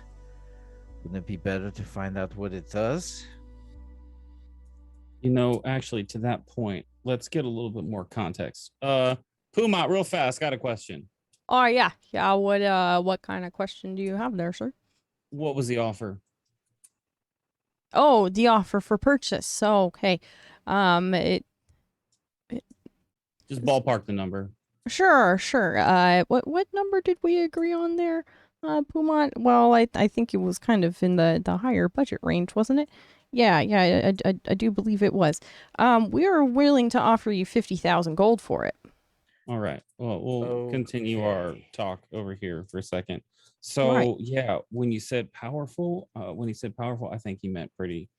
wouldn't it be better to find out what it does? You know, actually, to that point, let's get a little bit more context. Pumat, real fast, got a question. Oh yeah. What kind of question do you have there, sir? What was the offer? Oh, the offer for purchase. So okay. It Just ballpark the number. Sure. What number did we agree on there, Pumont? Well, I think it was kind of in the higher budget range, wasn't it? Yeah, I do believe it was. We are willing to offer you 50,000 gold for it. All right. Well, we'll continue our talk over here for a second. So Right. yeah, when you said powerful, I think he meant pretty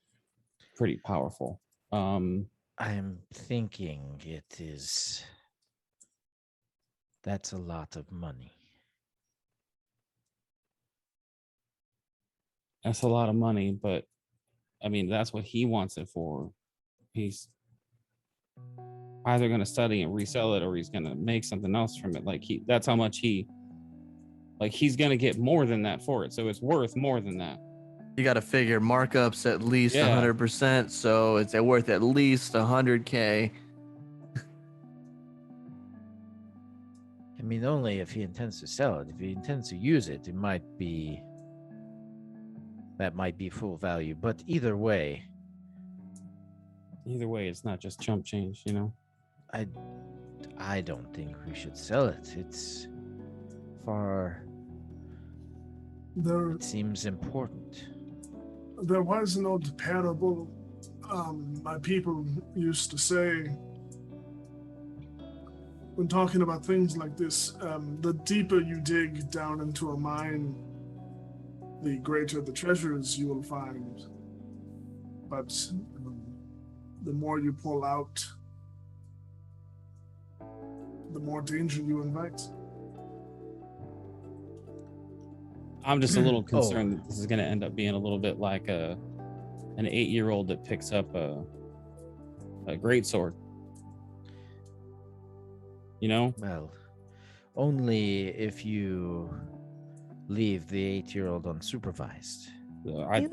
powerful. I'm thinking it is. That's a lot of money. That's a lot of money, but I mean, that's what he wants it for. He's either going to study and resell it, or he's going to make something else from it. That's how much he's going to get more than that for it. So it's worth more than that. You got to figure markups at least 100%. So it's worth at least 100K. I mean, only if he intends to sell it. If he intends to use it, that might be full value. But either way, it's not just chump change, you know? I don't think we should sell it. It's far. It seems important. There was an old parable my people used to say when talking about things like this. The deeper you dig down into a mine, the greater the treasures you will find. But the more you pull out, the more danger you invite. I'm just a little concerned that this is going to end up being a little bit like an 8-year-old that picks up a greatsword. You know? Well, only if you leave the 8-year-old unsupervised. Right?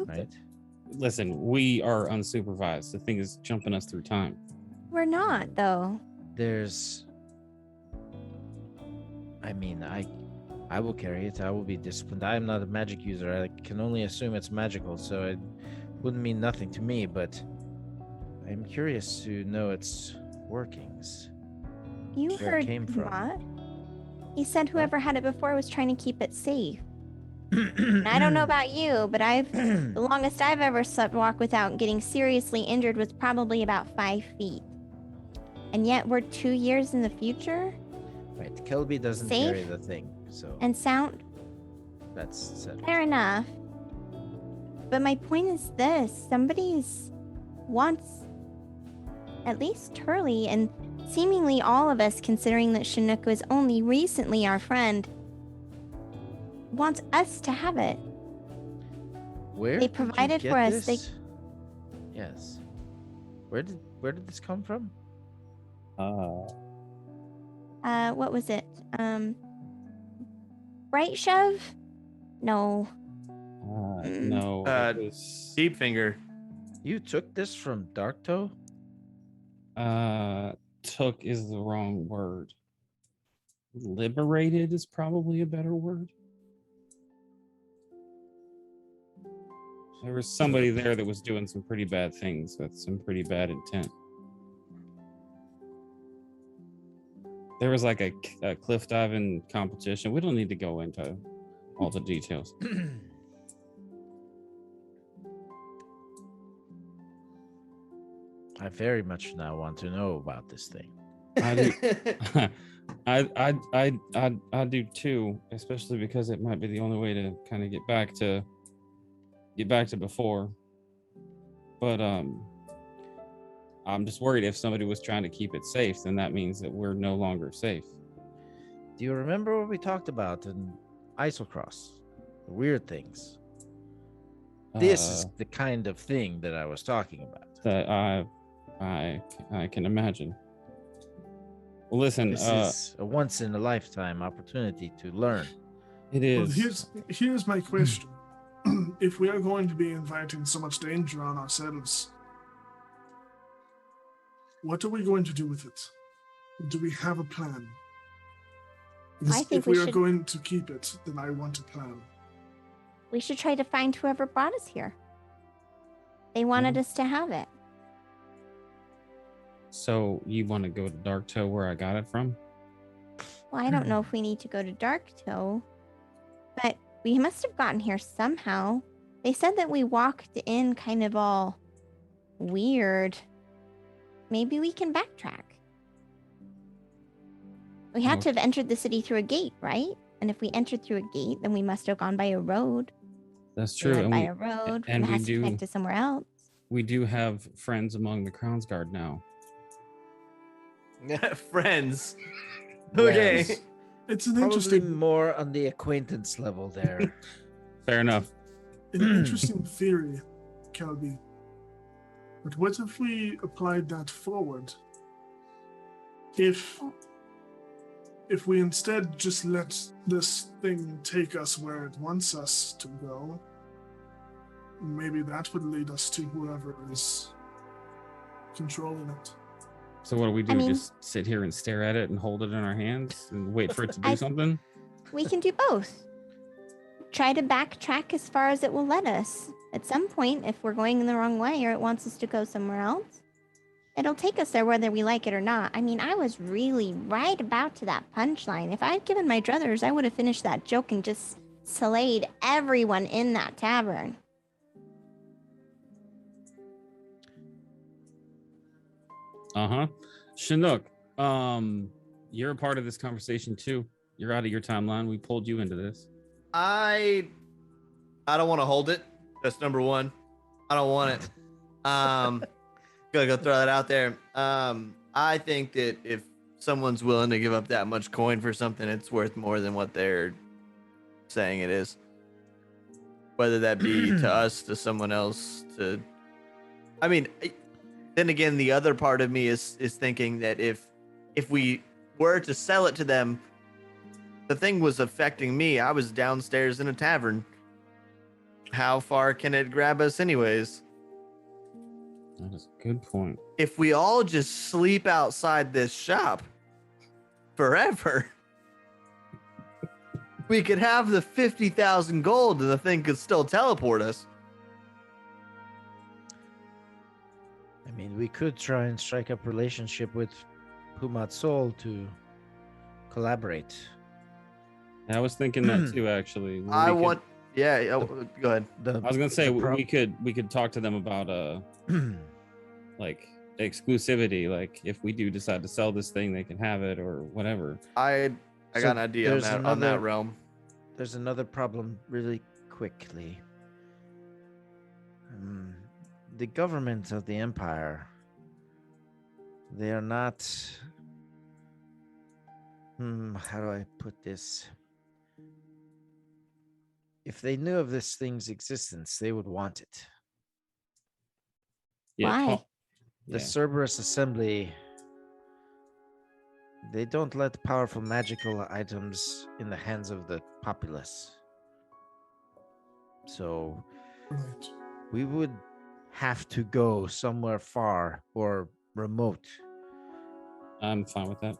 Listen, we are unsupervised. The thing is jumping us through time. We're not, though. I will carry it. I will be disciplined. I am not a magic user. I can only assume it's magical, so it wouldn't mean nothing to me, but I'm curious to know its workings. You heard Matt. He said whoever had it before was trying to keep it safe. And I don't know about you, but the longest I've ever slept walk without getting seriously injured was probably about 5 feet. And yet we're 2 years in the future? Right, Kelby doesn't carry the thing, so... And sound? That's settled. Fair enough. But my point is this. Somebody's wants at least Turley and seemingly all of us, considering that Chinook was only recently our friend, wants us to have it. Where They did you provided get for us, they- this? Yes. Where did this come from? What was it? Bright Shove? No. No, it was Deep finger. You took this from Darktow? took is the wrong word. Liberated is probably a better word. There was somebody there that was doing some pretty bad things with some pretty bad intent. There was like a cliff diving competition. We don't need to go into all the details. I very much now want to know about this thing. I do. I do too, especially because it might be the only way to kind of get back to before. But I'm just worried if somebody was trying to keep it safe, then that means that we're no longer safe. Do you remember what we talked about in Isocross? The weird things. This is the kind of thing that I was talking about. That I can imagine. Well, listen, This is a once in a lifetime opportunity to learn. it Well, is. here's my question. If we are going to be inviting so much danger on ourselves, what are we going to do with it? Do we have a plan? Because I think if we are should- going to keep it, then I want a plan. We should try to find whoever brought us here. They wanted us to have it. So you want to go to Darktow where I got it from? Well, I don't know if we need to go to Darktow, but we must have gotten here somehow. They said that we walked in kind of all weird. Maybe we can backtrack. We had to have entered the city through a gate, right? And if we entered through a gate, then we must have gone by a road. That's We true. went And by we, a road. and it we has to do- connect to somewhere else. we do have friends among the Crownsguard now. Friends. Okay. Yes. It's an Probably interesting, more on the acquaintance level there. Fair enough. an interesting theory, Kelby. But what if we applied that forward? If we instead just let this thing take us where it wants us to go, maybe that would lead us to whoever is controlling it. So what do we do? I mean- Just sit here and stare at it and hold it in our hands and wait for it to do I- something? We can do both. Try to backtrack as far as it will let us. At some point, if we're going in the wrong way or it wants us to go somewhere else, it'll take us there whether we like it or not. I mean, I was really right about to that punchline. If I'd given my druthers, I would have finished that joke and just slayed everyone in that tavern. Uh-huh. Chinook, you're a part of this conversation too. You're out of your timeline. We pulled you into this. I don't want to hold it. That's number one. I don't want it. Gotta go throw that out there. I think that if someone's willing to give up that much coin for something, it's worth more than what they're saying it is. Whether that be to us, to someone else, to... I mean, then again, the other part of me is thinking that if we were to sell it to them, the thing was affecting me. I was downstairs in a tavern. How far can it grab us anyways? That is a good point. If we all just sleep outside this shop forever, we could have the 50,000 gold and the thing could still teleport us. I mean, we could try and strike up relationship with Pumat Sol to collaborate. I was thinking that too, actually. Go ahead. I was gonna say we could talk to them about like exclusivity. Like if we do decide to sell this thing, they can have it or whatever. I got an idea there's on that realm. There's another problem really quickly. The government of the Empire, they are not... how do I put this? If they knew of this thing's existence, they would want it. Why? The Cerberus Assembly, they don't let powerful magical items in the hands of the populace. So we would have to go somewhere far or remote. I'm fine with that.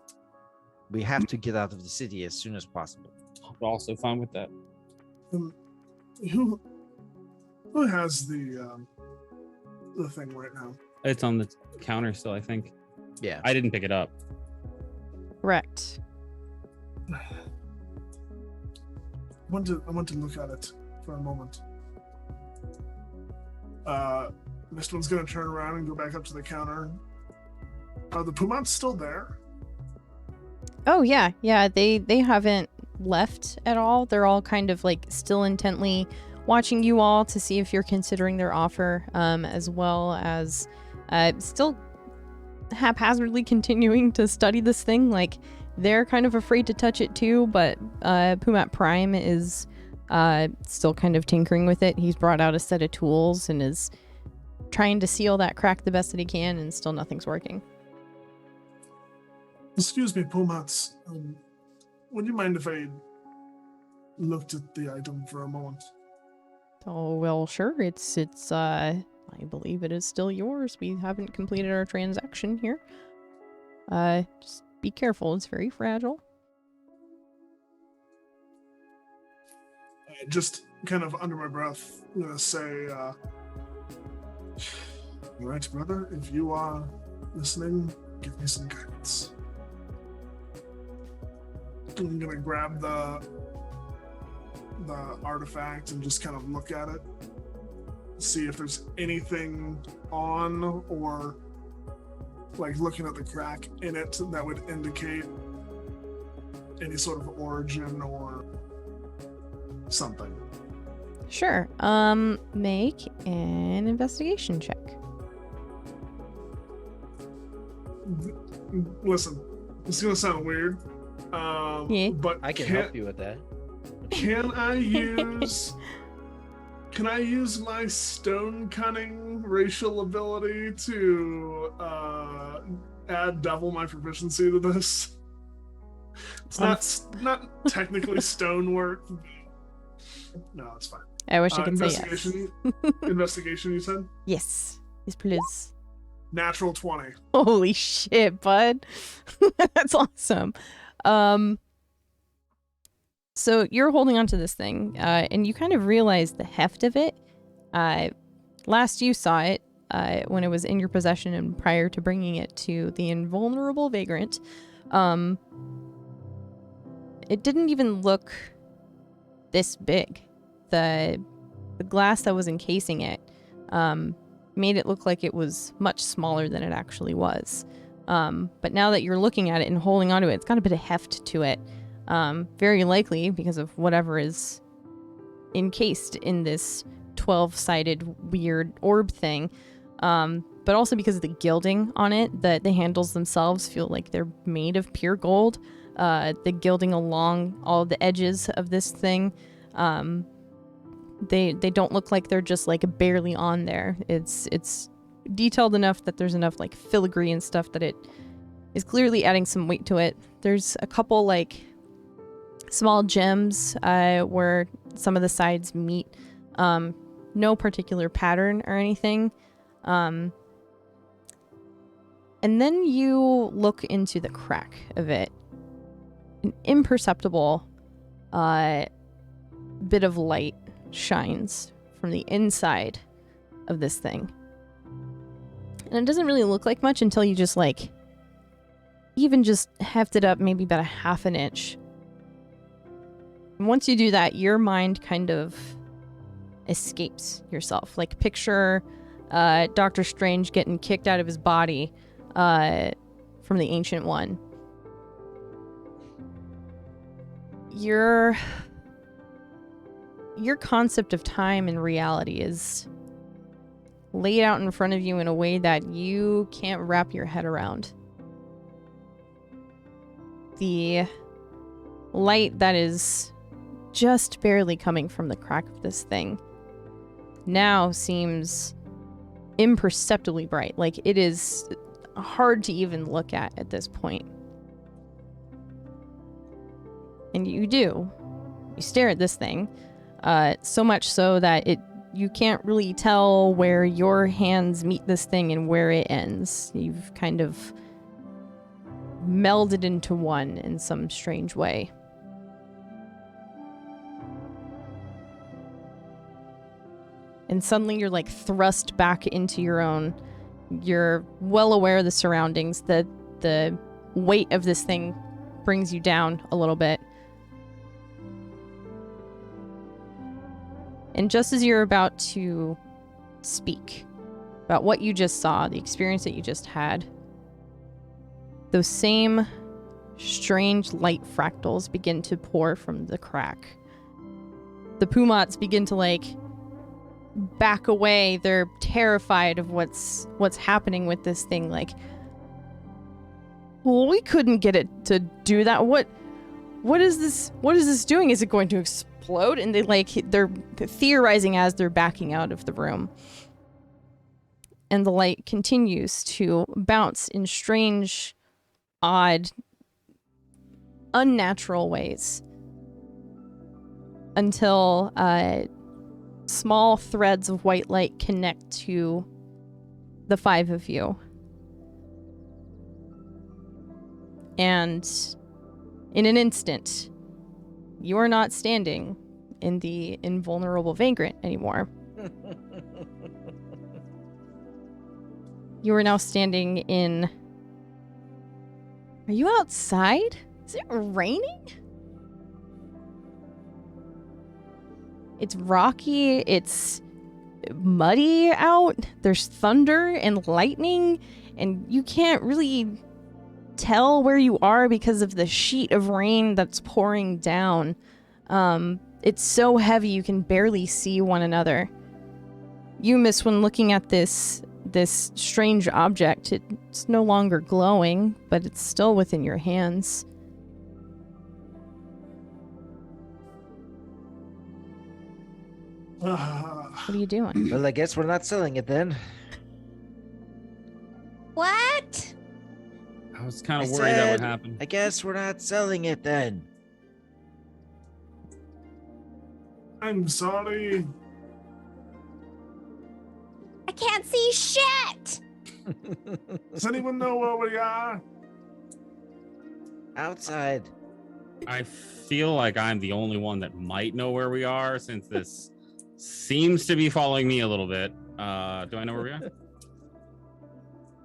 We have to get out of the city as soon as possible. I'm also fine with that. Who has the thing right now? It's on the counter still, I think. Yeah. I didn't pick it up. Correct. I want to look at it for a moment. This one's gonna turn around and go back up to the counter. Are the Pumats still there? Oh yeah, they haven't left at all. They're all kind of like still intently watching you all to see if you're considering their offer, as well as still haphazardly continuing to study this thing. Like, they're kind of afraid to touch it too, but Pumat Prime is still kind of tinkering with it. He's brought out a set of tools and is trying to seal that crack the best that he can, and still nothing's working. Excuse me, Pumats. Would you mind if I looked at the item for a moment? Oh, well, sure. It's I believe it is still yours. We haven't completed our transaction here. Just be careful. It's very fragile. Just kind of under my breath, I'm gonna say, right, brother, if you are listening, give me some guidance. I'm gonna grab the artifact and just kind of look at it, see if there's anything on or like looking at the crack in it that would indicate any sort of origin or something. Sure. Make an investigation check. Listen, this is gonna sound weird, Yeah. but I can help you with that. Can I use my stone cunning racial ability to add double my proficiency to this? It's not technically stonework. No, it's fine. I wish I could say yes. Investigation, you said? Yes. Yes, please. Natural 20. Holy shit, bud. That's awesome. So you're holding onto this thing, and you kind of realize the heft of it. Last you saw it, when it was in your possession and prior to bringing it to the Invulnerable Vagrant, it didn't even look this big. The glass that was encasing it made it look like it was much smaller than it actually was. But now that you're looking at it and holding onto it, it's got a bit of heft to it. Very likely because of whatever is encased in this 12-sided weird orb thing. But also because of the gilding on it, that the handles themselves feel like they're made of pure gold. The gilding along all the edges of this thing, they don't look like they're just like barely on there. It's detailed enough that there's enough like filigree and stuff that it is clearly adding some weight to it. There's a couple like small gems where some of the sides meet. No particular pattern or anything. And then you look into the crack of it. An imperceptible bit of light shines from the inside of this thing. And it doesn't really look like much until you just like even just heft it up maybe about a half an inch. And once you do that, your mind kind of escapes yourself. Like picture Doctor Strange getting kicked out of his body from the Ancient One. Your concept of time and reality is laid out in front of you in a way that you can't wrap your head around. The light that is just barely coming from the crack of this thing now seems imperceptibly bright. Like, it is hard to even look at this point. And you stare at this thing, so much so that you can't really tell where your hands meet this thing and where it ends. You've kind of melded into one in some strange way. And suddenly you're like thrust back into your own. You're well aware of the surroundings. The weight of this thing brings you down a little bit. And just as you're about to speak about what you just saw, the experience that you just had, those same strange light fractals begin to pour from the crack. The Pumots begin to like back away. They're terrified of what's happening with this thing. Like, well, we couldn't get it to do that. What is this doing? Is it going to explode? And they're theorizing as they're backing out of the room. And the light continues to bounce in strange, odd, unnatural ways until small threads of white light connect to the five of you. And in an instant, you are not standing in the Invulnerable Vagrant anymore. You are now standing in... Are you outside? Is it raining? It's rocky, it's muddy out, there's thunder and lightning, and you can't really tell where you are because of the sheet of rain that's pouring down. It's so heavy you can barely see one another. You miss when looking at this strange object. It's no longer glowing, but it's still within your hands. What are you doing? Well, I guess we're not selling it then. What? I was kind of worried that would happen. I guess we're not selling it then. I'm sorry. I can't see shit! Does anyone know where we are? Outside. I feel like I'm the only one that might know where we are, since this seems to be following me a little bit. Do I know where we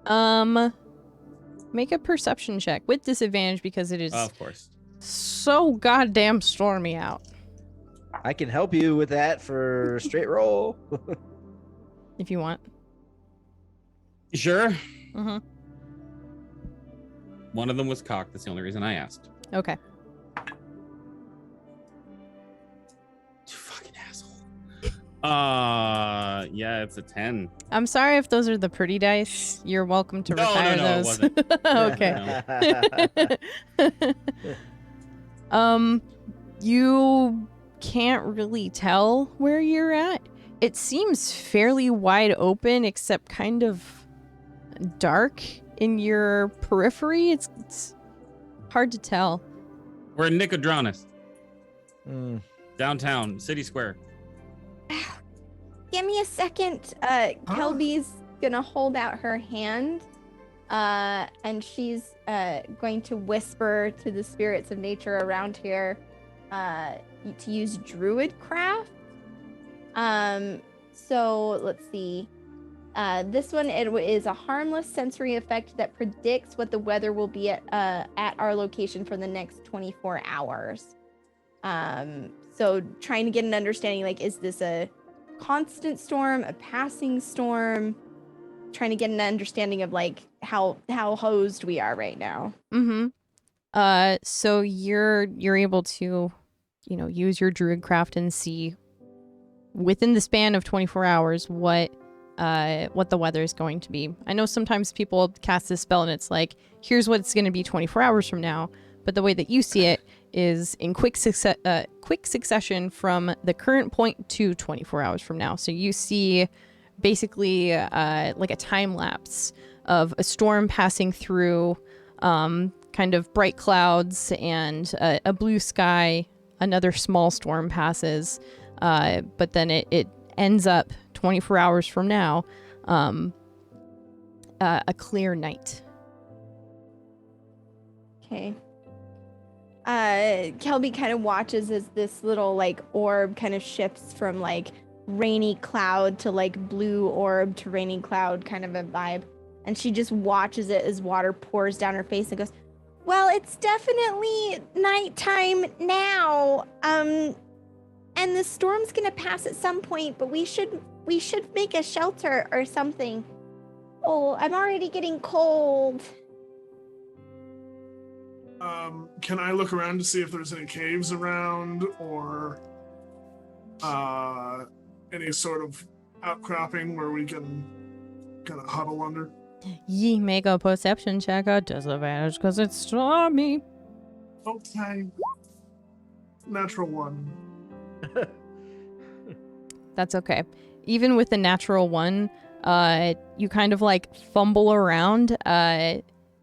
are? Make a perception check with disadvantage because it is Of course. so goddamn stormy out. I can help you with that for a straight roll. If you want. Sure. Mm-hmm. One of them was cocked. That's the only reason I asked. Okay. You fucking asshole. Yeah, it's a 10. I'm sorry if those are the pretty dice. You're welcome to retire No, those. it wasn't. Okay. You can't really tell where you're at. It seems fairly wide open, except kind of dark in your periphery. It's hard to tell. We're in Nicodranus. Mm. Downtown, City Square. Give me a second. Kelby's gonna hold out her hand, and she's going to whisper to the spirits of nature around here to use Druidcraft. So let's see. This one, it is a harmless sensory effect that predicts what the weather will be at our location for the next 24 hours. So trying to get an understanding, like, is this a constant storm, a passing storm? Trying to get an understanding of like how hosed we are right now. Mm-hmm. So you're able to, use your Druidcraft and see within the span of 24 hours what what the weather is going to be. I know sometimes people cast this spell and it's like, here's what it's going to be 24 hours from now. But the way that you see it is in quick succession from the current point to 24 hours from now. So you see basically like a time lapse of a storm passing through, kind of bright clouds and a blue sky. Another small storm passes, but then it ends up 24 hours from now, a clear night. Okay. Kelby kind of watches as this little like orb kind of shifts from like rainy cloud to like blue orb to rainy cloud kind of a vibe. And she just watches it as water pours down her face and goes, well, it's definitely nighttime now. And the storm's gonna pass at some point, but we should make a shelter or something. Oh, I'm already getting cold. Can I look around to see if there's any caves around or any sort of outcropping where we can kind of huddle under? Ye make a perception check at disadvantage because it's stormy. Okay. Natural 1. That's okay. Even with the natural 1, you kind of like fumble around.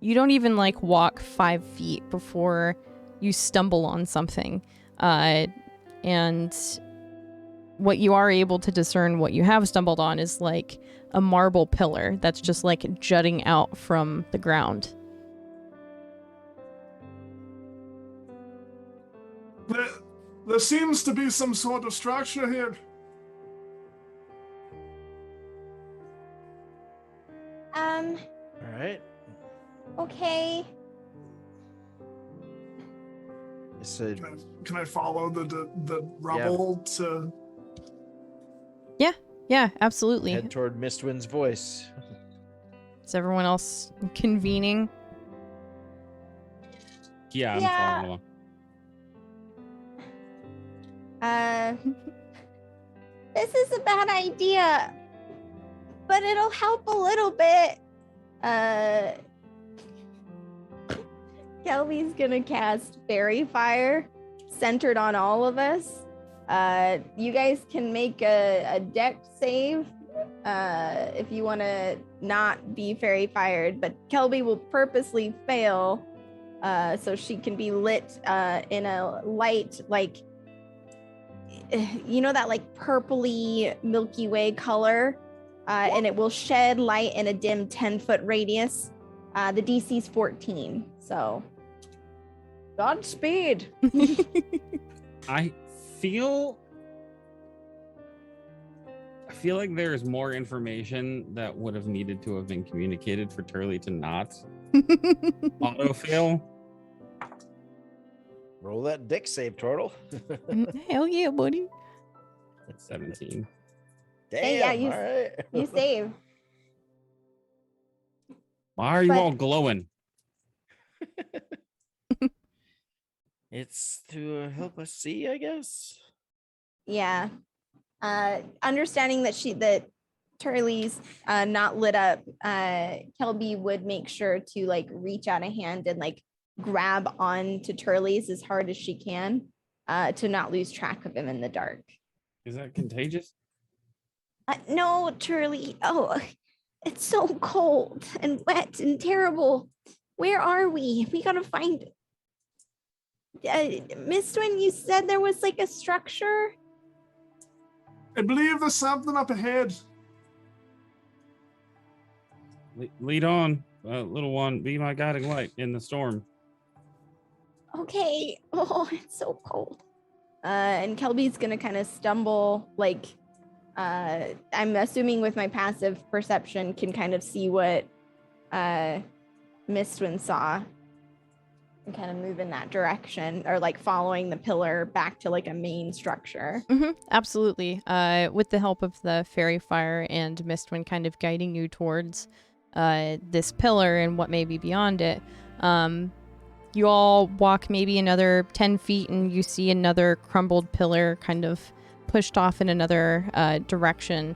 You don't even like walk 5 feet before you stumble on something. And what you are able to discern, what you have stumbled on, is like a marble pillar that's just like jutting out from the ground. There seems to be some sort of structure here. All right. Okay. So, Can I follow the rubble to? Yeah, absolutely. head toward Mistwind's voice. Is everyone else convening? Yeah, I'm Yeah. following along. This is a bad idea, but it'll help a little bit. Kelby's gonna cast Fairy Fire centered on all of us. You guys can make a dex save if you want to not be Fairy Fired, but Kelby will purposely fail so she can be lit in a light, like, you know, that like purpley Milky Way color, and it will shed light in a dim 10-foot radius. The DC's 14, so Godspeed. I feel like there is more information that would have needed to have been communicated for Turley to not auto-fail. Roll that dick save, Turtle. Hell yeah, buddy. It's 17. Damn, Hey, yeah, all right. You save. Why are you But- all glowing? It's to help us see, I guess. Yeah. Understanding that Turley's not lit up, Kelby would make sure to like reach out a hand and like grab on to Turley's as hard as she can to not lose track of him in the dark. Is that contagious? No, Turley. Oh, it's so cold and wet and terrible. Where are we? We gotta find. Miss Twin, you said there was like a structure. I believe there's something up ahead. Lead on, little one. Be my guiding light in the storm. Okay. Oh, it's so cold. And Kelby's gonna kind of stumble, like, I'm assuming with my passive perception can kind of see what Mistwin saw and kind of move in that direction, or like following the pillar back to like a main structure. Absolutely. With the help of the fairy fire and Mistwind kind of guiding you towards this pillar and what may be beyond it, you all walk maybe another 10 feet and you see another crumbled pillar kind of pushed off in another direction.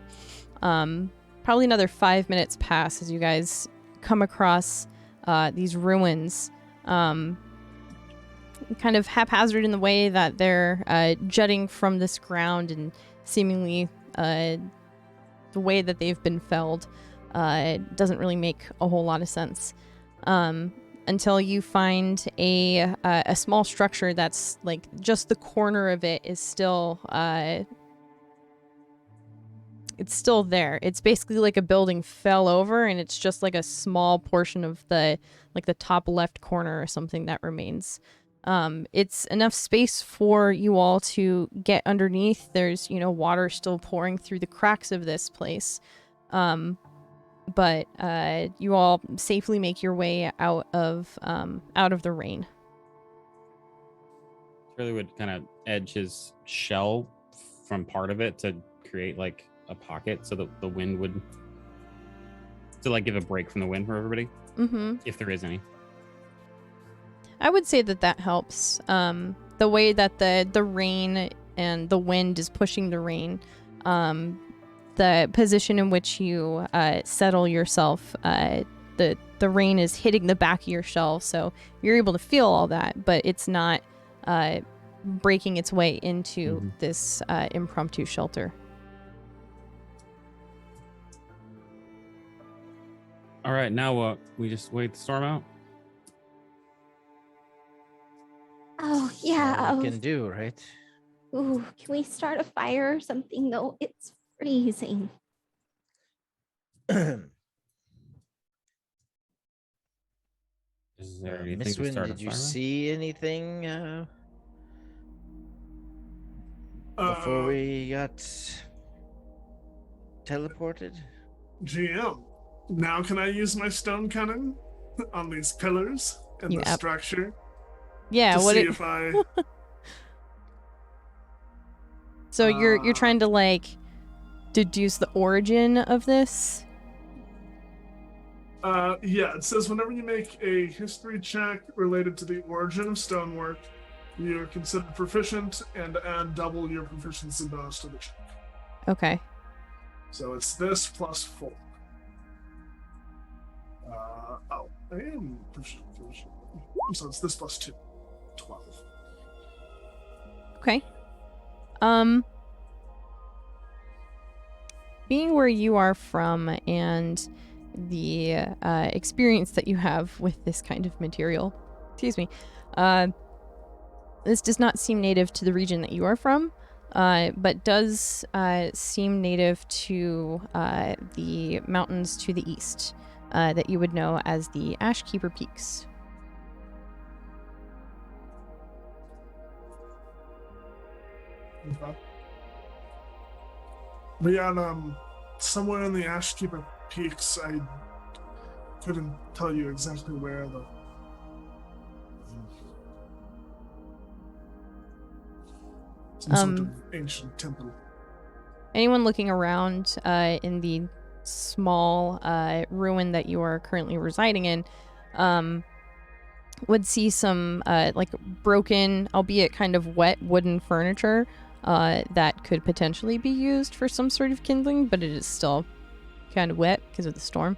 Probably probably another 5 minutes pass as you guys come across these ruins, kind of haphazard in the way that they're jutting from this ground, and seemingly the way that they've been felled doesn't really make a whole lot of sense. Until you find a small structure that's like just the corner of it is still it's still there. It's basically like a building fell over, and it's just like a small portion of the top left corner or something that remains. It's enough space for you all to get underneath. There's, water still pouring through the cracks of this place. But you all safely make your way out of the rain. Turley would kind of edge his shell from part of it to create like a pocket so that the wind would give a break from the wind for everybody. Mm-hmm. If there is any. I would say that helps. The way that the rain and the wind is pushing the rain, the position in which you settle yourself, the rain is hitting the back of your shell, so you're able to feel all that, but it's not breaking its way into this impromptu shelter. All right, now what? We just wait the storm out? Oh, yeah. We can do, right? Ooh, can we start a fire or something, though? It's freezing. Is there anything Miss to Wynn, start a did you fire? see anything before we got teleported? GM, now can I use my stone cannon on these pillars and the structure? Yeah, to see if I... So you're trying to deduce the origin of this? Yeah, it says whenever you make a history check related to the origin of stonework, you're considered proficient and add double your proficiency bonus to the check. Okay. So it's this plus 4. I am proficient. So it's this plus 2. 12. Okay. Being where you are from and the experience that you have with this kind of material, excuse me, this does not seem native to the region that you are from, but does seem native to the mountains to the east that you would know as the Ashkeeper Peaks. Okay. But yeah, somewhere in the Ashkeeper Peaks, I couldn't tell you exactly where the... Some sort of ancient temple. Anyone looking around in the small ruin that you are currently residing in would see some broken, albeit kind of wet wooden furniture that could potentially be used for some sort of kindling, but it is still kind of wet because of the storm.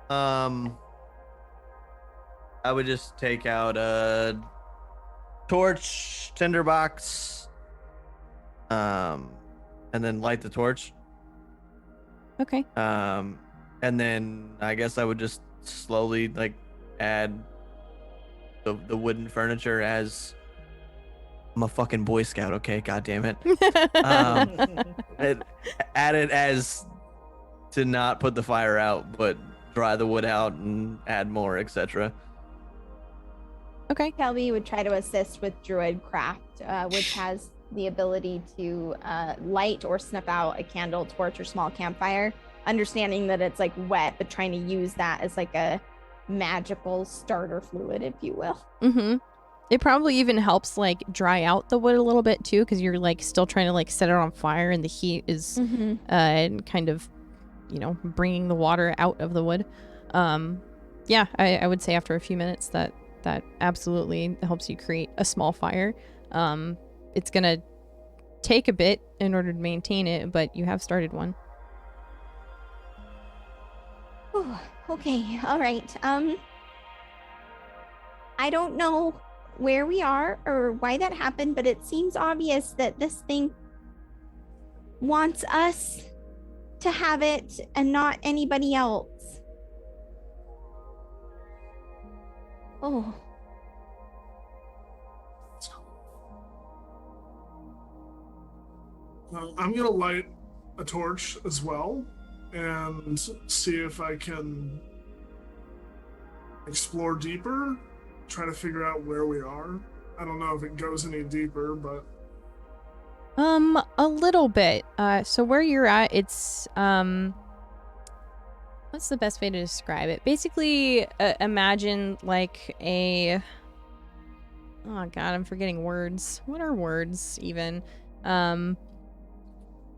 I would just take out a torch, tinderbox, and then light the torch. Okay. And then I guess I would just slowly add the wooden furniture as I'm a fucking Boy Scout, okay? God damn it. Add it as to not put the fire out, but dry the wood out and add more, etc. Okay. Kelby would try to assist with Druid Craft, which has the ability to light or snuff out a candle, torch, or small campfire, understanding that it's wet, but trying to use that as a magical starter fluid, if you will. Mm-hmm. It probably even helps dry out the wood a little bit too, because you're still trying to set it on fire, and the heat is kind of, bringing the water out of the wood. Yeah, I would say after a few minutes that absolutely helps you create a small fire. It's gonna take a bit in order to maintain it, but you have started one. Ooh, okay, all right. I don't know where we are or why that happened, but it seems obvious that this thing wants us to have it and not anybody else. Oh. I'm gonna light a torch as well and see if I can explore deeper, try to figure out where we are. I don't know if it goes any deeper, but a little bit. So where you're at, it's what's the best way to describe it? Basically, imagine like a, oh god, I'm forgetting words. What are words even?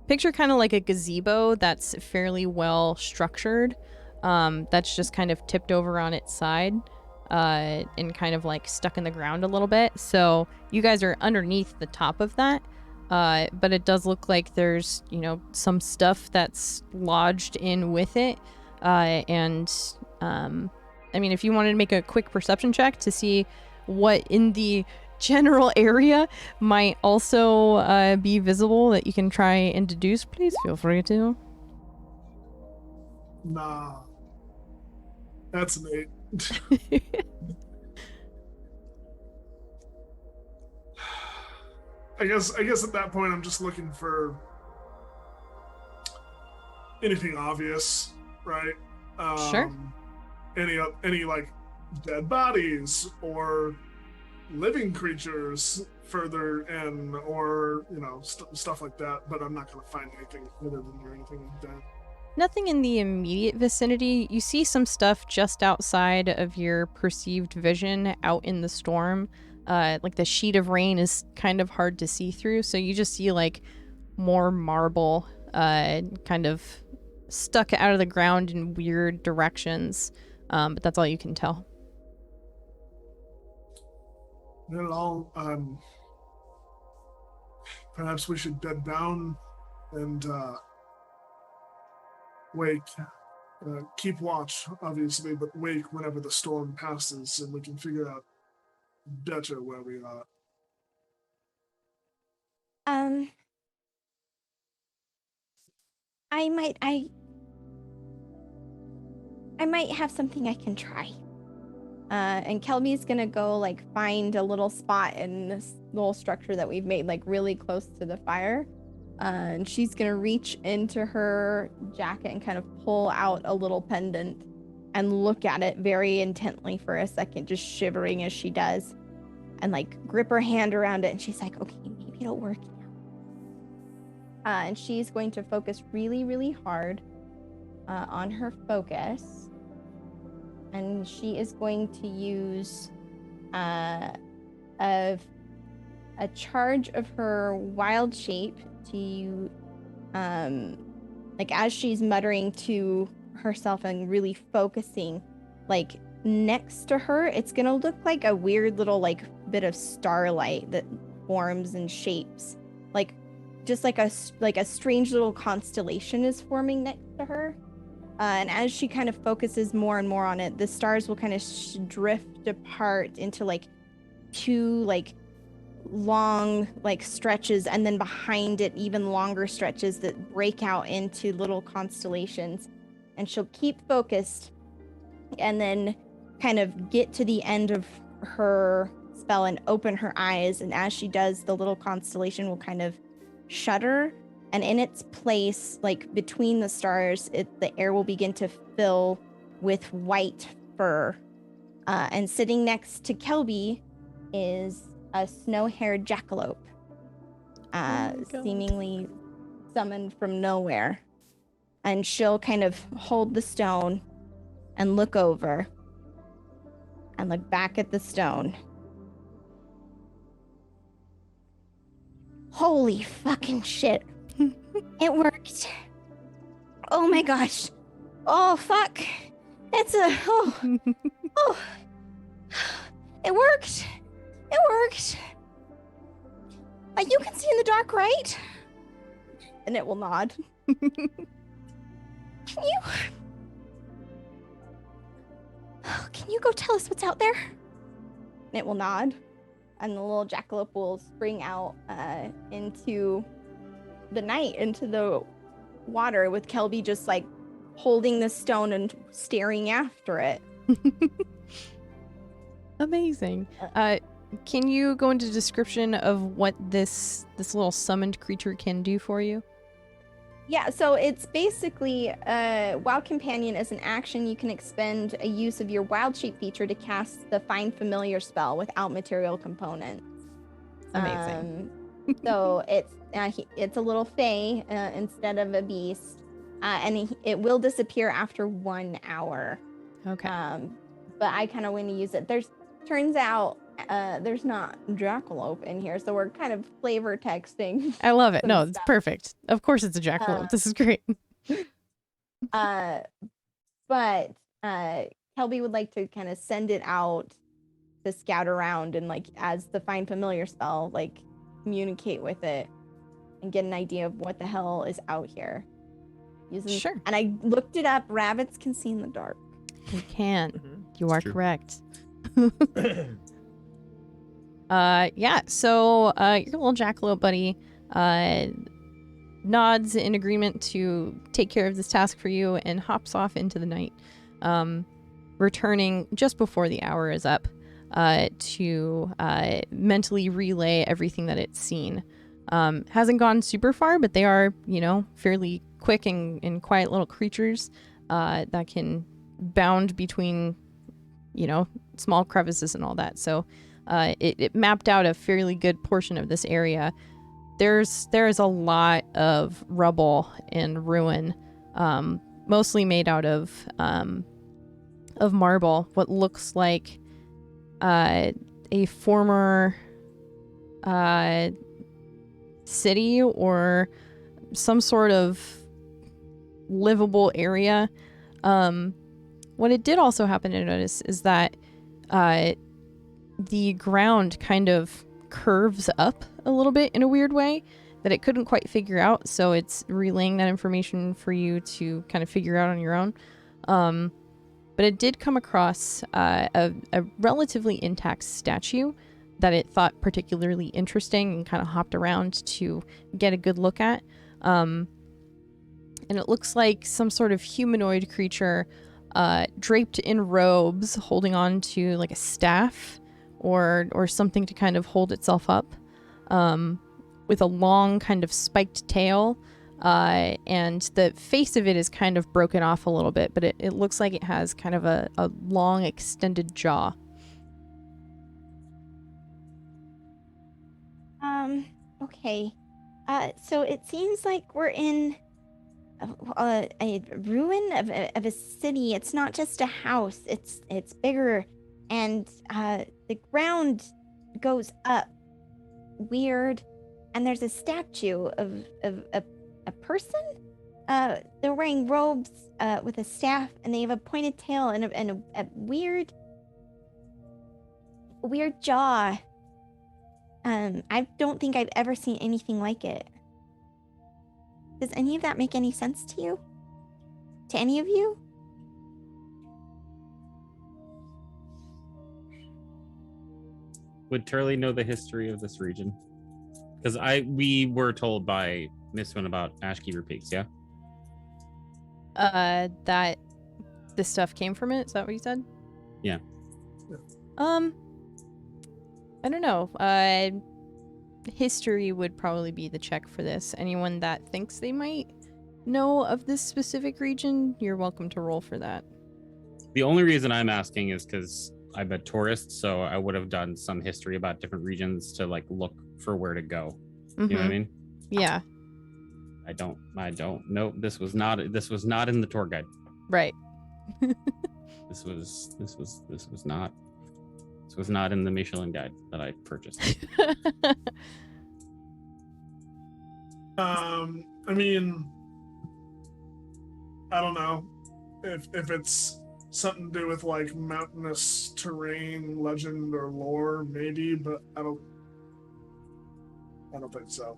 Picture kind of like a gazebo that's fairly well structured. That's just kind of tipped over on its side, and kind of like stuck in the ground a little bit. So you guys are underneath the top of that. But it does look like there's, you know, some stuff that's lodged in with it. I mean, if you wanted to make a quick perception check to see what in the general area might also be visible that you can try and deduce, please feel free to. nah. That's an 8. I guess at that point I'm just looking for anything obvious, right? Sure. Any like dead bodies or living creatures further in, or you know, stuff like that. But I'm not gonna find anything hidden or anything like that. Nothing in the immediate vicinity. You see some stuff just outside of your perceived vision out in the storm. Like the sheet of rain is kind of hard to see through, so you just see like more marble kind of stuck out of the ground in weird directions. But that's all you can tell. Well, perhaps we should bed down and wake. Keep watch, obviously, but wake whenever the storm passes, and we can figure out better where we are. I might have something I can try. And Kelby's gonna go like find a little spot in this little structure that we've made like really close to the fire. And she's gonna reach into her jacket and kind of pull out a little pendant and look at it very intently for a second, just shivering as she does, and like grip her hand around it. And she's like, okay, maybe it'll work now. And she's going to focus really, really hard on her focus. And she is going to use a charge of her wild shape to, like as she's muttering to herself and really focusing, like next to her, it's gonna look like a weird little like bit of starlight that forms and shapes, like just like a strange little constellation is forming next to her. And as she kind of focuses more and more on it, the stars will kind of drift apart into like two like long like stretches, and then behind it even longer stretches that break out into little constellations. And she'll keep focused and then kind of get to the end of her spell and open her eyes. And as she does, the little constellation will kind of shudder, and in its place, like between the stars, the air will begin to fill with white fur. And sitting next to Kelby is a snow-haired jackalope, seemingly summoned from nowhere. And she'll kind of hold the stone and look over and look back at the stone. Holy fucking shit. It worked. Oh my gosh. Oh fuck. It's a oh. It worked. It worked. You can see in the dark, right? And it will nod. Can you go tell us what's out there? And it will nod. And the little jackalope will spring out into the night, into the water, with Kelby just like holding the stone and staring after it. Amazing. Can you go into description of what this little summoned creature can do for you? Yeah, so it's basically Wild Companion. As an action, you can expend a use of your Wild Shape feature to cast the Find Familiar spell without material components. Amazing. So it's a little fae instead of a beast, and it will disappear after 1 hour. Okay. But I kind of want to use it. Turns out there's not jackalope in here, so we're kind of flavor texting. I love it. No, stuff. it's perfect. Of course it's a jackalope. This is great. But Kelby would like to kind of send it out to scout around and, like, as the Find Familiar spell, like, communicate with it and get an idea of what the hell is out here. Sure. And I looked it up. Rabbits can see in the dark. You can. You are true. correct. Yeah, so your little jackalope buddy nods in agreement to take care of this task for you and hops off into the night, returning just before the hour is up to mentally relay everything that it's seen. Hasn't gone super far, but they are, fairly quick and quiet little creatures that can bound between, small crevices and all that. So it mapped out a fairly good portion of this area. There's a lot of rubble and ruin, mostly made out of marble. What looks like a former city or some sort of livable area. What it did also happen to notice is that the ground kind of curves up a little bit in a weird way that it couldn't quite figure out, so it's relaying that information for you to kind of figure out on your own. But it did come across a relatively intact statue that it thought particularly interesting and kind of hopped around to get a good look at. And it looks like some sort of humanoid creature draped in robes, holding on to like a staff or something to kind of hold itself up, with a long kind of spiked tail, and the face of it is kind of broken off a little bit, but it looks like it has kind of a long extended jaw. Okay. So it seems like we're in a ruin of a city. It's not just a house. It's bigger, and the ground goes up weird, and there's a statue of a person. They're wearing robes with a staff, and they have a pointed tail and a weird jaw. I don't think I've ever seen anything like it. Does any of that make any sense to you? To any of you? Would Turley know the history of this region? Because we were told by Miss Wynn about Ashkeeper Peaks, yeah? That this stuff came from it? Is that what you said? Yeah. I don't know. History would probably be the check for this. Anyone that thinks they might know of this specific region, you're welcome to roll for that. The only reason I'm asking is because I'm a tourist, so I would have done some history about different regions to like look for where to go. You know what I mean? Yeah. I don't. Nope. This was not in the tour guide. Right. This was not in the Michelin guide that I purchased. I mean, I don't know if it's something to do with like mountainous terrain, legend, or lore, maybe, but I don't. I don't think so.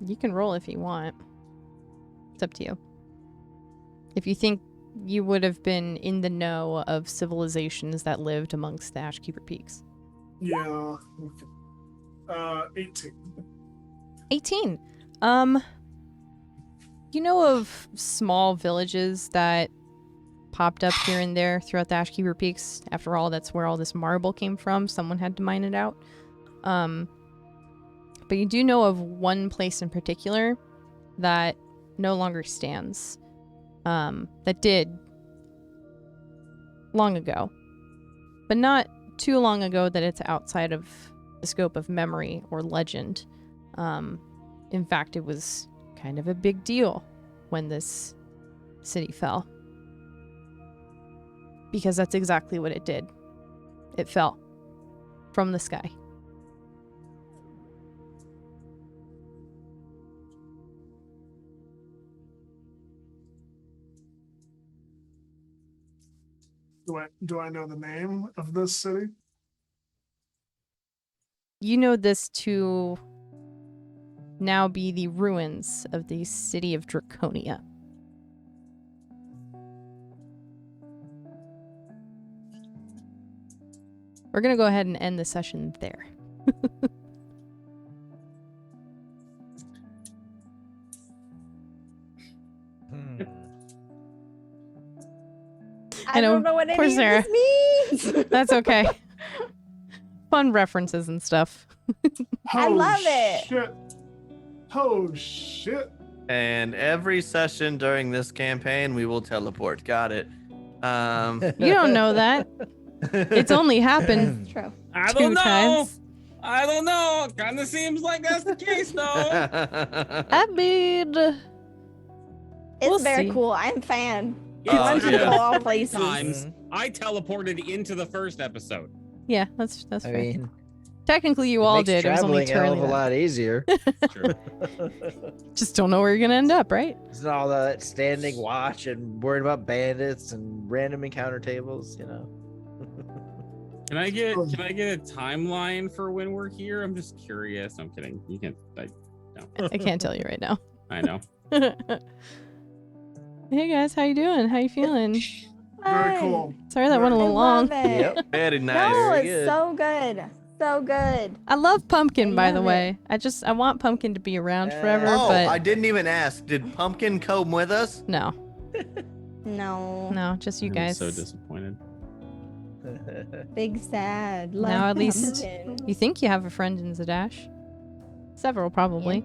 You can roll if you want. It's up to you. If you think you would have been in the know of civilizations that lived amongst the Ashkeeper Peaks. Yeah. 18. 18. You know of small villages that popped up here and there throughout the Ashkeeper Peaks? After all, that's where all this marble came from. Someone had to mine it out. But you do know of one place in particular that no longer stands. That did long ago. But not too long ago that it's outside of the scope of memory or legend. In fact, it was kind of a big deal when this city fell. Because that's exactly what it did. It fell from the sky. Do I know the name of this city? You know this to now be the ruins of the city of Draconia. We're going to go ahead and end the session there. I don't know what any of Sarah. this means. That's okay. Fun references and stuff. I love it. Shit. Oh shit. And every session during this campaign, we will teleport. Got it. You don't know that. It's only happened True. I 2 don't know. times. I don't know. Kind of seems like that's the case, though. I mean, It's We'll very see. cool. I'm a fan. Oh, I went to yeah. all places. Times I teleported into the first episode. yeah, that's I fair. mean, Technically, you it all makes did. It was only traveling a hell Turley. of a that- lot easier. True. Just don't know where you're gonna end up, right? It's not all that standing watch and worried about bandits and random encounter tables, you know. Can I get a timeline for when we're here? I'm just curious. I'm kidding. You can't. I can't tell you right now. I know. Hey guys, how you doing? How you feeling? Very Fun. cool. Sorry that went a I little love long. it. Yep. Very nice. No, Very it's good. so good. So good. I love Pumpkin, I by the love way. I want Pumpkin to be around forever, Oh, but I didn't even ask. Did Pumpkin come with us? no, No. just you I'm guys. so disappointed. Big sad. Now at least Pumpkin. you think you have a friend in Zadash. Several, probably.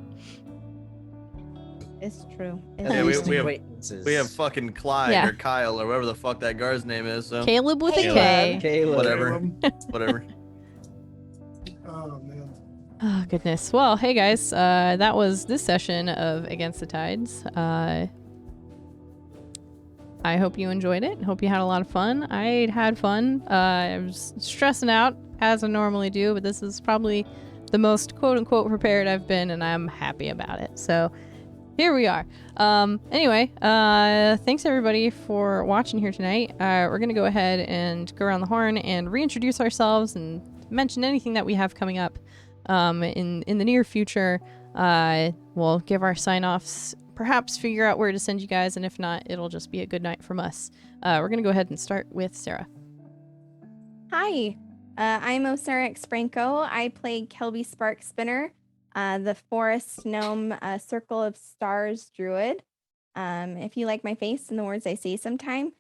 It's true. At It's Yeah, least we have- acquaintances. We have fucking Clyde Yeah. or Kyle or whatever the fuck that guard's name is. So Caleb with a Caleb. K. Caleb. Whatever. Caleb. whatever. Oh man. Oh goodness. Well, hey guys, that was this session of Against the Tides. I hope you enjoyed it. Hope you had a lot of fun. I had fun. I was stressing out as I normally do, but this is probably the most quote unquote prepared I've been, and I'm happy about it. So here we are. Anyway, thanks everybody for watching here tonight. We're gonna go ahead and go around the horn and reintroduce ourselves and mention anything that we have coming up in the near future. We'll give our sign-offs, perhaps figure out where to send you guys, and if not, it'll just be a good night from us. We're gonna go ahead and start with Sarah. Hi, I'm Osara Expranco. I play Kelby Sparkspinner, the Forest Gnome Circle of Stars Druid. If you like my face and the words I say sometimes,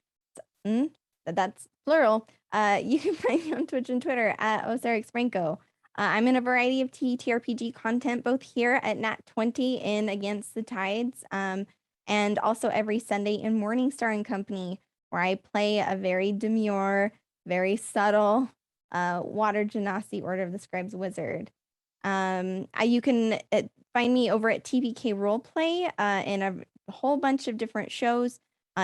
that's plural. You can find me on Twitch and Twitter at Osara Expranco. I'm in a variety of TTRPG content, both here at Nat20 and Against the Tides, and also every Sunday in Morningstar and Company, where I play a very demure, very subtle Water Genasi Order of the Scribes Wizard. You can find me over at TPK Roleplay in a whole bunch of different shows.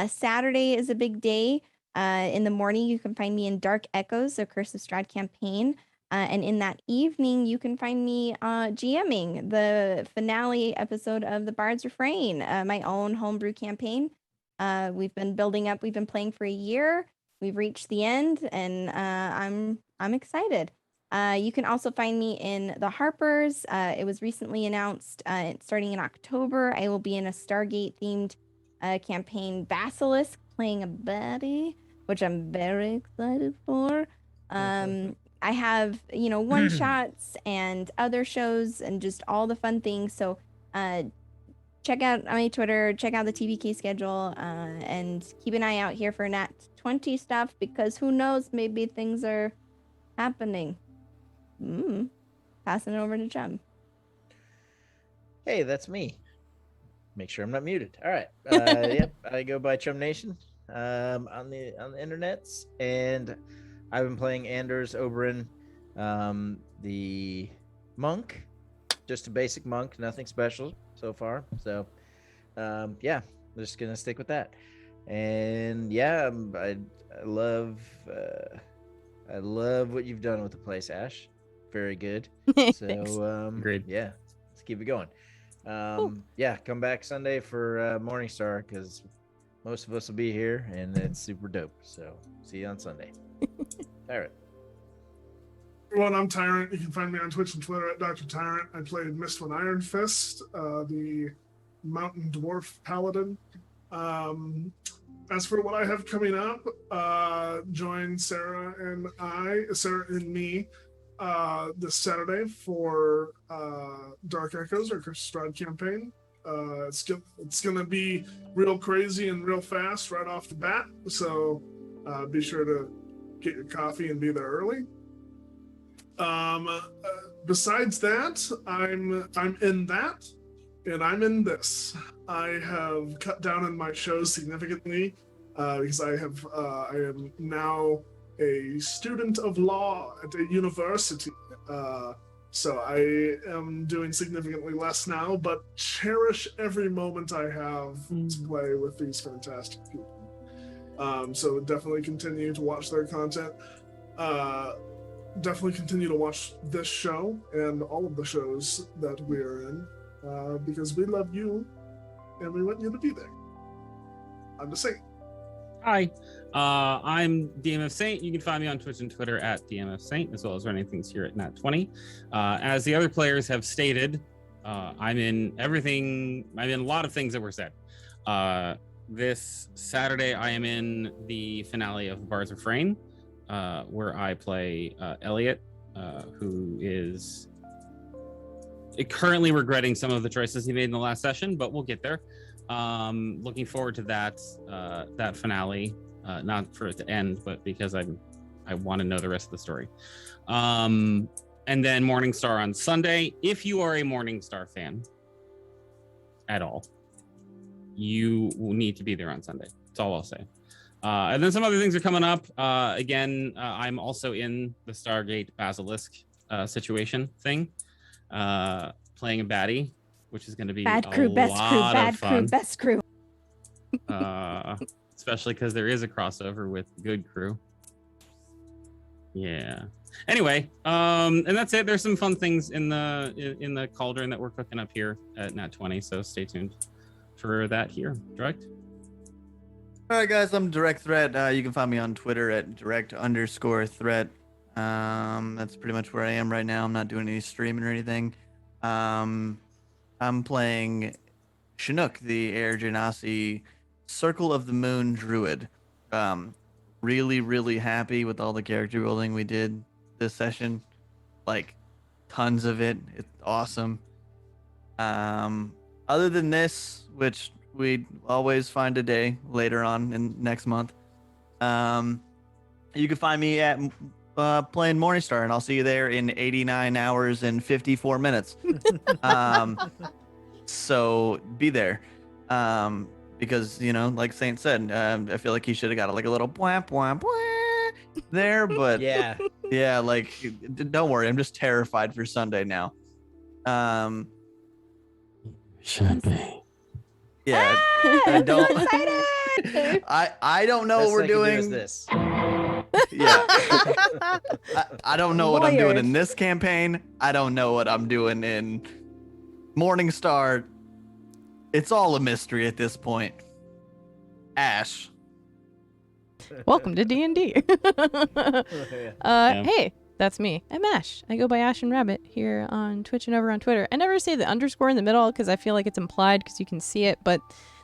Saturday is a big day. In the morning, you can find me in Dark Echoes, the Curse of Strahd campaign. And in that evening, you can find me GMing the finale episode of The Bard's Refrain, my own homebrew campaign. We've been building up. We've been playing for a year. We've reached the end, and I'm excited. You can also find me in the Harpers. It was recently announced starting in October. I will be in a Stargate-themed campaign, Basilisk, playing a baddie, which I'm very excited for. I have, one-shots and other shows and just all the fun things. So check out my Twitter, check out the TBK schedule, and keep an eye out here for Nat 20 stuff, because who knows, maybe things are happening. Passing it over to Chum. Hey, that's me. Make sure I'm not muted. All right. Yep, I go by Chum Nation on the internets, and I've been playing Anders Oberyn, the monk, just a basic monk, nothing special so far. So, yeah, I'm just gonna stick with that. And yeah, I love what you've done with the place, Ash. Very good. So, Great. Yeah, let's keep it going. Yeah, come back Sunday for Morningstar, because most of us will be here, and it's super dope. So, see you on Sunday. All right. Everyone, I'm Tyrant. You can find me on Twitch and Twitter at Dr. Tyrant. I played Mistwin Iron Fist, the Mountain Dwarf Paladin. As for what I have coming up, join Sarah and me this Saturday for Dark Echoes, our Cursed Strahd campaign. It's gonna be real crazy and real fast right off the bat, so be sure to get your coffee and be there early. Besides that, I'm in that, and I'm in this. I have cut down on my shows significantly because I am now a student of law at a university. So I am doing significantly less now, but cherish every moment I have to play with these fantastic people. So definitely continue to watch their content. Definitely continue to watch this show and all of the shows that we are in, because we love you and we want you to be there. I'm the Saint. Hi, I'm DMF Saint. You can find me on Twitch and Twitter at DMF Saint, as well as running things here at Nat 20. As the other players have stated, I'm in everything. I'm in a lot of things that were said. This Saturday, I am in the finale of Bards of Frayne, where I play Elliot, who is currently regretting some of the choices he made in the last session, but we'll get there. Looking forward to that finale, not for it to end, but because I want to know the rest of the story. And then Morningstar on Sunday. If you are a Morningstar fan at all, you will need to be there on Sunday. That's all I'll say. And then some other things are coming up. Again, I'm also in the Stargate Basilisk situation thing, playing a baddie, which is going to be bad crew, best crew, bad crew, best crew. Especially because there is a crossover with Good Crew. Yeah. Anyway, and that's it. There's some fun things in the cauldron that we're cooking up here at Nat 20, so stay tuned for that here. Direct. All right, guys, I'm Direct Threat. You can find me on Twitter at direct_threat. That's pretty much where I am right now. I'm not doing any streaming or anything. I'm playing Chinook, the Air Genasi Circle of the Moon Druid. Really, really happy with all the character building we did this session. Like, tons of it. It's awesome. Other than this, which we always find a day later on in next month, you can find me at playing Morningstar, and I'll see you there in 89 hours and 54 minutes. So be there, because, you know, like Saint said, I feel like he should have got like a little bwah, bwah, bwah there, but yeah, like, don't worry, I'm just terrified for Sunday now. Should be. Yeah, I don't. I don't know what we're doing. This. Yeah, I don't know what I'm doing in this campaign. I don't know what I'm doing in Morningstar. It's all a mystery at this point. Ash. Welcome to D&D. Hey, that's me. I'm Ash. I go by Ash and Rabbit here on Twitch and over on Twitter. I never say the underscore in the middle because I feel like it's implied because you can see it, but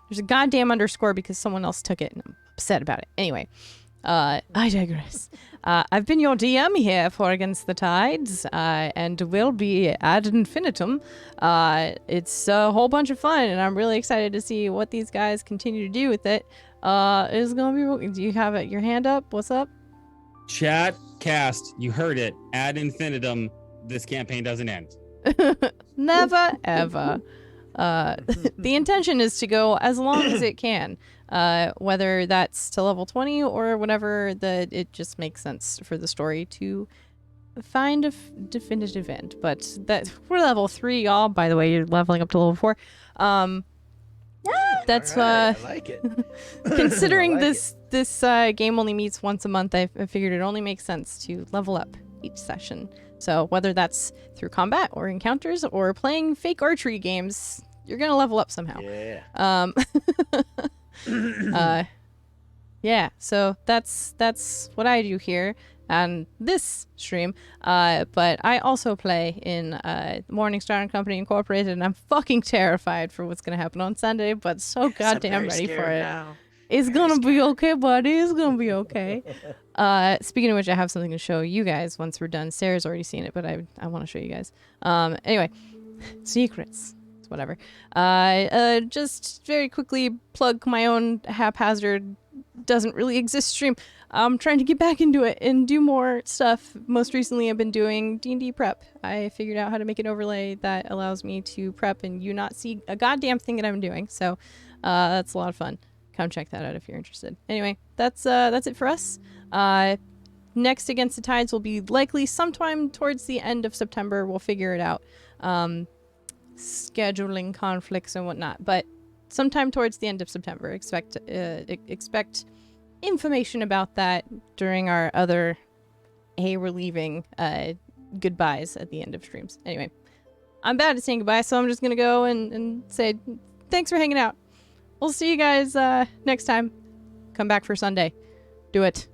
there's a goddamn underscore because someone else took it and I'm upset about it. Anyway, I digress. I've been your DM here for Against the Tides, and will be ad infinitum. It's a whole bunch of fun, and I'm really excited to see what these guys continue to do with it. It's gonna be. Do you have your hand up? What's up? Chat, cast, you heard it. Ad infinitum. This campaign doesn't end. Never ever. The intention is to go as long as it can, whether that's to level 20 or whatever. It just makes sense for the story to find a definitive end. But that we're level 3, y'all. By the way, you're leveling up to level 4. That's I like it. considering I like this game only meets once a month. I figured it only makes sense to level up each session. So whether that's through combat or encounters or playing fake archery games, you're gonna level up somehow. Yeah. Yeah. So that's what I do here on this stream. But I also play in Morningstar and Company Incorporated, and I'm fucking terrified for what's gonna happen on Sunday. But so goddamn ready for it. Now. It's gonna be okay, buddy. It's gonna be okay. Speaking of which, I have something to show you guys once we're done. Sarah's already seen it, but I want to show you guys. Anyway, secrets. It's whatever. Just very quickly plug my own haphazard, doesn't really exist stream. I'm trying to get back into it and do more stuff. Most recently, I've been doing D&D prep. I figured out how to make an overlay that allows me to prep and you not see a goddamn thing that I'm doing. So that's a lot of fun. Come check that out if you're interested. Anyway, that's it for us. Next Against the Tides will be likely sometime towards the end of September. We'll figure it out. Scheduling conflicts and whatnot, but sometime towards the end of September. Expect information about that during our other "Hey, we're leaving" goodbyes at the end of streams. Anyway, I'm bad at saying goodbye, so I'm just gonna go and say thanks for hanging out. We'll see you guys next time. Come back for Sunday. Do it.